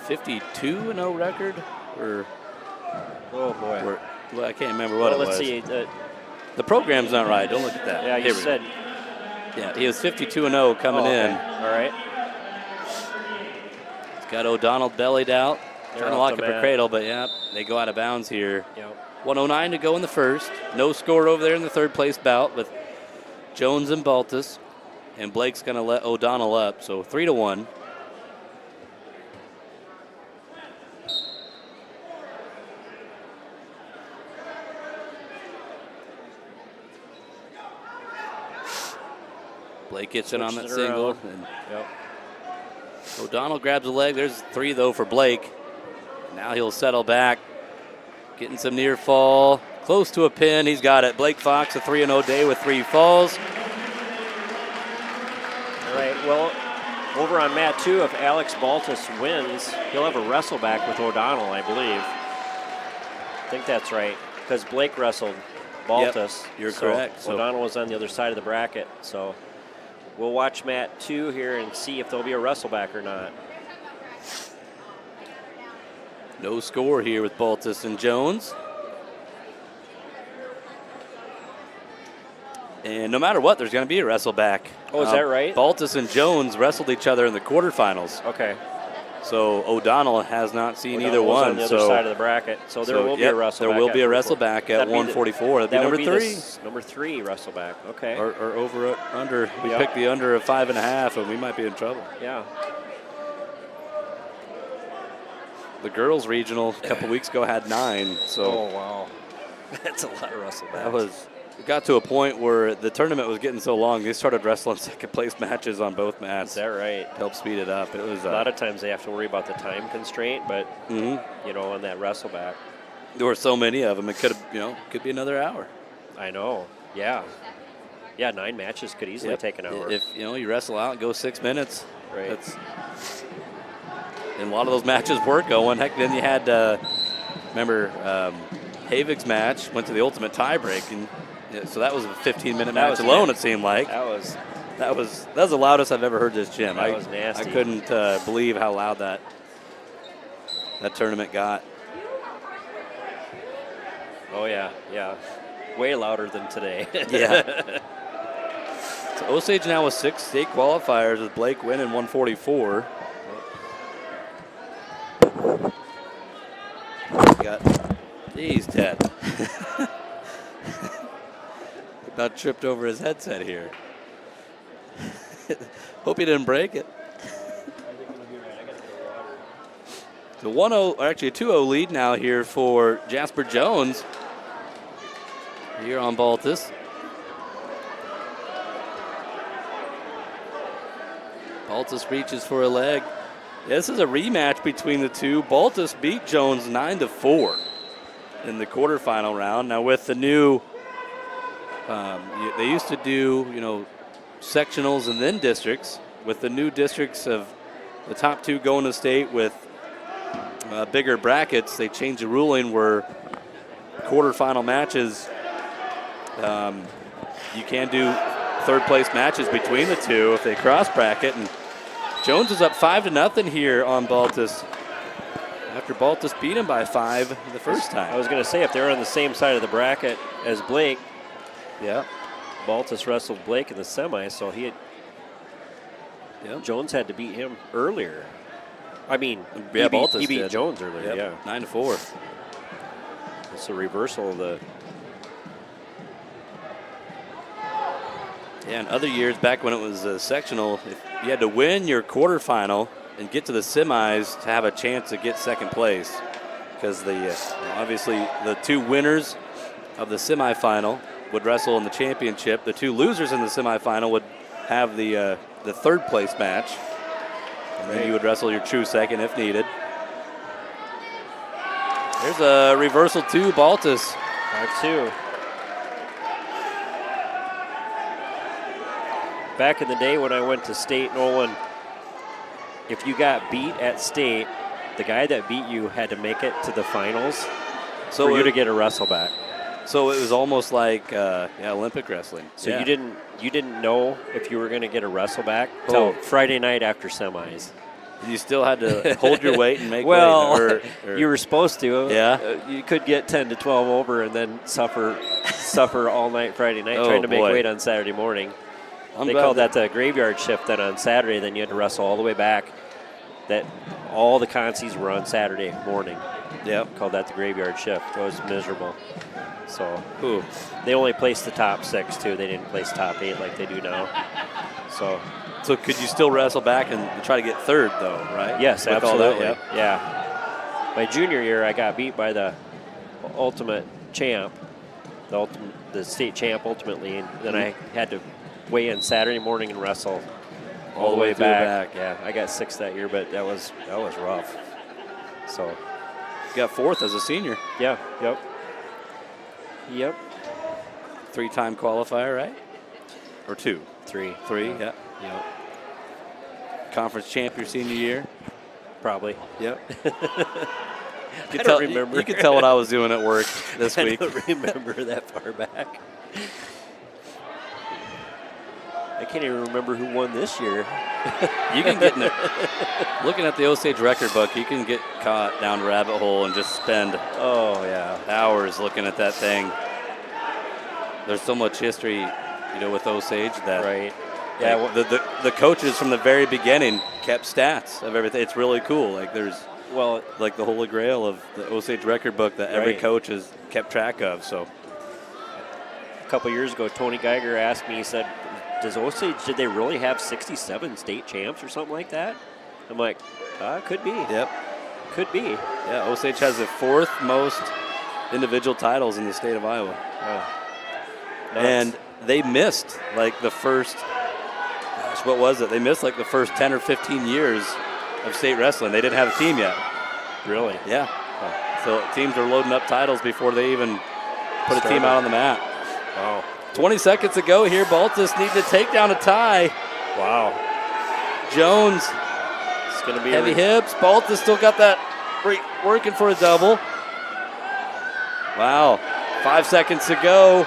52-0 record, or oh boy, well, I can't remember what it was. Let's see. The program's not right. Don't look at that. Yeah, you said. Yeah, he was 52-0 coming in. All right. He's got O'Donnell bellied out. Trying to lock up a cradle, but yeah, they go out of bounds here. Yep. 109 to go in the first. No score over there in the third place bout with Jones and Baltus. And Blake's going to let O'Donnell up, so 3-1. Blake gets in on that single. And O'Donnell grabs a leg. There's 3, though, for Blake. Now he'll settle back. Getting some near fall. Close to a pin. He's got it. Blake Fox, a 3-0 day with 3 falls. All right, well, over on mat 2, if Alex Baltus wins, he'll have a wrestle back with O'Donnell, I believe. I think that's right, because Blake wrestled Baltus. Yep, you're correct. So O'Donnell was on the other side of the bracket, so we'll watch mat 2 here and see if there'll be a wrestle back or not. No score here with Baltus and Jones. And no matter what, there's going to be a wrestle back. Oh, is that right? Baltus and Jones wrestled each other in the quarterfinals. Okay. So O'Donnell has not seen either O'Donnell's one. on the other side of the bracket. So there will be a wrestle back. There will be a wrestle back at 144. That'd be number 3. Number 3 wrestle back. Okay. Or over under. We picked the under of 5.5, and we might be in trouble. Yeah. The girls' regional a couple weeks ago had 9. So. Oh wow, that's a lot of wrestle backs. It got to a point where the tournament was getting so long, they started wrestling second place matches on both mats. Is that right? To help speed it up. It was a lot of times they have to worry about the time constraint, but you know, on that wrestle back, there were so many of them. It could have, could be another hour. I know. Yeah. Yeah, 9 matches could easily take an hour. If you wrestle out and go 6 minutes, right? And a lot of those matches were going. Heck, then you had remember Havig's match went to the ultimate tiebreak, and so that was a 15-minute match alone. It seemed like that was the loudest I've ever heard this gym. That was nasty. I couldn't believe how loud that tournament got. Oh yeah, way louder than today. Yeah. So Osage now with 6 state qualifiers with Blake winning 144. He's dead. About tripped over his headset here. Hope he didn't break it. So 1-0, or actually a 2-0 lead now here for Jasper Jones here on Baltus. Baltus reaches for a leg. This is a rematch between the two. Baltus beat Jones 9-4 in the quarterfinal round. Now with the new, they used to do, sectionals and then districts. With the new districts of the top 2 going to state with bigger brackets, they changed the ruling where quarterfinal matches, you can do third place matches between the two if they cross bracket. And Jones is up 5-0 here on Baltus after Baltus beat him by 5 the first time. I was going to say, if they're on the same side of the bracket as Blake, Baltus wrestled Blake in the semi, so Jones had to beat him earlier. I mean, he beat Jones earlier. 9-4. It's a reversal of the. Yeah, in other years, back when it was sectional, if you had to win your quarterfinal and get to the semis to have a chance to get second place, because obviously the 2 winners of the semifinal would wrestle in the championship. The 2 losers in the semifinal would have the third place match, and then you would wrestle your true second if needed. There's a reversal to Baltus. 5-2. Back in the day when I went to state, Nolan, if you got beat at state, the guy that beat you had to make it to the finals for you to get a wrestle back. So it was almost like Olympic wrestling. So you didn't know if you were going to get a wrestle back till Friday night after semis. You still had to hold your weight and make weight. Well, you were supposed to. Yeah. You could get 10 to 12 over and then suffer all night Friday night trying to make weight on Saturday morning. They called that the graveyard shift. Then on Saturday, then you had to wrestle all the way back. That all the consies were on Saturday morning. Yep. Called that the graveyard shift. It was miserable. So they only placed the top 6 too. They didn't place top 8 like they do now. So could you still wrestle back and try to get third though, right? Yes, absolutely. Yeah. My junior year, I got beat by the ultimate champ, the state champ ultimately, and then I had to weigh in Saturday morning and wrestle all the way back. Yeah, I got 6th that year, but that was rough. So you got 4th as a senior. Yeah. Yep. 3-time qualifier, right? Or 2? 3. Yeah. Yep. Conference champ your senior year? Probably. Yep. I don't remember. You could tell what I was doing at work this week. I don't remember that far back. I can't even remember who won this year. You can get looking at the Osage record book, you can get caught down a rabbit hole and just spend hours looking at that thing. There's so much history with Osage. That Right. Yeah, the coaches from the very beginning kept stats of everything. It's really cool. Like there's like the holy grail of the Osage record book that every coach has kept track of. So a couple years ago, Tony Geiger asked me, he said, did they really have 67 state champs or something like that? I'm like, could be. Yep. Could be. Yeah, Osage has the 4th most individual titles in the state of Iowa. And they missed like the first, what was it? They missed like the first 10 or 15 years of state wrestling. They didn't have a team yet. Really? Yeah. So teams are loading up titles before they even put a team out on the mat. Wow. 20 seconds to go here. Baltus need to take down a tie. Wow. Jones. It's going to be heavy hips. Baltus still got that working for a double. Wow. 5 seconds to go.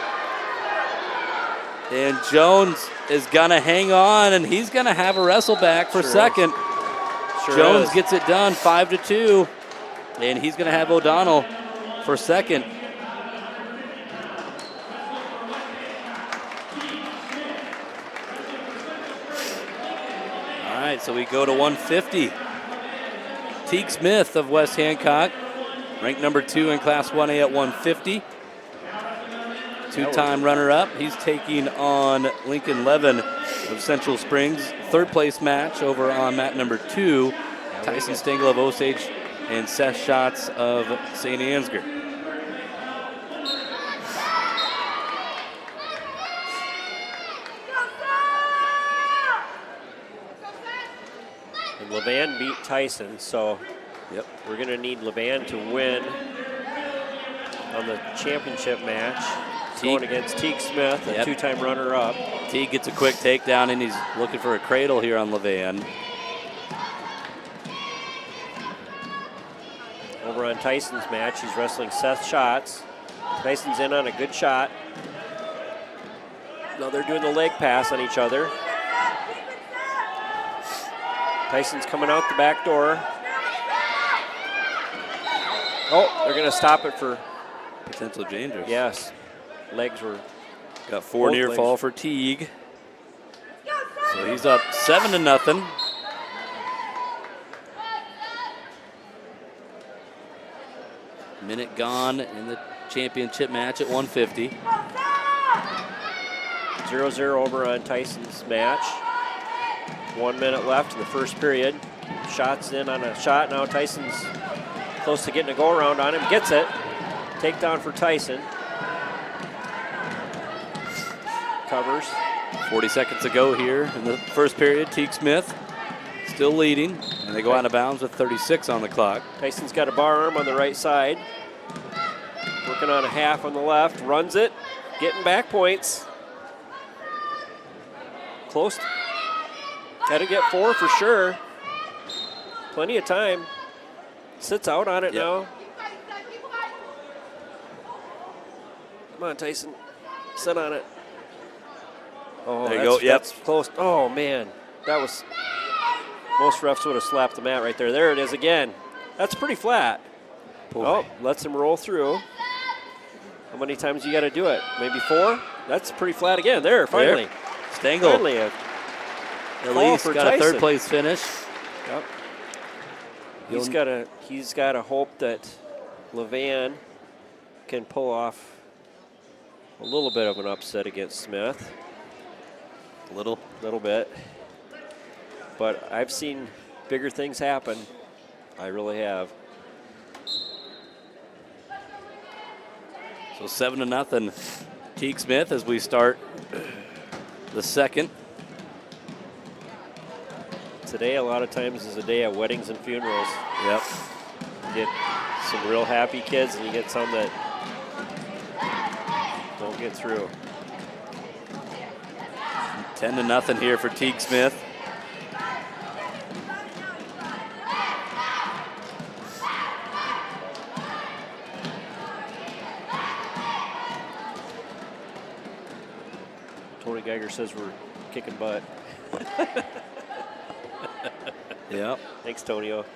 And Jones is going to hang on, and he's going to have a wrestle back for second. Jones gets it done 5-2, and he's going to have O'Donnell for second. All right, so we go to 150. Teague Smith of West Hancock, ranked number 2 in Class 1A at 150. Two-time runner-up. He's taking on Lincoln Levin of Central Springs. 3rd place match over on mat number 2. Tyson Stengel of Osage and Seth Schatz of St. Ansgar. And Levan beat Tyson, so we're going to need Levan to win on the championship match. Going against Teague Smith, a 2-time runner-up. Teague gets a quick takedown, and he's looking for a cradle here on Levan. Over on Tyson's match, he's wrestling Seth Schatz. Tyson's in on a good shot. Now they're doing the leg pass on each other. Tyson's coming out the back door. Oh, they're going to stop it for potential dangerous. Yes. Legs were got 4 near fall for Teague. So he's up 7-0. Minute gone in the championship match at 150. 0-0 over on Tyson's match. 1 minute left in the first period. Shots in on a shot. Now Tyson's close to getting a go around on him. Gets it. Takedown for Tyson. Covers. 40 seconds to go here in the first period. Teague Smith still leading, and they go out of bounds with 36 on the clock. Tyson's got a bar arm on the right side. Working on a half on the left. Runs it. Getting back points. Close. Got to get 4 for sure. Plenty of time. Sits out on it now. Come on, Tyson. Sit on it. Oh, there you go. That's close. Oh, man. That was... Most refs would have slapped the mat right there. There it is again. That's pretty flat. Boy. Oh, lets him roll through. How many times you got to do it? Maybe 4? That's pretty flat again. There, finally. There. Stengel. Finally at least got Tyson. A 3rd place finish. Yep. He's got to hope that Levan can pull off a little bit of an upset against Smith. A little bit. But I've seen bigger things happen. I really have. So 7-0 Teague Smith as we start the second. Today, a lot of times, is a day at weddings and funerals. Yep. You get some real happy kids, and you get some that don't get through. 10-0 here for Teague Smith. Tony Geiger says we're kicking butt. Yep. Thanks, Tonio.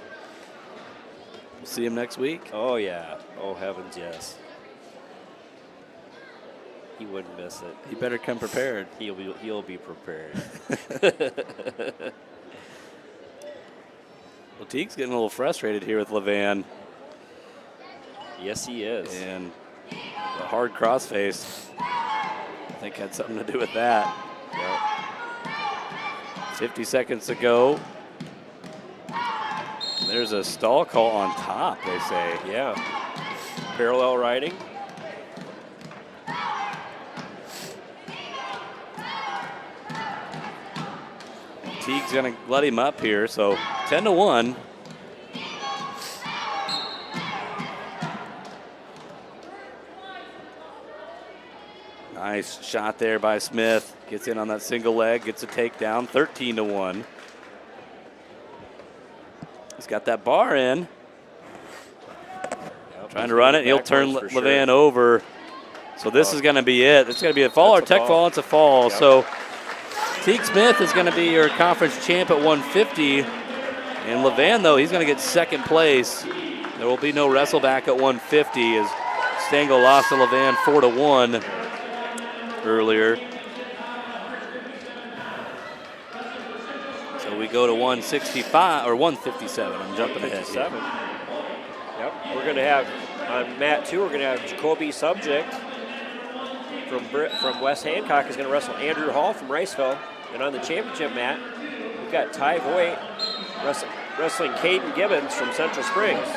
We'll see him next week. Oh, yeah. Oh, heavens, yes. He wouldn't miss it. He better come prepared. He'll be prepared. Well, Teague's getting a little frustrated here with Levan. Yes, he is. And the hard crossface, I think, had something to do with that. Yep. 50 seconds to go. There's a stall call on top, they say. Yeah. Parallel riding. Teague's going to let him up here, so 10-1. Nice shot there by Smith. Gets in on that single leg, gets a takedown, 13-1. He's got that bar in. Yep, Trying to run it. He'll turn Levan over. So this is going to be it. It's going to be a fall or tech fall. It's a fall. Yep. So Teague Smith is going to be your conference champ at 150. And Levan, though, he's going to get second place. There will be no wrestle back at 150 as Stengel lost to Levan 4-1 earlier. So we go to 165 or 157. I'm jumping ahead here. Yep. We're going to have on mat 2. We're going to have Jacoby Subject from West Hancock is going to wrestle Andrew Hall from Riceville, and on the championship mat we've got Ty Voigt wrestling Caden Gibbons from Central Springs.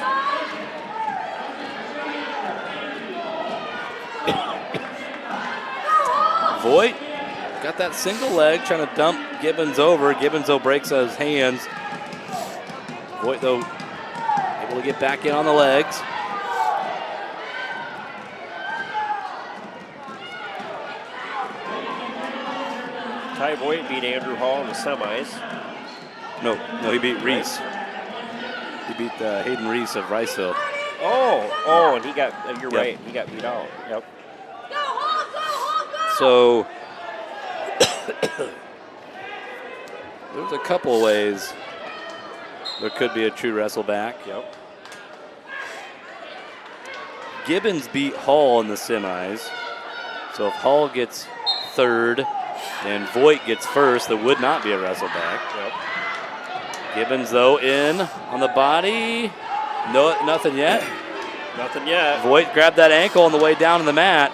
Voigt got that single leg, trying to dump Gibbons over. Gibbons, though, breaks out his hands. Voigt, though, able to get back in on the legs. Ty Voigt beat Andrew Hall in the semis. No, he beat Reese. He beat Hayden Reese of Riceville. Oh, and he got, you're right, he got beat out. Yep. So there's a couple of ways there could be a true wrestle back. Yep. Gibbons beat Hall in the semis. So if Hall gets third and Voigt gets first, there would not be a wrestle back. Yep. Gibbons, though, in on the body. No, nothing yet. Nothing yet. Voigt grabbed that ankle on the way down to the mat.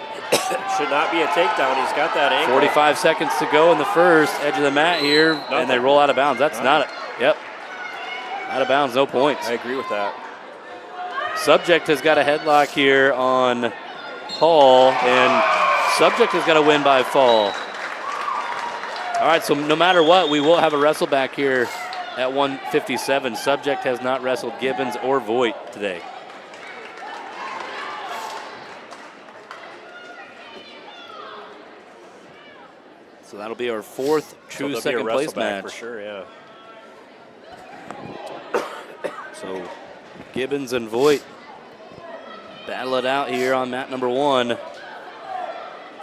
Should not be a takedown. He's got that ankle. 45 seconds to go in the first. Edge of the mat here, and they roll out of bounds. That's not it. Yep. Out of bounds, no points. I agree with that. Subject has got a headlock here on Hall, and Subject has got to win by fall. All right, so no matter what, we will have a wrestle back here at 157. Subject has not wrestled Gibbons or Voigt today. So that'll be our fourth true second place match. For sure, yeah. So Gibbons and Voigt battle it out here on mat number 1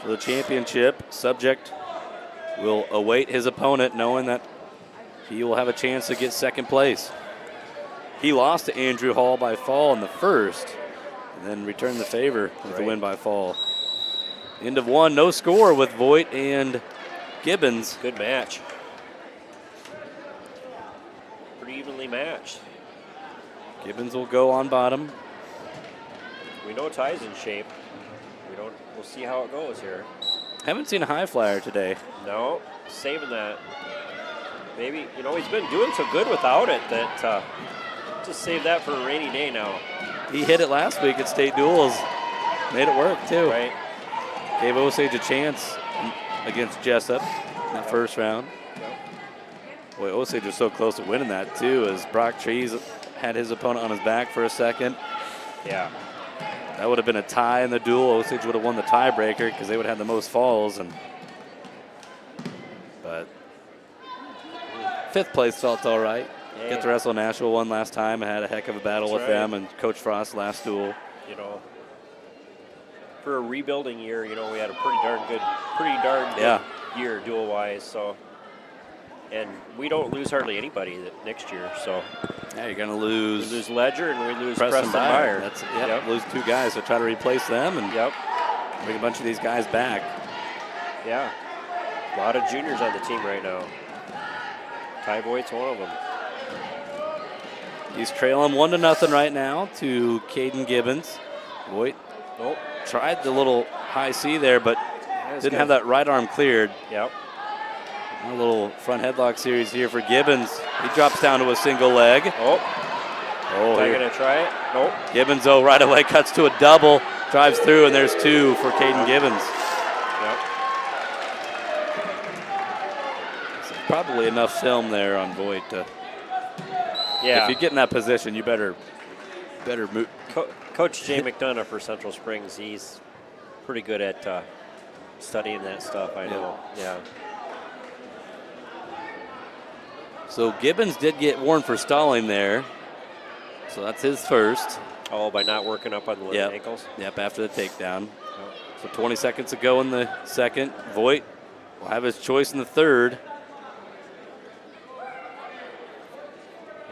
for the championship. Subject will await his opponent, knowing that he will have a chance to get second place. He lost to Andrew Hall by fall in the first, and then returned the favor with the win by fall. End of 1, no score with Voigt and Gibbons. Good match. Pretty evenly matched. Gibbons will go on bottom. We know Ty's in shape. We'll see how it goes here. Haven't seen a high flyer today. No, saving that. Maybe, he's been doing so good without it that just save that for a rainy day now. He hit it last week at state duels. Made it work, too. Right. Gave Osage a chance against Jessup in that first round. Boy, Osage was so close to winning that, too, as Brock Trees had his opponent on his back for a second. Yeah. That would have been a tie in the duel. Osage would have won the tiebreaker because they would have the most falls. But 5th place felt all right. Yeah. Get to wrestle Nashville one last time. I had a heck of a battle with them and Coach Frost last duel. For a rebuilding year, we had a pretty darn good year duel-wise. So, and we don't lose hardly anybody next year. So, yeah, you're gonna lose. We lose Ledger and we lose Preston Meyer. That's lose 2 guys, so try to replace them and bring a bunch of these guys back. Yeah. A lot of juniors on the team right now. Ty Voigt's one of them. He's trailing 1-0 right now to Caden Gibbons. Voigt tried the little high C there, but didn't have that right arm cleared. Yep. A little front headlock series here for Gibbons. He drops down to a single leg. Is he going to try it? Nope. Gibbons, right away cuts to a double, drives through, and there's 2 for Caden Gibbons. Probably enough film there on Voigt to. Yeah. If you get in that position, you better move. Coach Jay McDonough for Central Springs, he's pretty good at studying that stuff. I know. Yeah. So Gibbons did get warned for stalling there. So that's his first. Oh, by not working up on the ankles? Yep, after the takedown. So 20 seconds to go in the second. Voigt will have his choice in the third.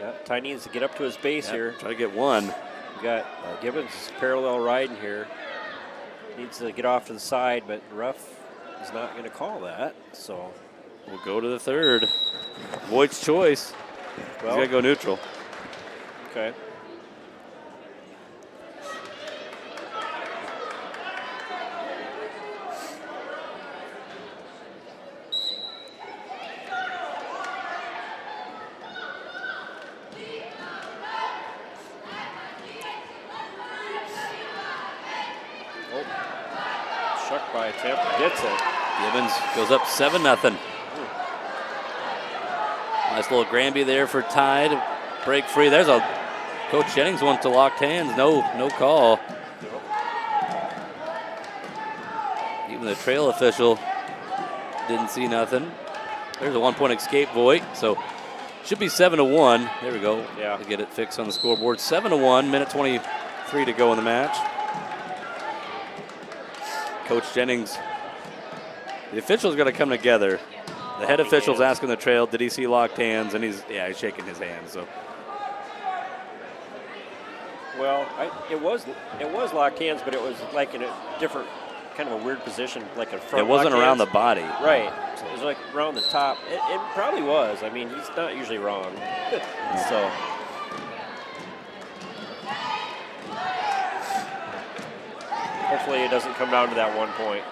Yeah, Ty needs to get up to his base here. Try to get one. We got Gibbons parallel riding here. Needs to get off to the side, but the ref is not going to call that. So we'll go to the third. Voigt's choice. He's got to go neutral. Okay. Shuck by attempt, gets it. Gibbons goes up 7-0. Nice little Granby there for Ty to break free. There's a Coach Jennings wants to locked hands. No call. Even the trail official didn't see nothing. There's a 1-point escape, Voigt. So should be 7-1. There we go. Yeah. To get it fixed on the scoreboard. 7-1. Minute 23 to go in the match. Coach Jennings. The officials got to come together. The head official's asking the trail, did he see locked hands? And he's shaking his hand. So. Well, it was locked hands, but it was like in a different, kind of a weird position, like a front. It wasn't around the body. Right. It was like around the top. It probably was. I mean, he's not usually wrong. So. Hopefully it doesn't come down to that 1 point.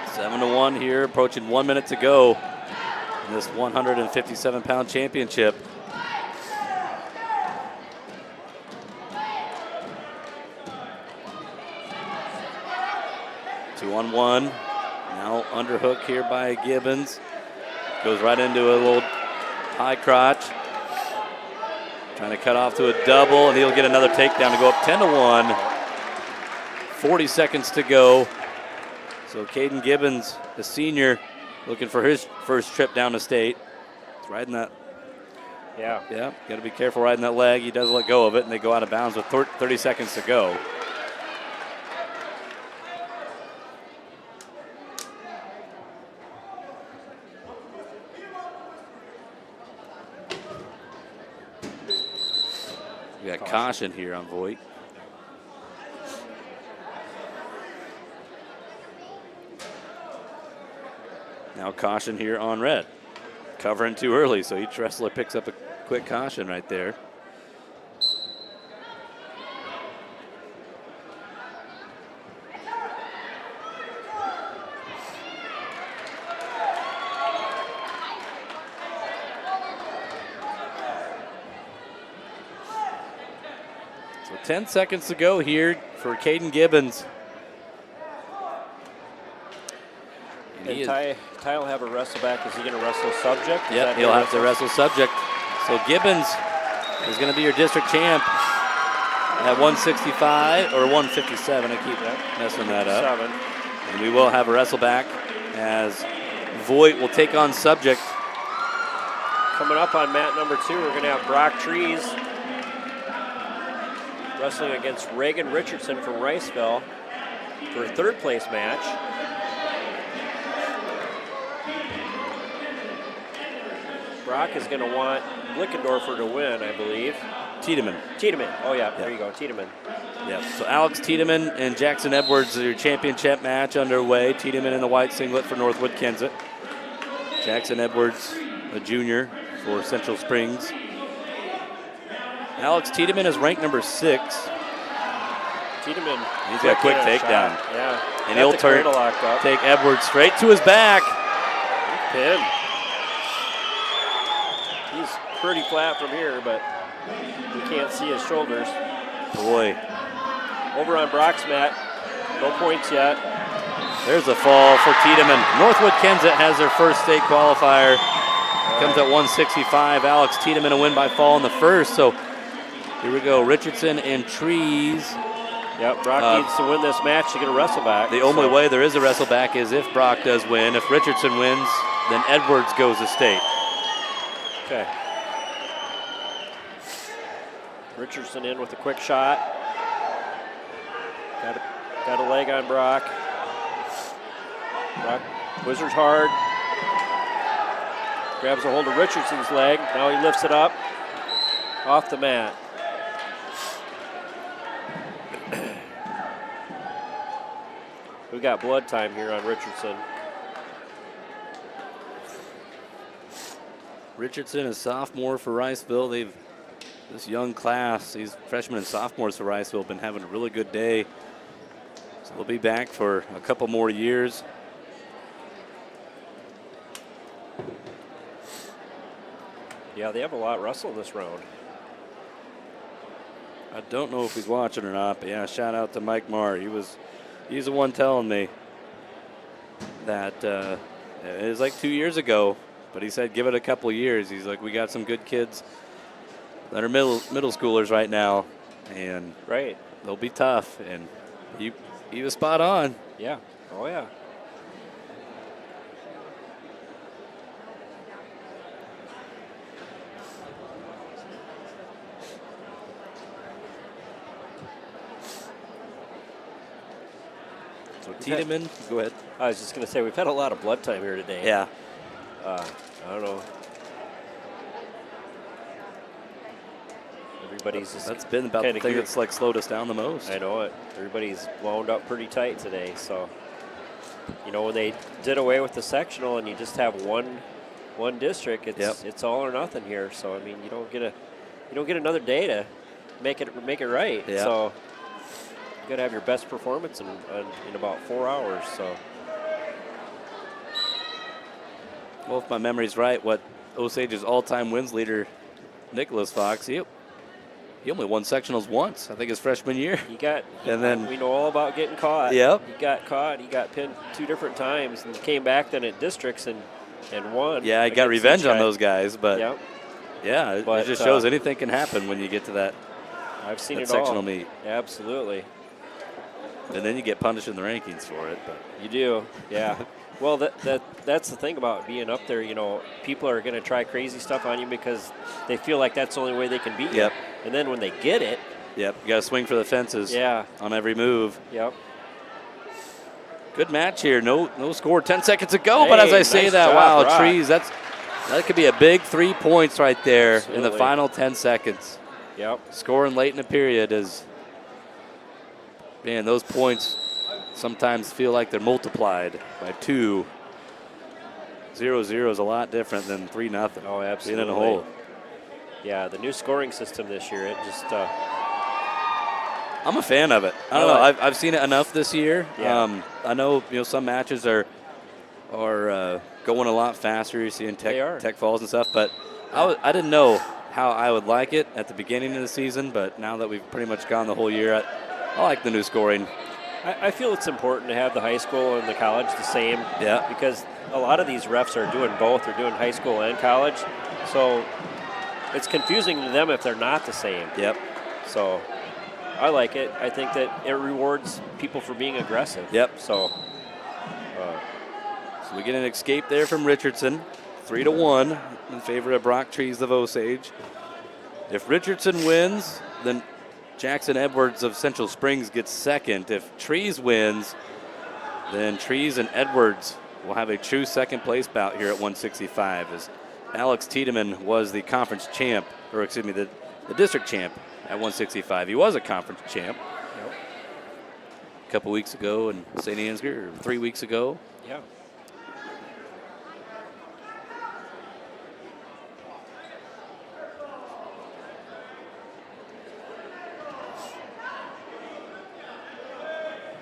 7-1 here, approaching 1 minute to go in this 157-pound championship. Two on one. Now underhook here by Gibbons. Goes right into a little high crotch. Trying to cut off to a double, and he'll get another takedown to go up 10-1. 40 seconds to go. So Caden Gibbons, the senior, looking for his first trip down to state. He's riding that. Yeah, got to be careful riding that leg. He does let go of it, and they go out of bounds with 30 seconds to go. We got caution here on Voigt. Now caution here on red. Covering too early, so each wrestler picks up a quick caution right there. So 10 seconds to go here for Caden Gibbons. And Ty will have a wrestle back. Is he going to wrestle subject? Yep, he'll have to wrestle subject. So Gibbons is going to be your district champ at 165 or 157. I keep messing that up. And we will have a wrestle back as Voigt will take on subject. Coming up on mat number 2, we're going to have Brock Trees wrestling against Reagan Richardson from Riceville for a third place match. Brock is going to want Blickendorfer to win, I believe. Tiedemann. Oh yeah, there you go, Tiedemann. Yep. So Alex Tiedemann and Jackson Edwards, your championship match underway. Tiedemann in the white singlet for Northwood-Kensett. Jackson Edwards, a junior for Central Springs. Alex Tiedemann is ranked number 6. Tiedemann. He's got a quick takedown. Yeah. And he'll take Edwards straight to his back. Pin. He's pretty flat from here, but you can't see his shoulders. Boy. Over on Brock's mat. No points yet. There's a fall for Tiedemann. Northwood-Kensett has their first state qualifier. Comes at 165. Alex Tiedemann a win by fall in the first. So here we go. Richardson and Trees. Yep, Brock needs to win this match to get a wrestle back. The only way there is a wrestle back is if Brock does win. If Richardson wins, then Edwards goes to state. Okay. Richardson in with a quick shot. Got a leg on Brock. Brock whizzers hard. Grabs a hold of Richardson's leg. Now he lifts it up off the mat. We got blood time here on Richardson. Richardson is sophomore for Riceville. This young class, these freshmen and sophomores for Riceville have been having a really good day. So they'll be back for a couple more years. Yeah, they have a lot wrestle this round. I don't know if he's watching or not, but yeah, shout out to Mike Marr. He's the one telling me that it was like 2 years ago, but he said give it a couple years. He's like, we got some good kids that are middle schoolers right now, and right, they'll be tough. And he was spot on. Yeah. Oh yeah. So Tiedemann, go ahead. I was just going to say, we've had a lot of blood time here today. Yeah. I don't know. Everybody's just that's been about the thing that's like slowed us down the most. I know it. Everybody's wound up pretty tight today. So, you know, when they did away with the sectional and you just have one district, it's all or nothing here. So I mean, you don't get another day to make it right. Yeah. So you got to have your best performance in about 4 hours. So. Well, if my memory's right, what Osage's all-time wins leader, Nicholas Fox, he only won sectionals once, I think his freshman year. We know all about getting caught. Yep. He got caught. He got pinned 2 different times and came back then at districts and won. Yeah, he got revenge on those guys, but yep. Yeah, it just shows anything can happen when you get to that. I've seen it sectional all. meet. Absolutely. And then you get punished in the rankings for it. But you do, yeah. Well, that's the thing about being up there. You know, people are going to try crazy stuff on you because they feel like that's the only way they can beat you. Yep. And then when they get it. Yep, you got to swing for the fences. Yeah. On every move. Yep. Good match here. No score 10 seconds ago, but as I say nice that, job, wow, Rock. Trees, that could be a big 3 points right there Absolutely. in the final 10 seconds. Yep. Scoring late in the period is, man, those points sometimes feel like they're multiplied by 2. 0-0 is a lot different than 3-0. Oh, absolutely. Being in a hole. Yeah, the new scoring system this year, it just. I'm a fan of it. I don't know. I've seen it enough this year. Yeah. I know some matches are going a lot faster. You're seeing tech falls and stuff, but I didn't know how I would like it at the beginning of the season. But now that we've pretty much gone the whole year, I like the new scoring. I feel it's important to have the high school and the college the same. Yeah. Because a lot of these refs are doing both. They're doing high school and college. So it's confusing to them if they're not the same. Yep. So I like it. I think that it rewards people for being aggressive. Yep. So we get an escape there from Richardson. 3-1 in favor of Brock Trees of Osage. If Richardson wins, then Jackson Edwards of Central Springs gets second. If Trees wins, then Trees and Edwards will have a true second place bout here at 165, as Alex Tiedemann was the conference champ, or excuse me, the district champ at 165. He was a conference champ. couple weeks ago in St. Ansgar, or 3 weeks ago. Yeah.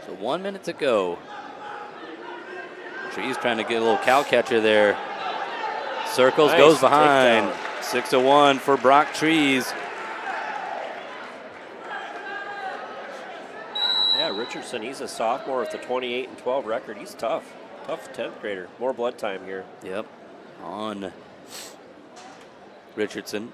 So 1 minute to go. Trees trying to get a little cow catcher there. Circles, Nice goes behind. takedown. 6-1 for Brock Trees. Yeah, Richardson, he's a sophomore with a 28-12 record. He's tough. Tough 10th grader. More blood time here. Yep, on Richardson.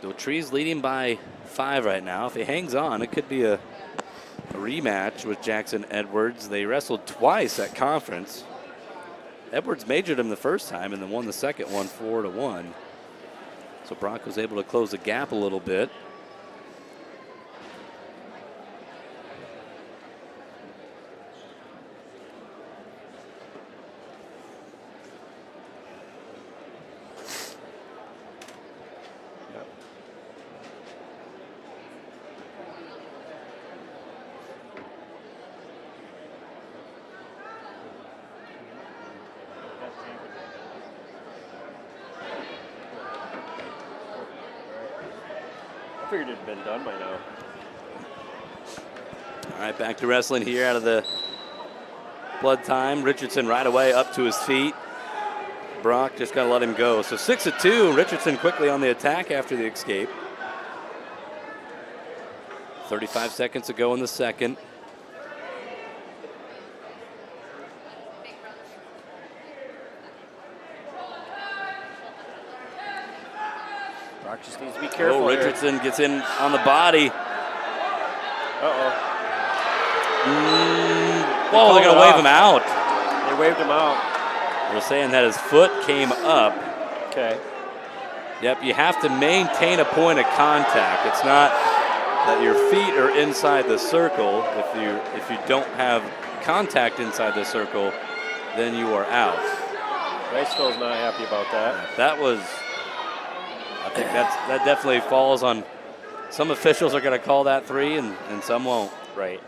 So Trees leading by 5 right now. If he hangs on, it could be a rematch with Jackson Edwards. They wrestled twice at conference. Edwards majored him the first time and then won the second one 4-1. So Brock was able to close the gap a little bit. I figured it had been done by now. All right, back to wrestling here out of the blood time. Richardson right away up to his feet. Brock just got to let him go. So 6-2. Richardson quickly on the attack after the escape. 35 seconds to go in the second. Brock just needs to be careful. Oh, Richardson gets in on the body. Uh-oh. Whoa, they're going to wave him out. They waved him out. They're saying that his foot came up. Okay. Yep, you have to maintain a point of contact. It's not that your feet are inside the circle. If you don't have contact inside the circle, then you are out. Riceville's not happy about that. That was, I think that definitely falls on, some officials are going to call that 3 and some won't. Right.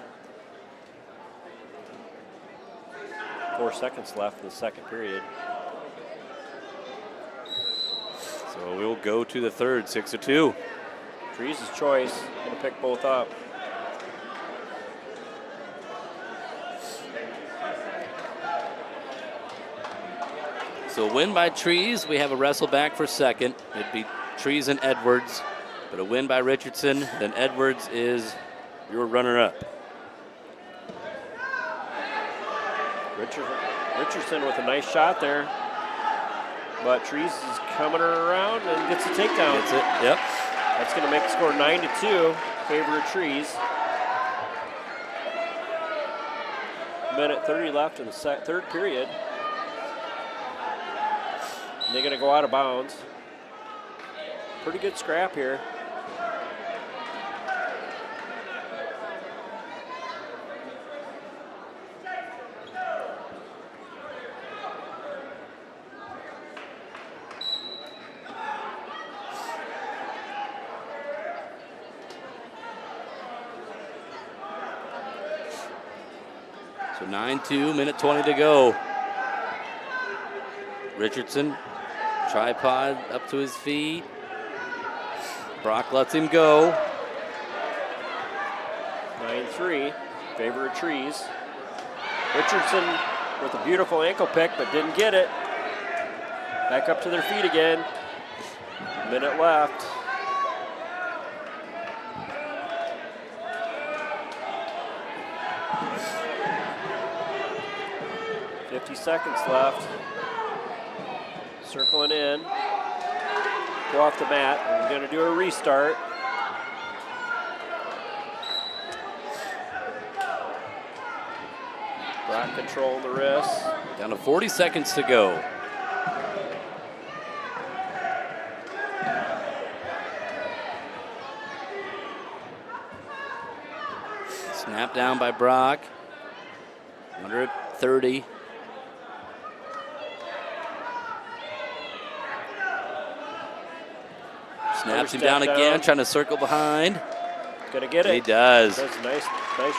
4 seconds left in the second period. So we'll go to the third, 6-2. Trees' choice, gonna pick both up. So win by Trees. We have a wrestle back for second. It'd be Trees and Edwards, but a win by Richardson. Then Edwards is your runner-up. Richardson with a nice shot there, but Trees is coming around and gets a takedown. Gets it, yep. That's going to make the score 9-2, favor of Trees. Minute 30 left in the third period. And they're going to go out of bounds. Pretty good scrap here. So 9-2, minute 20 to go. Richardson, tripod up to his feet. Brock lets him go. 9-3, favor of Trees. Richardson with a beautiful ankle pick, but didn't get it. Back up to their feet again. Minute left. Seconds left. Circling in. Go off the mat. We're going to do a restart. Brock controlling the wrist. Down to 40 seconds to go. Snap down by Brock. Under at 30. Snaps him down again, trying to circle behind. Gonna get it. He does. Does a nice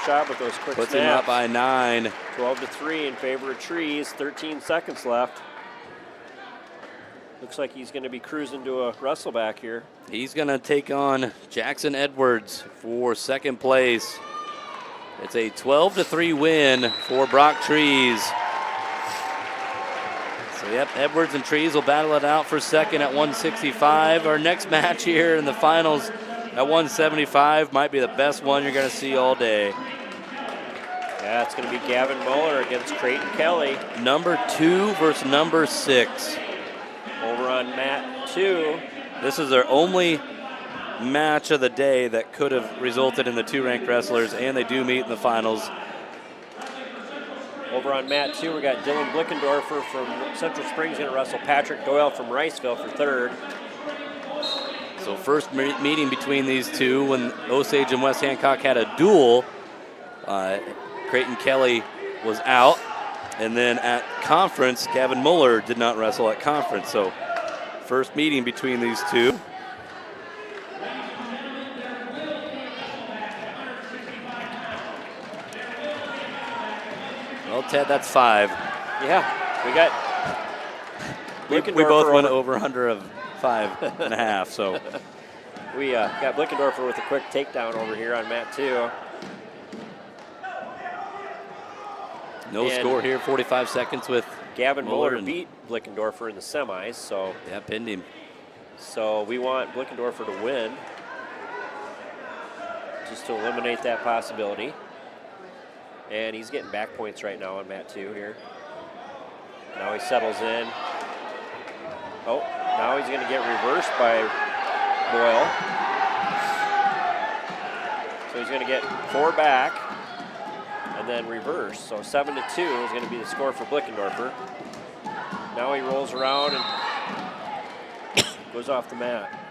job with those quick Puts snaps. him up by 9. 12-3 in favor of Trees. 13 seconds left. Looks like he's going to be cruising to a wrestle back here. He's going to take on Jackson Edwards for second place. It's a 12-3 win for Brock Trees. So, yep, Edwards and Trees will battle it out for second at 165. Our next match here in the finals at 175 might be the best one you're going to see all day. Yeah, it's going to be Gavin Muller against Creighton Kelly. Number 2 versus number 6. Over on mat 2. This is their only match of the day that could have resulted in the 2 ranked wrestlers, and they do meet in the finals. Over on mat 2, we got Dylan Blickendorfer from Central Springs going to wrestle Patrick Doyle from Riceville for third. So first meeting between these two when Osage and West Hancock had a duel. Creighton Kelly was out. And then at conference, Gavin Muller did not wrestle at conference. So first meeting between these two. Well, Ted, that's 5. Yeah, we got. We both went over under of 5.5. So we got Blickendorfer with a quick takedown over here on mat 2. No score here, 45 seconds with Gavin Muller beat Blickendorfer in the semis, so. Yeah, pinned him. So we want Blickendorfer to win, just to eliminate that possibility. And he's getting back points right now on mat 2 here. Now he settles in. Oh, now he's going to get reversed by Boyle. So he's going to get 4 back and then reverse. So 7-2 is going to be the score for Blickendorfer. Now he rolls around and goes off the mat.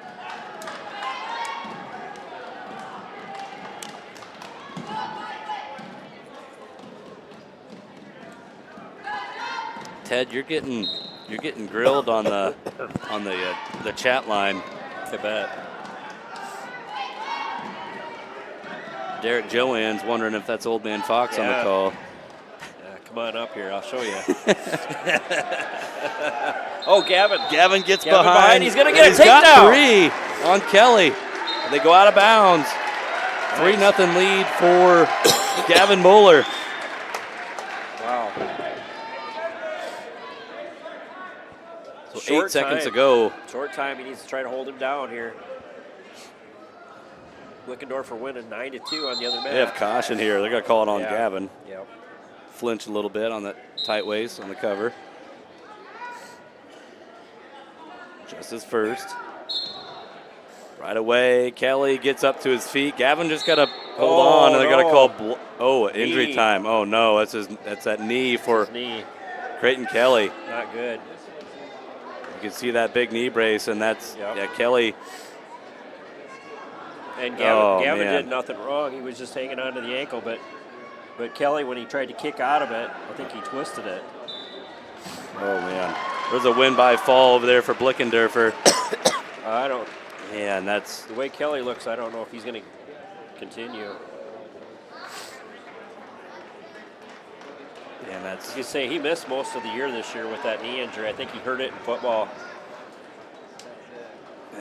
Ted, you're getting grilled on the chat line. I bet. Derek Joanne's wondering if that's Old Man Fox on the call. Yeah, come on up here, I'll show you. Oh, Gavin. Gavin gets behind. He's going to get a takedown. takedown. 3 on Kelly. They go out of bounds. 3-0 lead for Gavin Muller. Wow. So 8 seconds to go. Short time. He needs to try to hold him down here. Blickendorfer winning 9-2 on the other mat. They have caution here. They're going to call it on Gavin. Yep. Flinch a little bit on that tight waist on the cover. Just his first. Right away, Kelly gets up to his feet. Gavin just got to hold on, and they're going to call injury time. Oh no, that's that knee for Creighton Kelly. Not good. You can see that big knee brace, and that's Kelly. And Gavin did nothing wrong. He was just hanging on to the ankle, but Kelly, when he tried to kick out of it, I think he twisted it. Oh man, there's a win by fall over there for Blickendorfer. I don't. Yeah, and that's the way Kelly looks. I don't know if he's going to continue. And that's. You say he missed most of the year this year with that knee injury. I think he hurt it in football.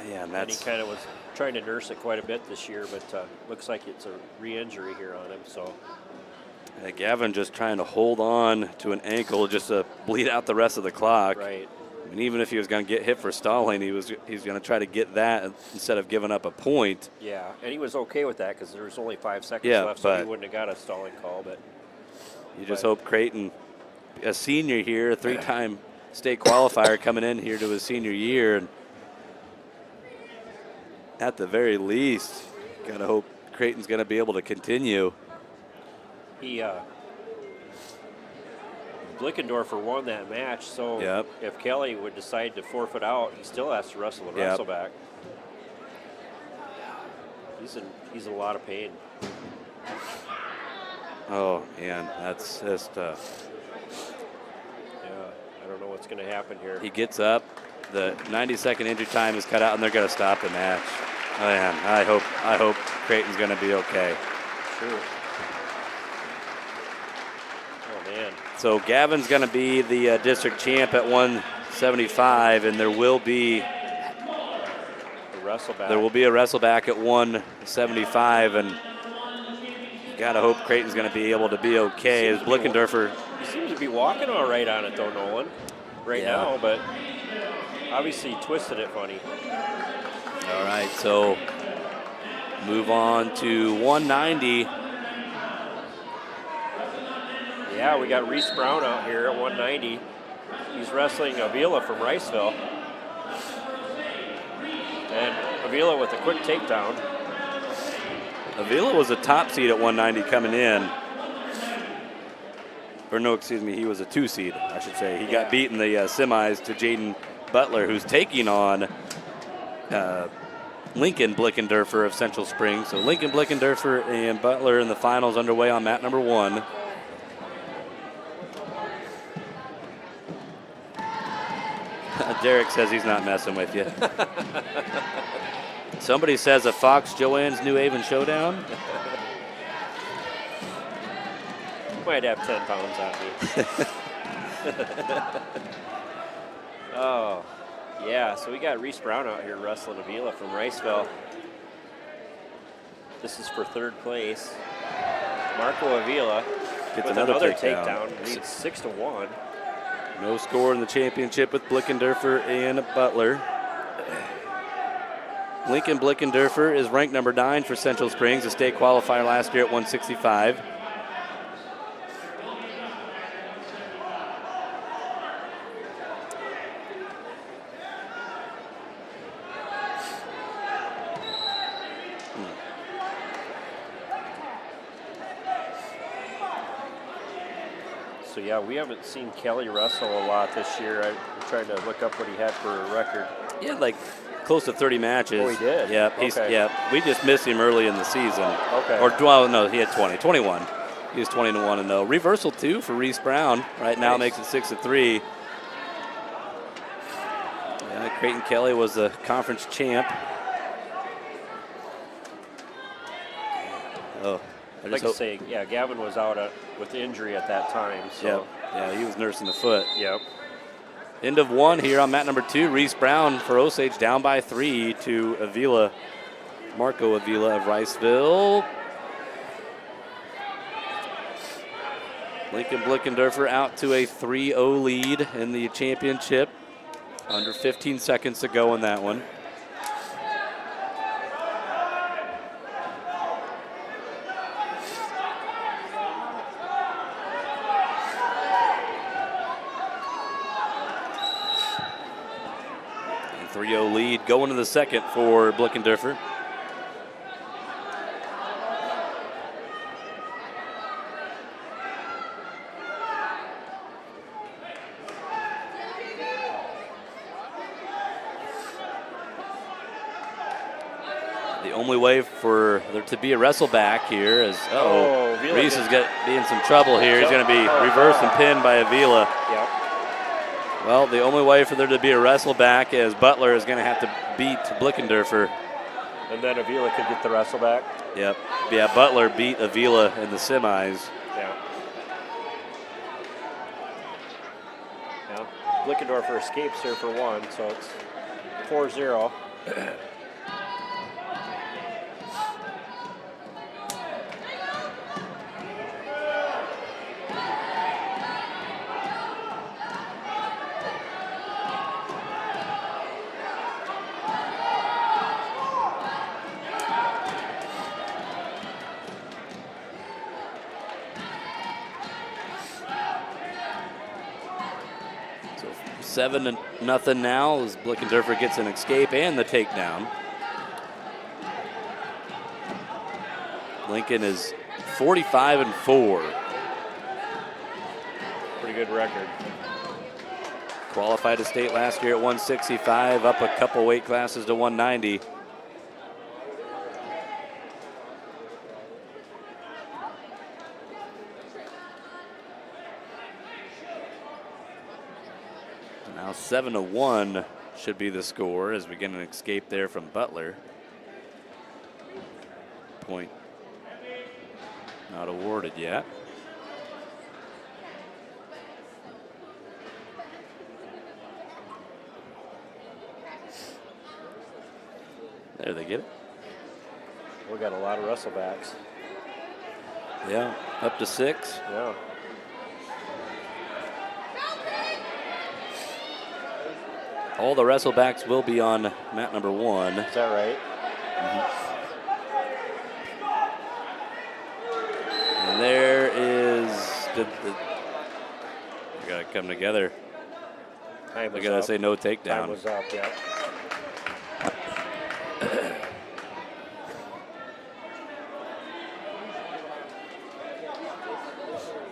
Yeah, and he kind of was trying to nurse it quite a bit this year, but looks like it's a re-injury here on him. So. Gavin just trying to hold on to an ankle just to bleed out the rest of the clock. Right. And even if he was going to get hit for stalling, he's going to try to get that instead of giving up a point. Yeah, and he was okay with that because there was only 5 seconds left, so he wouldn't have got a stalling call. But you just hope Creighton, a senior here, a 3-time state qualifier coming in here to his senior year, and at the very least, got to hope Creighton's going to be able to continue. Blickendorfer won that match, so if Kelly would decide to forfeit out, he still has to wrestle the wrestle back. He's in a lot of pain. Oh, man, that's just... yeah, I don't know what's going to happen here. He gets up. The 90-second injury time is cut out, and they're going to stop the match. Oh, man, I hope Creighton's going to be okay. Sure. Oh, man. So Gavin's going to be the district champ at 175, and there will be a wrestle back. There will be a wrestle back at 175, and you got to hope Creighton's going to be able to be okay. As Blickendorfer, He seems to be walking all right on it, though, Nolan, right now, but obviously he twisted it funny. All right, so move on to 190. Yeah, we got Reese Brown out here at 190. He's wrestling Avila from Riceville. And Avila with a quick takedown. Avila was a top seed at 190 coming in. Or no, excuse me, he was a 2 seed, I should say. He got beat in the semis to Jaden Butler, who's taking on Lincoln Blickendorfer of Central Springs. So Lincoln Blickendorfer and Butler in the finals underway on mat number 1. Derek says he's not messing with you. Somebody says a Fox Joanne's New Haven showdown. Might have 10 pounds on me. Oh, yeah, so we got Reese Brown out here wrestling Avila from Riceville. This is for 3rd place. Marco Avila Gets with another takedown. Leads 6-1. No score in the championship with Blickendorfer and Butler. Lincoln Blickendorfer is ranked number 9 for Central Springs, a state qualifier last year at 165. So yeah, we haven't seen Kelly wrestle a lot this year. I'm trying to look up what he had for a record. Yeah, like close to 30 matches. Oh, he did? Yep, Okay. we just missed him early in the season. Okay. Or, well, no, he had 21. He was 20-1-0. Reversal 2 for Reese Brown. Right now makes it 6-3. Yeah, Creighton Kelly was the conference champ. Oh, I'd like to say, yeah, Gavin was out with injury at that time. So. Yeah, he was nursing the foot. Yep. End of 1 here on mat number 2. Reese Brown for Osage down by 3 to Avila, Marco Avila of Riceville. Lincoln Blickendorfer out to a 3-0 lead in the championship. Under 15 seconds to go in that one. And 3-0 lead going to the second for Blickendorfer. The only way for there to be a wrestle back here is, Reese is be in some trouble here. He's going to be reversed and pinned by Avila. Yep. Well, the only way for there to be a wrestle back is Butler is going to have to beat Blickendorfer. And then Avila could get the wrestle back. Yep. Yeah, Butler beat Avila in the semis. Yeah. Yeah. Blickendorfer escapes here for 1, so it's 4-0. So 7-0 now as Blickendorfer gets an escape and the takedown. Lincoln is 45-4. Pretty good record. Qualified to state last year at 165, up a couple weight classes to 190. Now 7-1 should be the score as we get an escape there from Butler. Point not awarded yet. There they get it. We got a lot of wrestlebacks. Yeah, up to 6. Yeah. All the wrestlebacks will be on mat number 1. Is that right? And there is we gotta come together. Time We was gotta up. say no takedown. Time was up, yeah.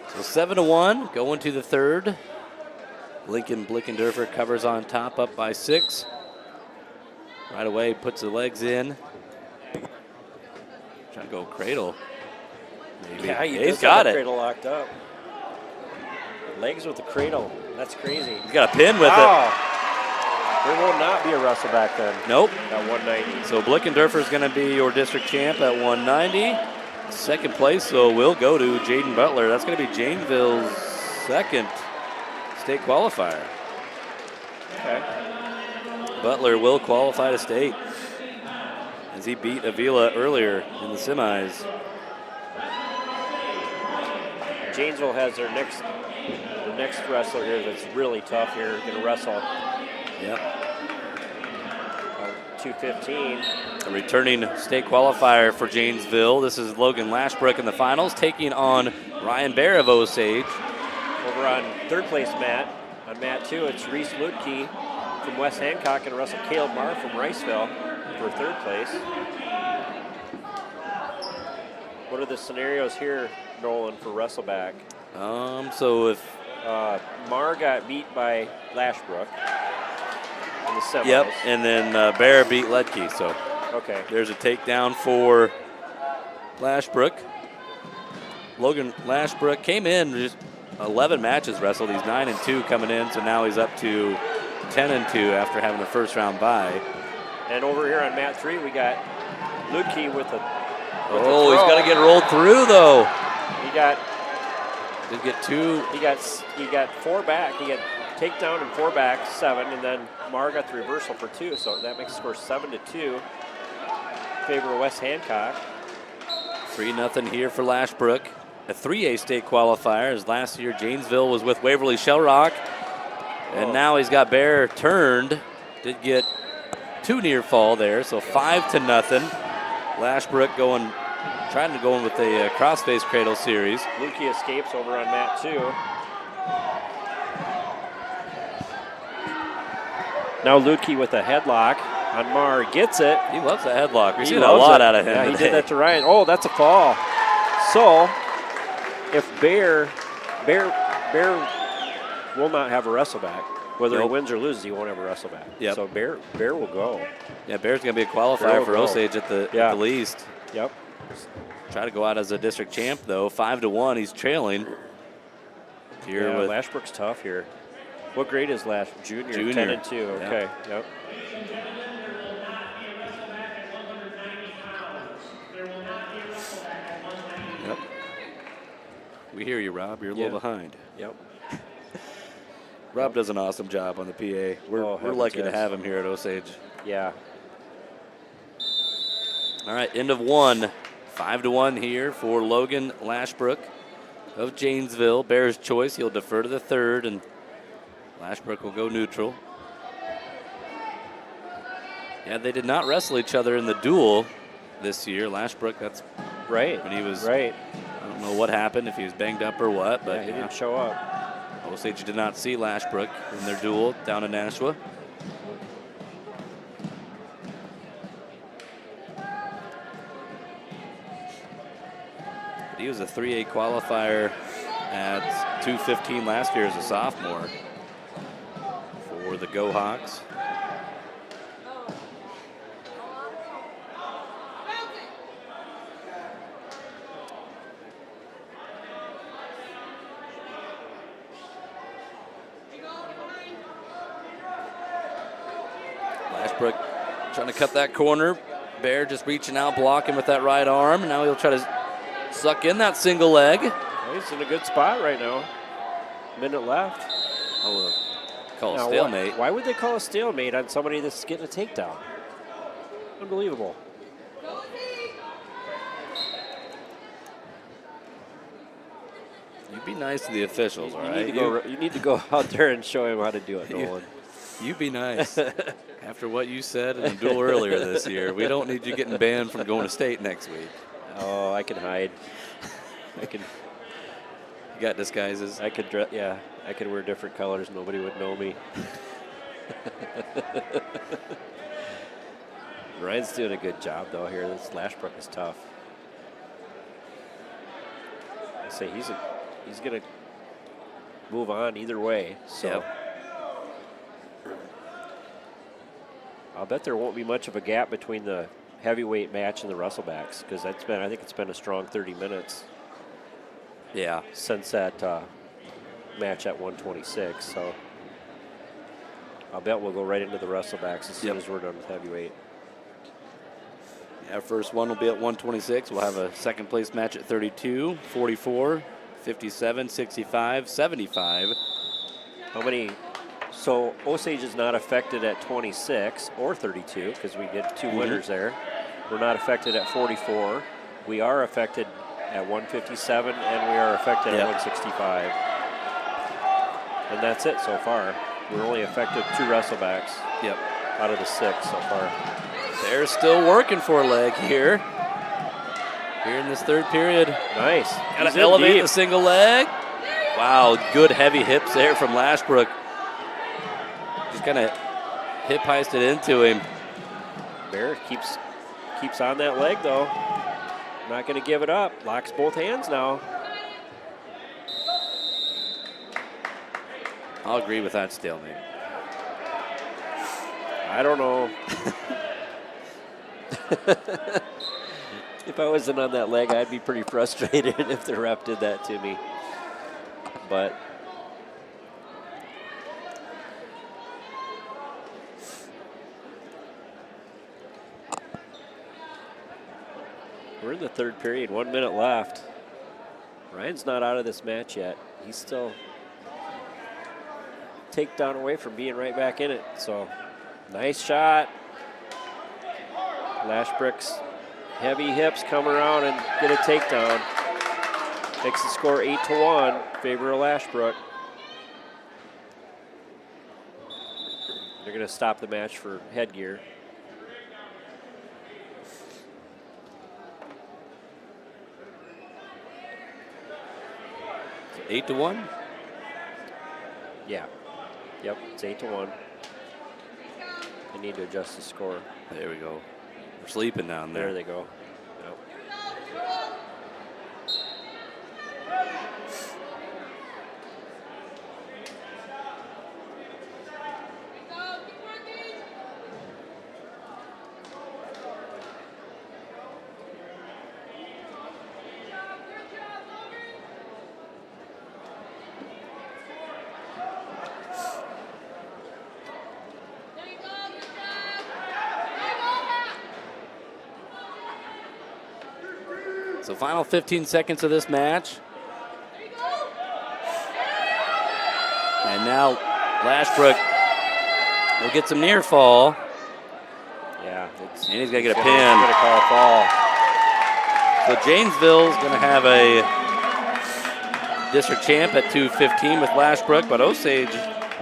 So 7-1 going to the third. Lincoln Blickendorfer covers on top, up by 6. Right away, puts the legs in. Trying to go cradle. Maybe. Yeah, He's got it. Cradle locked up. Legs with the cradle. That's crazy. He's got a pin with it. There will not be a wrestleback then. Nope. At 190. So Blickendorfer is going to be your district champ at 190. Second place, so we'll go to Jaden Butler. That's going to be Janesville's second state qualifier. Okay. Butler will qualify to state as he beat Avila earlier in the semis. Janesville has their next wrestler here that's really tough here. Going to wrestle. Yep. 215. A returning state qualifier for Janesville. This is Logan Lashbrook in the finals, taking on Ryan Bear of Osage. Over on third place mat, on mat 2, it's Reese Ludke from West Hancock and wrestle Caleb Marr from Riceville for third place. What are the scenarios here, Nolan, for wrestleback? So if Marr got beat by Lashbrook in the semis. Yep, and then Bear beat Ledke, so okay. There's a takedown for Lashbrook. Logan Lashbrook came in just 11 matches wrestled. He's 9-2 coming in, so now he's up to 10-2 after having the first round bye. And over here on mat 3, we got Ludke with a he's got to get rolled through though. He got did get 2. He got 4 back. He got takedown and 4 back, 7, and then Marr got the reversal for 2. So that makes the score 7-2 in favor of West Hancock. 3-0 here for Lashbrook. A 3A state qualifier, as last year Janesville was with Waverly Shellrock. And now he's got Bear turned. Did get 2 near fall there, so 5-0. Lashbrook trying to go in with a crossface cradle series. Lukey escapes over on mat 2. Now Lukey with a headlock on Marr, gets it. He loves the headlock. We've seen a lot out of him. Yeah, he did that to Ryan. Oh, that's a fall. So if Bear will not have a wrestleback. Whether he wins or loses, he won't have a wrestleback. Yep. So Bear will go. Yeah, Bear's going to be a qualifier for Osage at the least. Yep. Try to go out as a district champ, though. 5-1, he's trailing. Here with Lashbrook's tough here. What grade is Lash? Junior. 10-2. Okay. Yep. Yep. We hear you, Rob. You're a little behind. Yep. Rob does an awesome job on the PA. We're lucky to have him here at Osage. Yeah. All right, end of 1. 5-1 here for Logan Lashbrook of Janesville. Bear's choice. He'll defer to the third, and Lashbrook will go neutral. Yeah, they did not wrestle each other in the duel this year. Lashbrook, that's right. When he was right. I don't know what happened, if he was banged up or what, but he didn't show up. Osage did not see Lashbrook in their duel down in Nashua. He was a 3A qualifier at 2:15 last year as a sophomore for the Go Hawks. Lashbrook trying to cut that corner. Bear just reaching out, blocking with that right arm. Now he'll try to suck in that single leg. He's in a good spot right now. Minute left. Oh, call Now, a stalemate. Why would they call a stalemate on somebody that's getting a takedown? Unbelievable. You be nice to the officials, all right? You need to go out there and show him how to do it, Nolan. You be nice. After what you said in a duel earlier this year, we don't need you getting banned from going to state next week. Oh, I can hide. I can. You got disguises? I could I could wear different colors. Nobody would know me. Ryan's doing a good job though here. This Lashbrook is tough. I say he's gonna move on either way. So. Yep. I'll bet there won't be much of a gap between the heavyweight match and the Wrestlebacks because I think it's been a strong 30 minutes. Yeah. Since that match at 126, so I'll bet we'll go right into the Wrestlebacks as soon as we're done with heavyweight. Our first one will be at 126. We'll have a second place match at 32, 44, 57, 65, 75. How many? So Osage is not affected at 26 or 32 because we get two winners there. We're not affected at 44. We are affected at 157 and we are affected at 165. And that's it so far. We're only affected 2 Wrestlebacks. Yep. Out of the 6 so far. They're still working for a leg here. Here in this third period. Nice. Got to elevate the single leg. Wow, good heavy hips there from Lashbrook. Just kind of hip heisted into him. Bear keeps on that leg though. Not going to give it up. Locks both hands now. I'll agree with that stalemate. I don't know. If I wasn't on that leg, I'd be pretty frustrated if the ref did that to me. But we're in the third period, 1 minute left. Ryan's not out of this match yet. He's still takedown away from being right back in it. So nice shot. Lashbrook's heavy hips come around and get a takedown. Makes the score 8-1, favor of Lashbrook. They're going to stop the match for headgear. So 8-1? Yeah. Yep, it's 8-1. They need to adjust the score. There we go. We're sleeping down there. There they go. Yep. So final 15 seconds of this match. And now Lashbrook will get some near fall. Yeah. And he's going to get a pin. He's going to call a fall. So Janesville's going to have a district champ at 2:15 with Lashbrook, but Osage,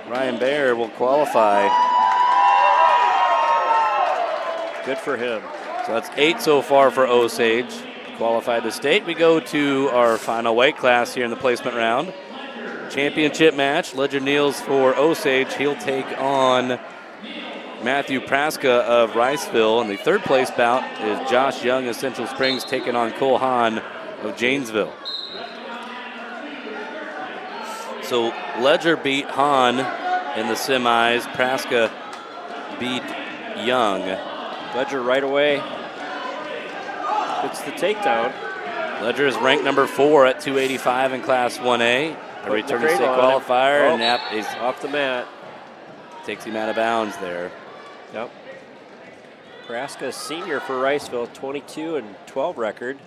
Ryan Bear, will qualify. Good for him. So that's 8 so far for Osage. Qualified to state. We go to our final weight class here in the placement round. Championship match. Ledger Niels for Osage. He'll take on Matthew Praska of Riceville. And the third place bout is Josh Young of Central Springs taking on Cole Hahn of Janesville. So Ledger beat Hahn in the semis. Praska beat Young. Ledger right away gets the takedown. Ledger is ranked number 4 at 285 in Class 1A. A returning state qualifier, and yep, he's off the mat. Takes him out of bounds there. Yep. Praska, senior for Riceville, 22-12 record.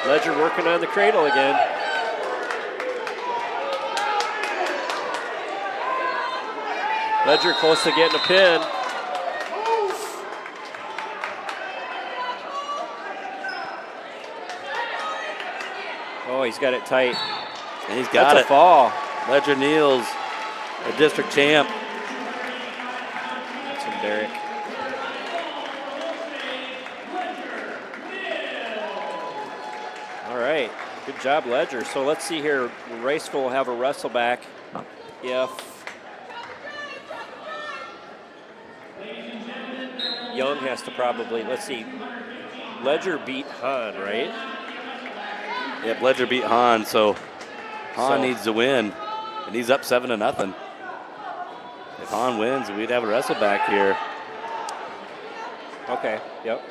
Ledger working on the cradle again. Ledger close to getting a pin. Oh, he's got it tight. And he's got That's a fall. Ledger Neals, a district champ. That's from Derek. All right, good job, Ledger. So let's see here. Riceville will have a wrestle back if Young has to probably, let's see, Ledger beat Hahn, right? Yep, Ledger beat Hahn, so Hahn needs to win, and he's up 7-0. If Hahn wins, we'd have a wrestle back here. Okay, yep.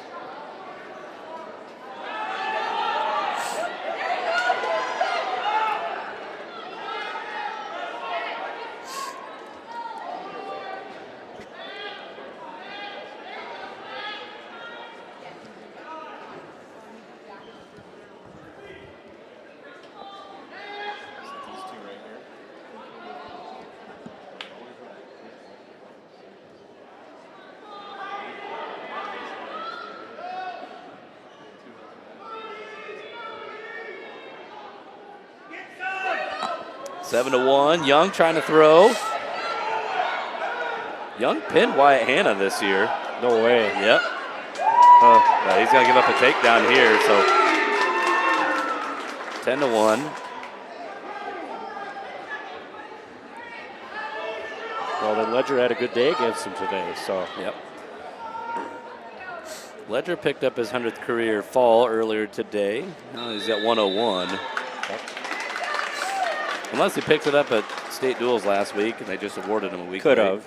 Seven to 1. Young trying to throw. Young pinned Wyatt Hanna this year. No way. Yep. But he's going to give up a takedown here, so 10 to 1. Well, then Ledger had a good day against him today, so. Yep. Ledger picked up his 100th career fall earlier today. Now he's got 101. Yep. Unless he picked it up at state duels last week and they just awarded him a week. Could have.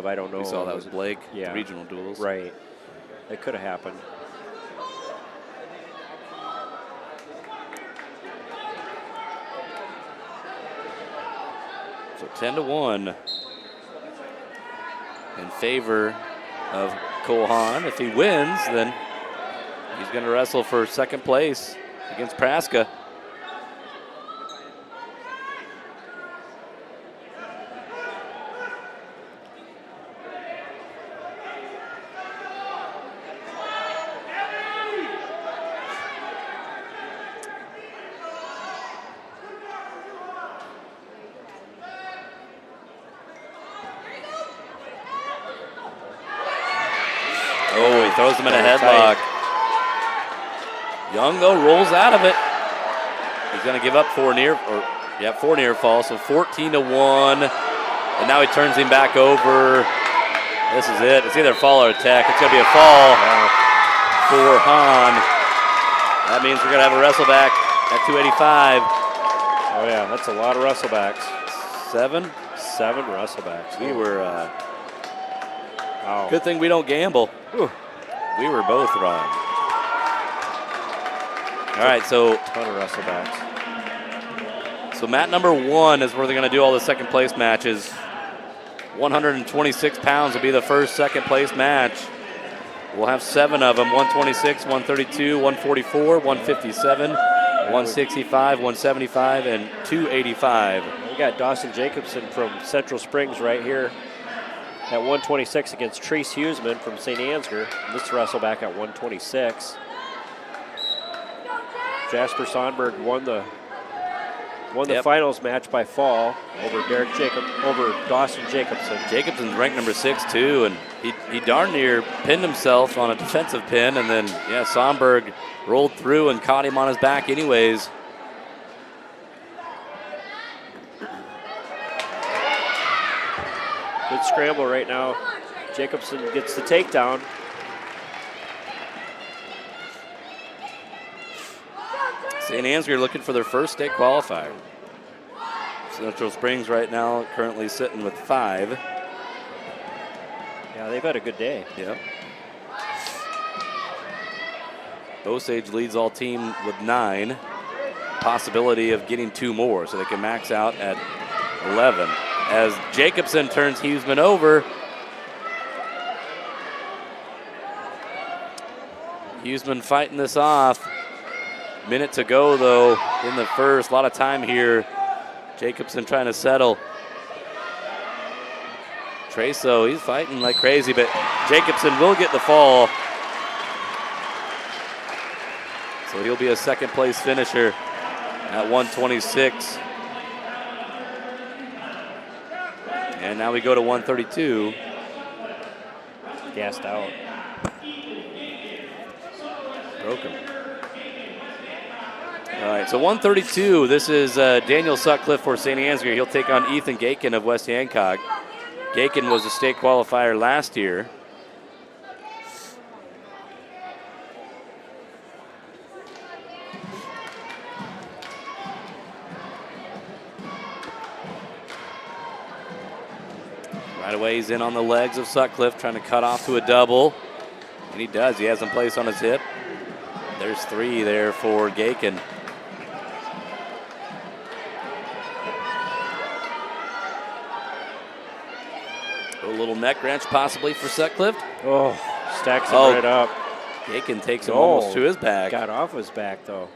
I don't know. We saw that was Blake, yeah. Regional duels. Right. It could have happened. So 10 to 1 in favor of Cole Hahn. If he wins, then he's going to wrestle for second place against Praska. Throws him in a headlock. Young, though, rolls out of it. He's going to give up four near fall, so 14 to 1. And now he turns him back over. This is it. It's either a fall or a tech. It's going to be a fall for Hahn. That means we're going to have a wrestle back at 285. Oh, yeah, that's a lot of wrestle backs. 7 wrestle backs. We were, good thing we don't gamble. Whew. We were both wrong. All right, so ton of wrestle backs. So mat number 1 is where they're going to do all the second place matches. 126 pounds will be the first second place match. We'll have 7 of them: 126, 132, 144, 157, 165, 175, and 285. We got Dawson Jacobson from Central Springs right here at 126 against Trace Huseman from St. Ansgar. This wrestle back at 126. Jasper Sonberg won the finals match by fall over Dawson Jacobson. Jacobson's ranked number 6 too, and he darn near pinned himself on a defensive pin, and then Sonberg rolled through and caught him on his back anyways. Good scramble right now. Jacobson gets the takedown. St. Ansgar looking for their first state qualifier. Central Springs right now currently sitting with 5. Yeah, they've had a good day. Yep. Osage leads all team with 9. Possibility of getting 2 more, so they can max out at 11. As Jacobson turns Huseman over. Huseman fighting this off. Minute to go, though, in the first. A lot of time here. Jacobson trying to settle. Treso, he's fighting like crazy, but Jacobson will get the fall. So he'll be a second place finisher at 126. And now we go to 132. Gassed out. Broken. All right, so 132. This is Daniel Sutcliffe for St. Ansgar. He'll take on Ethan Gakin of West Hancock. Gakin was a state qualifier last year. Right away, he's in on the legs of Sutcliffe, trying to cut off to a double. And he does. He has him placed on his hip. There's 3 there for Gakin. A little neck wrench possibly for Sutcliffe. Oh, stacks him right up. Gakin takes him almost to his back. Got off his back, though.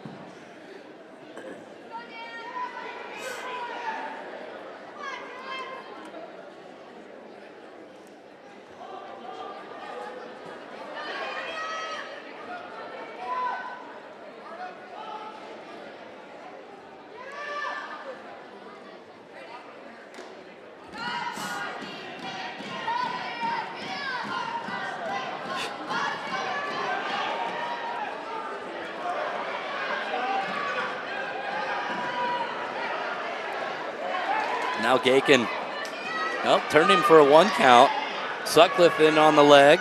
Now Gakin, turned him for a 1 count. Sutcliffe in on the leg.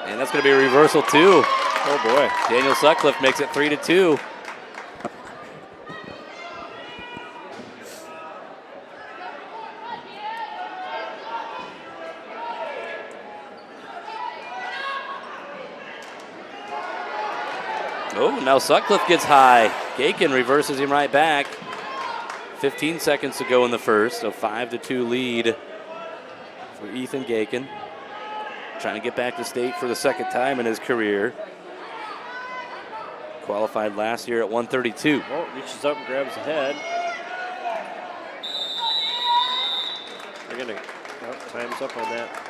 And that's going to be a reversal too. Oh boy. Daniel Sutcliffe makes it 3-2. Oh, now Sutcliffe gets high. Gakin reverses him right back. 15 seconds to go in the first, so 5-2 lead for Ethan Gakin. Trying to get back to state for the second time in his career. Qualified last year at 132. Oh, reaches up and grabs the head. They're gonna, time's up on that.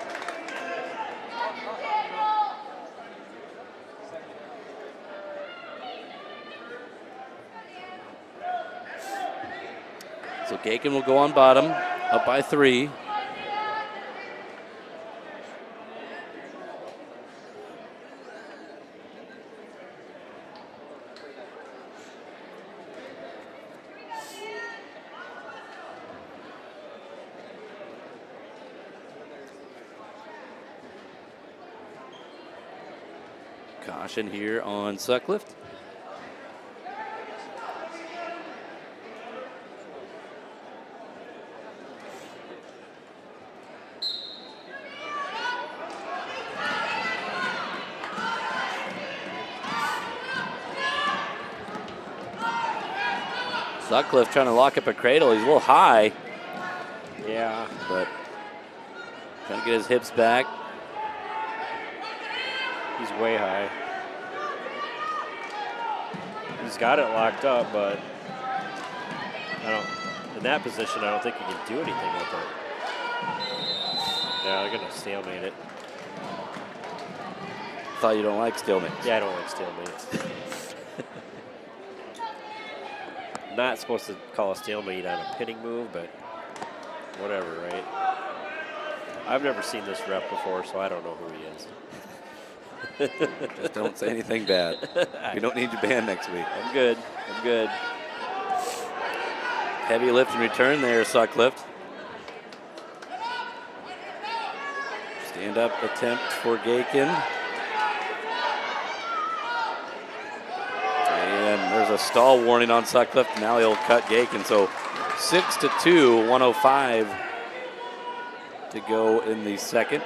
So Gakin will go on bottom, up by 3. Caution here on Sutcliffe. Sutcliffe trying to lock up a cradle. He's a little high. Yeah. But trying to get his hips back. He's way high. He's got it locked up, but in that position, I don't think he can do anything with it. Yeah, they're gonna stalemate it. Thought you don't like stalemates. Yeah, I don't like stalemates. Not supposed to call a stalemate on a pinning move, but whatever, right? I've never seen this ref before, so I don't know who he is. Just don't say anything bad. We don't need your band next week. I'm good. I'm good. Heavy lift and return there, Sutcliffe. Stand up attempt for Gakin. There's a stall warning on Sutcliffe. Now he'll cut Gakin. So 6-2, 105 to go in the second.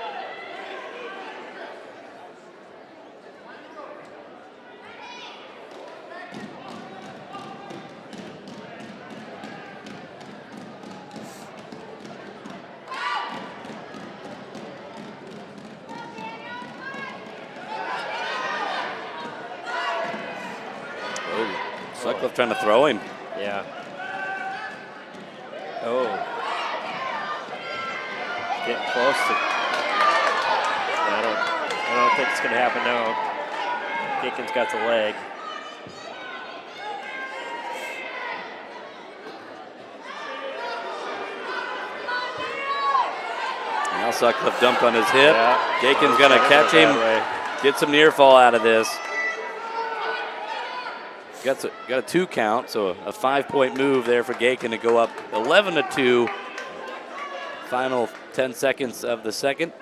Sutcliffe trying to throw him. Yeah. Oh. Getting close to. I don't think it's going to happen now. Gakin's got the leg. Now Sutcliffe dumped on his hip. Yeah. Gakin's going to catch him, get some near fall out of this. Got a 2 count, so a 5-point move there for Gakin to go up 11-2. Final 10 seconds of the second.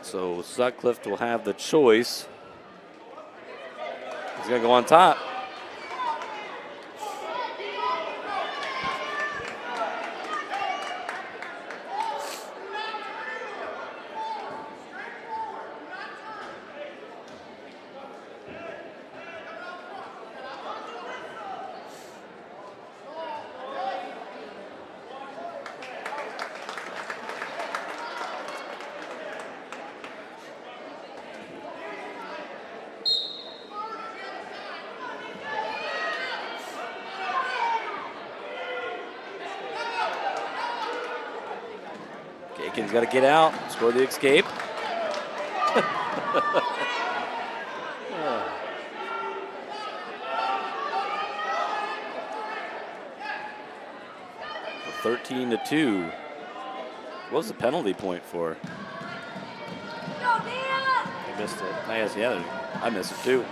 So Sutcliffe will have the choice. He's going to go on top. Gakin's got to get out, score the escape. For 13-2. What was the penalty point for? I missed it. I missed it too.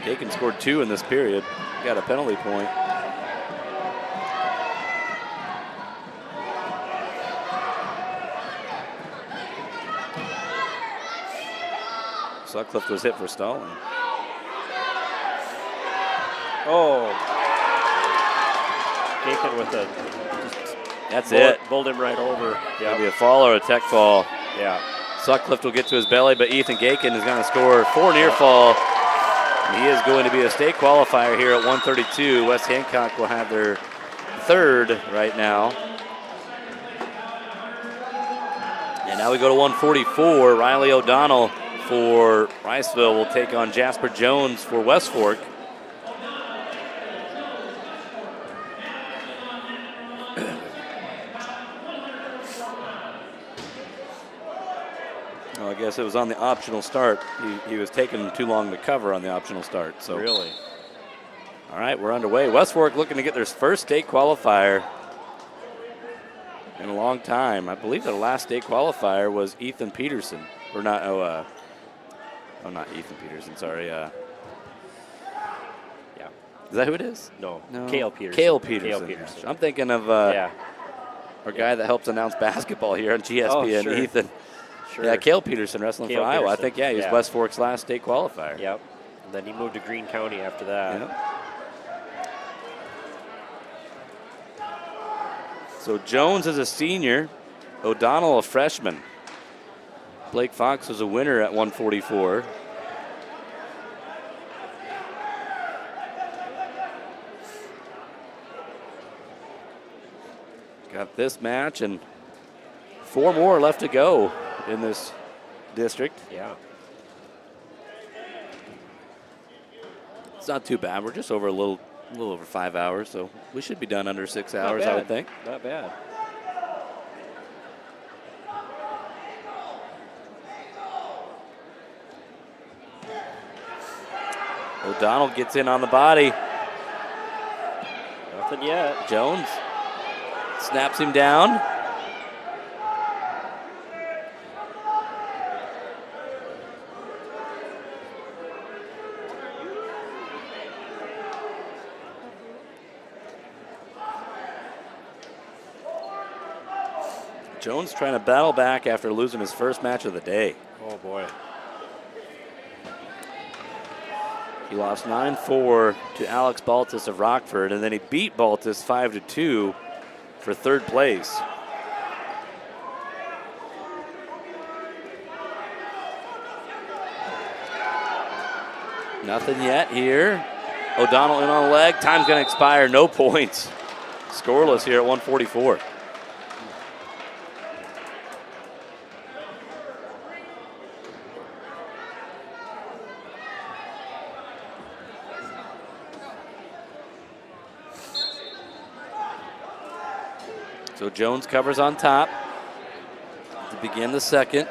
Gakin scored 2 in this period. Got a penalty point. Sutcliffe was hit for stalling. Oh. Gakin with a. That's it. Bowled him right over. It'll be a fall or a tech fall. Yeah. Sutcliffe will get to his belly, but Ethan Gakin is going to score 4 near fall. And he is going to be a state qualifier here at 132. West Hancock will have their 3rd right now. And now we go to 144. Riley O'Donnell for Riceville will take on Jasper Jones for West Fork. Well, I guess it was on the optional start. He was taking too long to cover on the optional start. So really? All right, we're underway. West Fork looking to get their first state qualifier in a long time. I believe their last state qualifier was Ethan Peterson. Or not, not Ethan Peterson, sorry. Yeah. Is that who it is? No. Cale Peterson. Cale Peterson. I'm thinking of our guy that helps announce basketball here on GSP Oh, sure. and Ethan. Sure. Yeah, Cale Peterson wrestling Cale for Iowa. Peterson. I think, he was West Fork's last state qualifier. Yep. And then he moved to Greene County after that. Yep. So Jones is a senior, O'Donnell a freshman. Blake Fox was a winner at 144. Got this match and 4 more left to go in this district. Yeah. It's not too bad. We're just over a little over 5 hours, so we should be done under 6 hours, I would think. Not bad. O'Donnell gets in on the body. Nothing yet. Jones snaps him down. Jones trying to battle back after losing his first match of the day. Oh, boy. He lost 9-4 to Alex Baltus of Rockford, and then he beat Baltus 5-2 for third place. Nothing yet here. O'Donnell in on the leg. Time's going to expire. No points. Scoreless here at 1:44. So Jones covers on top to begin the second.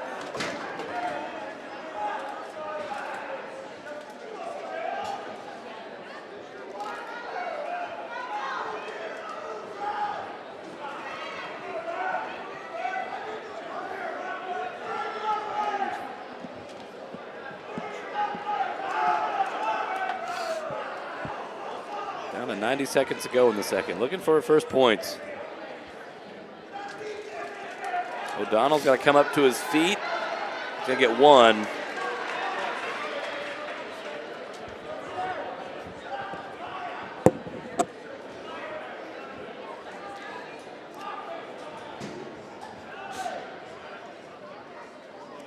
Down to 90 seconds to go in the second. Looking for her first points. O'Donnell's got to come up to his feet. He's going to get one.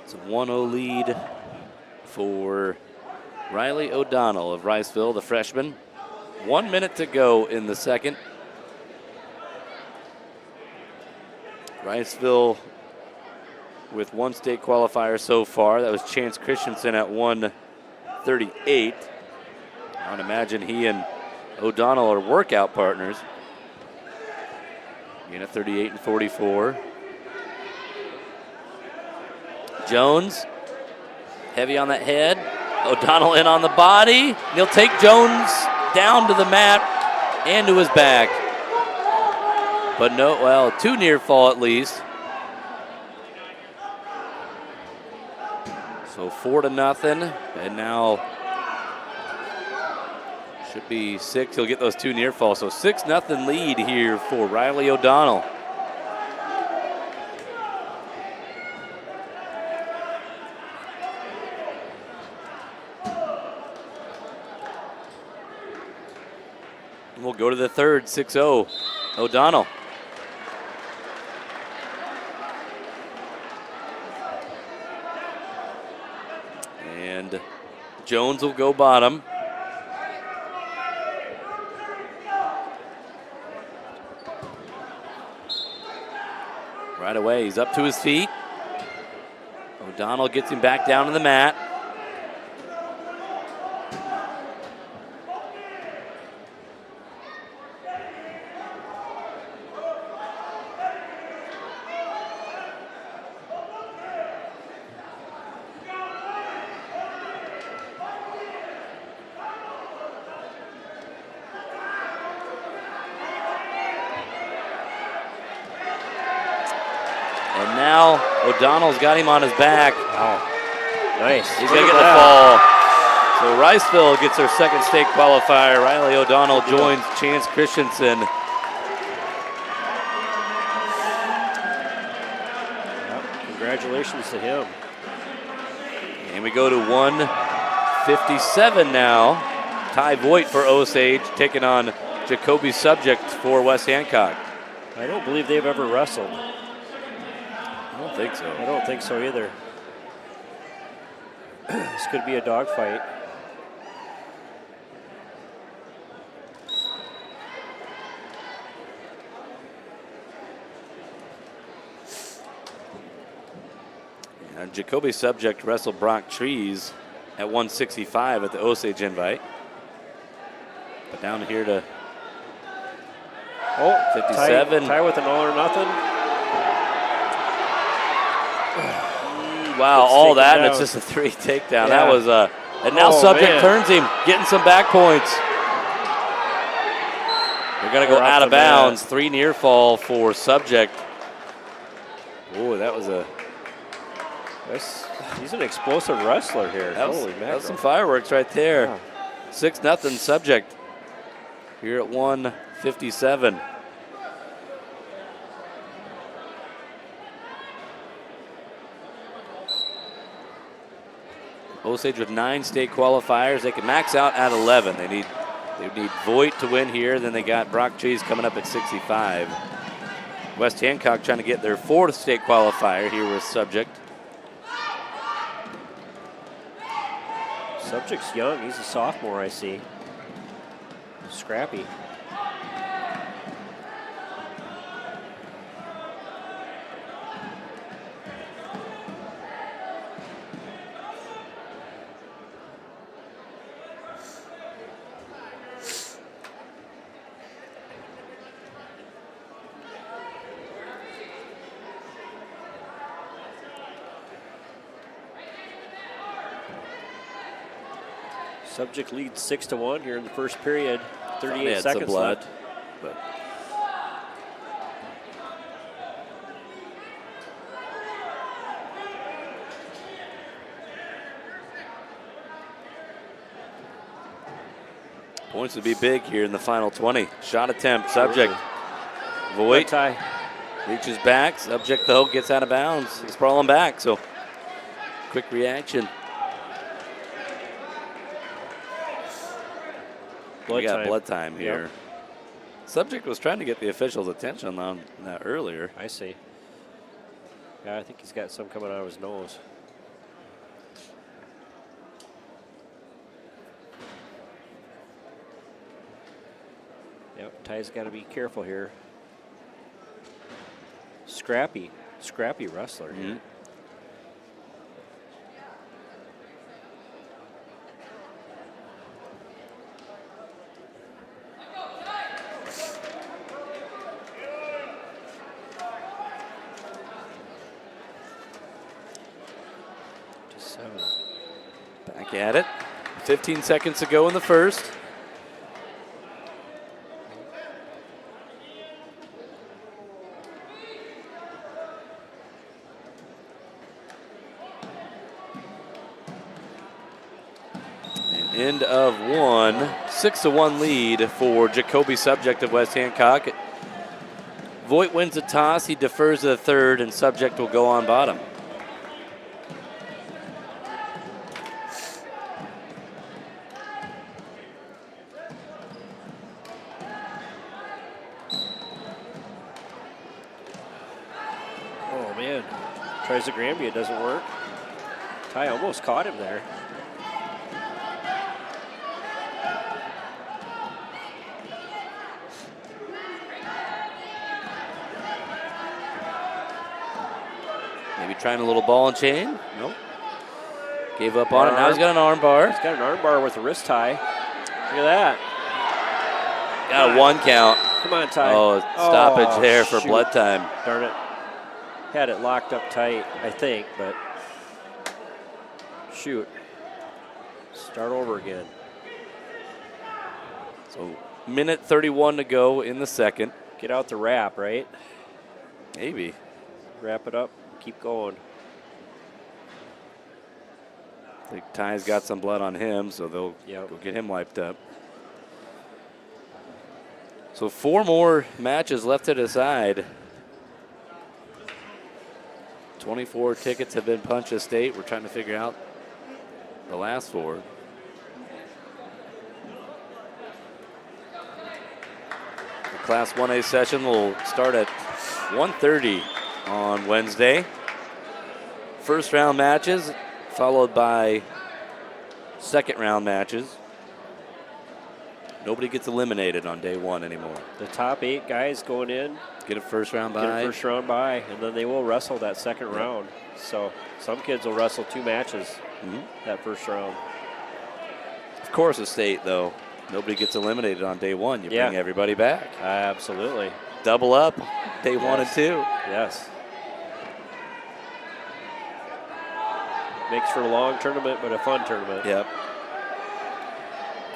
It's a 1-0 lead for Riley O'Donnell of Riceville, the freshman. 1 minute to go in the second. Riceville with one state qualifier so far. That was Chance Christensen at 1:38. I would imagine he and O'Donnell are workout partners. Unit 38 and 44. Jones, heavy on that head. O'Donnell in on the body. He'll take Jones down to the mat and to his back. But no, well, too near fall at least. So 4-0, and now should be 6. He'll get those 2 near falls. So 6-0 lead here for Riley O'Donnell. And we'll go to the third, 6-0, O'Donnell. And Jones will go bottom. Right away, he's up to his feet. O'Donnell gets him back down to the mat. And now O'Donnell's got him on his back. Oh, nice. He's going to get the fall. So Riceville gets their second state qualifier. Riley O'Donnell joins Chance Christensen. Congratulations to him. And we go to 1:57 now. Ty Voigt for Osage taking on Jacoby Subject for West Hancock. I don't believe they've ever wrestled. I don't think so. I don't think so either. This could be a dogfight. And Jacoby Subject wrestled Brock Trees at 165 at the Osage invite. But down here to 57. Tie with an all or nothing. Wow, It's all taken that, down. and it's just a 3 takedown. Yeah. That was and now Oh, Subject man. turns him, getting some back points. They're gonna go We're out off of the mat. bounds. 3 near fall for Subject. Oh, that was a He's an explosive wrestler here. that was, Holy that mackerel. was some fireworks right there. Yeah. 6-0 Subject here at 1:57. Osage with 9 state qualifiers. They can max out at 11. They need Voigt to win here. Then they got Brock Cheese coming up at 65. West Hancock trying to get their 4th state qualifier here with Subject. Subject's young. He's a sophomore, I see. Scrappy. Subject leads 6-1 here in the first period. 38 seconds left. But points would be big here in the final 20. Shot attempt, Subject. Voigt reaches back. Subject, though, gets out of bounds. He's sprawling back, so quick reaction. We got blood time here. Yep. Subject was trying to get the officials' attention on that earlier. I see. Yeah, I think he's got some coming out of his nose. Yep, Ty's got to be careful here. Scrappy wrestler here. Back at it. 15 seconds to go in the first. And end of one. 6-1 lead for Jacoby Subject of West Hancock. Voigt wins the toss. He defers to the third, and Subject will go on bottom. Tries the Granby, it doesn't work. Ty almost caught him there. Maybe trying a little ball and chain. Nope. Gave up on it. Now he's got an arm bar. He's got an arm bar with a wrist tie. Look at that. Got a 1 count. Come on, Ty. Oh, stoppage there for blood time. Darn it. Had it locked up tight, I think, but shoot. Start over again. So, minute 31 to go in the second. Get out the wrap, right? Maybe. Wrap it up, keep going. I think Ty's got some blood on him, so they'll go get him wiped up. So 4 more matches left to decide. 24 tickets have been punched to state. We're trying to figure out the last 4. The Class 1A session will start at 1:30 on Wednesday. First round matches followed by second round matches. Nobody gets eliminated on day 1 anymore. The top 8 guys going in. Get a first round bye. And then they will wrestle that second round. So some kids will wrestle 2 matches that first round. Of course, a state, though. Nobody gets eliminated on day 1. You bring everybody back. Absolutely. Double up day 1 and 2. Yes. Makes for a long tournament, but a fun tournament. Yep.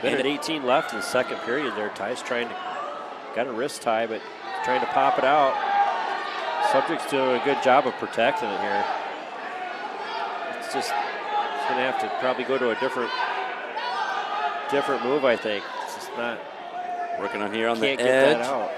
Minute 18 left in the second period there. Ty's got a wrist tie, but trying to pop it out. Subject's doing a good job of protecting it here. It's going to have to probably go to a different move, I think. It's just not. Working on here on the edge. Can't get that out.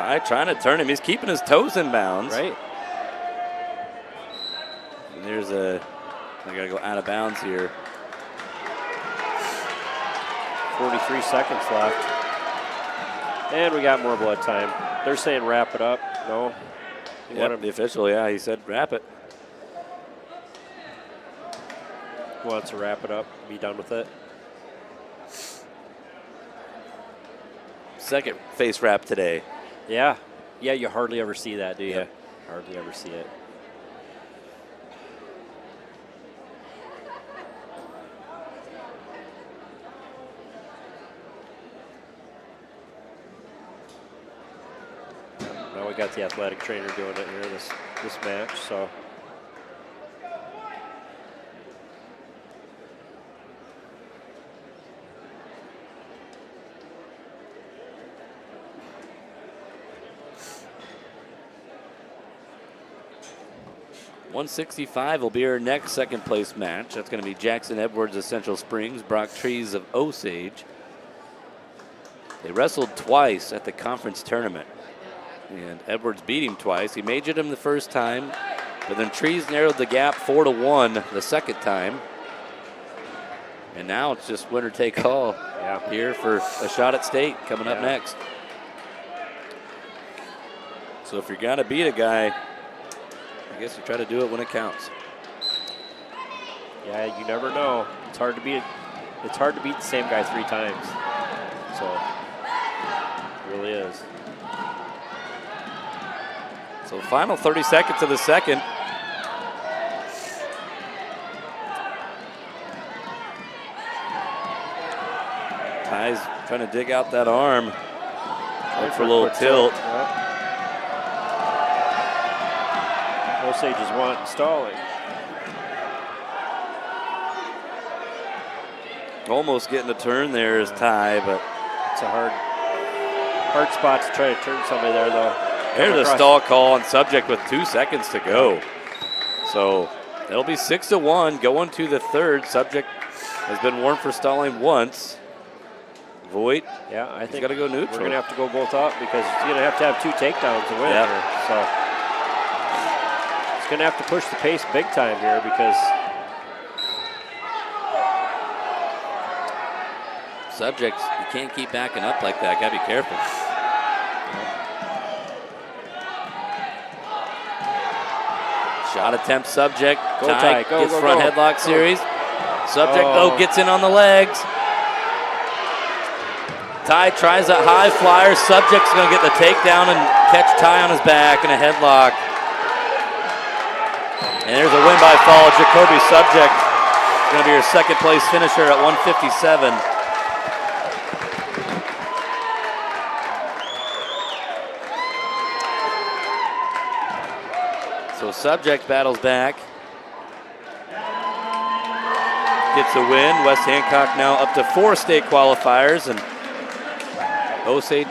Ty trying to turn him. He's keeping his toes in bounds. Right. And there's I got to go out of bounds here. 43 seconds left. And we got more blood time. They're saying wrap it up. No. Yep, the official, yeah, he said wrap it. He wants to wrap it up, be done with it. Second face wrap today. Yeah. Yeah, you hardly ever see that, do you? Yep. Hardly ever see it. Now we got the athletic trainer doing it here this match, so. .165 will be our next second place match. That's going to be Jackson Edwards of Central Springs, Brock Trees of Osage. They wrestled twice at the conference tournament, and Edwards beat him twice. He majored him the first time, but then Trees narrowed the gap 4-1 the second time. And now it's just winner take all here for a shot at state coming up next. So if you're going to beat a guy, I guess you try to do it when it counts. Yeah, you never know. It's hard to beat. It's hard to beat the same guy 3 times. So it really is. So final 30 seconds of the second. Ty's trying to dig out that arm. Look for a little tilt. Osage is stalling. Almost getting a turn there is Ty, but it's a hard spot to try to turn somebody there, though. There's a stall call on Subject with 2 seconds to go. So it'll be 6-1 going to the third. Subject has been warned for stalling once. Voigt, yeah, I think got to go neutral. We're going to have to go both up because he's going to have 2 takedowns to win here. So he's going to have to push the pace big time here because Subject, you can't keep backing up like that. Got to be careful. Shot attempt, Subject. Go, Ty. Go, gets go, front go. headlock series. Subject, gets in on the legs. Ty tries a high flyer. Subject's going to get the takedown and catch Ty on his back in a headlock. And there's a win by fall. Jacoby Subject going to be your second place finisher at 157. So Subject battles back. Gets a win. West Hancock now up to 4 state qualifiers. And Osage,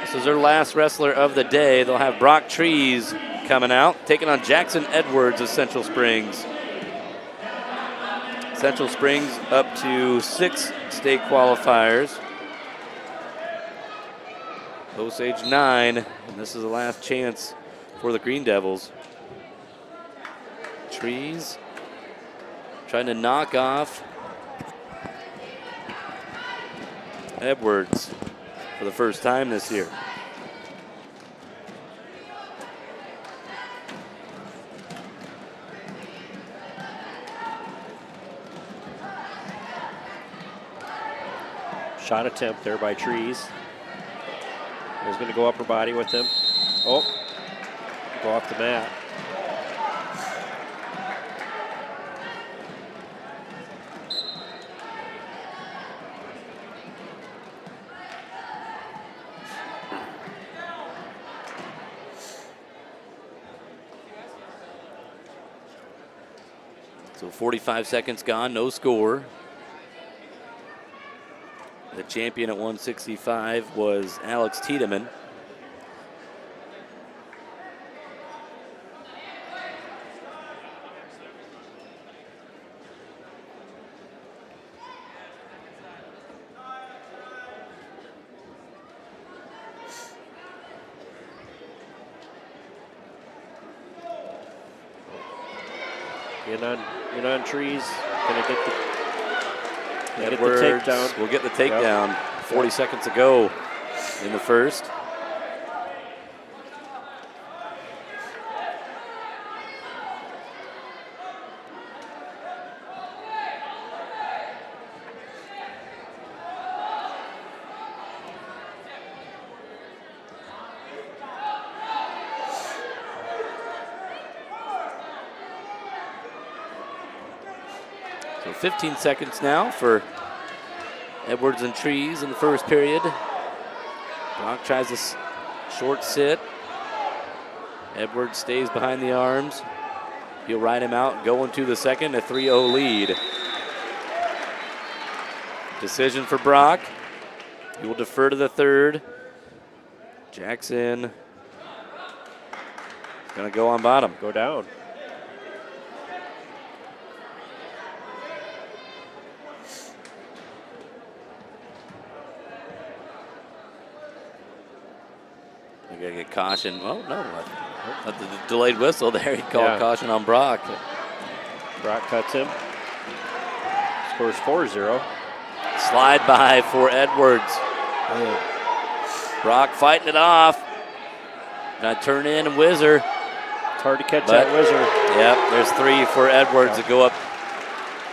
this is their last wrestler of the day. They'll have Brock Trees coming out, taking on Jackson Edwards of Central Springs. Central Springs up to 6 state qualifiers. Osage 9, and this is the last chance for the Green Devils. Trees trying to knock off Edwards for the first time this year. shot attempt there by Trees. He's going to go upper body with him. Oh, go off the mat. So 45 seconds gone, no score. The champion at 165 was Alex Tiedemann. In on trees. Gonna get the Edwards takedown. will get the takedown. 40 seconds to go in the first. So 15 seconds now for Edwards and Trees in the first period. Brock tries a short sit. Edwards stays behind the arms. He'll ride him out, go into the second, a 3-0 lead. Decision for Brock. He will defer to the third. Jackson is going to go on bottom. Go down. They're going to get caution. Oh, no. Not the delayed whistle there. He called caution on Brock. Brock cuts him. Scores 4-0. Slide by for Edwards. Brock fighting it off. Now turn in and Whizzer. It's hard to catch that Whizzer. Yep, there's 3 for Edwards to go up.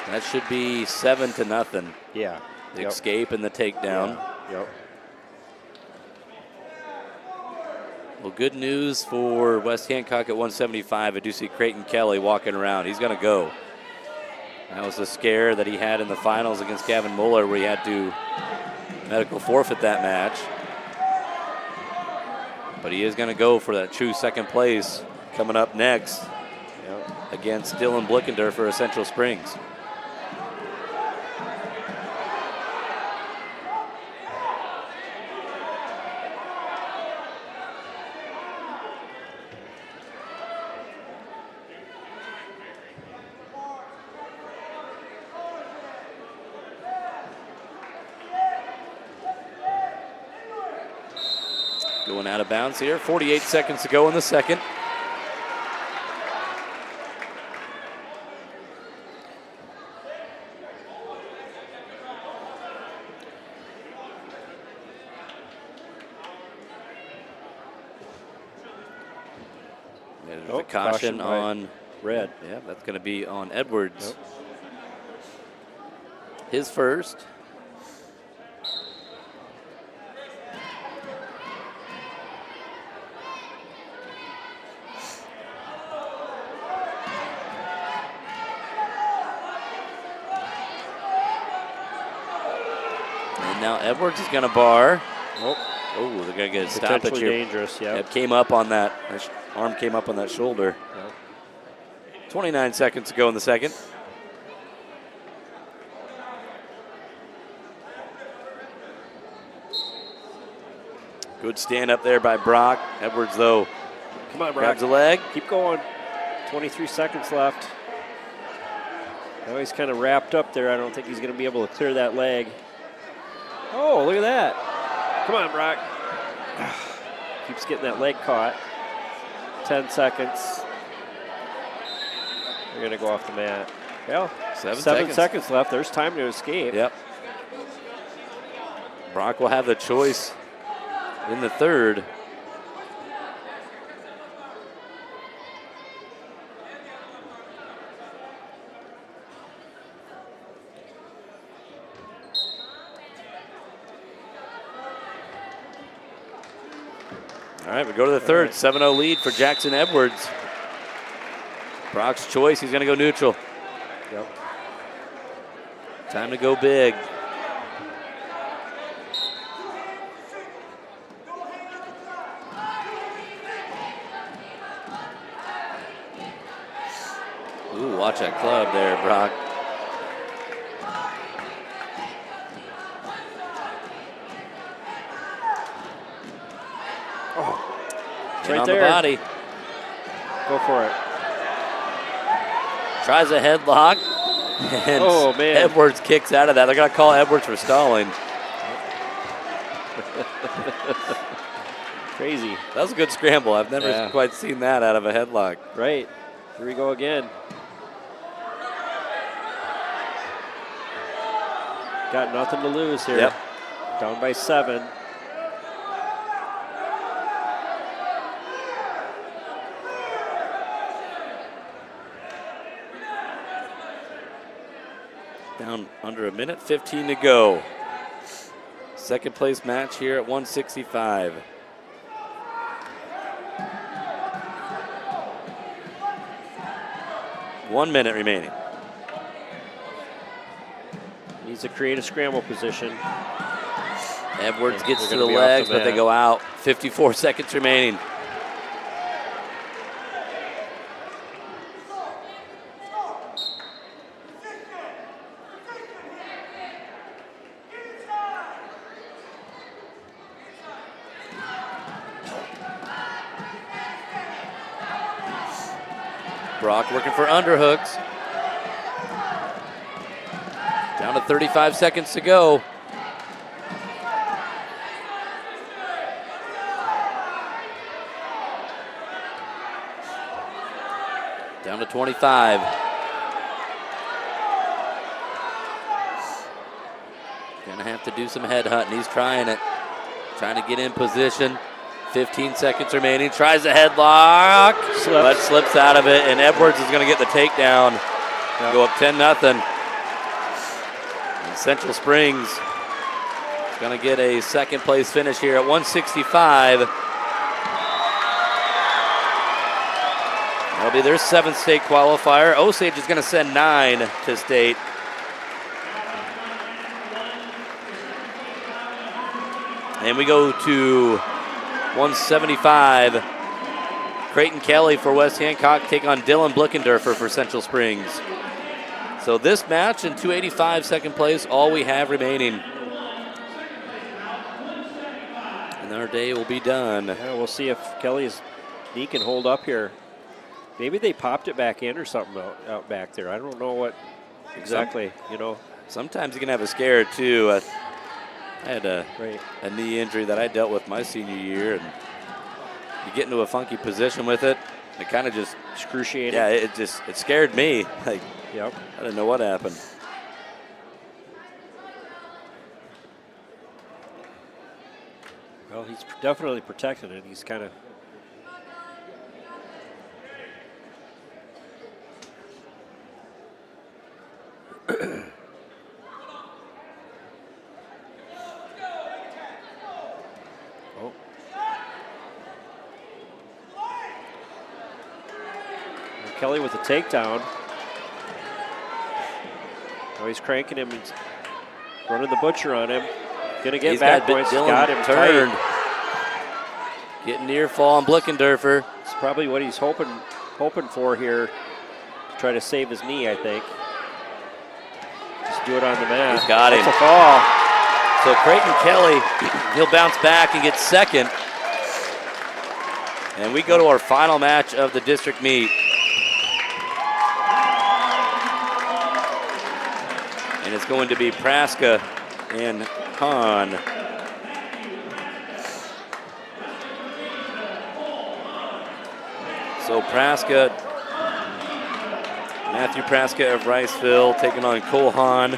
That should be 7-0. Yeah. The escape and the takedown. Yep. Well, good news for West Hancock at 175. I do see Creighton Kelly walking around. He's going to go. That was a scare that he had in the finals against Gavin Muller where he had to medical forfeit that match. But he is going to go for that true second place coming up next against Dylan Blickender for Central Springs. Going out of bounds here. 48 seconds to go in the second. There's a caution on Red. Yeah, that's going to be on Edwards. His first. Now Edwards is going to bar. Oh, they're going to get a stoppage Potentially here. dangerous, yeah. It came up on that. Arm came up on that shoulder. 29 seconds to go in the second. Good stand up there by Brock. Edwards, though, Come on, Brock. grabs a leg. Keep going. 23 seconds left. Now he's kind of wrapped up there. I don't think he's going to be able to clear that leg. Oh, look at that. Come on, Brock. Keeps getting that leg caught. 10 seconds. They're going to go off the mat. Well, 7 seconds left. There's time to escape. Yep. Brock will have the choice in the third. All right, we go to the third. 7-0 lead for Jackson Edwards. Brock's choice, he's going to go neutral. Yep. Time to go big. Ooh, watch that club there, Brock. Right on there. the body. Go for it. Tries a headlock. And oh, man. Edwards kicks out of that. They're going to call Edwards for stalling. Crazy. That was a good scramble. I've never quite seen that out of a headlock. Right. Here we go again. got nothing to lose here. Yep. Down by 7. Down under a minute 15 to go. Second place match here at 165. One minute remaining. Needs to create a scramble position. Edwards Yeah, gets they're to the gonna be off legs, the but they mat. go out. 54 seconds remaining. Brock working for underhooks. Down to 35 seconds to go. Down to 25. Gonna have to do some head hunting. He's trying it. Trying to get in position. 15 seconds remaining. Tries a headlock. But slips out of it, and Edwards is gonna get the takedown. Go up 10-0. And Central Springs is gonna get a second place finish here at 165. That'll be their 7th state qualifier. Osage is going to send 9 to state. And we go to 175. Creighton Kelly for West Hancock take on Dylan Blickendorfer for Central Springs. So this match in 285 second place, all we have remaining. And our day will be done. Yeah, we'll see if Kelly's knee can hold up here. Maybe they popped it back in or something out back there. I don't know what exactly, you know. Sometimes you can have a scare too. I had a knee injury that I dealt with my senior year, and you get into a funky position with it. It kind of just excruciating. Yeah, it scared me. Like, yep. I didn't know what happened. Well, he's definitely protecting it. He's kind of. Kelly with a takedown. Now he's cranking him. He's running the butcher on him. Gonna get back points. Got him turned. Tight. Getting near fall on Blickendorfer. It's probably what he's hoping for here. To try to save his knee, I think. Just do it on the mat. He's got him. That's a fall. So Creighton Kelly, he'll bounce back and get second. And we go to our final match of the district meet. And it's going to be Praska and Hahn. So Praska, Matthew Praska of Riceville taking on Cole Hahn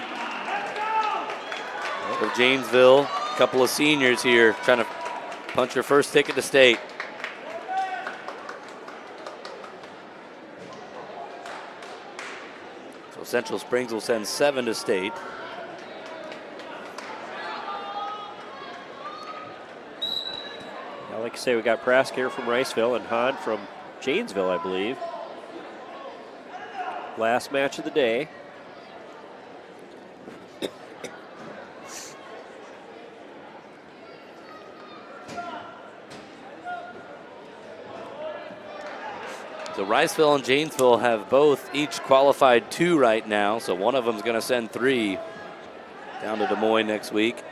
of Janesville. A couple of seniors here trying to punch their first ticket to state. So Central Springs will send 7 to state. Now, like I say, we got Prask here from Riceville and Hahn from Janesville, I believe. Last match of the day. So Riceville and Janesville have both each qualified 2 right now, so one of them is going to send 3 down to Des Moines next week.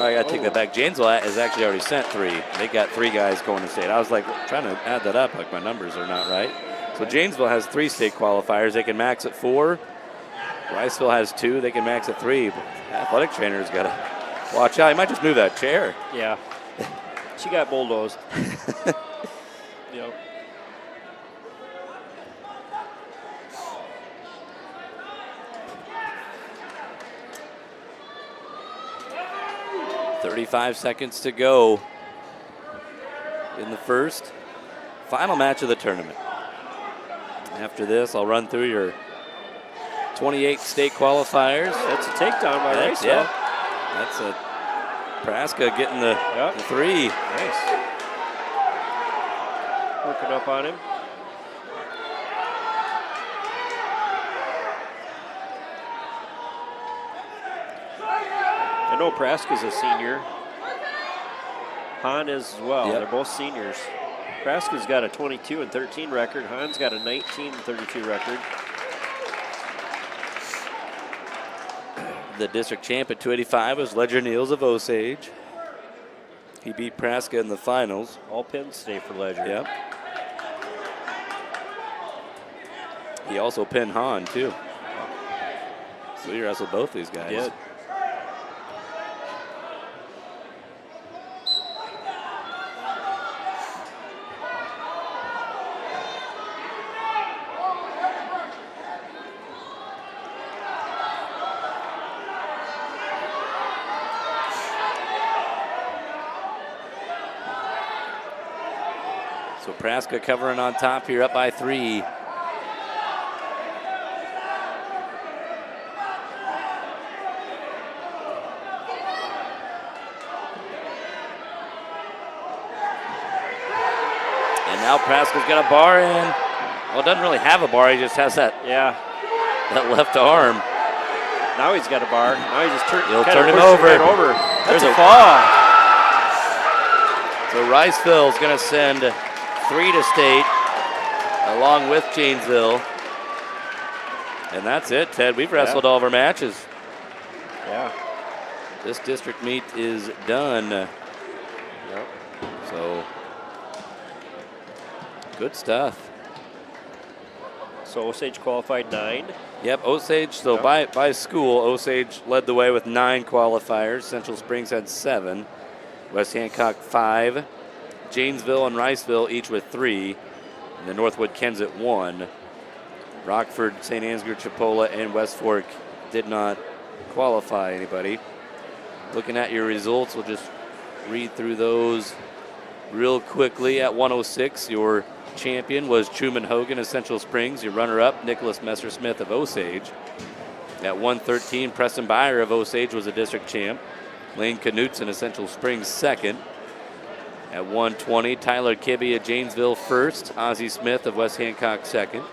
I got to take that back. Janesville has actually already sent 3. They got 3 guys going to state. I was like trying to add that up, like my numbers are not right. So Janesville has 3 state qualifiers. They can max at 4. Riceville has 2. They can max at 3. But athletic trainer's got to watch out. He might just move that chair. Yeah. She got bulldozed. Yep. .35 seconds to go in the first. Final match of the tournament. After this, I'll run through your 28 state qualifiers. That's a takedown by Riceville. Yeah. That's a Praska getting the 3. Nice. Working up on him. I know Praska's a senior. Hahn is as well. Yep. They're both seniors. Praska's got a 22-13 record. Hahn's got a 19-32 record. The district champ at 285 was Ledger Niels of Osage. He beat Praska in the finals. All pins today for Ledger. Yep. He also pinned Hahn, too. So he wrestled both these guys. Did. So Praska covering on top here, up by 3. And now Praska's got a bar in. Well, it doesn't really have a bar. He just has that left arm. Now he's got a bar. Now he just He'll turn him over. That's a fall. So Riceville's going to send 3 to state, along with Janesville. And that's it, Ted. We've wrestled all of our matches. Yeah. This district meet is done. Yep. So, good stuff. So Osage qualified 9. Yep, Osage, so by school, Osage led the way with 9 qualifiers. Central Springs had 7. West Hancock 5. Janesville and Riceville each with 3. And the Northwood-Kensett 1. Rockford, St. Ansgar, Tripoli, and West Fork did not qualify anybody. Looking at your results, we'll just read through those real quickly. At 106, your champion was Truman Hogan of Central Springs. Your runner-up, Nicholas Messersmith of Osage. At 113, Preston Byer of Osage was a district champ. Lane Knutson of Central Springs second. At 120, Tyler Kibbe of Janesville first. Ozzie Smith of West Hancock second.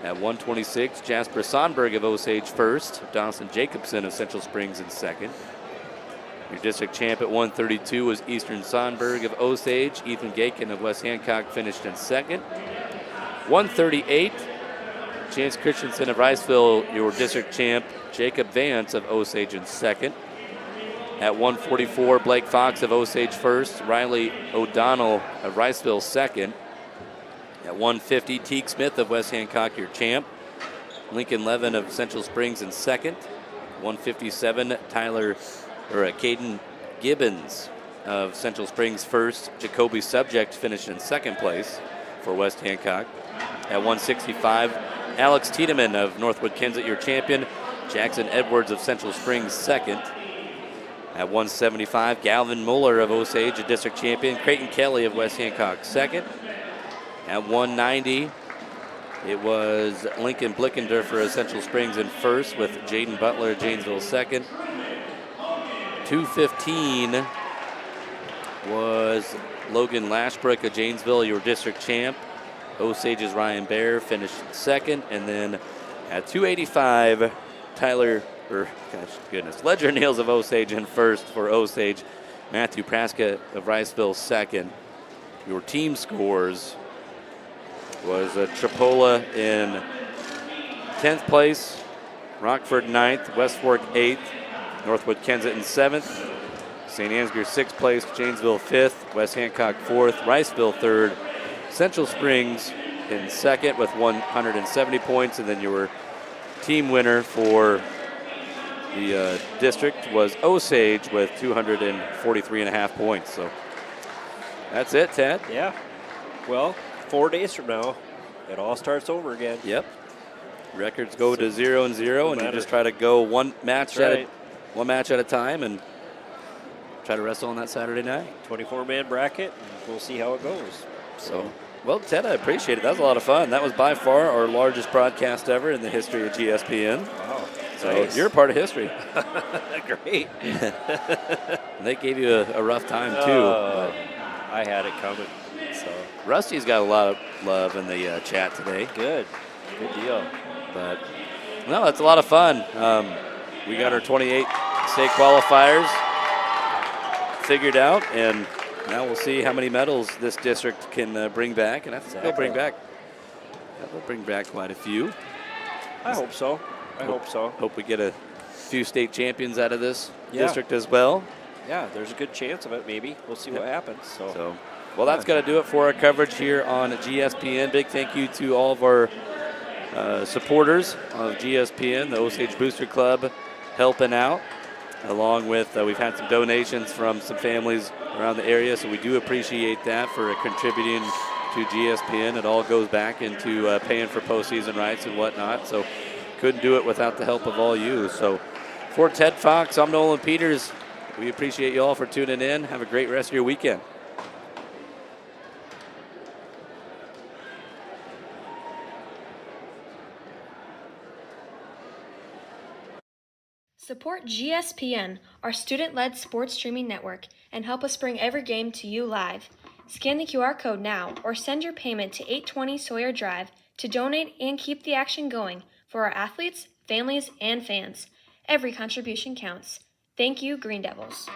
At 126, Jasper Sonberg of Osage first. Dawson Jacobson of Central Springs in second. Your district champ at 132 was Eastern Sonberg of Osage. Ethan Gakin of West Hancock finished in second. 138, Chance Christensen of Riceville, your district champ. Jacob Vance of Osage in second. At 144, Blake Fox of Osage first. Riley O'Donnell of Riceville second. At 150, Teague Smith of West Hancock, your champ. Lincoln Levin of Central Springs in second. 157, Caden Gibbons of Central Springs first. Jacoby Subject finished in second place for West Hancock. At 165, Alex Tiedemann of Northwood-Kensett, your champion. Jackson Edwards of Central Springs second. At 175, Galvin Muller of Osage, a district champion. Creighton Kelly of West Hancock second. At 190, it was Lincoln Blickendorfer of Central Springs in first, with Jaden Butler of Janesville second. 215 was Logan Lashbrook of Janesville, your district champ. Osage's Ryan Baer finished second. And then at 285, Ledger Niels of Osage in first for Osage. Matthew Praska of Riceville second. Your team scores was Tripoli in 10th place, Rockford 9th, West Fork 8th, Northwood-Kensett in 7th, St. Ansgar 6th place, Janesville 5th, West Hancock 4th, Riceville 3rd, Central Springs in 2nd with 170 points, and then your team winner for the district was Osage with 243.5 points. So that's it, Ted. Yeah. Well, 4 days from now, it all starts over again. Yep. Records go to 0-0, and you just try to go one match at a time, and try to wrestle on that Saturday night. 24-man bracket, and we'll see how it goes. So, well, Ted, I appreciate it. That was a lot of fun. That was by far our largest broadcast ever in the history of GSPN. Wow. So nice. you're a part of history. Great. They gave you a rough time, too. But I had it coming. So Rusty's got a lot of love in the chat today. Good deal. But, no, it's a lot of fun. We got our 28 state qualifiers figured out, and now we'll see how many medals this district can bring back. And I think they'll bring back quite a few. I hope so. Hope we get a few state champions out of this district as well. Yeah, there's a good chance of it, maybe. We'll see what happens. So, well, that's going to do it for our coverage here on GSPN. Big thank you to all of our supporters of GSPN, the Osage Booster Club, helping out, along with we've had some donations from some families around the area, so we do appreciate that for contributing to GSPN. It all goes back into paying for postseason rights and whatnot, so couldn't do it without the help of all you. So for Ted Fox, I'm Nolan Peters. We appreciate you all for tuning in. Have a great rest of your weekend. Support GSPN, our student-led sports streaming network, and help us bring every game to you live. Scan the QR code now or send your payment to 820 Sawyer Drive to donate and keep the action going for our athletes, families, and fans. Every contribution counts. Thank you, Green Devils.